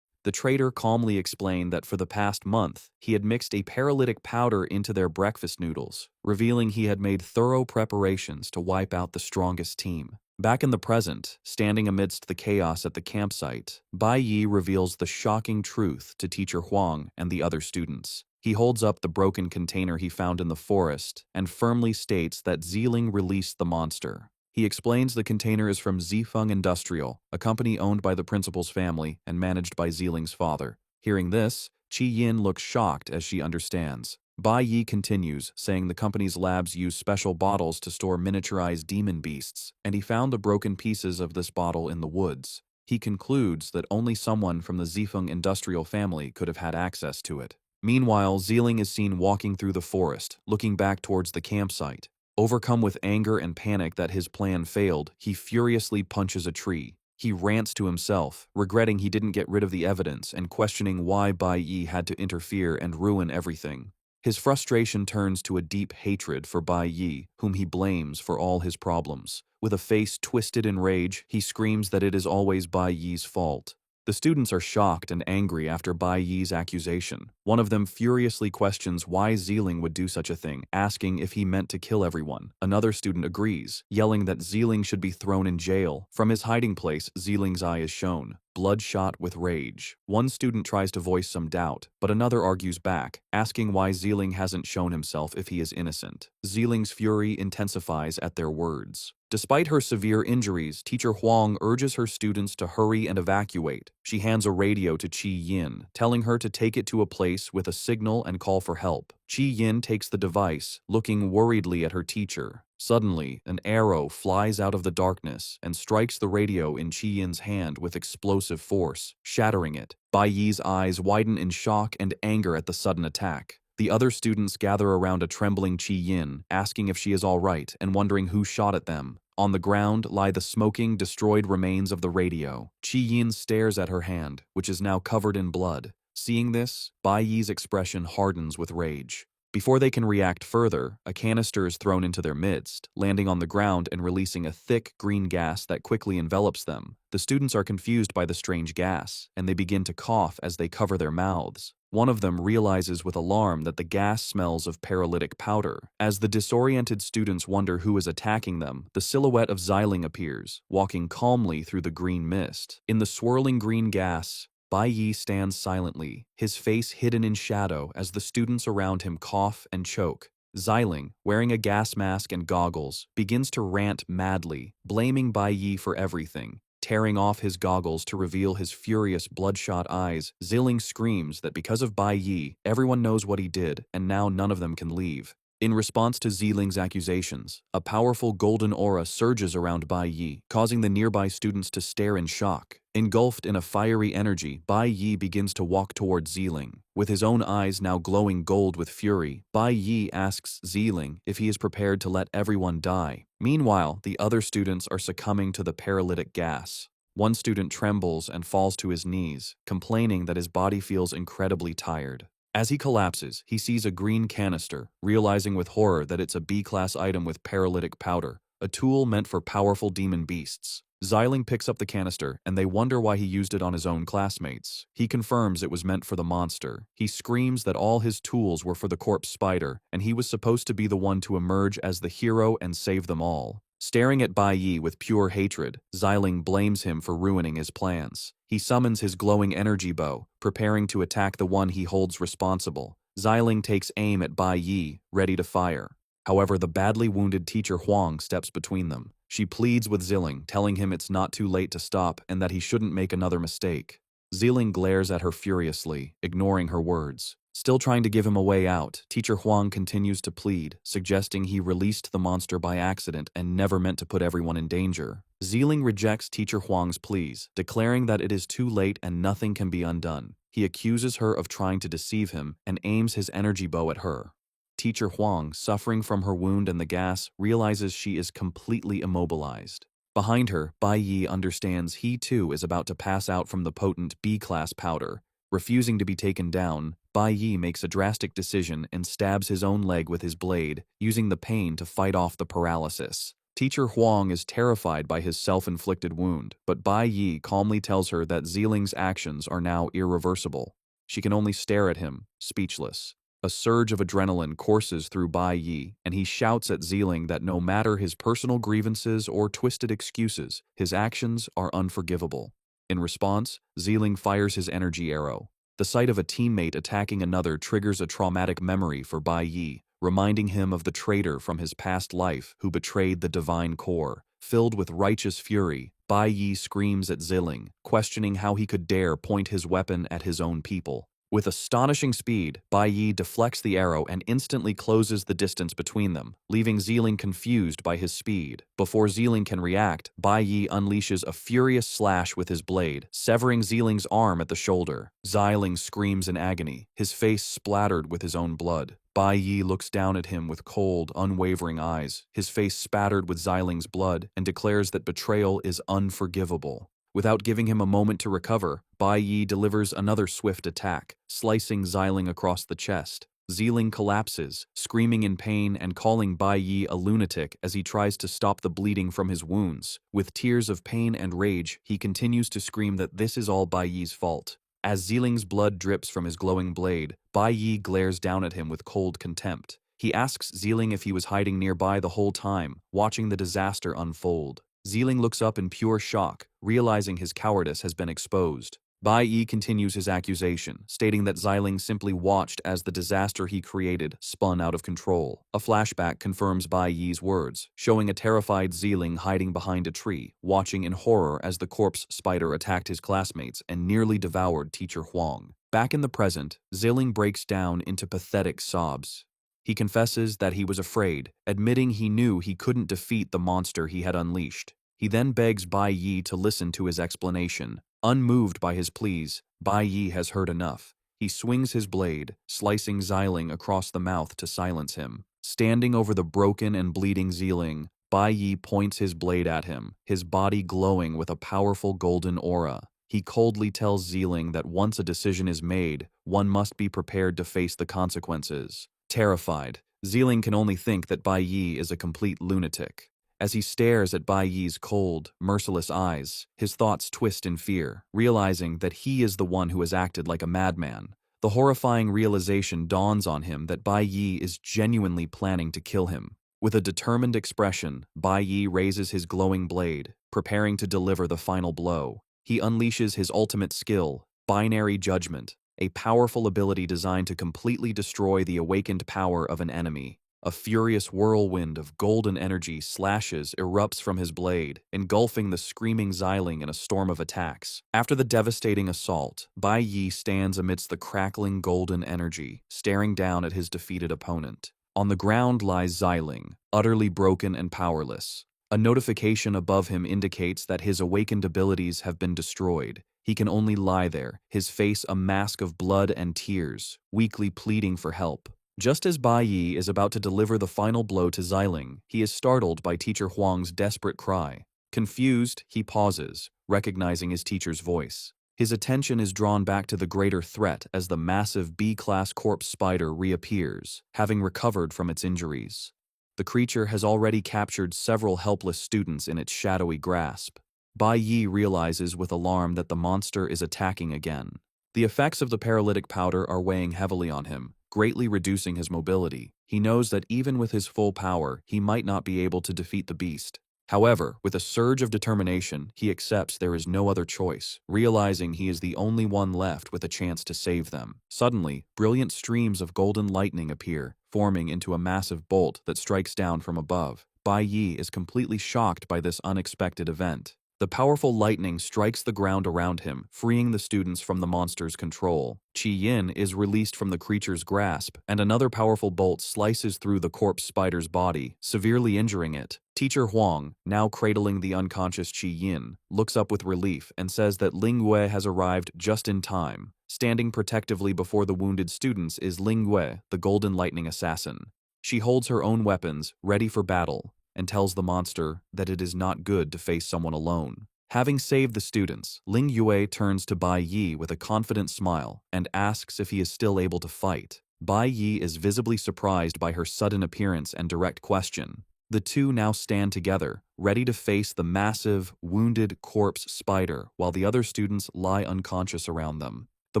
The traitor calmly explained that for the past month, he had mixed a paralytic powder into their breakfast noodles, revealing he had made thorough preparations to wipe out the strongest team. Back in the present, standing amidst the chaos at the campsite, Bai Yi reveals the shocking truth to teacher Huang and the other students. He holds up the broken container he found in the forest and firmly states that Ziling released the monster. He explains the container is from Zifeng Industrial, a company owned by the principal's family and managed by Ziling's father. Hearing this, Qi Yin looks shocked as she understands. Bai Yi continues, saying the company's labs use special bottles to store miniaturized demon beasts, and he found the broken pieces of this bottle in the woods. He concludes that only someone from the Zifeng industrial family could have had access to it. Meanwhile, Ziling is seen walking through the forest, looking back towards the campsite. Overcome with anger and panic that his plan failed, he furiously punches a tree. He rants to himself, regretting he didn't get rid of the evidence and questioning why Bai Yi had to interfere and ruin everything. His frustration turns to a deep hatred for Bai Yi, whom he blames for all his problems. With a face twisted in rage, he screams that it is always Bai Yi's fault. The students are shocked and angry after Bai Yi's accusation. One of them furiously questions why Zeeling would do such a thing, asking if he meant to kill everyone. Another student agrees, yelling that Zeeling should be thrown in jail. From his hiding place, Zeeling's eye is shown, bloodshot with rage. One student tries to voice some doubt, but another argues back, asking why Zeeling hasn't shown himself if he is innocent. Zeeling's fury intensifies at their words. Despite her severe injuries, Teacher Huang urges her students to hurry and evacuate. She hands a radio to Qi Yin, telling her to take it to a place with a signal and call for help. Qi Yin takes the device, looking worriedly at her teacher. Suddenly, an arrow flies out of the darkness and strikes the radio in Qi Yin's hand with explosive force, shattering it. Bai Yi's eyes widen in shock and anger at the sudden attack. The other students gather around a trembling Qi Yin, asking if she is all right and wondering who shot at them. On the ground lie the smoking, destroyed remains of the radio. Qi Yin stares at her hand, which is now covered in blood. Seeing this, Bai Yi's expression hardens with rage. Before they can react further, a canister is thrown into their midst, landing on the ground and releasing a thick green gas that quickly envelops them. The students are confused by the strange gas, and they begin to cough as they cover their mouths. One of them realizes with alarm that the gas smells of paralytic powder. As the disoriented students wonder who is attacking them, the silhouette of Zeeling appears, walking calmly through the green mist. In the swirling green gas, Bai Yi stands silently, his face hidden in shadow as the students around him cough and choke. Zeeling, wearing a gas mask and goggles, begins to rant madly, blaming Bai Yi for everything. Tearing off his goggles to reveal his furious, bloodshot eyes, Zeeling screams that because of Bai Yi, everyone knows what he did, and now none of them can leave. In response to Zeeling's accusations, a powerful golden aura surges around Bai Yi, causing the nearby students to stare in shock. Engulfed in a fiery energy, Bai Yi begins to walk toward Zeeling. With his own eyes now glowing gold with fury, Bai Yi asks Zeeling if he is prepared to let everyone die. Meanwhile, the other students are succumbing to the paralytic gas. One student trembles and falls to his knees, complaining that his body feels incredibly tired. As he collapses, he sees a green canister, realizing with horror that it's a B-class item with paralytic powder, a tool meant for powerful demon beasts. Zeeling picks up the canister, and they wonder why he used it on his own classmates. He confirms it was meant for the monster. He screams that all his tools were for the corpse spider, and he was supposed to be the one to emerge as the hero and save them all. Staring at Bai Yi with pure hatred, Zeeling blames him for ruining his plans. He summons his glowing energy bow, preparing to attack the one he holds responsible. Zeeling takes aim at Bai Yi, ready to fire. However, the badly wounded teacher Huang steps between them. She pleads with Zeeling, telling him it's not too late to stop and that he shouldn't make another mistake. Zeeling glares at her furiously, ignoring her words. Still trying to give him a way out, Teacher Huang continues to plead, suggesting he released the monster by accident and never meant to put everyone in danger. Zeeling rejects Teacher Huang's pleas, declaring that it is too late and nothing can be undone. He accuses her of trying to deceive him and aims his energy bow at her. Teacher Huang, suffering from her wound and the gas, realizes she is completely immobilized. Behind her, Bai Yi understands he too is about to pass out from the potent B-class powder. Refusing to be taken down, Bai Yi makes a drastic decision and stabs his own leg with his blade, using the pain to fight off the paralysis. Teacher Huang is terrified by his self-inflicted wound, but Bai Yi calmly tells her that Zeeling's actions are now irreversible. She can only stare at him, speechless. A surge of adrenaline courses through Bai Yi, and he shouts at Zeeling that no matter his personal grievances or twisted excuses, his actions are unforgivable. In response, Zeeling fires his energy arrow. The sight of a teammate attacking another triggers a traumatic memory for Bai Yi, reminding him of the traitor from his past life who betrayed the divine core. Filled with righteous fury, Bai Yi screams at Zeeling, questioning how he could dare point his weapon at his own people. With astonishing speed, Bai Yi deflects the arrow and instantly closes the distance between them, leaving Zeeling confused by his speed. Before Zeeling can react, Bai Yi unleashes a furious slash with his blade, severing Zeeling's arm at the shoulder. Zeeling screams in agony, his face splattered with his own blood. Bai Yi looks down at him with cold, unwavering eyes, his face spattered with Zeeling's blood, and declares that betrayal is unforgivable. Without giving him a moment to recover, Bai Yi delivers another swift attack, slicing Zeeling across the chest. Ziling collapses, screaming in pain and calling Bai Yi a lunatic as he tries to stop the bleeding from his wounds. With tears of pain and rage, he continues to scream that this is all Bai Yi's fault. As Ziling's blood drips from his glowing blade, Bai Yi glares down at him with cold contempt. He asks Ziling if he was hiding nearby the whole time, watching the disaster unfold. Ziling looks up in pure shock, realizing his cowardice has been exposed. Bai Yi continues his accusation, stating that Ziling simply watched as the disaster he created spun out of control. A flashback confirms Bai Yi's words, showing a terrified Ziling hiding behind a tree, watching in horror as the corpse spider attacked his classmates and nearly devoured Teacher Huang. Back in the present, Ziling breaks down into pathetic sobs. He confesses that he was afraid, admitting he knew he couldn't defeat the monster he had unleashed. He then begs Bai Yi to listen to his explanation. Unmoved by his pleas, Bai Yi has heard enough. He swings his blade, slicing Ziling across the mouth to silence him. Standing over the broken and bleeding Ziling, Bai Yi points his blade at him, his body glowing with a powerful golden aura. He coldly tells Ziling that once a decision is made, one must be prepared to face the consequences. Terrified, Ziling can only think that Bai Yi is a complete lunatic. As he stares at Bai Yi's cold, merciless eyes, his thoughts twist in fear, realizing that he is the one who has acted like a madman. The horrifying realization dawns on him that Bai Yi is genuinely planning to kill him. With a determined expression, Bai Yi raises his glowing blade, preparing to deliver the final blow. He unleashes his ultimate skill, Binary Judgment, a powerful ability designed to completely destroy the awakened power of an enemy. A furious whirlwind of golden energy erupts from his blade, engulfing the screaming Ziling in a storm of attacks. After the devastating assault, Bai Yi stands amidst the crackling golden energy, staring down at his defeated opponent. On the ground lies Ziling, utterly broken and powerless. A notification above him indicates that his awakened abilities have been destroyed. He can only lie there, his face a mask of blood and tears, weakly pleading for help. Just as Bai Yi is about to deliver the final blow to Ziling, he is startled by Teacher Huang's desperate cry. Confused, he pauses, recognizing his teacher's voice. His attention is drawn back to the greater threat as the massive B-class corpse spider reappears, having recovered from its injuries. The creature has already captured several helpless students in its shadowy grasp. Bai Yi realizes with alarm that the monster is attacking again. The effects of the paralytic powder are weighing heavily on him, greatly reducing his mobility. He knows that even with his full power, he might not be able to defeat the beast. However, with a surge of determination, he accepts there is no other choice, realizing he is the only one left with a chance to save them. Suddenly, brilliant streams of golden lightning appear, forming into a massive bolt that strikes down from above. Bai Yi is completely shocked by this unexpected event. The powerful lightning strikes the ground around him, freeing the students from the monster's control. Qi Yin is released from the creature's grasp, and another powerful bolt slices through the corpse spider's body, severely injuring it. Teacher Huang, now cradling the unconscious Qi Yin, looks up with relief and says that Ling Yue has arrived just in time. Standing protectively before the wounded students is Ling Yue, the Golden Lightning Assassin. She holds her own weapons, ready for battle, and tells the monster that it is not good to face someone alone. Having saved the students, Ling Yue turns to Bai Yi with a confident smile and asks if he is still able to fight. Bai Yi is visibly surprised by her sudden appearance and direct question. The two now stand together, ready to face the massive, wounded corpse spider while the other students lie unconscious around them. The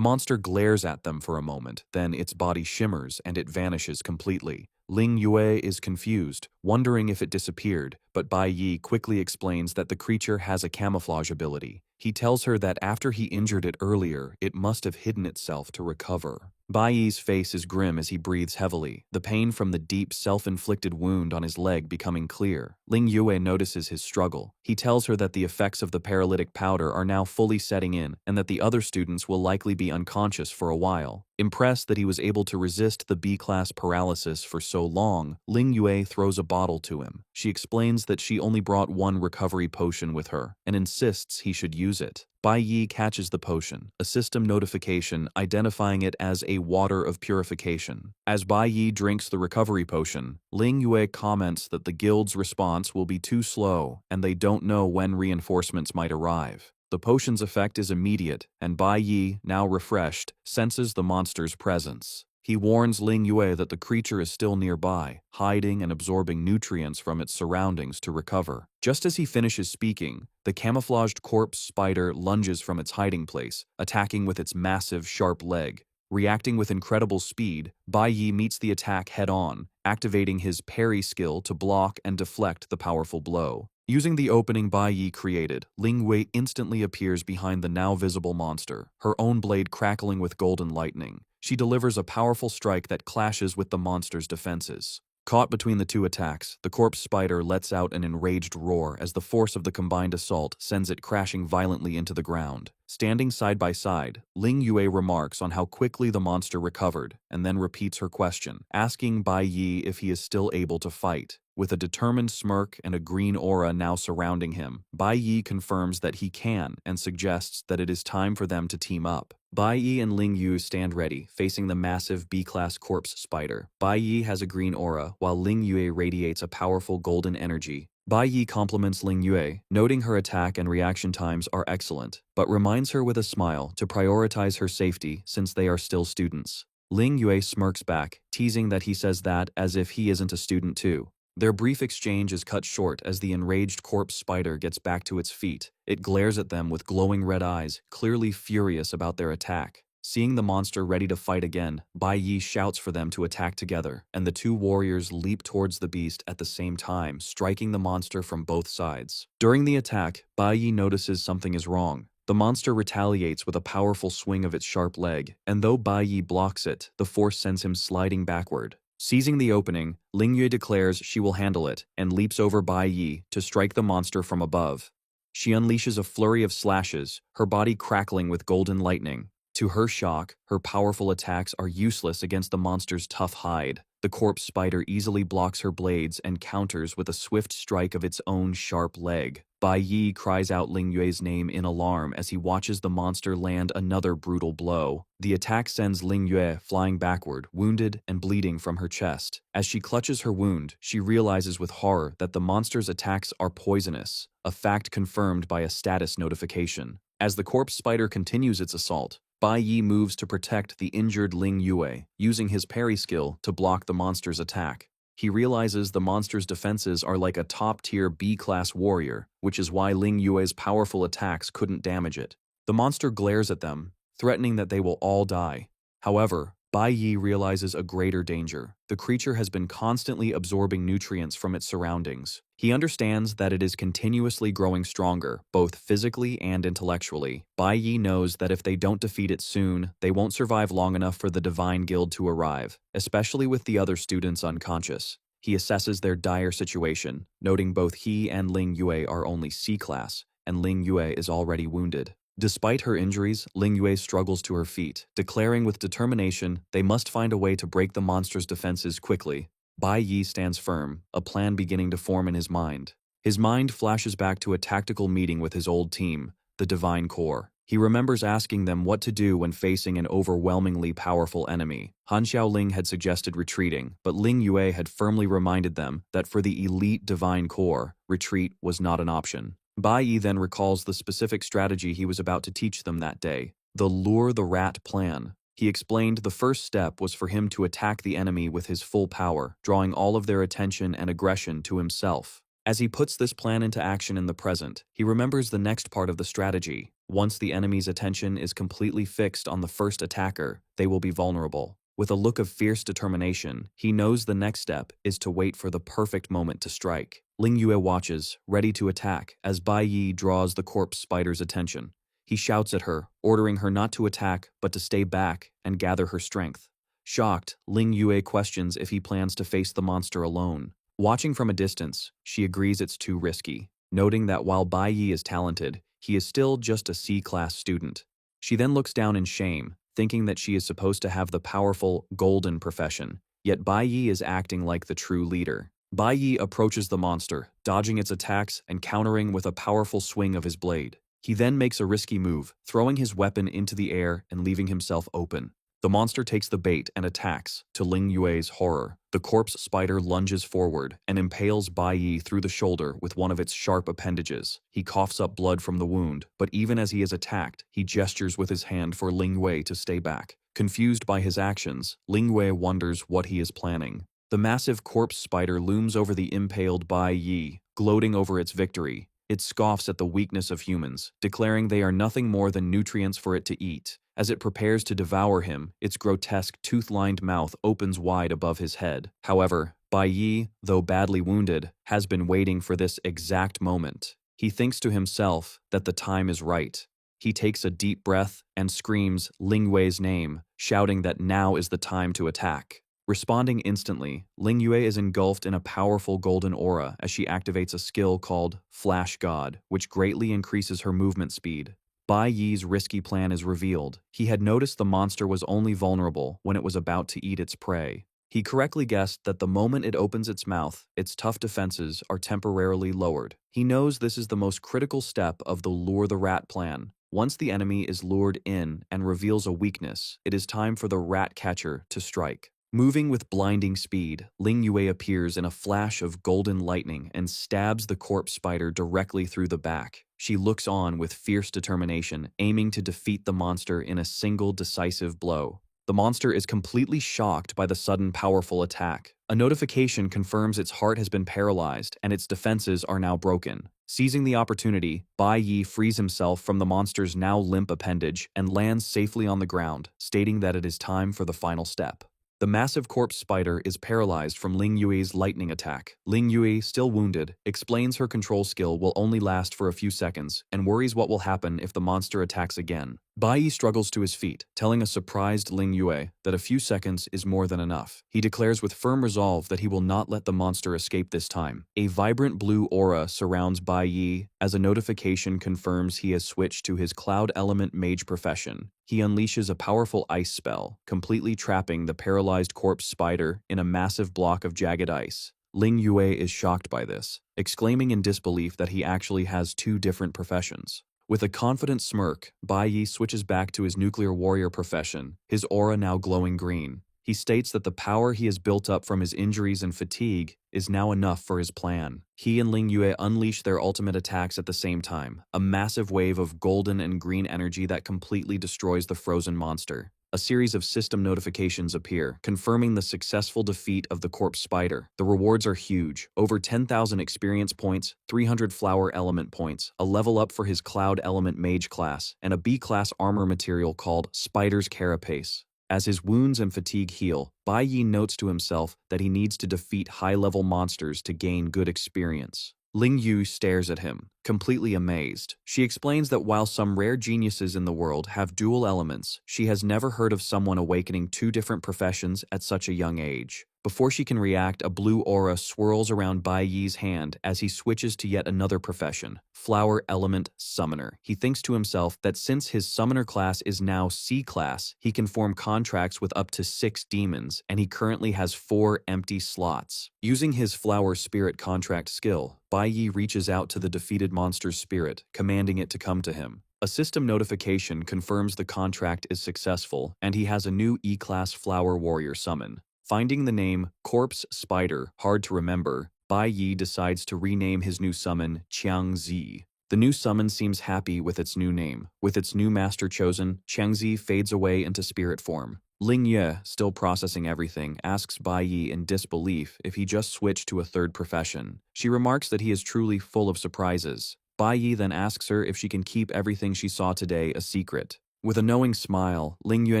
monster glares at them for a moment, then its body shimmers and it vanishes completely. Ling Yue is confused, wondering if it disappeared, but Bai Yi quickly explains that the creature has a camouflage ability. He tells her that after he injured it earlier, it must have hidden itself to recover. Bai Yi's face is grim as he breathes heavily, the pain from the deep self-inflicted wound on his leg becoming clear. Ling Yue notices his struggle. He tells her that the effects of the paralytic powder are now fully setting in and that the other students will likely be unconscious for a while. Impressed that he was able to resist the B-class paralysis for so long, Ling Yue throws a bottle to him. She explains that she only brought one recovery potion with her and insists he should use it. Bai Yi catches the potion, a system notification identifying it as a water of purification. As Bai Yi drinks the recovery potion, Ling Yue comments that the guild's response will be too slow and they don't know when reinforcements might arrive. The potion's effect is immediate, and Bai Yi, now refreshed, senses the monster's presence. He warns Ling Yue that the creature is still nearby, hiding and absorbing nutrients from its surroundings to recover. Just as he finishes speaking, the camouflaged corpse spider lunges from its hiding place, attacking with its massive, sharp leg. Reacting with incredible speed, Bai Yi meets the attack head-on, activating his parry skill to block and deflect the powerful blow. Using the opening Bai Yi created, Ling Wei instantly appears behind the now visible monster, her own blade crackling with golden lightning. She delivers a powerful strike that clashes with the monster's defenses. Caught between the two attacks, the corpse spider lets out an enraged roar as the force of the combined assault sends it crashing violently into the ground. Standing side by side, Ling Yue remarks on how quickly the monster recovered, and then repeats her question, asking Bai Yi if he is still able to fight. With a determined smirk and a green aura now surrounding him, Bai Yi confirms that he can and suggests that it is time for them to team up. Bai Yi and Ling Yu stand ready, facing the massive B-class corpse spider. Bai Yi has a green aura, while Ling Yue radiates a powerful golden energy. Bai Yi compliments Ling Yue, noting her attack and reaction times are excellent, but reminds her with a smile to prioritize her safety since they are still students. Ling Yue smirks back, teasing that he says that as if he isn't a student too. Their brief exchange is cut short as the enraged corpse spider gets back to its feet. It glares at them with glowing red eyes, clearly furious about their attack. Seeing the monster ready to fight again, Bai Yi shouts for them to attack together, and the two warriors leap towards the beast at the same time, striking the monster from both sides. During the attack, Bai Yi notices something is wrong. The monster retaliates with a powerful swing of its sharp leg, and though Bai Yi blocks it, the force sends him sliding backward. Seizing the opening, Ling Yue declares she will handle it and leaps over Bai Yi to strike the monster from above. She unleashes a flurry of slashes, her body crackling with golden lightning. To her shock, her powerful attacks are useless against the monster's tough hide. The corpse spider easily blocks her blades and counters with a swift strike of its own sharp leg. Bai Yi cries out Ling Yue's name in alarm as he watches the monster land another brutal blow. The attack sends Ling Yue flying backward, wounded and bleeding from her chest. As she clutches her wound, she realizes with horror that the monster's attacks are poisonous, a fact confirmed by a status notification. As the corpse spider continues its assault, Bai Yi moves to protect the injured Ling Yue, using his parry skill to block the monster's attack. He realizes the monster's defenses are like a top-tier B-class warrior, which is why Ling Yue's powerful attacks couldn't damage it. The monster glares at them, threatening that they will all die. However, Bai Yi realizes a greater danger. The creature has been constantly absorbing nutrients from its surroundings. He understands that it is continuously growing stronger, both physically and intellectually. Bai Yi knows that if they don't defeat it soon, they won't survive long enough for the Divine Guild to arrive, especially with the other students unconscious. He assesses their dire situation, noting both he and Ling Yue are only C-class, and Ling Yue is already wounded. Despite her injuries, Ling Yue struggles to her feet, declaring with determination they must find a way to break the monster's defenses quickly. Bai Yi stands firm, a plan beginning to form in his mind. His mind flashes back to a tactical meeting with his old team, the Divine Corps. He remembers asking them what to do when facing an overwhelmingly powerful enemy. Han Xiaoling had suggested retreating, but Ling Yue had firmly reminded them that for the elite Divine Corps, retreat was not an option. Bai Yi then recalls the specific strategy he was about to teach them that day, the Lure the Rat plan. He explained the first step was for him to attack the enemy with his full power, drawing all of their attention and aggression to himself. As he puts this plan into action in the present, he remembers the next part of the strategy. Once the enemy's attention is completely fixed on the first attacker, they will be vulnerable. With a look of fierce determination, he knows the next step is to wait for the perfect moment to strike. Ling Yue watches, ready to attack, as Bai Yi draws the corpse spider's attention. He shouts at her, ordering her not to attack, but to stay back and gather her strength. Shocked, Ling Yue questions if he plans to face the monster alone. Watching from a distance, she agrees it's too risky, noting that while Bai Yi is talented, he is still just a C-class student. She then looks down in shame, thinking that she is supposed to have the powerful, golden profession, yet Bai Yi is acting like the true leader. Bai Yi approaches the monster, dodging its attacks and countering with a powerful swing of his blade. He then makes a risky move, throwing his weapon into the air and leaving himself open. The monster takes the bait and attacks, to Ling Yue's horror. The corpse spider lunges forward and impales Bai Yi through the shoulder with one of its sharp appendages. He coughs up blood from the wound, but even as he is attacked, he gestures with his hand for Ling Yue to stay back. Confused by his actions, Ling Yue wonders what he is planning. The massive corpse spider looms over the impaled Bai Yi, gloating over its victory. It scoffs at the weakness of humans, declaring they are nothing more than nutrients for it to eat. As it prepares to devour him, its grotesque tooth-lined mouth opens wide above his head. However, Bai Yi, though badly wounded, has been waiting for this exact moment. He thinks to himself that the time is right. He takes a deep breath and screams Ling Yue's name, shouting that now is the time to attack. Responding instantly, Ling Yue is engulfed in a powerful golden aura as she activates a skill called Flash God, which greatly increases her movement speed. Bai Yi's risky plan is revealed. He had noticed the monster was only vulnerable when it was about to eat its prey. He correctly guessed that the moment it opens its mouth, its tough defenses are temporarily lowered. He knows this is the most critical step of the lure the rat plan. Once the enemy is lured in and reveals a weakness, it is time for the rat catcher to strike. Moving with blinding speed, Ling Yue appears in a flash of golden lightning and stabs the corpse spider directly through the back. She looks on with fierce determination, aiming to defeat the monster in a single decisive blow. The monster is completely shocked by the sudden powerful attack. A notification confirms its heart has been paralyzed and its defenses are now broken. Seizing the opportunity, Bai Yi frees himself from the monster's now limp appendage and lands safely on the ground, stating that it is time for the final step. The massive corpse spider is paralyzed from Ling Yue's lightning attack. Ling Yue, still wounded, explains her control skill will only last for a few seconds and worries what will happen if the monster attacks again. Bai Yi struggles to his feet, telling a surprised Ling Yue that a few seconds is more than enough. He declares with firm resolve that he will not let the monster escape this time. A vibrant blue aura surrounds Bai Yi as a notification confirms he has switched to his cloud element mage profession. He unleashes a powerful ice spell, completely trapping the paralyzed corpse spider in a massive block of jagged ice. Ling Yue is shocked by this, exclaiming in disbelief that he actually has two different professions. With a confident smirk, Bai Yi switches back to his nuclear warrior profession, his aura now glowing green. He states that the power he has built up from his injuries and fatigue is now enough for his plan. He and Ling Yue unleash their ultimate attacks at the same time, a massive wave of golden and green energy that completely destroys the frozen monster. A series of system notifications appear, confirming the successful defeat of the corpse spider. The rewards are huge, over 10,000 experience points, 300 flower element points, a level up for his cloud element mage class, and a B-class armor material called Spider's Carapace. As his wounds and fatigue heal, Bai Yi notes to himself that he needs to defeat high-level monsters to gain good experience. Ling Yu stares at him, completely amazed. She explains that while some rare geniuses in the world have dual elements, she has never heard of someone awakening two different professions at such a young age. Before she can react, a blue aura swirls around Bai Yi's hand as he switches to yet another profession, Flower Element Summoner. He thinks to himself that since his summoner class is now C-class, he can form contracts with up to 6 demons, and he currently has 4 empty slots. Using his Flower Spirit contract skill, Bai Yi reaches out to the defeated monster's spirit, commanding it to come to him. A system notification confirms the contract is successful, and he has a new E-class Flower Warrior summon. Finding the name Corpse Spider hard to remember, Bai Yi decides to rename his new summon Qiangzi. The new summon seems happy with its new name. With its new master chosen, Qiangzi fades away into spirit form. Ling Ye, still processing everything, asks Bai Yi in disbelief if he just switched to a third profession. She remarks that he is truly full of surprises. Bai Yi then asks her if she can keep everything she saw today a secret. With a knowing smile, Ling Yue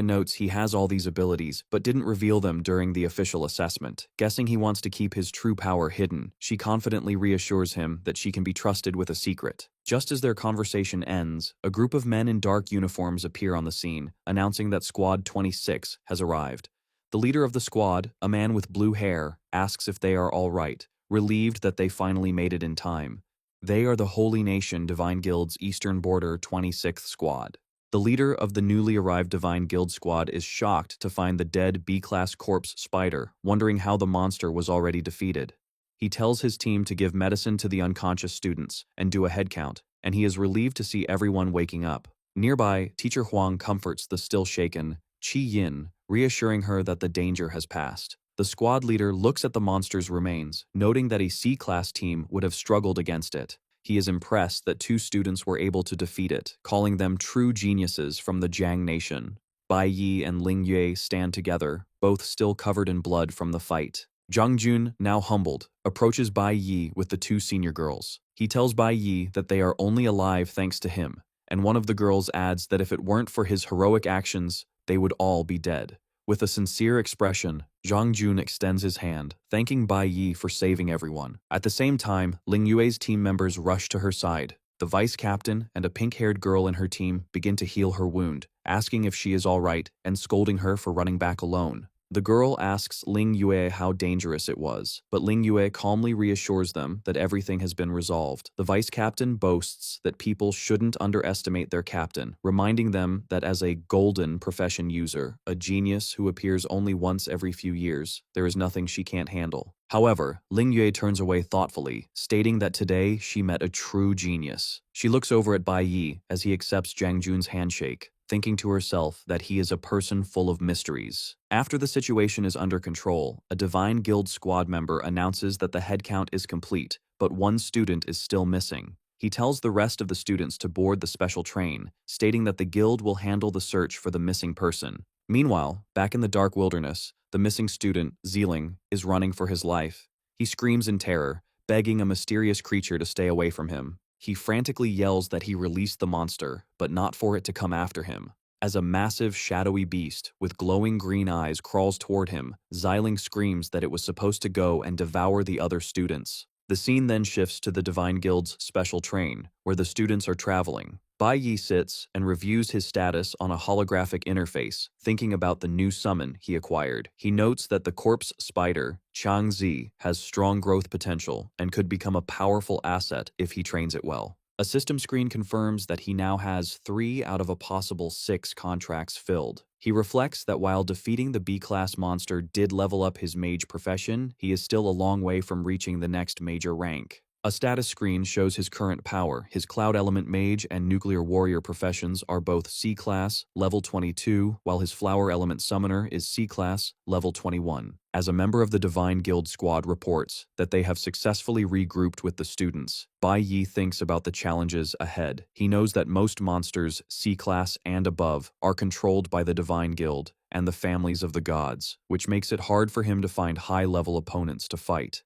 notes he has all these abilities, but didn't reveal them during the official assessment. Guessing he wants to keep his true power hidden, she confidently reassures him that she can be trusted with a secret. Just as their conversation ends, a group of men in dark uniforms appear on the scene, announcing that Squad 26 has arrived. The leader of the squad, a man with blue hair, asks if they are all right, relieved that they finally made it in time. They are the Holy Nation Divine Guild's Eastern Border 26th Squad. The leader of the newly arrived Divine Guild squad is shocked to find the dead B-class corpse spider, wondering how the monster was already defeated. He tells his team to give medicine to the unconscious students and do a head count, and he is relieved to see everyone waking up. Nearby, Teacher Huang comforts the still shaken Qi Yin, reassuring her that the danger has passed. The squad leader looks at the monster's remains, noting that a C-class team would have struggled against it. He is impressed that 2 students were able to defeat it, calling them true geniuses from the Jiang Nation. Bai Yi and Ling Yue stand together, both still covered in blood from the fight. Zhang Jun, now humbled, approaches Bai Yi with the two senior girls. He tells Bai Yi that they are only alive thanks to him, and one of the girls adds that if it weren't for his heroic actions, they would all be dead. With a sincere expression, Zhang Jun extends his hand, thanking Bai Yi for saving everyone. At the same time, Ling Yue's team members rush to her side. The vice captain and a pink-haired girl in her team begin to heal her wound, asking if she is all right and scolding her for running back alone. The girl asks Ling Yue how dangerous it was, but Ling Yue calmly reassures them that everything has been resolved. The vice captain boasts that people shouldn't underestimate their captain, reminding them that as a golden profession user, a genius who appears only once every few years, there is nothing she can't handle. However, Ling Yue turns away thoughtfully, stating that today she met a true genius. She looks over at Bai Yi as he accepts Zhang Jun's handshake, thinking to herself that he is a person full of mysteries. After the situation is under control, a Divine Guild squad member announces that the headcount is complete, but one student is still missing. He tells the rest of the students to board the special train, stating that the guild will handle the search for the missing person. Meanwhile, back in the dark wilderness, the missing student, Zeeling, is running for his life. He screams in terror, begging a mysterious creature to stay away from him. He frantically yells that he released the monster, but not for it to come after him. As a massive, shadowy beast with glowing green eyes crawls toward him, Zeeling screams that it was supposed to go and devour the other students. The scene then shifts to the Divine Guild's special train, where the students are traveling. Bai Yi sits and reviews his status on a holographic interface, thinking about the new summon he acquired. He notes that the corpse spider, Changzi, has strong growth potential and could become a powerful asset if he trains it well. A system screen confirms that he now has 3 out of a possible 6 contracts filled. He reflects that while defeating the B-class monster did level up his mage profession, he is still a long way from reaching the next major rank. A status screen shows his current power. His Cloud Element Mage and Nuclear Warrior professions are both C-Class, level 22, while his Flower Element Summoner is C-Class, level 21. As a member of the Divine Guild squad reports that they have successfully regrouped with the students, Bai Yi thinks about the challenges ahead. He knows that most monsters, C-Class and above, are controlled by the Divine Guild and the families of the gods, which makes it hard for him to find high-level opponents to fight.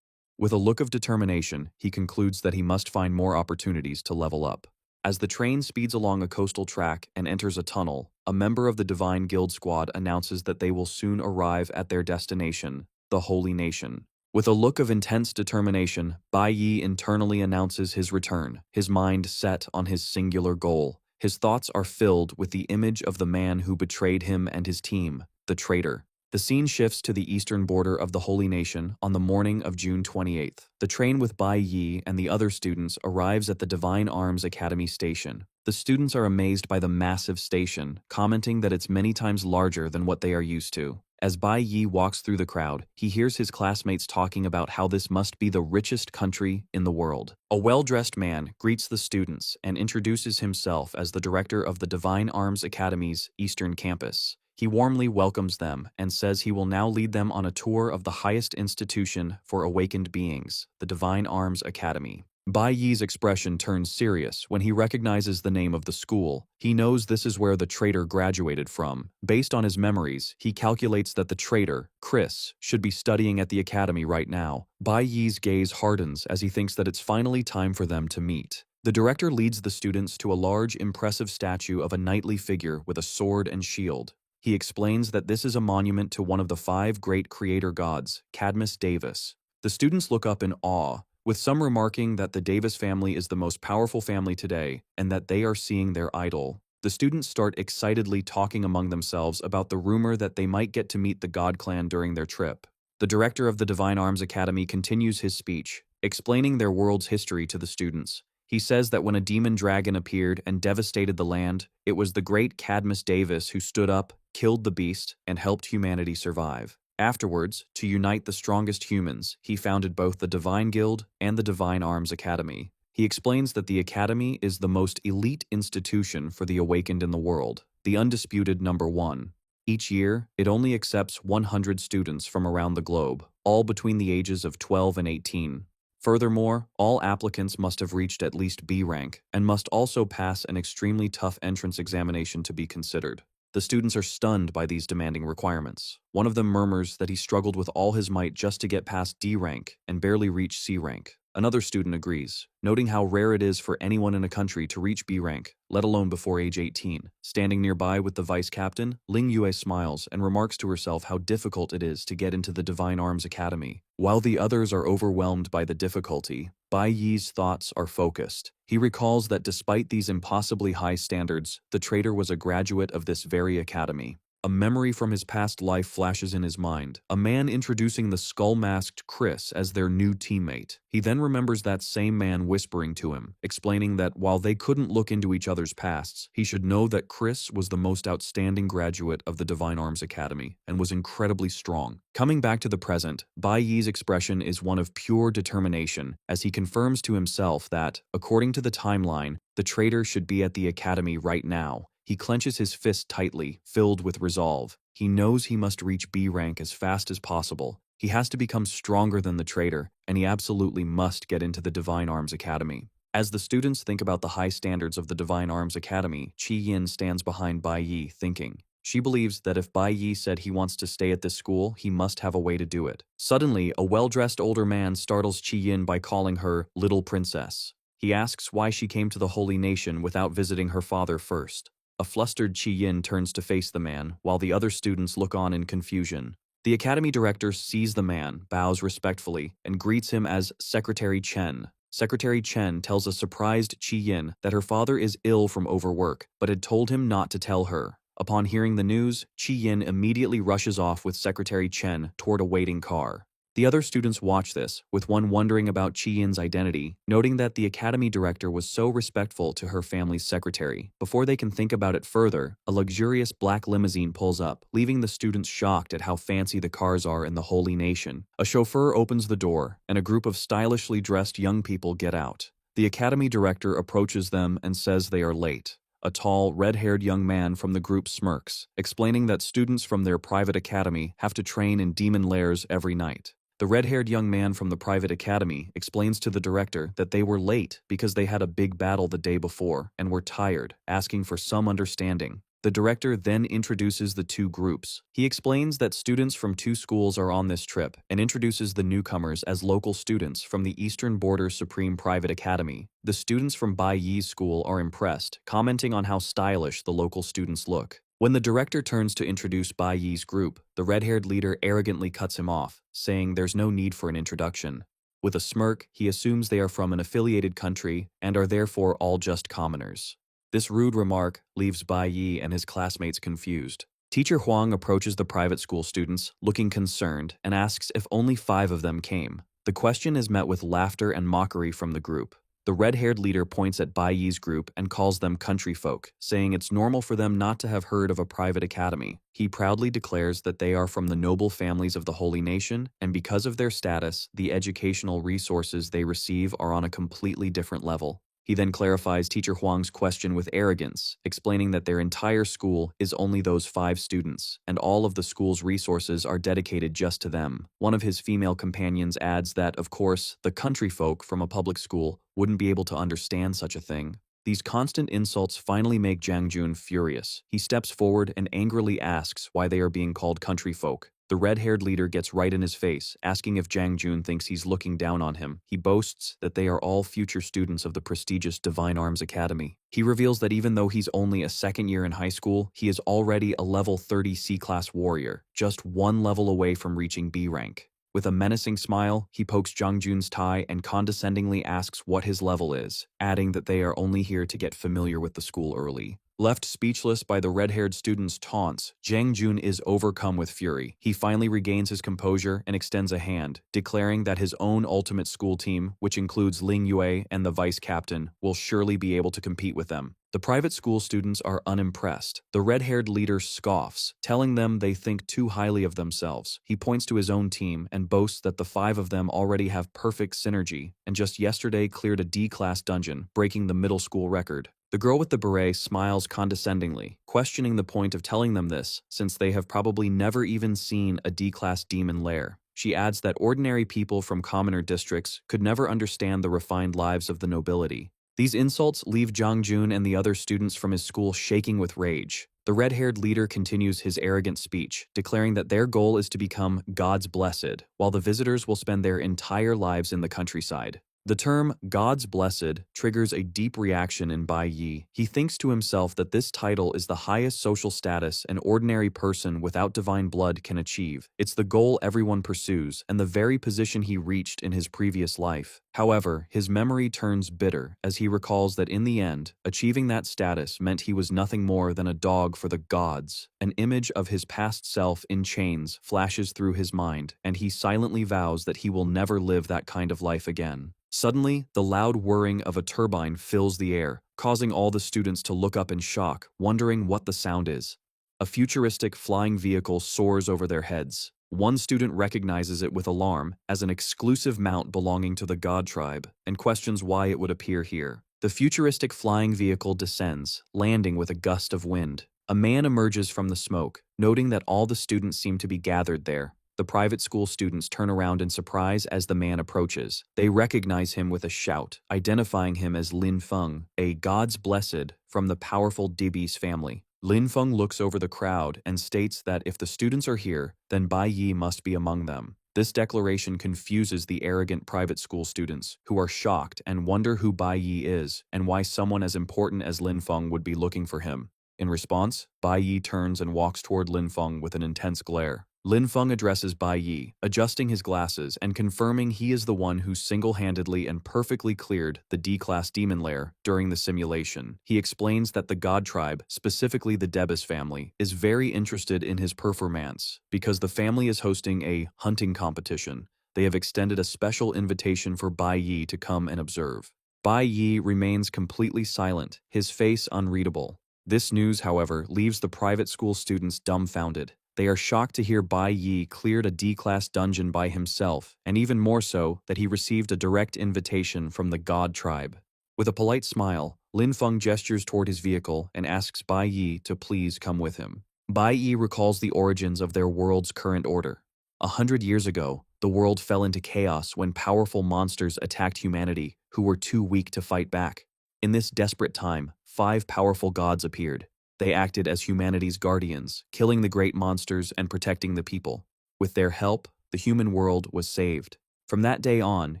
With a look of determination, he concludes that he must find more opportunities to level up. As the train speeds along a coastal track and enters a tunnel, a member of the Divine Guild squad announces that they will soon arrive at their destination, the Holy Nation. With a look of intense determination, Bai Yi internally announces his return, his mind set on his singular goal. His thoughts are filled with the image of the man who betrayed him and his team, the traitor. The scene shifts to the eastern border of the Holy Nation on the morning of June 28th. The train with Bai Yi and the other students arrives at the Divine Arms Academy station. The students are amazed by the massive station, commenting that it's many times larger than what they are used to. As Bai Yi walks through the crowd, he hears his classmates talking about how this must be the richest country in the world. A well-dressed man greets the students and introduces himself as the director of the Divine Arms Academy's Eastern Campus. He warmly welcomes them and says he will now lead them on a tour of the highest institution for awakened beings, the Divine Arms Academy. Bai Yi's expression turns serious when he recognizes the name of the school. He knows this is where the traitor graduated from. Based on his memories, he calculates that the traitor, Chris, should be studying at the academy right now. Bai Yi's gaze hardens as he thinks that it's finally time for them to meet. The director leads the students to a large, impressive statue of a knightly figure with a sword and shield. He explains that this is a monument to one of the 5 great creator gods, Cadmus Davis. The students look up in awe, with some remarking that the Davis family is the most powerful family today and that they are seeing their idol. The students start excitedly talking among themselves about the rumor that they might get to meet the God Clan during their trip. The director of the Divine Arms Academy continues his speech, explaining their world's history to the students. He says that when a demon dragon appeared and devastated the land, it was the great Cadmus Davis who stood up, killed the beast, and helped humanity survive. Afterwards, to unite the strongest humans, he founded both the Divine Guild and the Divine Arms Academy. He explains that the Academy is the most elite institution for the awakened in the world, the undisputed number 1. Each year, it only accepts 100 students from around the globe, all between the ages of 12 and 18. Furthermore, all applicants must have reached at least B rank and must also pass an extremely tough entrance examination to be considered. The students are stunned by these demanding requirements. One of them murmurs that he struggled with all his might just to get past D rank and barely reach C rank. Another student agrees, noting how rare it is for anyone in a country to reach B rank, let alone before age 18. Standing nearby with the vice captain, Ling Yue smiles and remarks to herself how difficult it is to get into the Divine Arms Academy. While the others are overwhelmed by the difficulty, Bai Yi's thoughts are focused. He recalls that despite these impossibly high standards, the traitor was a graduate of this very academy. A memory from his past life flashes in his mind, a man introducing the skull-masked Chris as their new teammate. He then remembers that same man whispering to him, explaining that while they couldn't look into each other's pasts, he should know that Chris was the most outstanding graduate of the Divine Arms Academy and was incredibly strong. Coming back to the present, Bai Yi's expression is one of pure determination as he confirms to himself that, according to the timeline, the traitor should be at the academy right now. He clenches his fist tightly, filled with resolve. He knows he must reach B rank as fast as possible. He has to become stronger than the traitor, and he absolutely must get into the Divine Arms Academy. As the students think about the high standards of the Divine Arms Academy, Qi Yin stands behind Bai Yi, thinking. She believes that if Bai Yi said he wants to stay at this school, he must have a way to do it. Suddenly, a well-dressed older man startles Qi Yin by calling her Little Princess. He asks why she came to the Holy Nation without visiting her father first. A flustered Qi Yin turns to face the man, while the other students look on in confusion. The academy director sees the man, bows respectfully, and greets him as Secretary Chen. Secretary Chen tells a surprised Qi Yin that her father is ill from overwork, but had told him not to tell her. Upon hearing the news, Qi Yin immediately rushes off with Secretary Chen toward a waiting car. The other students watch this, with one wondering about Qi Yin's identity, noting that the academy director was so respectful to her family's secretary. Before they can think about it further, a luxurious black limousine pulls up, leaving the students shocked at how fancy the cars are in the Holy Nation. A chauffeur opens the door, and a group of stylishly dressed young people get out. The academy director approaches them and says they are late. A tall, red-haired young man from the group smirks, explaining that students from their private academy have to train in demon lairs every night. The red-haired young man from the private academy explains to the director that they were late because they had a big battle the day before and were tired, asking for some understanding. The director then introduces the two groups. He explains that students from two schools are on this trip and introduces the newcomers as local students from the Eastern Border Supreme Private Academy. The students from Bai Yi's school are impressed, commenting on how stylish the local students look. When the director turns to introduce Bai Yi's group, the red-haired leader arrogantly cuts him off, saying there's no need for an introduction. With a smirk, he assumes they are from an affiliated country and are therefore all just commoners. This rude remark leaves Bai Yi and his classmates confused. Teacher Huang approaches the private school students, looking concerned, and asks if only 5 of them came. The question is met with laughter and mockery from the group. The red-haired leader points at Bai Yi's group and calls them country folk, saying it's normal for them not to have heard of a private academy. He proudly declares that they are from the noble families of the Holy Nation, and because of their status, the educational resources they receive are on a completely different level. He then clarifies Teacher Huang's question with arrogance, explaining that their entire school is only those 5 students, and all of the school's resources are dedicated just to them. One of his female companions adds that, of course, the country folk from a public school wouldn't be able to understand such a thing. These constant insults finally make Jiang Jun furious. He steps forward and angrily asks why they are being called country folk. The red-haired leader gets right in his face, asking if Jiang Jun thinks he's looking down on him. He boasts that they are all future students of the prestigious Divine Arms Academy. He reveals that even though he's only a second year in high school, he is already a level 30 C-class warrior, just 1 level away from reaching B rank. With a menacing smile, he pokes Jiang Jun's tie and condescendingly asks what his level is, adding that they are only here to get familiar with the school early. Left speechless by the red-haired student's taunts, Jiang Jun is overcome with fury. He finally regains his composure and extends a hand, declaring that his own ultimate school team, which includes Ling Yue and the vice captain, will surely be able to compete with them. The private school students are unimpressed. The red-haired leader scoffs, telling them they think too highly of themselves. He points to his own team and boasts that the 5 of them already have perfect synergy and just yesterday cleared a D-class dungeon, breaking the middle school record. The girl with the beret smiles condescendingly, questioning the point of telling them this, since they have probably never even seen a D-class demon lair. She adds that ordinary people from commoner districts could never understand the refined lives of the nobility. These insults leave Jang Jun and the other students from his school shaking with rage. The red-haired leader continues his arrogant speech, declaring that their goal is to become God's blessed, while the visitors will spend their entire lives in the countryside. The term God's blessed triggers a deep reaction in Bai Yi. He thinks to himself that this title is the highest social status an ordinary person without divine blood can achieve. It's the goal everyone pursues and the very position he reached in his previous life. However, his memory turns bitter as he recalls that in the end, achieving that status meant he was nothing more than a dog for the gods. An image of his past self in chains flashes through his mind, and he silently vows that he will never live that kind of life again. Suddenly, the loud whirring of a turbine fills the air, causing all the students to look up in shock, wondering what the sound is. A futuristic flying vehicle soars over their heads. One student recognizes it with alarm as an exclusive mount belonging to the God tribe and questions why it would appear here. The futuristic flying vehicle descends, landing with a gust of wind. A man emerges from the smoke, noting that all the students seem to be gathered there. The private school students turn around in surprise as the man approaches. They recognize him with a shout, identifying him as Lin Feng, a God's blessed from the powerful Dibis family. Lin Feng looks over the crowd and states that if the students are here, then Bai Yi must be among them. This declaration confuses the arrogant private school students, who are shocked and wonder who Bai Yi is and why someone as important as Lin Feng would be looking for him. In response, Bai Yi turns and walks toward Lin Feng with an intense glare. Lin Feng addresses Bai Yi, adjusting his glasses and confirming he is the one who single-handedly and perfectly cleared the D-class demon lair during the simulation. He explains that the God tribe, specifically the Debus family, is very interested in his performance because the family is hosting a hunting competition. They have extended a special invitation for Bai Yi to come and observe. Bai Yi remains completely silent, his face unreadable. This news, however, leaves the private school students dumbfounded. They are shocked to hear Bai Yi cleared a D-class dungeon by himself, and even more so that he received a direct invitation from the God tribe. With a polite smile, Lin Feng gestures toward his vehicle and asks Bai Yi to please come with him. Bai Yi recalls the origins of their world's current order. 100 years ago, the world fell into chaos when powerful monsters attacked humanity who were too weak to fight back. In this desperate time, 5 powerful gods appeared. They acted as humanity's guardians, killing the great monsters and protecting the people. With their help, the human world was saved. From that day on,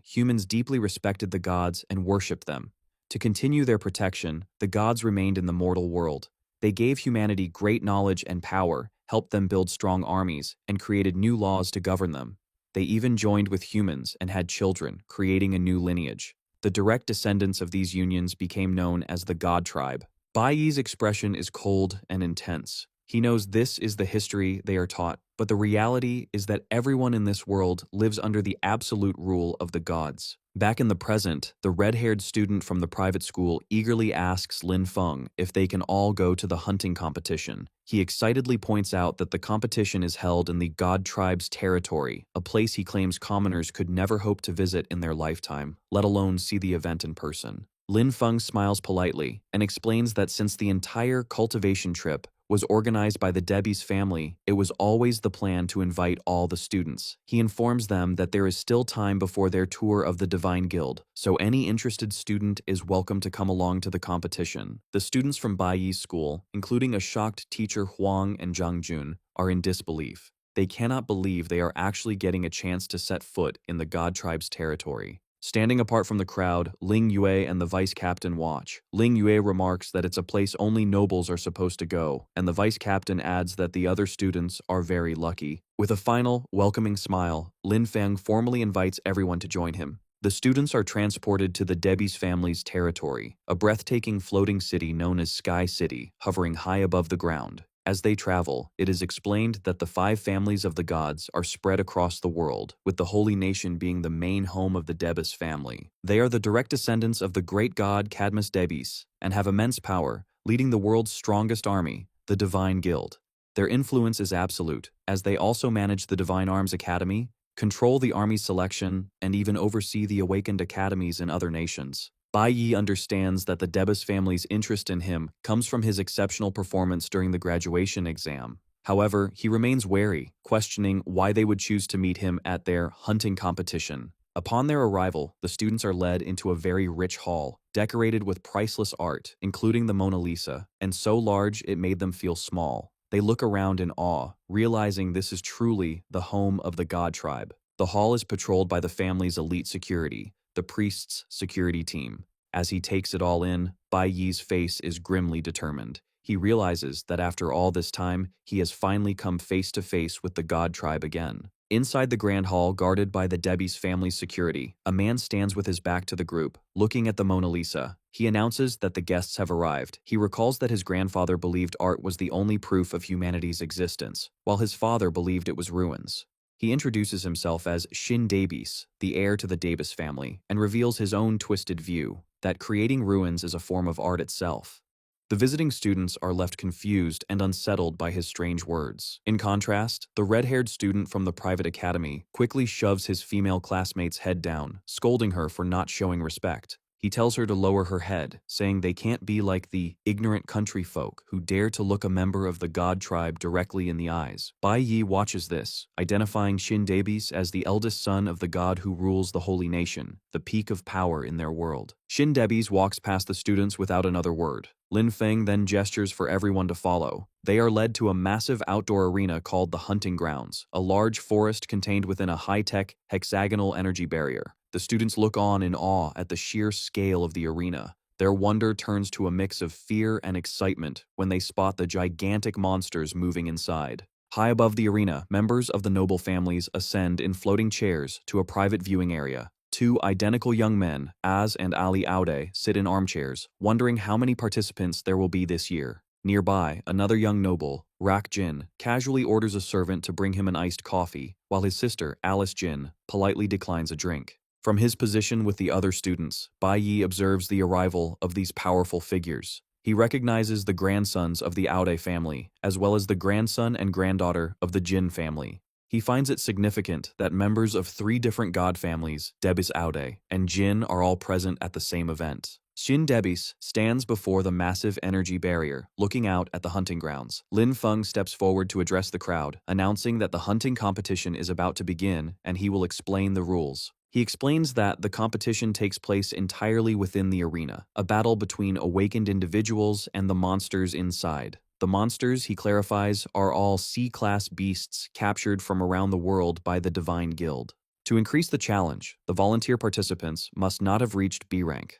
humans deeply respected the gods and worshipped them. To continue their protection, the gods remained in the mortal world. They gave humanity great knowledge and power, helped them build strong armies, and created new laws to govern them. They even joined with humans and had children, creating a new lineage. The direct descendants of these unions became known as the God tribe. Bai Yi's expression is cold and intense. He knows this is the history they are taught, but the reality is that everyone in this world lives under the absolute rule of the gods. Back in the present, the red-haired student from the private school eagerly asks Lin Feng if they can all go to the hunting competition. He excitedly points out that the competition is held in the God tribe's territory, a place he claims commoners could never hope to visit in their lifetime, let alone see the event in person. Lin Feng smiles politely and explains that since the entire cultivation trip was organized by the Debbie's family, it was always the plan to invite all the students. He informs them that there is still time before their tour of the Divine Guild, so any interested student is welcome to come along to the competition. The students from Bai Yi's school, including a shocked teacher Huang and Zhang Jun, are in disbelief. They cannot believe they are actually getting a chance to set foot in the God tribe's territory. Standing apart from the crowd, Ling Yue and the vice captain watch. Ling Yue remarks that it's a place only nobles are supposed to go, and the vice captain adds that the other students are very lucky. With a final, welcoming smile, Lin Feng formally invites everyone to join him. The students are transported to the Debbie's family's territory, a breathtaking floating city known as Sky City, hovering high above the ground. As they travel, it is explained that the 5 families of the gods are spread across the world, with the holy nation being the main home of the Debus family. They are the direct descendants of the great god Cadmus Debis and have immense power, leading the world's strongest army, the Divine Guild. Their influence is absolute, as they also manage the Divine Arms Academy, control the army selection, and even oversee the awakened academies in other nations. Bai Yi understands that the Debus family's interest in him comes from his exceptional performance during the graduation exam. However, he remains wary, questioning why they would choose to meet him at their hunting competition. Upon their arrival, the students are led into a very rich hall, decorated with priceless art, including the Mona Lisa, and so large it made them feel small. They look around in awe, realizing this is truly the home of the God tribe. The hall is patrolled by the family's elite security, the priest's security team. As he takes it all in, Bai Yi's face is grimly determined. He realizes that after all this time, he has finally come face to face with the God tribe again. Inside the grand hall guarded by the Debbie's family's security, a man stands with his back to the group, looking at the Mona Lisa. He announces that the guests have arrived. He recalls that his grandfather believed art was the only proof of humanity's existence, while his father believed it was ruins. He introduces himself as Shin Davis, the heir to the Davis family, and reveals his own twisted view, that creating ruins is a form of art itself. The visiting students are left confused and unsettled by his strange words. In contrast, the red-haired student from the private academy quickly shoves his female classmate's head down, scolding her for not showing respect. He tells her to lower her head, saying they can't be like the ignorant country folk who dare to look a member of the God tribe directly in the eyes. Bai Yi watches this, identifying Shin Davis as the eldest son of the God who rules the holy nation, the peak of power in their world. Shin Davis walks past the students without another word. Lin Feng then gestures for everyone to follow. They are led to a massive outdoor arena called the Hunting Grounds, a large forest contained within a high-tech, hexagonal energy barrier. The students look on in awe at the sheer scale of the arena. Their wonder turns to a mix of fear and excitement when they spot the gigantic monsters moving inside. High above the arena, members of the noble families ascend in floating chairs to a private viewing area. Two identical young men, Az and Ali Aude, sit in armchairs, wondering how many participants there will be this year. Nearby, another young noble, Rak Jin, casually orders a servant to bring him an iced coffee, while his sister, Alice Jin, politely declines a drink. From his position with the other students, Bai Yi observes the arrival of these powerful figures. He recognizes the grandsons of the Aude family, as well as the grandson and granddaughter of the Jin family. He finds it significant that members of three different god families, Debis Aude and Jin, are all present at the same event. Shin Debis stands before the massive energy barrier, looking out at the hunting grounds. Lin Feng steps forward to address the crowd, announcing that the hunting competition is about to begin and he will explain the rules. He explains that the competition takes place entirely within the arena, a battle between awakened individuals and the monsters inside. The monsters, he clarifies, are all C-class beasts captured from around the world by the Divine Guild. To increase the challenge, the volunteer participants must not have reached B rank.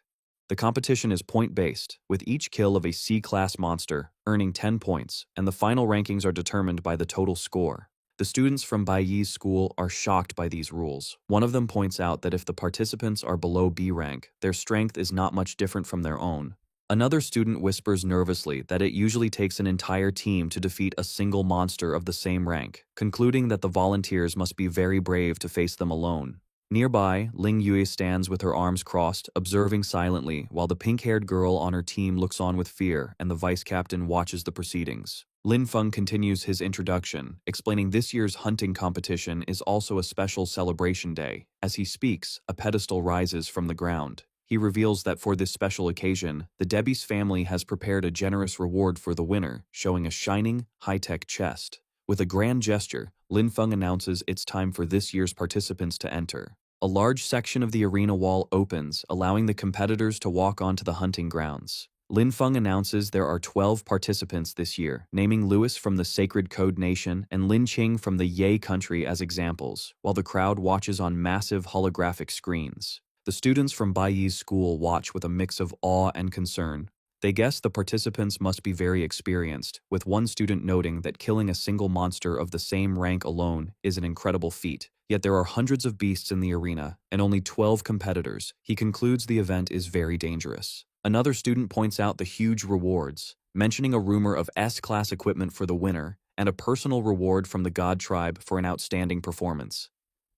The competition is point-based, with each kill of a C-class monster earning 10 points, and the final rankings are determined by the total score. The students from Bai Yi's school are shocked by these rules. One of them points out that if the participants are below B rank, their strength is not much different from their own. Another student whispers nervously that it usually takes an entire team to defeat a single monster of the same rank, concluding that the volunteers must be very brave to face them alone. Nearby, Ling Yue stands with her arms crossed, observing silently, while the pink-haired girl on her team looks on with fear and the vice-captain watches the proceedings. Lin Feng continues his introduction, explaining this year's hunting competition is also a special celebration day. As he speaks, a pedestal rises from the ground. He reveals that for this special occasion, the Debbie's family has prepared a generous reward for the winner, showing a shining, high-tech chest. With a grand gesture, Lin Feng announces it's time for this year's participants to enter. A large section of the arena wall opens, allowing the competitors to walk onto the hunting grounds. Lin Feng announces there are 12 participants this year, naming Louis from the Sacred Code Nation and Lin Qing from the Ye country as examples, while the crowd watches on massive holographic screens. The students from Bai Yi's school watch with a mix of awe and concern. They guess the participants must be very experienced, with one student noting that killing a single monster of the same rank alone is an incredible feat. Yet there are hundreds of beasts in the arena, and only 12 competitors. He concludes the event is very dangerous. Another student points out the huge rewards, mentioning a rumor of S-class equipment for the winner and a personal reward from the God tribe for an outstanding performance.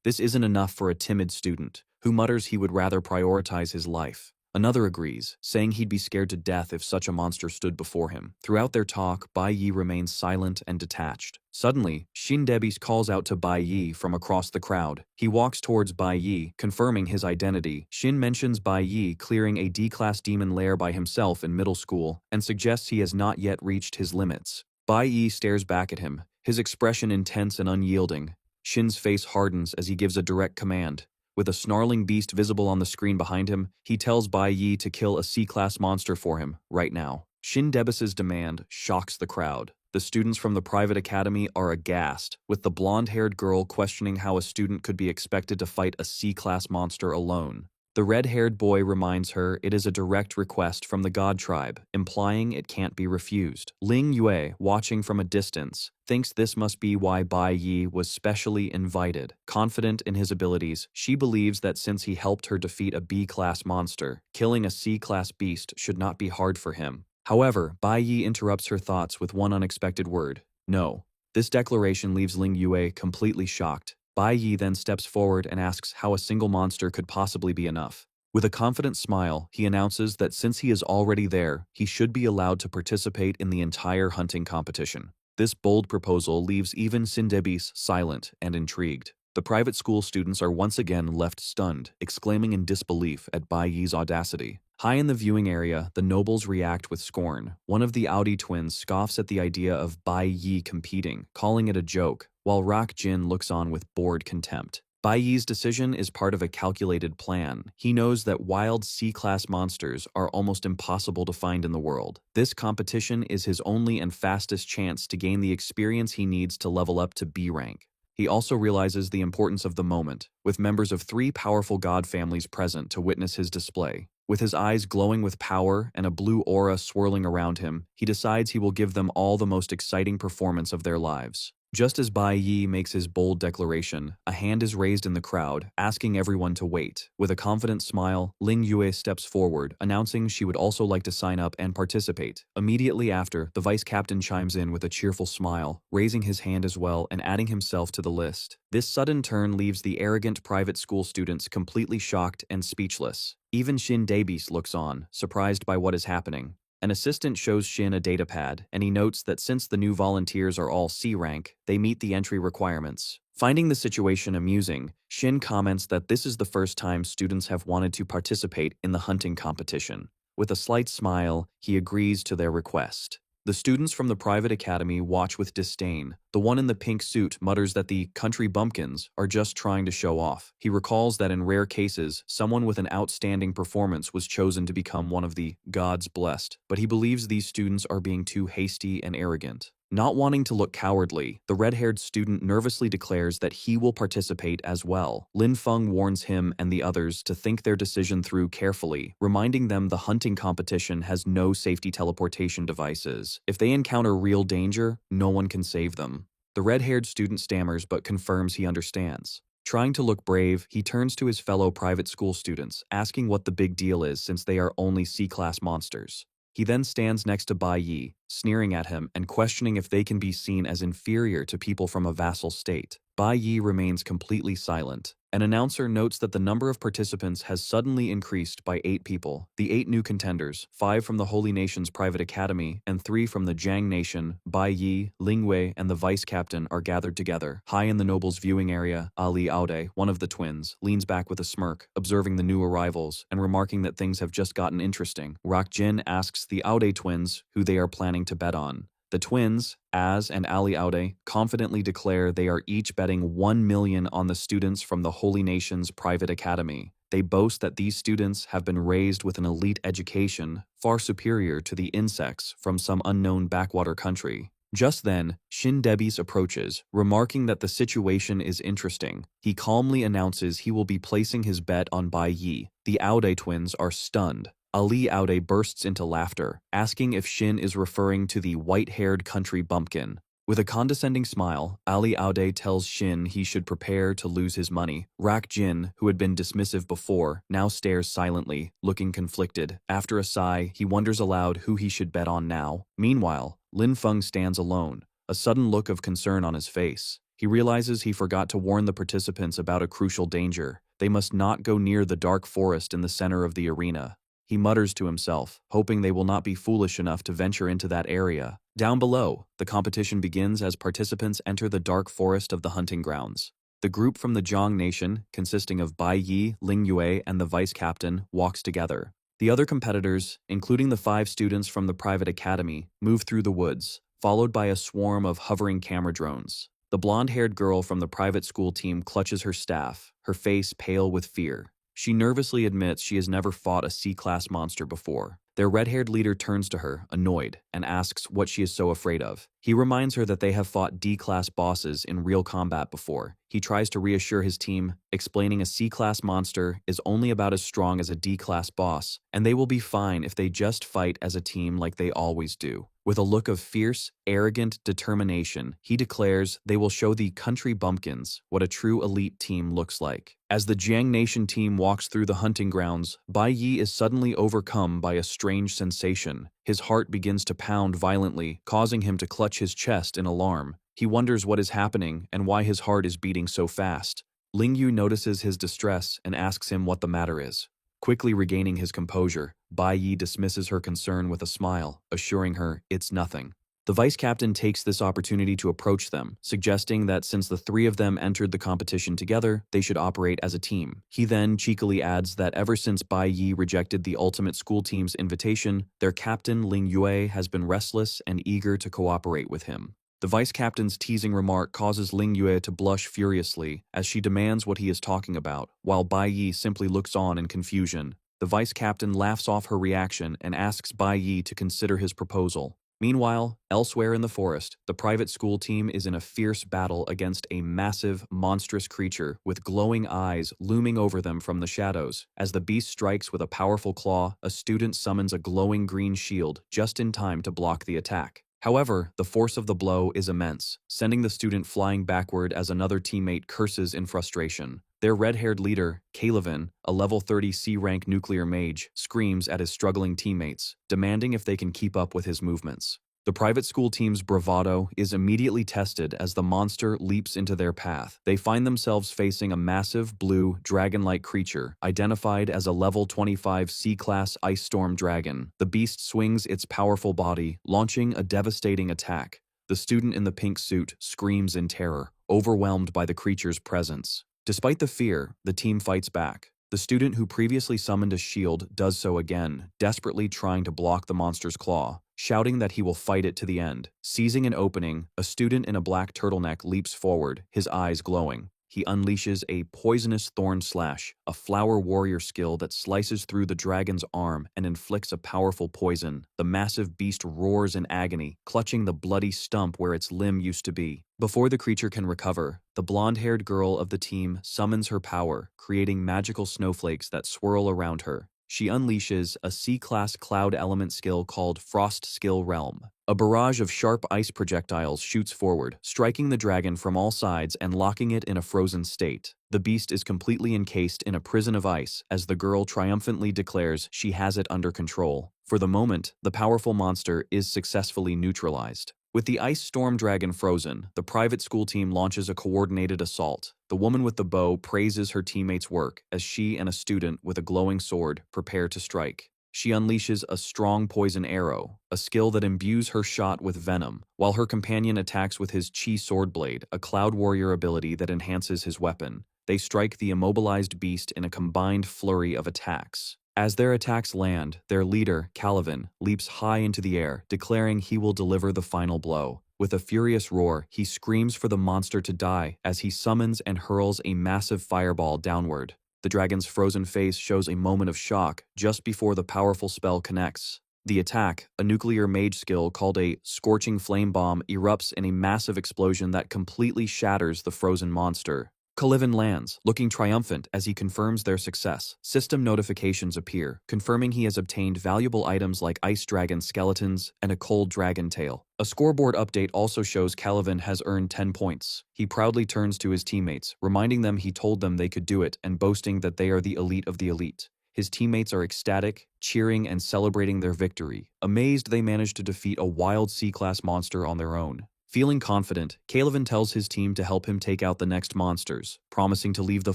This isn't enough for a timid student, who mutters he would rather prioritize his life. Another agrees, saying he'd be scared to death if such a monster stood before him. Throughout their talk, Bai Yi remains silent and detached. Suddenly, Shin Debis calls out to Bai Yi from across the crowd. He walks towards Bai Yi, confirming his identity. Shin mentions Bai Yi clearing a D-class demon lair by himself in middle school and suggests he has not yet reached his limits. Bai Yi stares back at him, his expression intense and unyielding. Shin's face hardens as he gives a direct command. With a snarling beast visible on the screen behind him, he tells Bai Yi to kill a C-class monster for him, right now. Shin Debus's demand shocks the crowd. The students from the private academy are aghast, with the blonde-haired girl questioning how a student could be expected to fight a C-class monster alone. The red-haired boy reminds her it is a direct request from the God tribe, implying it can't be refused. Ling Yue, watching from a distance, thinks this must be why Bai Yi was specially invited. Confident in his abilities, she believes that since he helped her defeat a B-class monster, killing a C-class beast should not be hard for him. However, Bai Yi interrupts her thoughts with one unexpected word: no. This declaration leaves Ling Yue completely shocked. Bai Yi then steps forward and asks how a single monster could possibly be enough. With a confident smile, he announces that since he is already there, he should be allowed to participate in the entire hunting competition. This bold proposal leaves even Sindebis silent and intrigued. The private school students are once again left stunned, exclaiming in disbelief at Bai Yi's audacity. High in the viewing area, the nobles react with scorn. One of the Audi twins scoffs at the idea of Bai Yi competing, calling it a joke, while Rock Jin looks on with bored contempt. Bai Yi's decision is part of a calculated plan. He knows that wild C-class monsters are almost impossible to find in the world. This competition is his only and fastest chance to gain the experience he needs to level up to B rank. He also realizes the importance of the moment, with members of 3 powerful god families present to witness his display. With his eyes glowing with power and a blue aura swirling around him, he decides he will give them all the most exciting performance of their lives. Just as Bai Yi makes his bold declaration, a hand is raised in the crowd, asking everyone to wait. With a confident smile, Ling Yue steps forward, announcing she would also like to sign up and participate. Immediately after, the vice captain chimes in with a cheerful smile, raising his hand as well and adding himself to the list. This sudden turn leaves the arrogant private school students completely shocked and speechless. Even Shin Daebis looks on, surprised by what is happening. An assistant shows Shin a datapad, and he notes that since the new volunteers are all C rank, they meet the entry requirements. Finding the situation amusing, Shin comments that this is the first time students have wanted to participate in the hunting competition. With a slight smile, he agrees to their request. The students from the private academy watch with disdain. The one in the pink suit mutters that the country bumpkins are just trying to show off. He recalls that in rare cases, someone with an outstanding performance was chosen to become one of the gods blessed, but he believes these students are being too hasty and arrogant. Not wanting to look cowardly, the red-haired student nervously declares that he will participate as well. Lin Feng warns him and the others to think their decision through carefully, reminding them the hunting competition has no safety teleportation devices. If they encounter real danger, no one can save them. The red-haired student stammers but confirms he understands. Trying to look brave, he turns to his fellow private school students, asking what the big deal is since they are only C-class monsters. He then stands next to Bai Yi, sneering at him and questioning if they can be seen as inferior to people from a vassal state. Bai Yi remains completely silent. An announcer notes that the number of participants has suddenly increased by 8 people. The 8 new contenders, 5 from the Holy Nation's private academy and 3 from the Jiang Nation, Bai Yi, Ling Wei, and the vice captain are gathered together. High in the nobles' viewing area, Ali Aude, one of the twins, leans back with a smirk, observing the new arrivals and remarking that things have just gotten interesting. Rock Jin asks the Aude twins who they are planning to bet on. The twins, Az and Ali Aude, confidently declare they are each betting 1 million on the students from the Holy Nation's private academy. They boast that these students have been raised with an elite education far superior to the insects from some unknown backwater country. Just then, Shin Debis approaches, remarking that the situation is interesting. He calmly announces he will be placing his bet on Bai Yi. The Aude twins are stunned. Ali Aude bursts into laughter, asking if Shin is referring to the white-haired country bumpkin. With a condescending smile, Ali Aude tells Shin he should prepare to lose his money. Rak Jin, who had been dismissive before, now stares silently, looking conflicted. After a sigh, he wonders aloud who he should bet on now. Meanwhile, Lin Feng stands alone, a sudden look of concern on his face. He realizes he forgot to warn the participants about a crucial danger. They must not go near the dark forest in the center of the arena. He mutters to himself, hoping they will not be foolish enough to venture into that area. Down below, the competition begins as participants enter the dark forest of the hunting grounds. The group from the Jiang Nation, consisting of Bai Yi, Ling Yue, and the vice captain, walks together. The other competitors, including the 5 students from the private academy, move through the woods, followed by a swarm of hovering camera drones. The blonde-haired girl from the private school team clutches her staff, her face pale with fear. She nervously admits she has never fought a C-class monster before. Their red-haired leader turns to her, annoyed, and asks what she is so afraid of. He reminds her that they have fought D-class bosses in real combat before. He tries to reassure his team, explaining a C-class monster is only about as strong as a D-class boss, and they will be fine if they just fight as a team like they always do. With a look of fierce, arrogant determination, he declares they will show the country bumpkins what a true elite team looks like. As the Jiang Nation team walks through the hunting grounds, Bai Yi is suddenly overcome by a strange sensation. His heart begins to pound violently, causing him to clutch his chest in alarm. He wonders what is happening and why his heart is beating so fast. Ling Yu notices his distress and asks him what the matter is. Quickly regaining his composure, Bai Yi dismisses her concern with a smile, assuring her it's nothing. The vice captain takes this opportunity to approach them, suggesting that since the three of them entered the competition together, they should operate as a team. He then cheekily adds that ever since Bai Yi rejected the ultimate school team's invitation, their captain Ling Yue has been restless and eager to cooperate with him. The vice captain's teasing remark causes Ling Yue to blush furiously as she demands what he is talking about, while Bai Yi simply looks on in confusion. The vice captain laughs off her reaction and asks Bai Yi to consider his proposal. Meanwhile, elsewhere in the forest, the private school team is in a fierce battle against a massive, monstrous creature with glowing eyes looming over them from the shadows. As the beast strikes with a powerful claw, a student summons a glowing green shield just in time to block the attack. However, the force of the blow is immense, sending the student flying backward as another teammate curses in frustration. Their red-haired leader, Calvin, a level 30 C-rank nuclear mage, screams at his struggling teammates, demanding if they can keep up with his movements. The private school team's bravado is immediately tested as the monster leaps into their path. They find themselves facing a massive, blue, dragon-like creature, identified as a level 25 C-class ice storm dragon. The beast swings its powerful body, launching a devastating attack. The student in the pink suit screams in terror, overwhelmed by the creature's presence. Despite the fear, the team fights back. The student who previously summoned a shield does so again, desperately trying to block the monster's claw, shouting that he will fight it to the end. Seizing an opening, a student in a black turtleneck leaps forward, his eyes glowing. He unleashes a poisonous thorn slash, a flower warrior skill that slices through the dragon's arm and inflicts a powerful poison. The massive beast roars in agony, clutching the bloody stump where its limb used to be. Before the creature can recover, the blonde-haired girl of the team summons her power, creating magical snowflakes that swirl around her. She unleashes a C-class cloud element skill called Frost Skill Realm. A barrage of sharp ice projectiles shoots forward, striking the dragon from all sides and locking it in a frozen state. The beast is completely encased in a prison of ice as the girl triumphantly declares she has it under control. For the moment, the powerful monster is successfully neutralized. With the ice storm dragon frozen, the private school team launches a coordinated assault. The woman with the bow praises her teammates' work as she and a student with a glowing sword prepare to strike. She unleashes a strong poison arrow, a skill that imbues her shot with venom, while her companion attacks with his chi sword blade, a cloud warrior ability that enhances his weapon. They strike the immobilized beast in a combined flurry of attacks. As their attacks land, their leader, Calvin, leaps high into the air, declaring he will deliver the final blow. With a furious roar, he screams for the monster to die as he summons and hurls a massive fireball downward. The dragon's frozen face shows a moment of shock just before the powerful spell connects. The attack, a nuclear mage skill called a scorching flame bomb, erupts in a massive explosion that completely shatters the frozen monster. Calvin lands, looking triumphant as he confirms their success. System notifications appear, confirming he has obtained valuable items like ice dragon skeletons and a cold dragon tail. A scoreboard update also shows Calvin has earned 10 points. He proudly turns to his teammates, reminding them he told them they could do it and boasting that they are the elite of the elite. His teammates are ecstatic, cheering and celebrating their victory, amazed they managed to defeat a wild C-class monster on their own. Feeling confident, Calvin tells his team to help him take out the next monsters, promising to leave the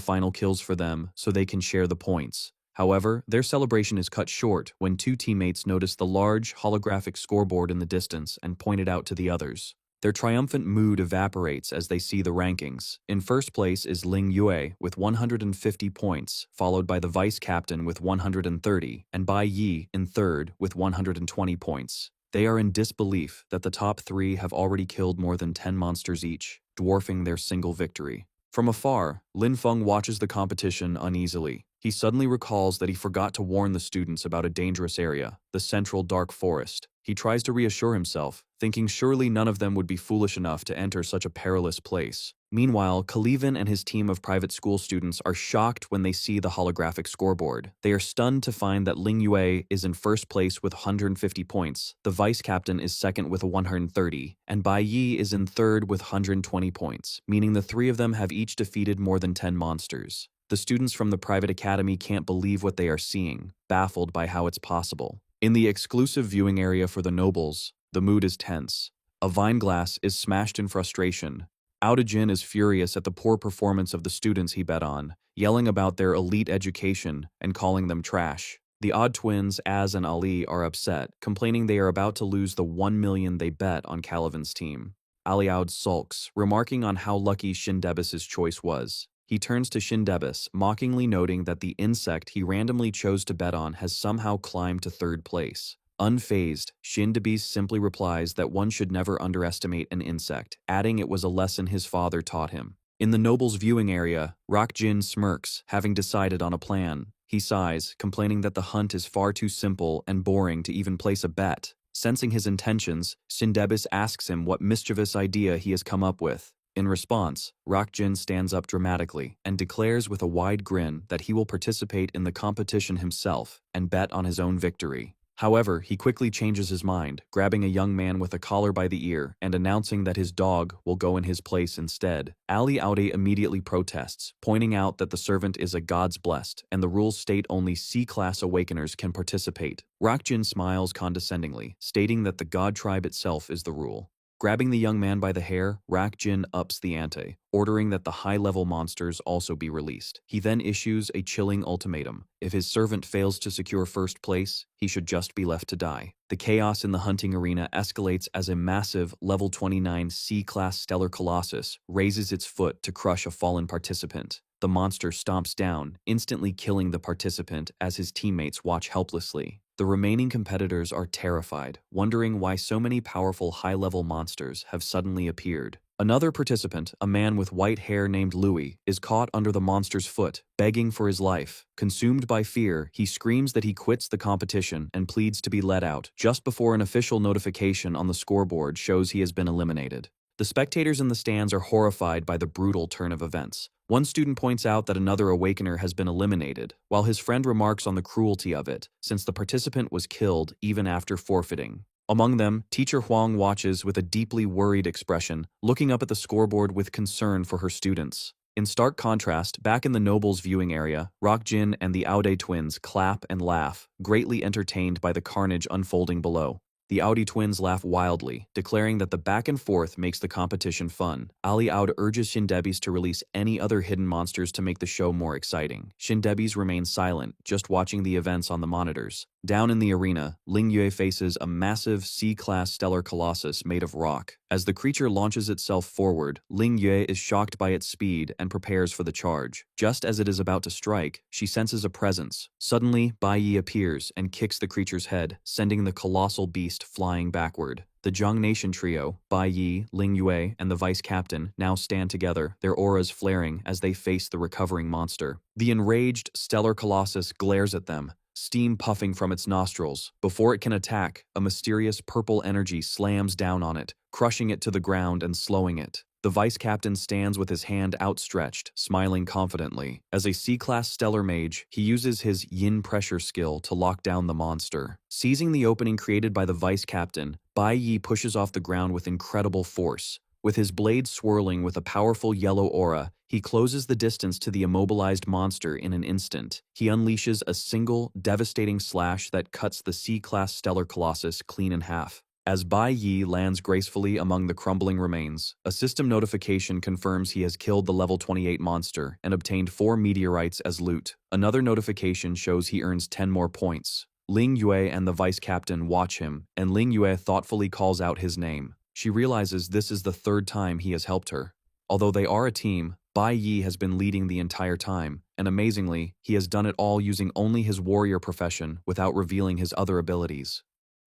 final kills for them so they can share the points. However, their celebration is cut short when two teammates notice the large, holographic scoreboard in the distance and point it out to the others. Their triumphant mood evaporates as they see the rankings. In first place is Ling Yue with 150 points, followed by the vice captain with 130, and Bai Yi in third with 120 points. They are in disbelief that the top three have already killed more than 10 monsters each, dwarfing their single victory. From afar, Lin Feng watches the competition uneasily. He suddenly recalls that he forgot to warn the students about a dangerous area, the central dark forest. He tries to reassure himself, thinking surely none of them would be foolish enough to enter such a perilous place. Meanwhile, Kalivan and his team of private school students are shocked when they see the holographic scoreboard. They are stunned to find that Ling Yue is in first place with 150 points, the vice captain is second with 130, and Bai Yi is in third with 120 points, meaning the three of them have each defeated more than 10 monsters. The students from the private academy can't believe what they are seeing, baffled by how it's possible. In the exclusive viewing area for the nobles, the mood is tense. A vine glass is smashed in frustration. Audijin is furious at the poor performance of the students he bet on, yelling about their elite education and calling them trash. The odd twins, Az and Ali, are upset, complaining they are about to lose the 1 million they bet on Calivan's team. Aliaud sulks, remarking on how lucky Shindebis' choice was. He turns to Shindebis, mockingly noting that the insect he randomly chose to bet on has somehow climbed to third place. Unfazed, Shindebis simply replies that one should never underestimate an insect, adding it was a lesson his father taught him. In the nobles' viewing area, Rockjin smirks, having decided on a plan. He sighs, complaining that the hunt is far too simple and boring to even place a bet. Sensing his intentions, Shindebis asks him what mischievous idea he has come up with. In response, Rockjin stands up dramatically and declares with a wide grin that he will participate in the competition himself and bet on his own victory. However, he quickly changes his mind, grabbing a young man with a collar by the ear and announcing that his dog will go in his place instead. Ali Aude immediately protests, pointing out that the servant is a god's blessed and the rules state only C-class awakeners can participate. Rockjin smiles condescendingly, stating that the god tribe itself is the rule. Grabbing the young man by the hair, Rockjin ups the ante, ordering that the high-level monsters also be released. He then issues a chilling ultimatum. If his servant fails to secure first place, he should just be left to die. The chaos in the hunting arena escalates as a massive, level 29 C-class stellar colossus raises its foot to crush a fallen participant. The monster stomps down, instantly killing the participant as his teammates watch helplessly. The remaining competitors are terrified, wondering why so many powerful high-level monsters have suddenly appeared. Another participant, a man with white hair named Louis, is caught under the monster's foot, begging for his life. Consumed by fear, he screams that he quits the competition and pleads to be let out, just before an official notification on the scoreboard shows he has been eliminated. The spectators in the stands are horrified by the brutal turn of events. One student points out that another awakener has been eliminated, while his friend remarks on the cruelty of it, since the participant was killed even after forfeiting. Among them, teacher Huang watches with a deeply worried expression, looking up at the scoreboard with concern for her students. In stark contrast, back in the nobles' viewing area, Rockjin and the Aude twins clap and laugh, greatly entertained by the carnage unfolding below. The Audi twins laugh wildly, declaring that the back and forth makes the competition fun. Ali Aud urges Shindebis to release any other hidden monsters to make the show more exciting. Shindebis remains silent, just watching the events on the monitors. Down in the arena, Ling Yue faces a massive C-class stellar colossus made of rock. As the creature launches itself forward, Ling Yue is shocked by its speed and prepares for the charge. Just as it is about to strike, she senses a presence. Suddenly, Bai Yi appears and kicks the creature's head, sending the colossal beast flying backward. The Zhang Nation trio, Bai Yi, Ling Yue, and the vice captain, now stand together, their auras flaring as they face the recovering monster. The enraged stellar colossus glares at them, steam puffing from its nostrils. Before it can attack, a mysterious purple energy slams down on it, crushing it to the ground and slowing it. The vice captain stands with his hand outstretched, smiling confidently. As a C-class stellar mage, he uses his yin pressure skill to lock down the monster. Seizing the opening created by the vice captain, Bai Yi pushes off the ground with incredible force. With his blade swirling with a powerful yellow aura, he closes the distance to the immobilized monster in an instant. He unleashes a single, devastating slash that cuts the C-class stellar colossus clean in half. As Bai Yi lands gracefully among the crumbling remains, a system notification confirms he has killed the level 28 monster and obtained 4 meteorites as loot. Another notification shows he earns 10 more points. Ling Yue and the vice captain watch him, and Ling Yue thoughtfully calls out his name. She realizes this is the 3rd time he has helped her. Although they are a team, Bai Yi has been leading the entire time, and amazingly, he has done it all using only his warrior profession without revealing his other abilities.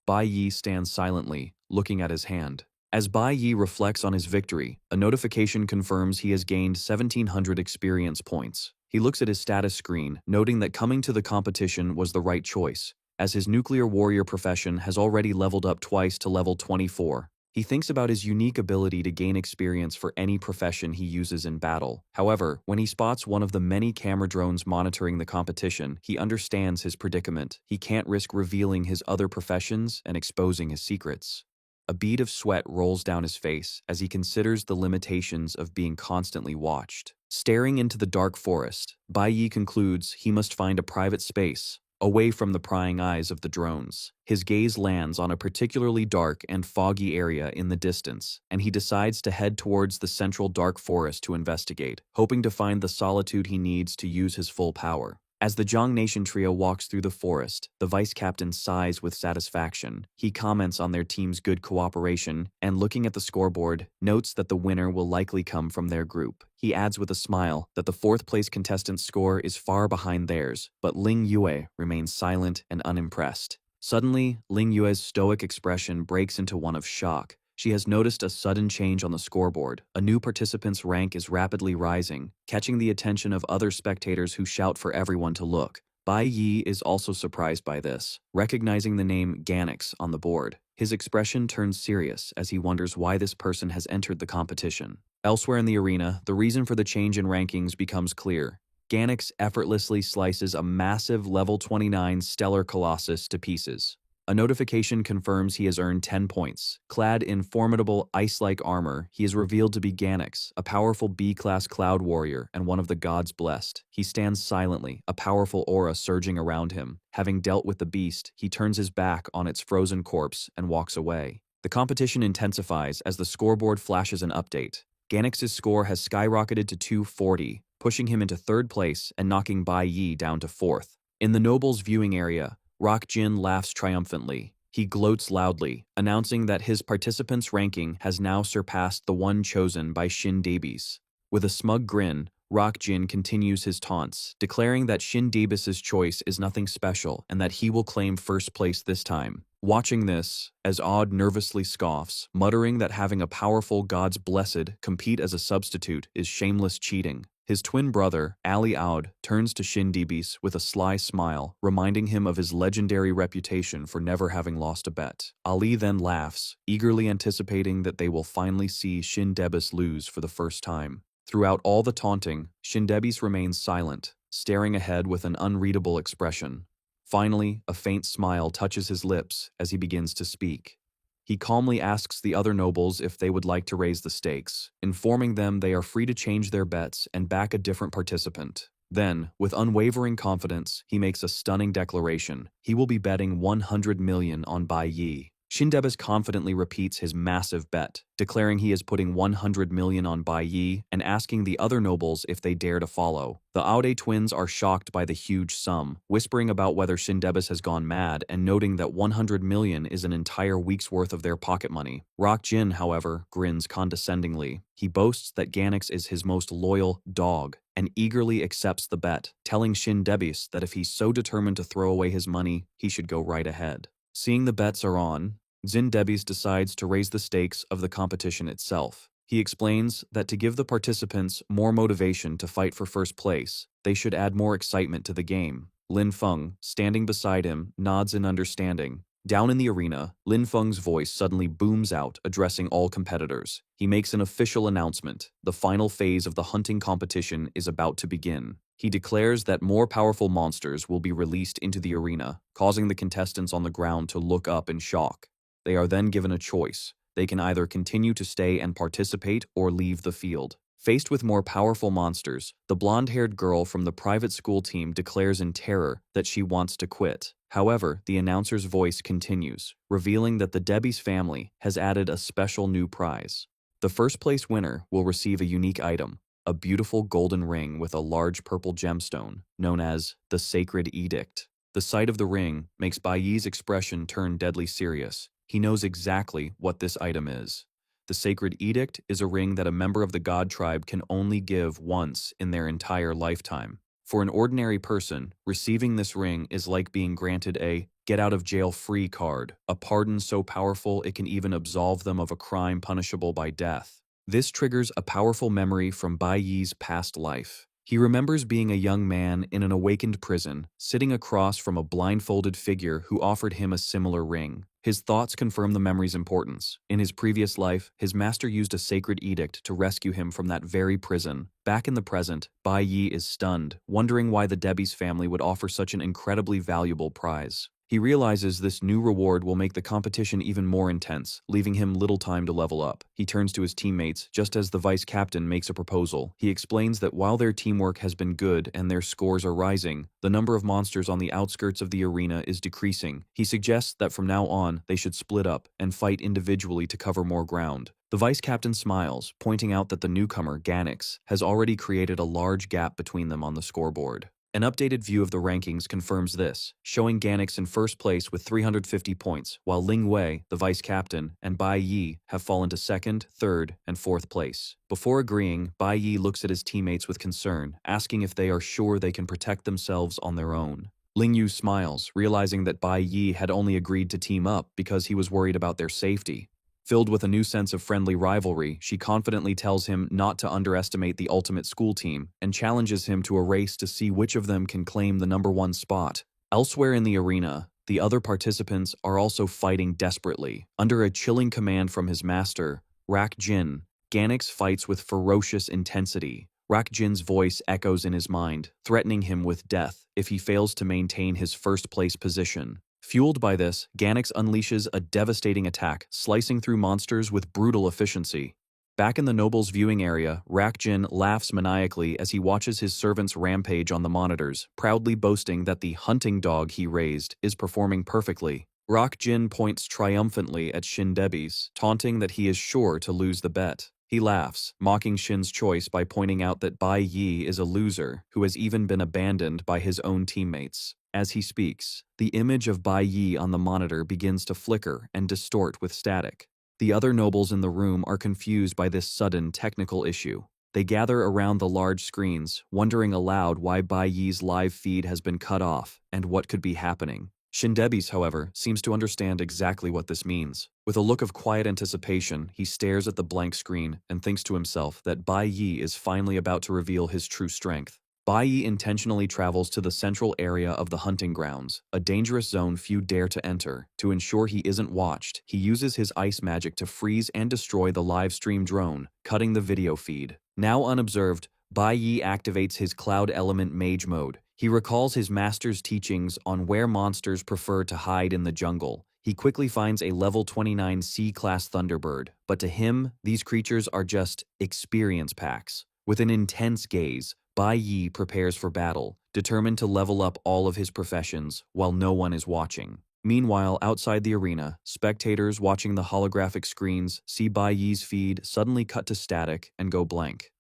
Bai Yi stands silently, looking at his hand. As Bai Yi reflects on his victory, a notification confirms he has gained 1,700 experience points. He looks at his status screen, noting that coming to the competition was the right choice, as his nuclear warrior profession has already leveled up twice to level 24. He thinks about his unique ability to gain experience for any profession he uses in battle. However, when he spots one of the many camera drones monitoring the competition, he understands his predicament. He can't risk revealing his other professions and exposing his secrets. A bead of sweat rolls down his face as he considers the limitations of being constantly watched. Staring into the dark forest, Bai Yi concludes he must find a private space, away from the prying eyes of the drones. His gaze lands on a particularly dark and foggy area in the distance, and he decides to head towards the central dark forest to investigate, hoping to find the solitude he needs to use his full power. As the Zhang Nation trio walks through the forest, the vice captain sighs with satisfaction. He comments on their team's good cooperation and, looking at the scoreboard, notes that the winner will likely come from their group. He adds with a smile that the fourth-place contestant's score is far behind theirs, but Ling Yue remains silent and unimpressed. Suddenly, Ling Yue's stoic expression breaks into one of shock. She has noticed a sudden change on the scoreboard. A new participant's rank is rapidly rising, catching the attention of other spectators who shout for everyone to look. Bai Yi is also surprised by this, recognizing the name Ganix on the board. His expression turns serious as he wonders why this person has entered the competition. Elsewhere in the arena, the reason for the change in rankings becomes clear. Ganix effortlessly slices a massive level 29 stellar colossus to pieces. A notification confirms he has earned 10 points. Clad in formidable ice-like armor, he is revealed to be Ganix, a powerful B-class cloud warrior and one of the gods blessed. He stands silently, a powerful aura surging around him. Having dealt with the beast, he turns his back on its frozen corpse and walks away. The competition intensifies as the scoreboard flashes an update. Ganix's score has skyrocketed to 240, pushing him into third place and knocking Bai Yi down to fourth. In the nobles' viewing area, Rock Jin laughs triumphantly. He gloats loudly, announcing that his participants' ranking has now surpassed the one chosen by Shin Dabies. With a smug grin, Rock Jin continues his taunts, declaring that Shin Dabies' choice is nothing special and that he will claim first place this time. Watching this, as Odd nervously scoffs, muttering that having a powerful god's blessed compete as a substitute is shameless cheating. His twin brother, Ali Aud, turns to Shin Dabies with a sly smile, reminding him of his legendary reputation for never having lost a bet. Ali then laughs, eagerly anticipating that they will finally see Shin Dabies lose for the first time. Throughout all the taunting, Shin Dabies remains silent, staring ahead with an unreadable expression. Finally, a faint smile touches his lips as he begins to speak. He calmly asks the other nobles if they would like to raise the stakes, informing them they are free to change their bets and back a different participant. Then, with unwavering confidence, he makes a stunning declaration. He will be betting 100 million on Bai Yi. Shin Dabies confidently repeats his massive bet, declaring he is putting 100 million on Bai Yi and asking the other nobles if they dare to follow. The Aude twins are shocked by the huge sum, whispering about whether Shin Dabies has gone mad and noting that 100 million is an entire week's worth of their pocket money. Rock Jin, however, grins condescendingly. He boasts that Ganix is his most loyal dog and eagerly accepts the bet, telling Shin Dabies that if he's so determined to throw away his money, he should go right ahead. Seeing the bets are on, Shin Dabies decides to raise the stakes of the competition itself. He explains that to give the participants more motivation to fight for first place, they should add more excitement to the game. Lin Feng, standing beside him, nods in understanding. Down in the arena, Lin Feng's voice suddenly booms out, addressing all competitors. He makes an official announcement. The final phase of the hunting competition is about to begin. He declares that more powerful monsters will be released into the arena, causing the contestants on the ground to look up in shock. They are then given a choice. They can either continue to stay and participate or leave the field. Faced with more powerful monsters, the blonde-haired girl from the private school team declares in terror that she wants to quit. However, the announcer's voice continues, revealing that the Dabies family has added a special new prize. The first-place winner will receive a unique item, a beautiful golden ring with a large purple gemstone, known as the Sacred Edict. The sight of the ring makes Bai Yi's expression turn deadly serious. He knows exactly what this item is. The Sacred Edict is a ring that a member of the God tribe can only give once in their entire lifetime. For an ordinary person, receiving this ring is like being granted a get out of jail free card, a pardon so powerful it can even absolve them of a crime punishable by death. This triggers a powerful memory from Bai Yi's past life. He remembers being a young man in an awakened prison, sitting across from a blindfolded figure who offered him a similar ring. His thoughts confirm the memory's importance. In his previous life, his master used a sacred edict to rescue him from that very prison. Back in the present, Bai Yi is stunned, wondering why the Debbie's family would offer such an incredibly valuable prize. He realizes this new reward will make the competition even more intense, leaving him little time to level up. He turns to his teammates just as the vice captain makes a proposal. He explains that while their teamwork has been good and their scores are rising, the number of monsters on the outskirts of the arena is decreasing. He suggests that from now on, they should split up and fight individually to cover more ground. The vice captain smiles, pointing out that the newcomer, Ganix, has already created a large gap between them on the scoreboard. An updated view of the rankings confirms this, showing Ganix in first place with 350 points, while Ling Wei, the vice captain, and Bai Yi have fallen to second, third, and fourth place. Before agreeing, Bai Yi looks at his teammates with concern, asking if they are sure they can protect themselves on their own. Ling Yu smiles, realizing that Bai Yi had only agreed to team up because he was worried about their safety. Filled with a new sense of friendly rivalry, she confidently tells him not to underestimate the ultimate school team and challenges him to a race to see which of them can claim the #1 spot. Elsewhere in the arena, the other participants are also fighting desperately. Under a chilling command from his master, Rak Jin, Ganix fights with ferocious intensity. Rak Jin's voice echoes in his mind, threatening him with death if he fails to maintain his first-place position. Fueled by this, Ganix unleashes a devastating attack, slicing through monsters with brutal efficiency. Back in the noble's viewing area, Rak Jin laughs maniacally as he watches his servants rampage on the monitors, proudly boasting that the hunting dog he raised is performing perfectly. Rak Jin points triumphantly at Shin Debi's, taunting that he is sure to lose the bet. He laughs, mocking Shin's choice by pointing out that Bai Yi is a loser who has even been abandoned by his own teammates. As he speaks, the image of Bai Yi on the monitor begins to flicker and distort with static. The other nobles in the room are confused by this sudden technical issue. They gather around the large screens, wondering aloud why Bai Yi's live feed has been cut off and what could be happening. Shindebi's, however, seems to understand exactly what this means. With a look of quiet anticipation, he stares at the blank screen and thinks to himself that Bai Yi is finally about to reveal his true strength. Bai Yi intentionally travels to the central area of the hunting grounds, a dangerous zone few dare to enter. To ensure he isn't watched, he uses his ice magic to freeze and destroy the live stream drone, cutting the video feed. Now unobserved, Bai Yi activates his Cloud Element Mage mode. He recalls his master's teachings on where monsters prefer to hide in the jungle. He quickly finds a level 29 C-class Thunderbird, but to him, these creatures are just experience packs. With an intense gaze, Bai Yi prepares for battle, determined to level up all of his professions while no one is watching. Meanwhile, outside the arena, spectators watching the holographic screens see Bai Yi's feed suddenly cut to static and go blank.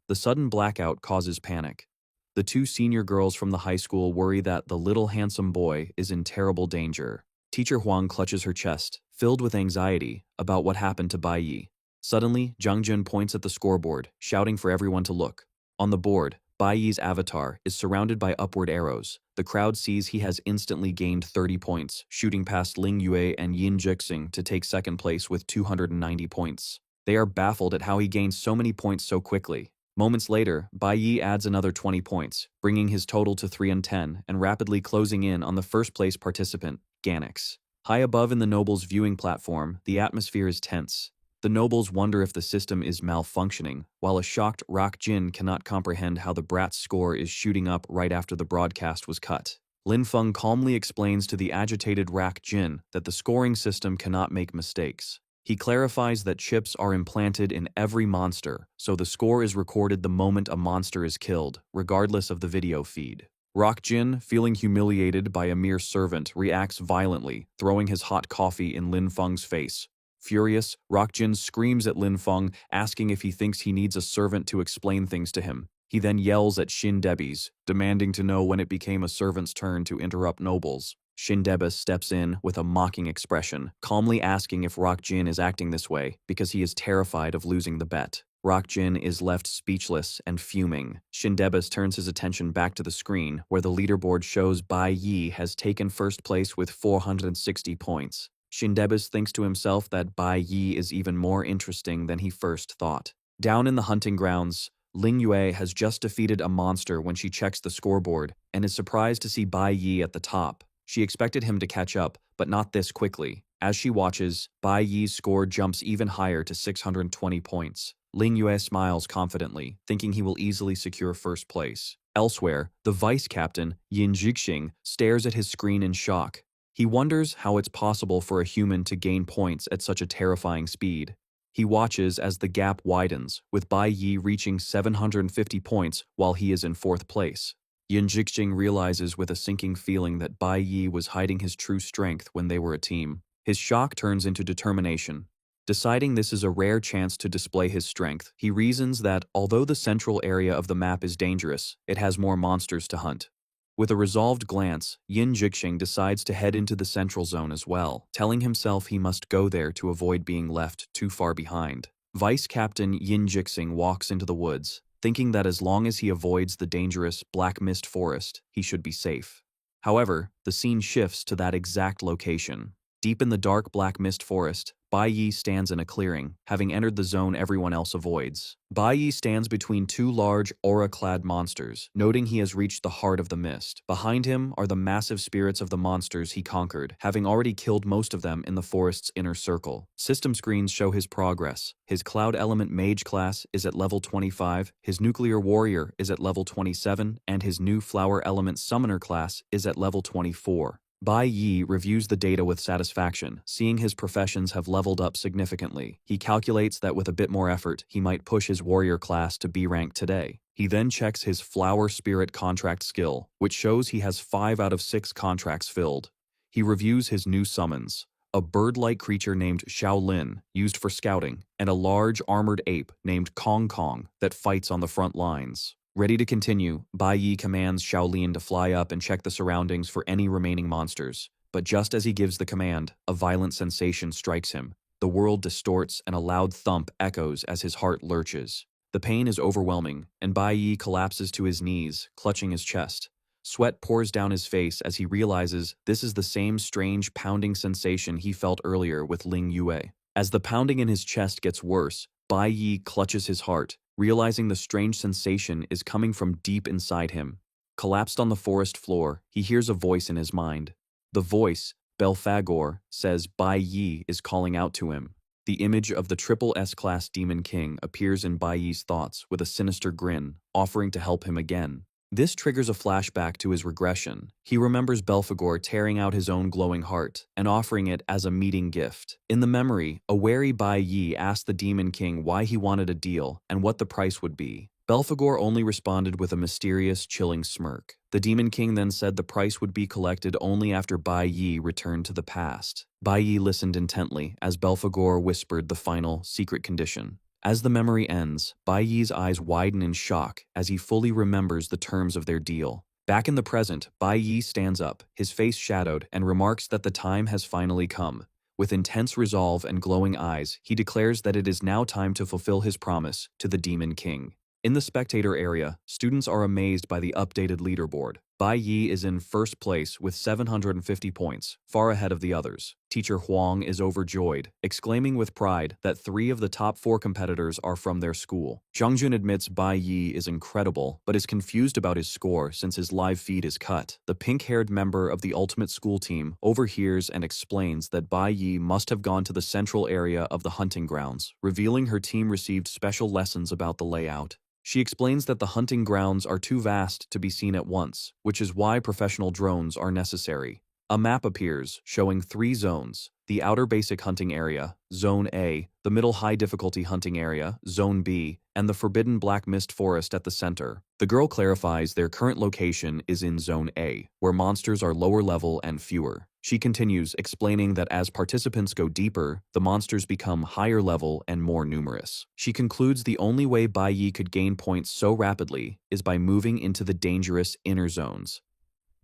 The sudden blackout causes panic. The two senior girls from the high school worry that the little handsome boy is in terrible danger. Teacher Huang clutches her chest, filled with anxiety about what happened to Bai Yi. Suddenly, Zhang Jun points at the scoreboard, shouting for everyone to look. On the board, Bai Yi's avatar is surrounded by upward arrows. The crowd sees he has instantly gained 30 points, shooting past Ling Yue and Yin Jixing to take second place with 290 points. They are baffled at how he gained so many points so quickly. Moments later, Bai Yi adds another 20 points, bringing his total to 310 and rapidly closing in on the first-place participant, Ganix. High above in the nobles' viewing platform, the atmosphere is tense. The nobles wonder if the system is malfunctioning, while a shocked Rak Jin cannot comprehend how the brat's score is shooting up right after the broadcast was cut. Lin Feng calmly explains to the agitated Rak Jin that the scoring system cannot make mistakes. He clarifies that chips are implanted in every monster, so the score is recorded the moment a monster is killed, regardless of the video feed. Rak Jin, feeling humiliated by a mere servant, reacts violently, throwing his hot coffee in Lin Feng's face. Furious, Rak Jin screams at Lin Feng, asking if he thinks he needs a servant to explain things to him. He then yells at Shin Debi's, demanding to know when it became a servant's turn to interrupt nobles. Shin Debi steps in with a mocking expression, calmly asking if Rak Jin is acting this way because he is terrified of losing the bet. Rockjin is left speechless and fuming. Shindebis turns his attention back to the screen, where the leaderboard shows Bai Yi has taken first place with 460 points. Shindebis thinks to himself that Bai Yi is even more interesting than he first thought. Down in the hunting grounds, Ling Yue has just defeated a monster when she checks the scoreboard and is surprised to see Bai Yi at the top. She expected him to catch up, but not this quickly. As she watches, Bai Yi's score jumps even higher to 620 points. Ling Yue smiles confidently, thinking he will easily secure first place. Elsewhere, the vice captain, Yin Jixing, stares at his screen in shock. He wonders how it's possible for a human to gain points at such a terrifying speed. He watches as the gap widens, with Bai Yi reaching 750 points while he is in fourth place. Yin Jixing realizes with a sinking feeling that Bai Yi was hiding his true strength when they were a team. His shock turns into determination. Deciding this is a rare chance to display his strength, he reasons that although the central area of the map is dangerous, it has more monsters to hunt. With a resolved glance, Yin Jixing decides to head into the central zone as well, telling himself he must go there to avoid being left too far behind. Vice Captain Yin Jixing walks into the woods, thinking that as long as he avoids the dangerous Black Mist Forest, he should be safe. However, the scene shifts to that exact location. Deep in the dark Black Mist Forest, Bai Yi stands in a clearing, having entered the zone everyone else avoids. Bai Yi stands between two large, aura-clad monsters, noting he has reached the heart of the mist. Behind him are the massive spirits of the monsters he conquered, having already killed most of them in the forest's inner circle. System screens show his progress. His Cloud Element Mage class is at level 25, his Nuclear Warrior is at level 27, and his new Flower Element Summoner class is at level 24. Bai Yi reviews the data with satisfaction, seeing his professions have leveled up significantly. He calculates that with a bit more effort, he might push his warrior class to B rank today. He then checks his Flower Spirit contract skill, which shows he has 5 out of 6 contracts filled. He reviews his new summons: a bird-like creature named Shaolin, used for scouting, and a large armored ape named Kong Kong that fights on the front lines. Ready to continue, Bai Yi commands Shaolin to fly up and check the surroundings for any remaining monsters. But just as he gives the command, a violent sensation strikes him. The world distorts and a loud thump echoes as his heart lurches. The pain is overwhelming, and Bai Yi collapses to his knees, clutching his chest. Sweat pours down his face as he realizes this is the same strange pounding sensation he felt earlier with Ling Yue. As the pounding in his chest gets worse, Bai Yi clutches his heart, realizing the strange sensation is coming from deep inside him. Collapsed on the forest floor, he hears a voice in his mind. The voice, Belphegor, says Bai Yi is calling out to him. The image of the triple S-class Demon King appears in Bai Yi's thoughts with a sinister grin, offering to help him again. This triggers a flashback to his regression. He remembers Belphegor tearing out his own glowing heart and offering it as a meeting gift. In the memory, a wary Bai Yi asked the Demon King why he wanted a deal and what the price would be. Belphegor only responded with a mysterious, chilling smirk. The Demon King then said the price would be collected only after Bai Yi returned to the past. Bai Yi listened intently as Belphegor whispered the final, secret condition. As the memory ends, Bai Yi's eyes widen in shock as he fully remembers the terms of their deal. Back in the present, Bai Yi stands up, his face shadowed, and remarks that the time has finally come. With intense resolve and glowing eyes, he declares that it is now time to fulfill his promise to the Demon King. In the spectator area, students are amazed by the updated leaderboard. Bai Yi is in first place with 750 points, far ahead of the others. Teacher Huang is overjoyed, exclaiming with pride that 3 of the top 4 competitors are from their school. Zhang Jun admits Bai Yi is incredible, but is confused about his score since his live feed is cut. The pink-haired member of the Ultimate School team overhears and explains that Bai Yi must have gone to the central area of the hunting grounds, revealing her team received special lessons about the layout. She explains that the hunting grounds are too vast to be seen at once, which is why professional drones are necessary. A map appears, showing 3 zones: the outer basic hunting area, Zone A, the middle high difficulty hunting area, Zone B, and the forbidden Black Mist Forest at the center. The girl clarifies their current location is in Zone A, where monsters are lower level and fewer. She continues, explaining that as participants go deeper, the monsters become higher level and more numerous. She concludes the only way Bai Yi could gain points so rapidly is by moving into the dangerous inner zones.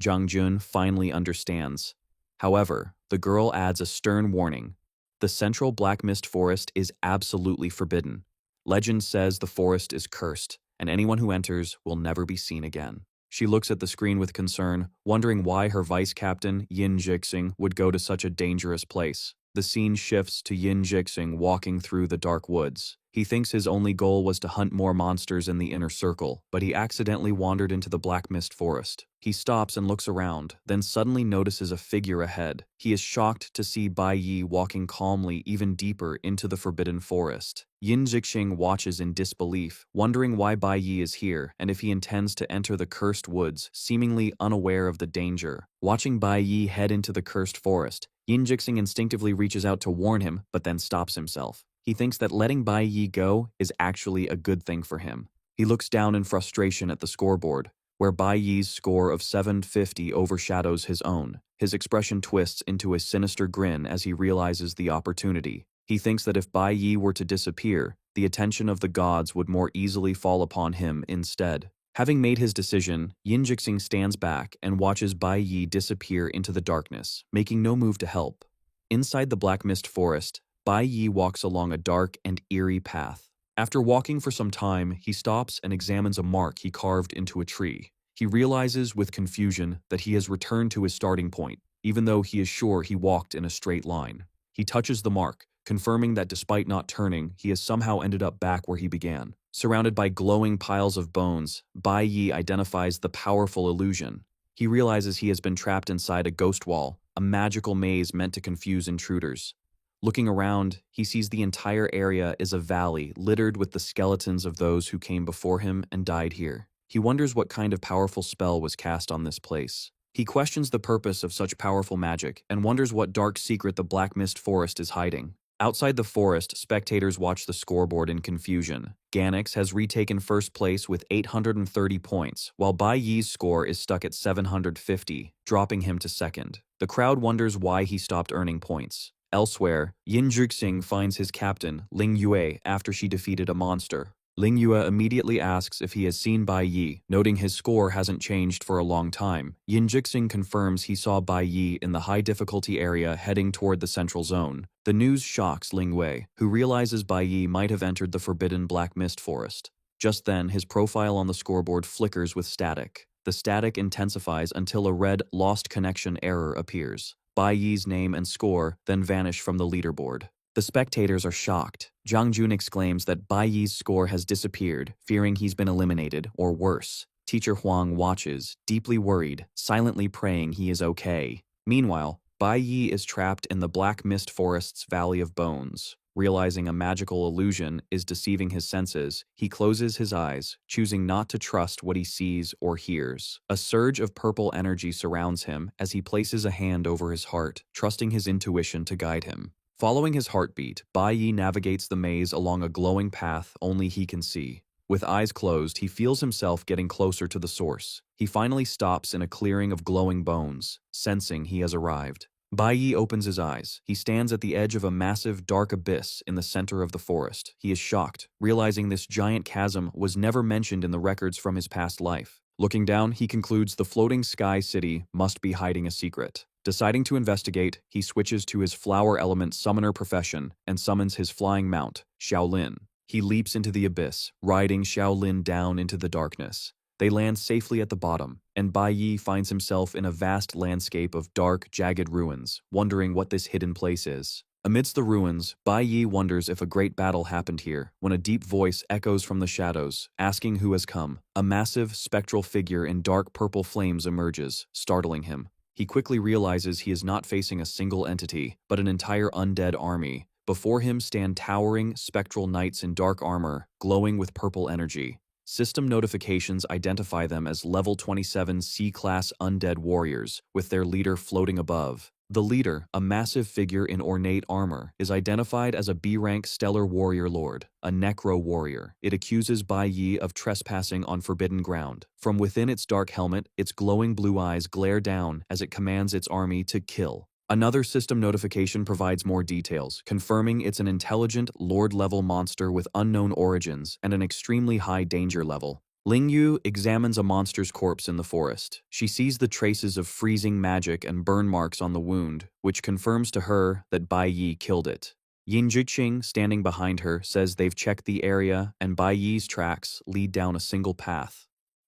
Zhang Jun finally understands. However, the girl adds a stern warning. The central Black Mist Forest is absolutely forbidden. Legend says the forest is cursed, and anyone who enters will never be seen again. She looks at the screen with concern, wondering why her vice captain, Yin Jixing, would go to such a dangerous place. The scene shifts to Yin Jixing walking through the dark woods. He thinks his only goal was to hunt more monsters in the inner circle, but he accidentally wandered into the black mist forest. He stops and looks around, then suddenly notices a figure ahead. He is shocked to see Bai Yi walking calmly even deeper into the forbidden forest. Yin Jixing watches in disbelief, wondering why Bai Yi is here and if he intends to enter the cursed woods, seemingly unaware of the danger. Watching Bai Yi head into the cursed forest, Yin Jixing instinctively reaches out to warn him, but then stops himself. He thinks that letting Bai Yi go is actually a good thing for him. He looks down in frustration at the scoreboard, where Bai Yi's score of 750 overshadows his own. His expression twists into a sinister grin as he realizes the opportunity. He thinks that if Bai Yi were to disappear, the attention of the gods would more easily fall upon him instead. Having made his decision, Yin Jixing stands back and watches Bai Yi disappear into the darkness, making no move to help. Inside the black mist forest, Bai Yi walks along a dark and eerie path. After walking for some time, he stops and examines a mark he carved into a tree. He realizes with confusion that he has returned to his starting point, even though he is sure he walked in a straight line. He touches the mark, confirming that despite not turning, he has somehow ended up back where he began. Surrounded by glowing piles of bones, Bai Yi identifies the powerful illusion. He realizes he has been trapped inside a ghost wall, a magical maze meant to confuse intruders. Looking around, he sees the entire area is a valley littered with the skeletons of those who came before him and died here. He wonders what kind of powerful spell was cast on this place. He questions the purpose of such powerful magic and wonders what dark secret the Black Mist Forest is hiding. Outside the forest, spectators watch the scoreboard in confusion. Ganix has retaken first place with 830 points, while Bai Yi's score is stuck at 750, dropping him to second. The crowd wonders why he stopped earning points. Elsewhere, Yin Jixing finds his captain, Ling Yue, after she defeated a monster. Ling Yue immediately asks if he has seen Bai Yi, noting his score hasn't changed for a long time. Yin Jixing confirms he saw Bai Yi in the high difficulty area heading toward the central zone. The news shocks Ling Yue, who realizes Bai Yi might have entered the forbidden Black Mist Forest. Just then, his profile on the scoreboard flickers with static. The static intensifies until a red lost connection error appears. Bai Yi's name and score then vanish from the leaderboard. The spectators are shocked. Zhang Jun exclaims that Bai Yi's score has disappeared, fearing he's been eliminated, or worse. Teacher Huang watches, deeply worried, silently praying he is okay. Meanwhile, Bai Yi is trapped in the Black Mist Forest's Valley of Bones. Realizing a magical illusion is deceiving his senses, he closes his eyes, choosing not to trust what he sees or hears. A surge of purple energy surrounds him as he places a hand over his heart, trusting his intuition to guide him. Following his heartbeat, Bai Yi navigates the maze along a glowing path only he can see. With eyes closed, he feels himself getting closer to the source. He finally stops in a clearing of glowing bones, sensing he has arrived. Bai Yi opens his eyes. He stands at the edge of a massive, dark abyss in the center of the forest. He is shocked, realizing this giant chasm was never mentioned in the records from his past life. Looking down, he concludes the floating sky city must be hiding a secret. Deciding to investigate, he switches to his flower element summoner profession and summons his flying mount, Xiaolin. He leaps into the abyss, riding Xiaolin down into the darkness. They land safely at the bottom, and Bai Yi finds himself in a vast landscape of dark, jagged ruins, wondering what this hidden place is. Amidst the ruins, Bai Yi wonders if a great battle happened here, when a deep voice echoes from the shadows, asking who has come. A massive, spectral figure in dark purple flames emerges, startling him. He quickly realizes he is not facing a single entity, but an entire undead army. Before him stand towering, spectral knights in dark armor, glowing with purple energy. System notifications identify them as Level 27 C-Class undead warriors, with their leader floating above. The leader, a massive figure in ornate armor, is identified as a B-rank Stellar Warrior Lord, a Necro Warrior. It accuses Bai Yi of trespassing on forbidden ground. From within its dark helmet, its glowing blue eyes glare down as it commands its army to kill. Another system notification provides more details, confirming it's an intelligent, Lord-level monster with unknown origins and an extremely high danger level. Ling Yu examines a monster's corpse in the forest. She sees the traces of freezing magic and burn marks on the wound, which confirms to her that Bai Yi killed it. Yin Jixing, standing behind her, says they've checked the area and Bai Yi's tracks lead down a single path.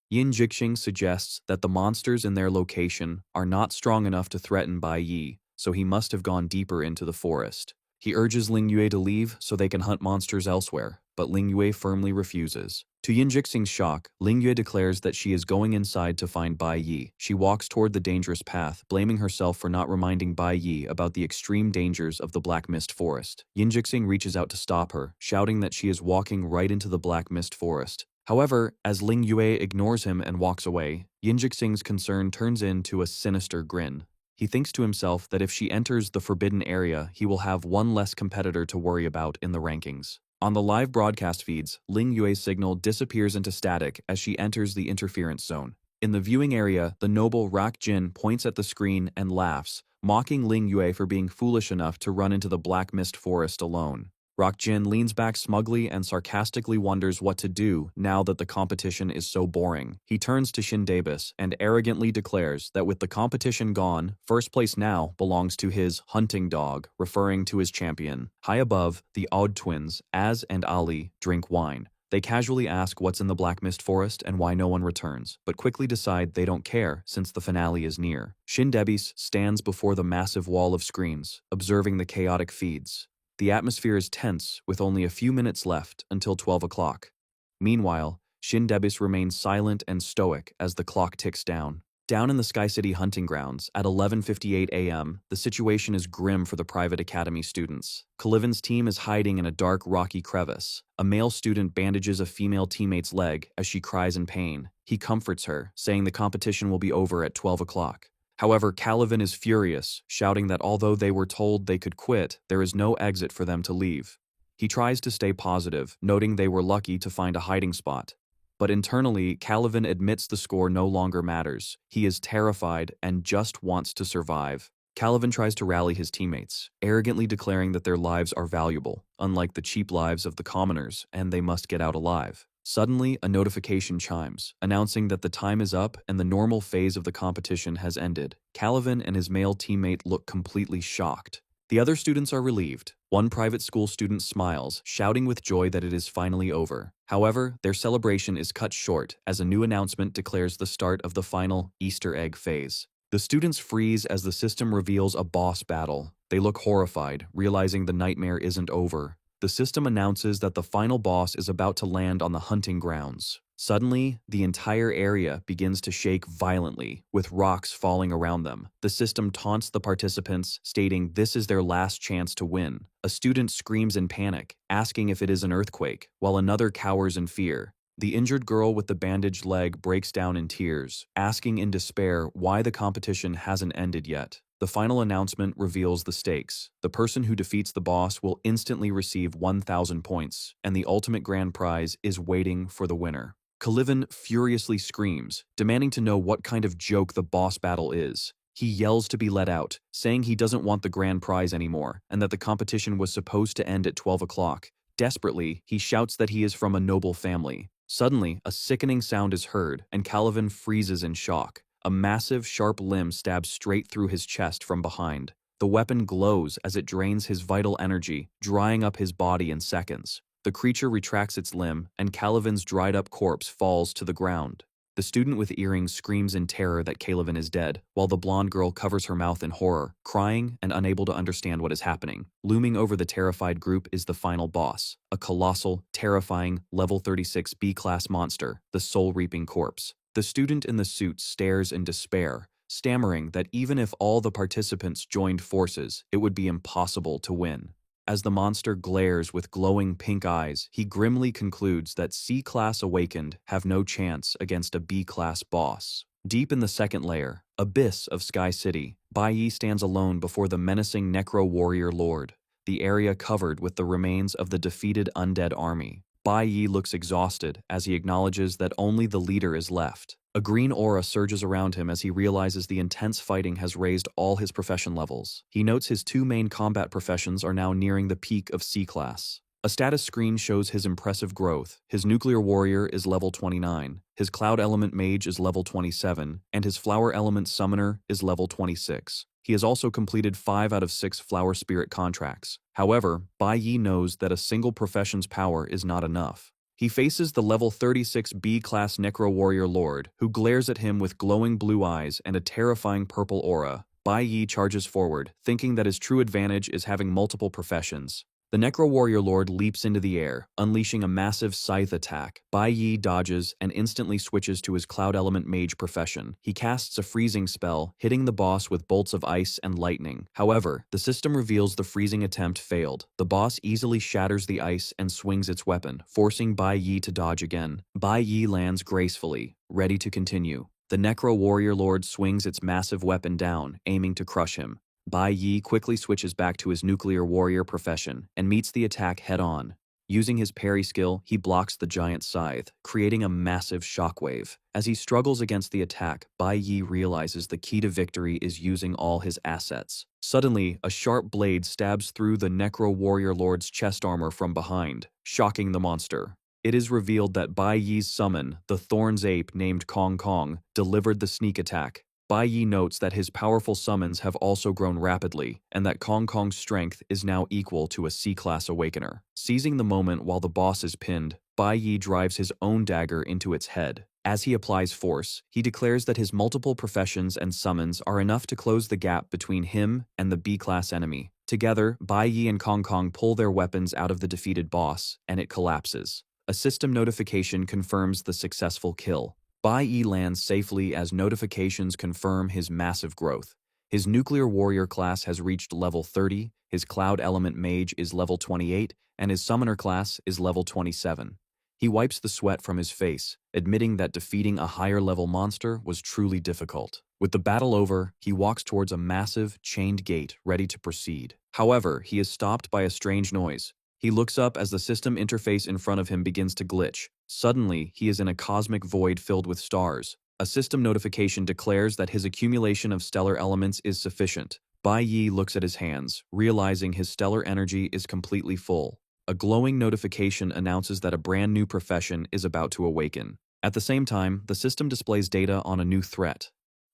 Yin Jixing suggests that the monsters in their location are not strong enough to threaten Bai Yi, so he must have gone deeper into the forest. He urges Ling Yue to leave so they can hunt monsters elsewhere, but Ling Yue firmly refuses. To Yin Jixing's shock, Ling Yue declares that she is going inside to find Bai Yi. She walks toward the dangerous path, blaming herself for not reminding Bai Yi about the extreme dangers of the Black Mist Forest. Yin Jixing reaches out to stop her, shouting that she is walking right into the Black Mist Forest. However, as Ling Yue ignores him and walks away, Yin Jixing's concern turns into a sinister grin. He thinks to himself that if she enters the forbidden area, he will have one less competitor to worry about in the rankings. On the live broadcast feeds, Ling Yue's signal disappears into static as she enters the interference zone. In the viewing area, the noble Rak Jin points at the screen and laughs, mocking Ling Yue for being foolish enough to run into the Black Mist Forest alone. Rak Jin leans back smugly and sarcastically wonders what to do now that the competition is so boring. He turns to Shin Davis and arrogantly declares that with the competition gone, first place now belongs to his hunting dog, referring to his champion. High above, the Odd twins, Az and Ali, drink wine. They casually ask what's in the Black Mist Forest and why no one returns, but quickly decide they don't care since the finale is near. Shin Davis stands before the massive wall of screens, observing the chaotic feeds. The atmosphere is tense, with only a few minutes left until 12 o'clock. Meanwhile, Shin Debis remains silent and stoic as the clock ticks down. Down in the Sky City hunting grounds, at 11:58 a.m., the situation is grim for the private academy students. Kalivin's team is hiding in a dark, rocky crevice. A male student bandages a female teammate's leg as she cries in pain. He comforts her, saying the competition will be over at 12 o'clock. However, Calvin is furious, shouting that although they were told they could quit, there is no exit for them to leave. He tries to stay positive, noting they were lucky to find a hiding spot. But internally, Calvin admits the score no longer matters. He is terrified and just wants to survive. Calvin tries to rally his teammates, arrogantly declaring that their lives are valuable, unlike the cheap lives of the commoners, and they must get out alive. Suddenly, a notification chimes, announcing that the time is up and the normal phase of the competition has ended. Calvin and his male teammate look completely shocked. The other students are relieved. One private school student smiles, shouting with joy that it is finally over. However, their celebration is cut short as a new announcement declares the start of the final Easter egg phase. The students freeze as the system reveals a boss battle. They look horrified, realizing the nightmare isn't over. The system announces that the final boss is about to land on the hunting grounds. Suddenly, the entire area begins to shake violently, with rocks falling around them. The system taunts the participants, stating this is their last chance to win. A student screams in panic, asking if it is an earthquake, while another cowers in fear. The injured girl with the bandaged leg breaks down in tears, asking in despair why the competition hasn't ended yet. The final announcement reveals the stakes. The person who defeats the boss will instantly receive 1,000 points, and the ultimate grand prize is waiting for the winner. Calvin furiously screams, demanding to know what kind of joke the boss battle is. He yells to be let out, saying he doesn't want the grand prize anymore, and that the competition was supposed to end at 12 o'clock. Desperately, he shouts that he is from a noble family. Suddenly, a sickening sound is heard, and Calvin freezes in shock. A massive, sharp limb stabs straight through his chest from behind. The weapon glows as it drains his vital energy, drying up his body in seconds. The creature retracts its limb, and Calvin's dried-up corpse falls to the ground. The student with earrings screams in terror that Calvin is dead, while the blonde girl covers her mouth in horror, crying and unable to understand what is happening. Looming over the terrified group is the final boss, a colossal, terrifying, level 36 B-class monster, the soul-reaping corpse. The student in the suit stares in despair, stammering that even if all the participants joined forces, it would be impossible to win. As the monster glares with glowing pink eyes, he grimly concludes that C-Class Awakened have no chance against a B-Class boss. Deep in the second layer, abyss of Sky City, Bai Yi stands alone before the menacing Necro-Warrior Lord, the area covered with the remains of the defeated undead army. Bai Yi looks exhausted as he acknowledges that only the leader is left. A green aura surges around him as he realizes the intense fighting has raised all his profession levels. He notes his two main combat professions are now nearing the peak of C-Class. A status screen shows his impressive growth. His Nuclear Warrior is level 29, his Cloud Element Mage is level 27, and his Flower Element Summoner is level 26. He has also completed 5 out of 6 Flower Spirit contracts. However, Bai Yi knows that a single profession's power is not enough. He faces the level 36 B-class Necro Warrior Lord, who glares at him with glowing blue eyes and a terrifying purple aura. Bai Yi charges forward, thinking that his true advantage is having multiple professions. The Necro Warrior Lord leaps into the air, unleashing a massive scythe attack. Bai Yi dodges and instantly switches to his Cloud Element Mage profession. He casts a freezing spell, hitting the boss with bolts of ice and lightning. However, the system reveals the freezing attempt failed. The boss easily shatters the ice and swings its weapon, forcing Bai Yi to dodge again. Bai Yi lands gracefully, ready to continue. The Necro Warrior Lord swings its massive weapon down, aiming to crush him. Bai Yi quickly switches back to his nuclear warrior profession and meets the attack head-on. Using his parry skill, he blocks the giant scythe, creating a massive shockwave. As he struggles against the attack, Bai Yi realizes the key to victory is using all his assets. Suddenly, a sharp blade stabs through the Necro Warrior Lord's chest armor from behind, shocking the monster. It is revealed that Bai Yi's summon, the Thorn's ape named Kong Kong, delivered the sneak attack. Bai Yi notes that his powerful summons have also grown rapidly, and that Kong Kong's strength is now equal to a C-class awakener. Seizing the moment while the boss is pinned, Bai Yi drives his own dagger into its head. As he applies force, he declares that his multiple professions and summons are enough to close the gap between him and the B-class enemy. Together, Bai Yi and Kong Kong pull their weapons out of the defeated boss, and it collapses. A system notification confirms the successful kill. Bai Yi lands safely as notifications confirm his massive growth. His Nuclear Warrior class has reached level 30, his Cloud Element Mage is level 28, and his Summoner class is level 27. He wipes the sweat from his face, admitting that defeating a higher-level monster was truly difficult. With the battle over, he walks towards a massive, chained gate ready to proceed. However, he is stopped by a strange noise. He looks up as the system interface in front of him begins to glitch. Suddenly, he is in a cosmic void filled with stars. A system notification declares that his accumulation of stellar elements is sufficient. Bai Yi looks at his hands, realizing his stellar energy is completely full. A glowing notification announces that a brand new profession is about to awaken. At the same time, the system displays data on a new threat.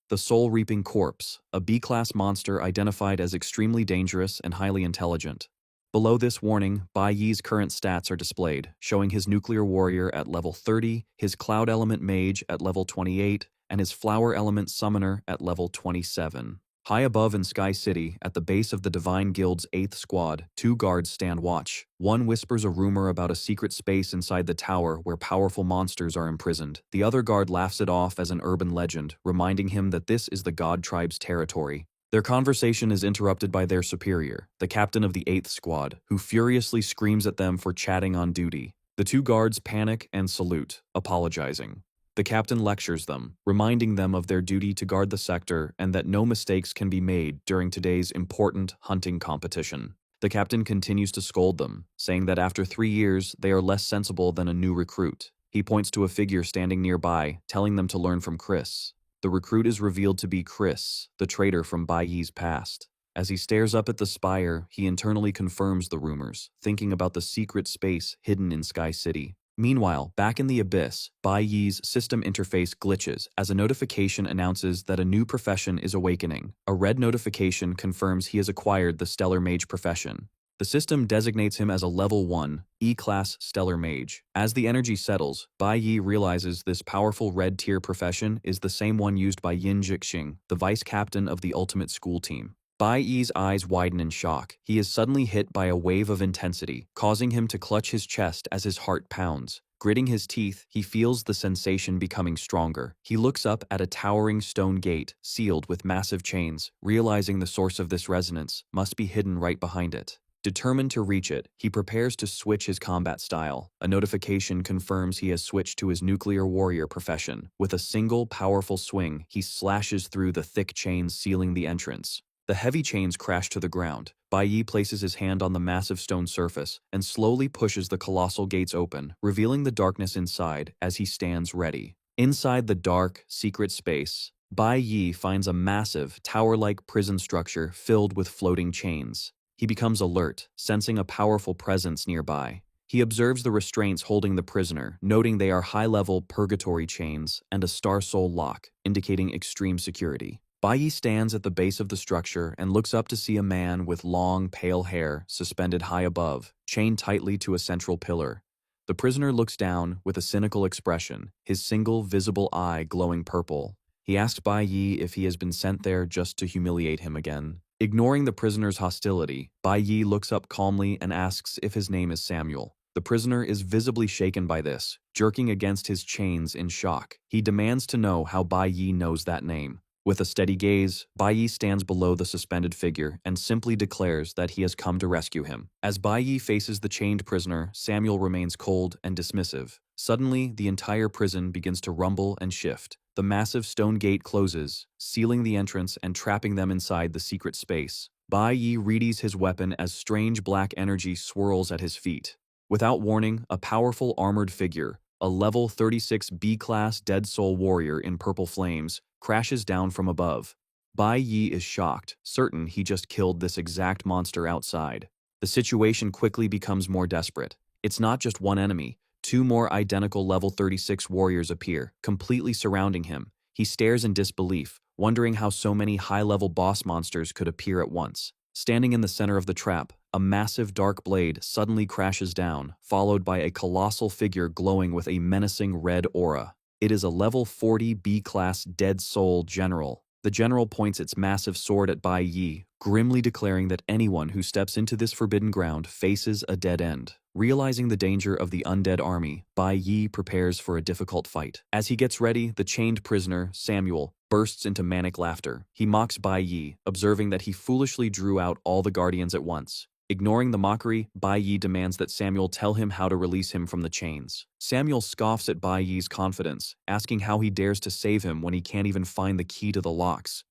The Soul-Reaping Corpse, a B-class monster identified as extremely dangerous and highly intelligent. Below this warning, Bai Yi's current stats are displayed, showing his Nuclear Warrior at level 30, his Cloud Element Mage at level 28, and his Flower Element Summoner at level 27. High above in Sky City, at the base of the Divine Guild's 8th Squad, 2 guards stand watch. One whispers a rumor about a secret space inside the tower where powerful monsters are imprisoned. The other guard laughs it off as an urban legend, reminding him that this is the God Tribe's territory. Their conversation is interrupted by their superior, the captain of the 8th Squad, who furiously screams at them for chatting on duty. The 2 guards panic and salute, apologizing. The captain lectures them, reminding them of their duty to guard the sector and that no mistakes can be made during today's important hunting competition. The captain continues to scold them, saying that after 3 years, they are less sensible than a new recruit. He points to a figure standing nearby, telling them to learn from Chris. The recruit is revealed to be Chris, the traitor from Bai Yi's past. As he stares up at the spire, he internally confirms the rumors, thinking about the secret space hidden in Sky City. Meanwhile, back in the Abyss, Bai Yi's system interface glitches as a notification announces that a new profession is awakening. A red notification confirms he has acquired the Stellar Mage profession. The system designates him as a level 1, E-class Stellar Mage. As the energy settles, Bai Yi realizes this powerful red-tier profession is the same one used by Yin Jixing, the vice-captain of the Ultimate School Team. Bai Yi's eyes widen in shock. He is suddenly hit by a wave of intensity, causing him to clutch his chest as his heart pounds. Gritting his teeth, he feels the sensation becoming stronger. He looks up at a towering stone gate, sealed with massive chains, realizing the source of this resonance must be hidden right behind it. Determined to reach it, he prepares to switch his combat style. A notification confirms he has switched to his Nuclear Warrior profession. With a single powerful swing, he slashes through the thick chains sealing the entrance. The heavy chains crash to the ground. Bai Yi places his hand on the massive stone surface and slowly pushes the colossal gates open, revealing the darkness inside as he stands ready. Inside the dark, secret space, Bai Yi finds a massive, tower-like prison structure filled with floating chains. He becomes alert, sensing a powerful presence nearby. He observes the restraints holding the prisoner, noting they are high-level purgatory chains and a star soul lock, indicating extreme security. Bai Yi stands at the base of the structure and looks up to see a man with long, pale hair suspended high above, chained tightly to a central pillar. The prisoner looks down with a cynical expression, his single visible eye glowing purple. He asks Bai Yi if he has been sent there just to humiliate him again. Ignoring the prisoner's hostility, Bai Yi looks up calmly and asks if his name is Samuel. The prisoner is visibly shaken by this, jerking against his chains in shock. He demands to know how Bai Yi knows that name. With a steady gaze, Bai Yi stands below the suspended figure and simply declares that he has come to rescue him. As Bai Yi faces the chained prisoner, Samuel remains cold and dismissive. Suddenly, the entire prison begins to rumble and shift. The massive stone gate closes, sealing the entrance and trapping them inside the secret space. Bai Yi readies his weapon as strange black energy swirls at his feet. Without warning, a powerful armored figure, a level 36 B-class dead soul warrior in purple flames, crashes down from above. Bai Yi is shocked, certain he just killed this exact monster outside. The situation quickly becomes more desperate. It's not just one enemy. Two more identical level 36 warriors appear, completely surrounding him. He stares in disbelief, wondering how so many high-level boss monsters could appear at once. Standing in the center of the trap, a massive dark blade suddenly crashes down, followed by a colossal figure glowing with a menacing red aura. It is a level 40 B-class dead soul general. The general points its massive sword at Bai Yi, grimly declaring that anyone who steps into this forbidden ground faces a dead end. Realizing the danger of the undead army, Bai Yi prepares for a difficult fight. As he gets ready, the chained prisoner, Samuel, bursts into manic laughter. He mocks Bai Yi, observing that he foolishly drew out all the guardians at once. Ignoring the mockery, Bai Yi demands that Samuel tell him how to release him from the chains. Samuel scoffs at Bai Yi's confidence, asking how he dares to save him when he can't even find the key to the locks.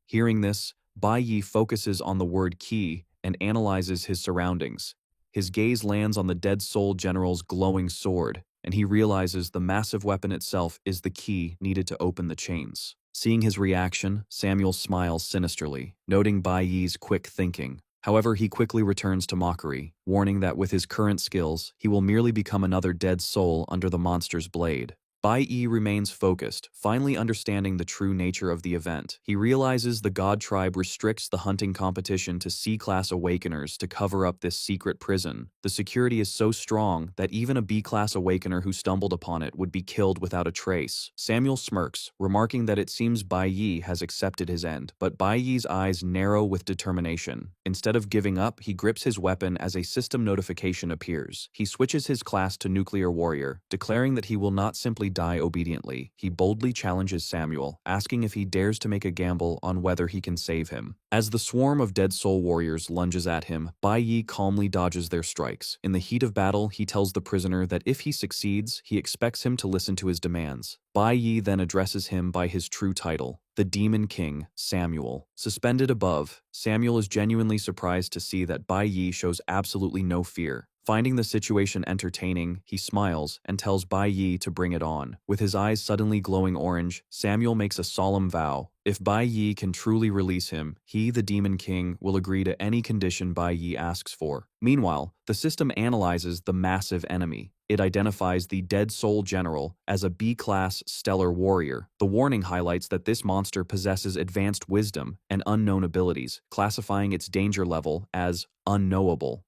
Hearing this, Bai Yi focuses on the word key and analyzes his surroundings. His gaze lands on the dead soul general's glowing sword, and he realizes the massive weapon itself is the key needed to open the chains. Seeing his reaction, Samuel smiles sinisterly, noting Bai Yi's quick thinking. However, he quickly returns to mockery, warning that with his current skills, he will merely become another dead soul under the monster's blade. Bai Yi remains focused, finally understanding the true nature of the event. He realizes the God Tribe restricts the hunting competition to C-class awakeners to cover up this secret prison. The security is so strong that even a B-class awakener who stumbled upon it would be killed without a trace. Samuel smirks, remarking that it seems Bai Yi has accepted his end, but Bai Yi's eyes narrow with determination. Instead of giving up, he grips his weapon as a system notification appears. He switches his class to Nuclear Warrior, declaring that he will not simply die obediently. He boldly challenges Samuel, asking if he dares to make a gamble on whether he can save him. As the swarm of dead soul warriors lunges at him, Bai Yi calmly dodges their strikes. In the heat of battle, he tells the prisoner that if he succeeds, he expects him to listen to his demands. Bai Yi then addresses him by his true title, the Demon King, Samuel. Suspended above, Samuel is genuinely surprised to see that Bai Yi shows absolutely no fear. Finding the situation entertaining, he smiles and tells Bai Yi to bring it on. With his eyes suddenly glowing orange, Samuel makes a solemn vow. If Bai Yi can truly release him, he, the Demon King, will agree to any condition Bai Yi asks for. Meanwhile, the system analyzes the massive enemy. It identifies the Dead Soul General as a B-class stellar warrior. The warning highlights that this monster possesses advanced wisdom and unknown abilities, classifying its danger level as unknowable.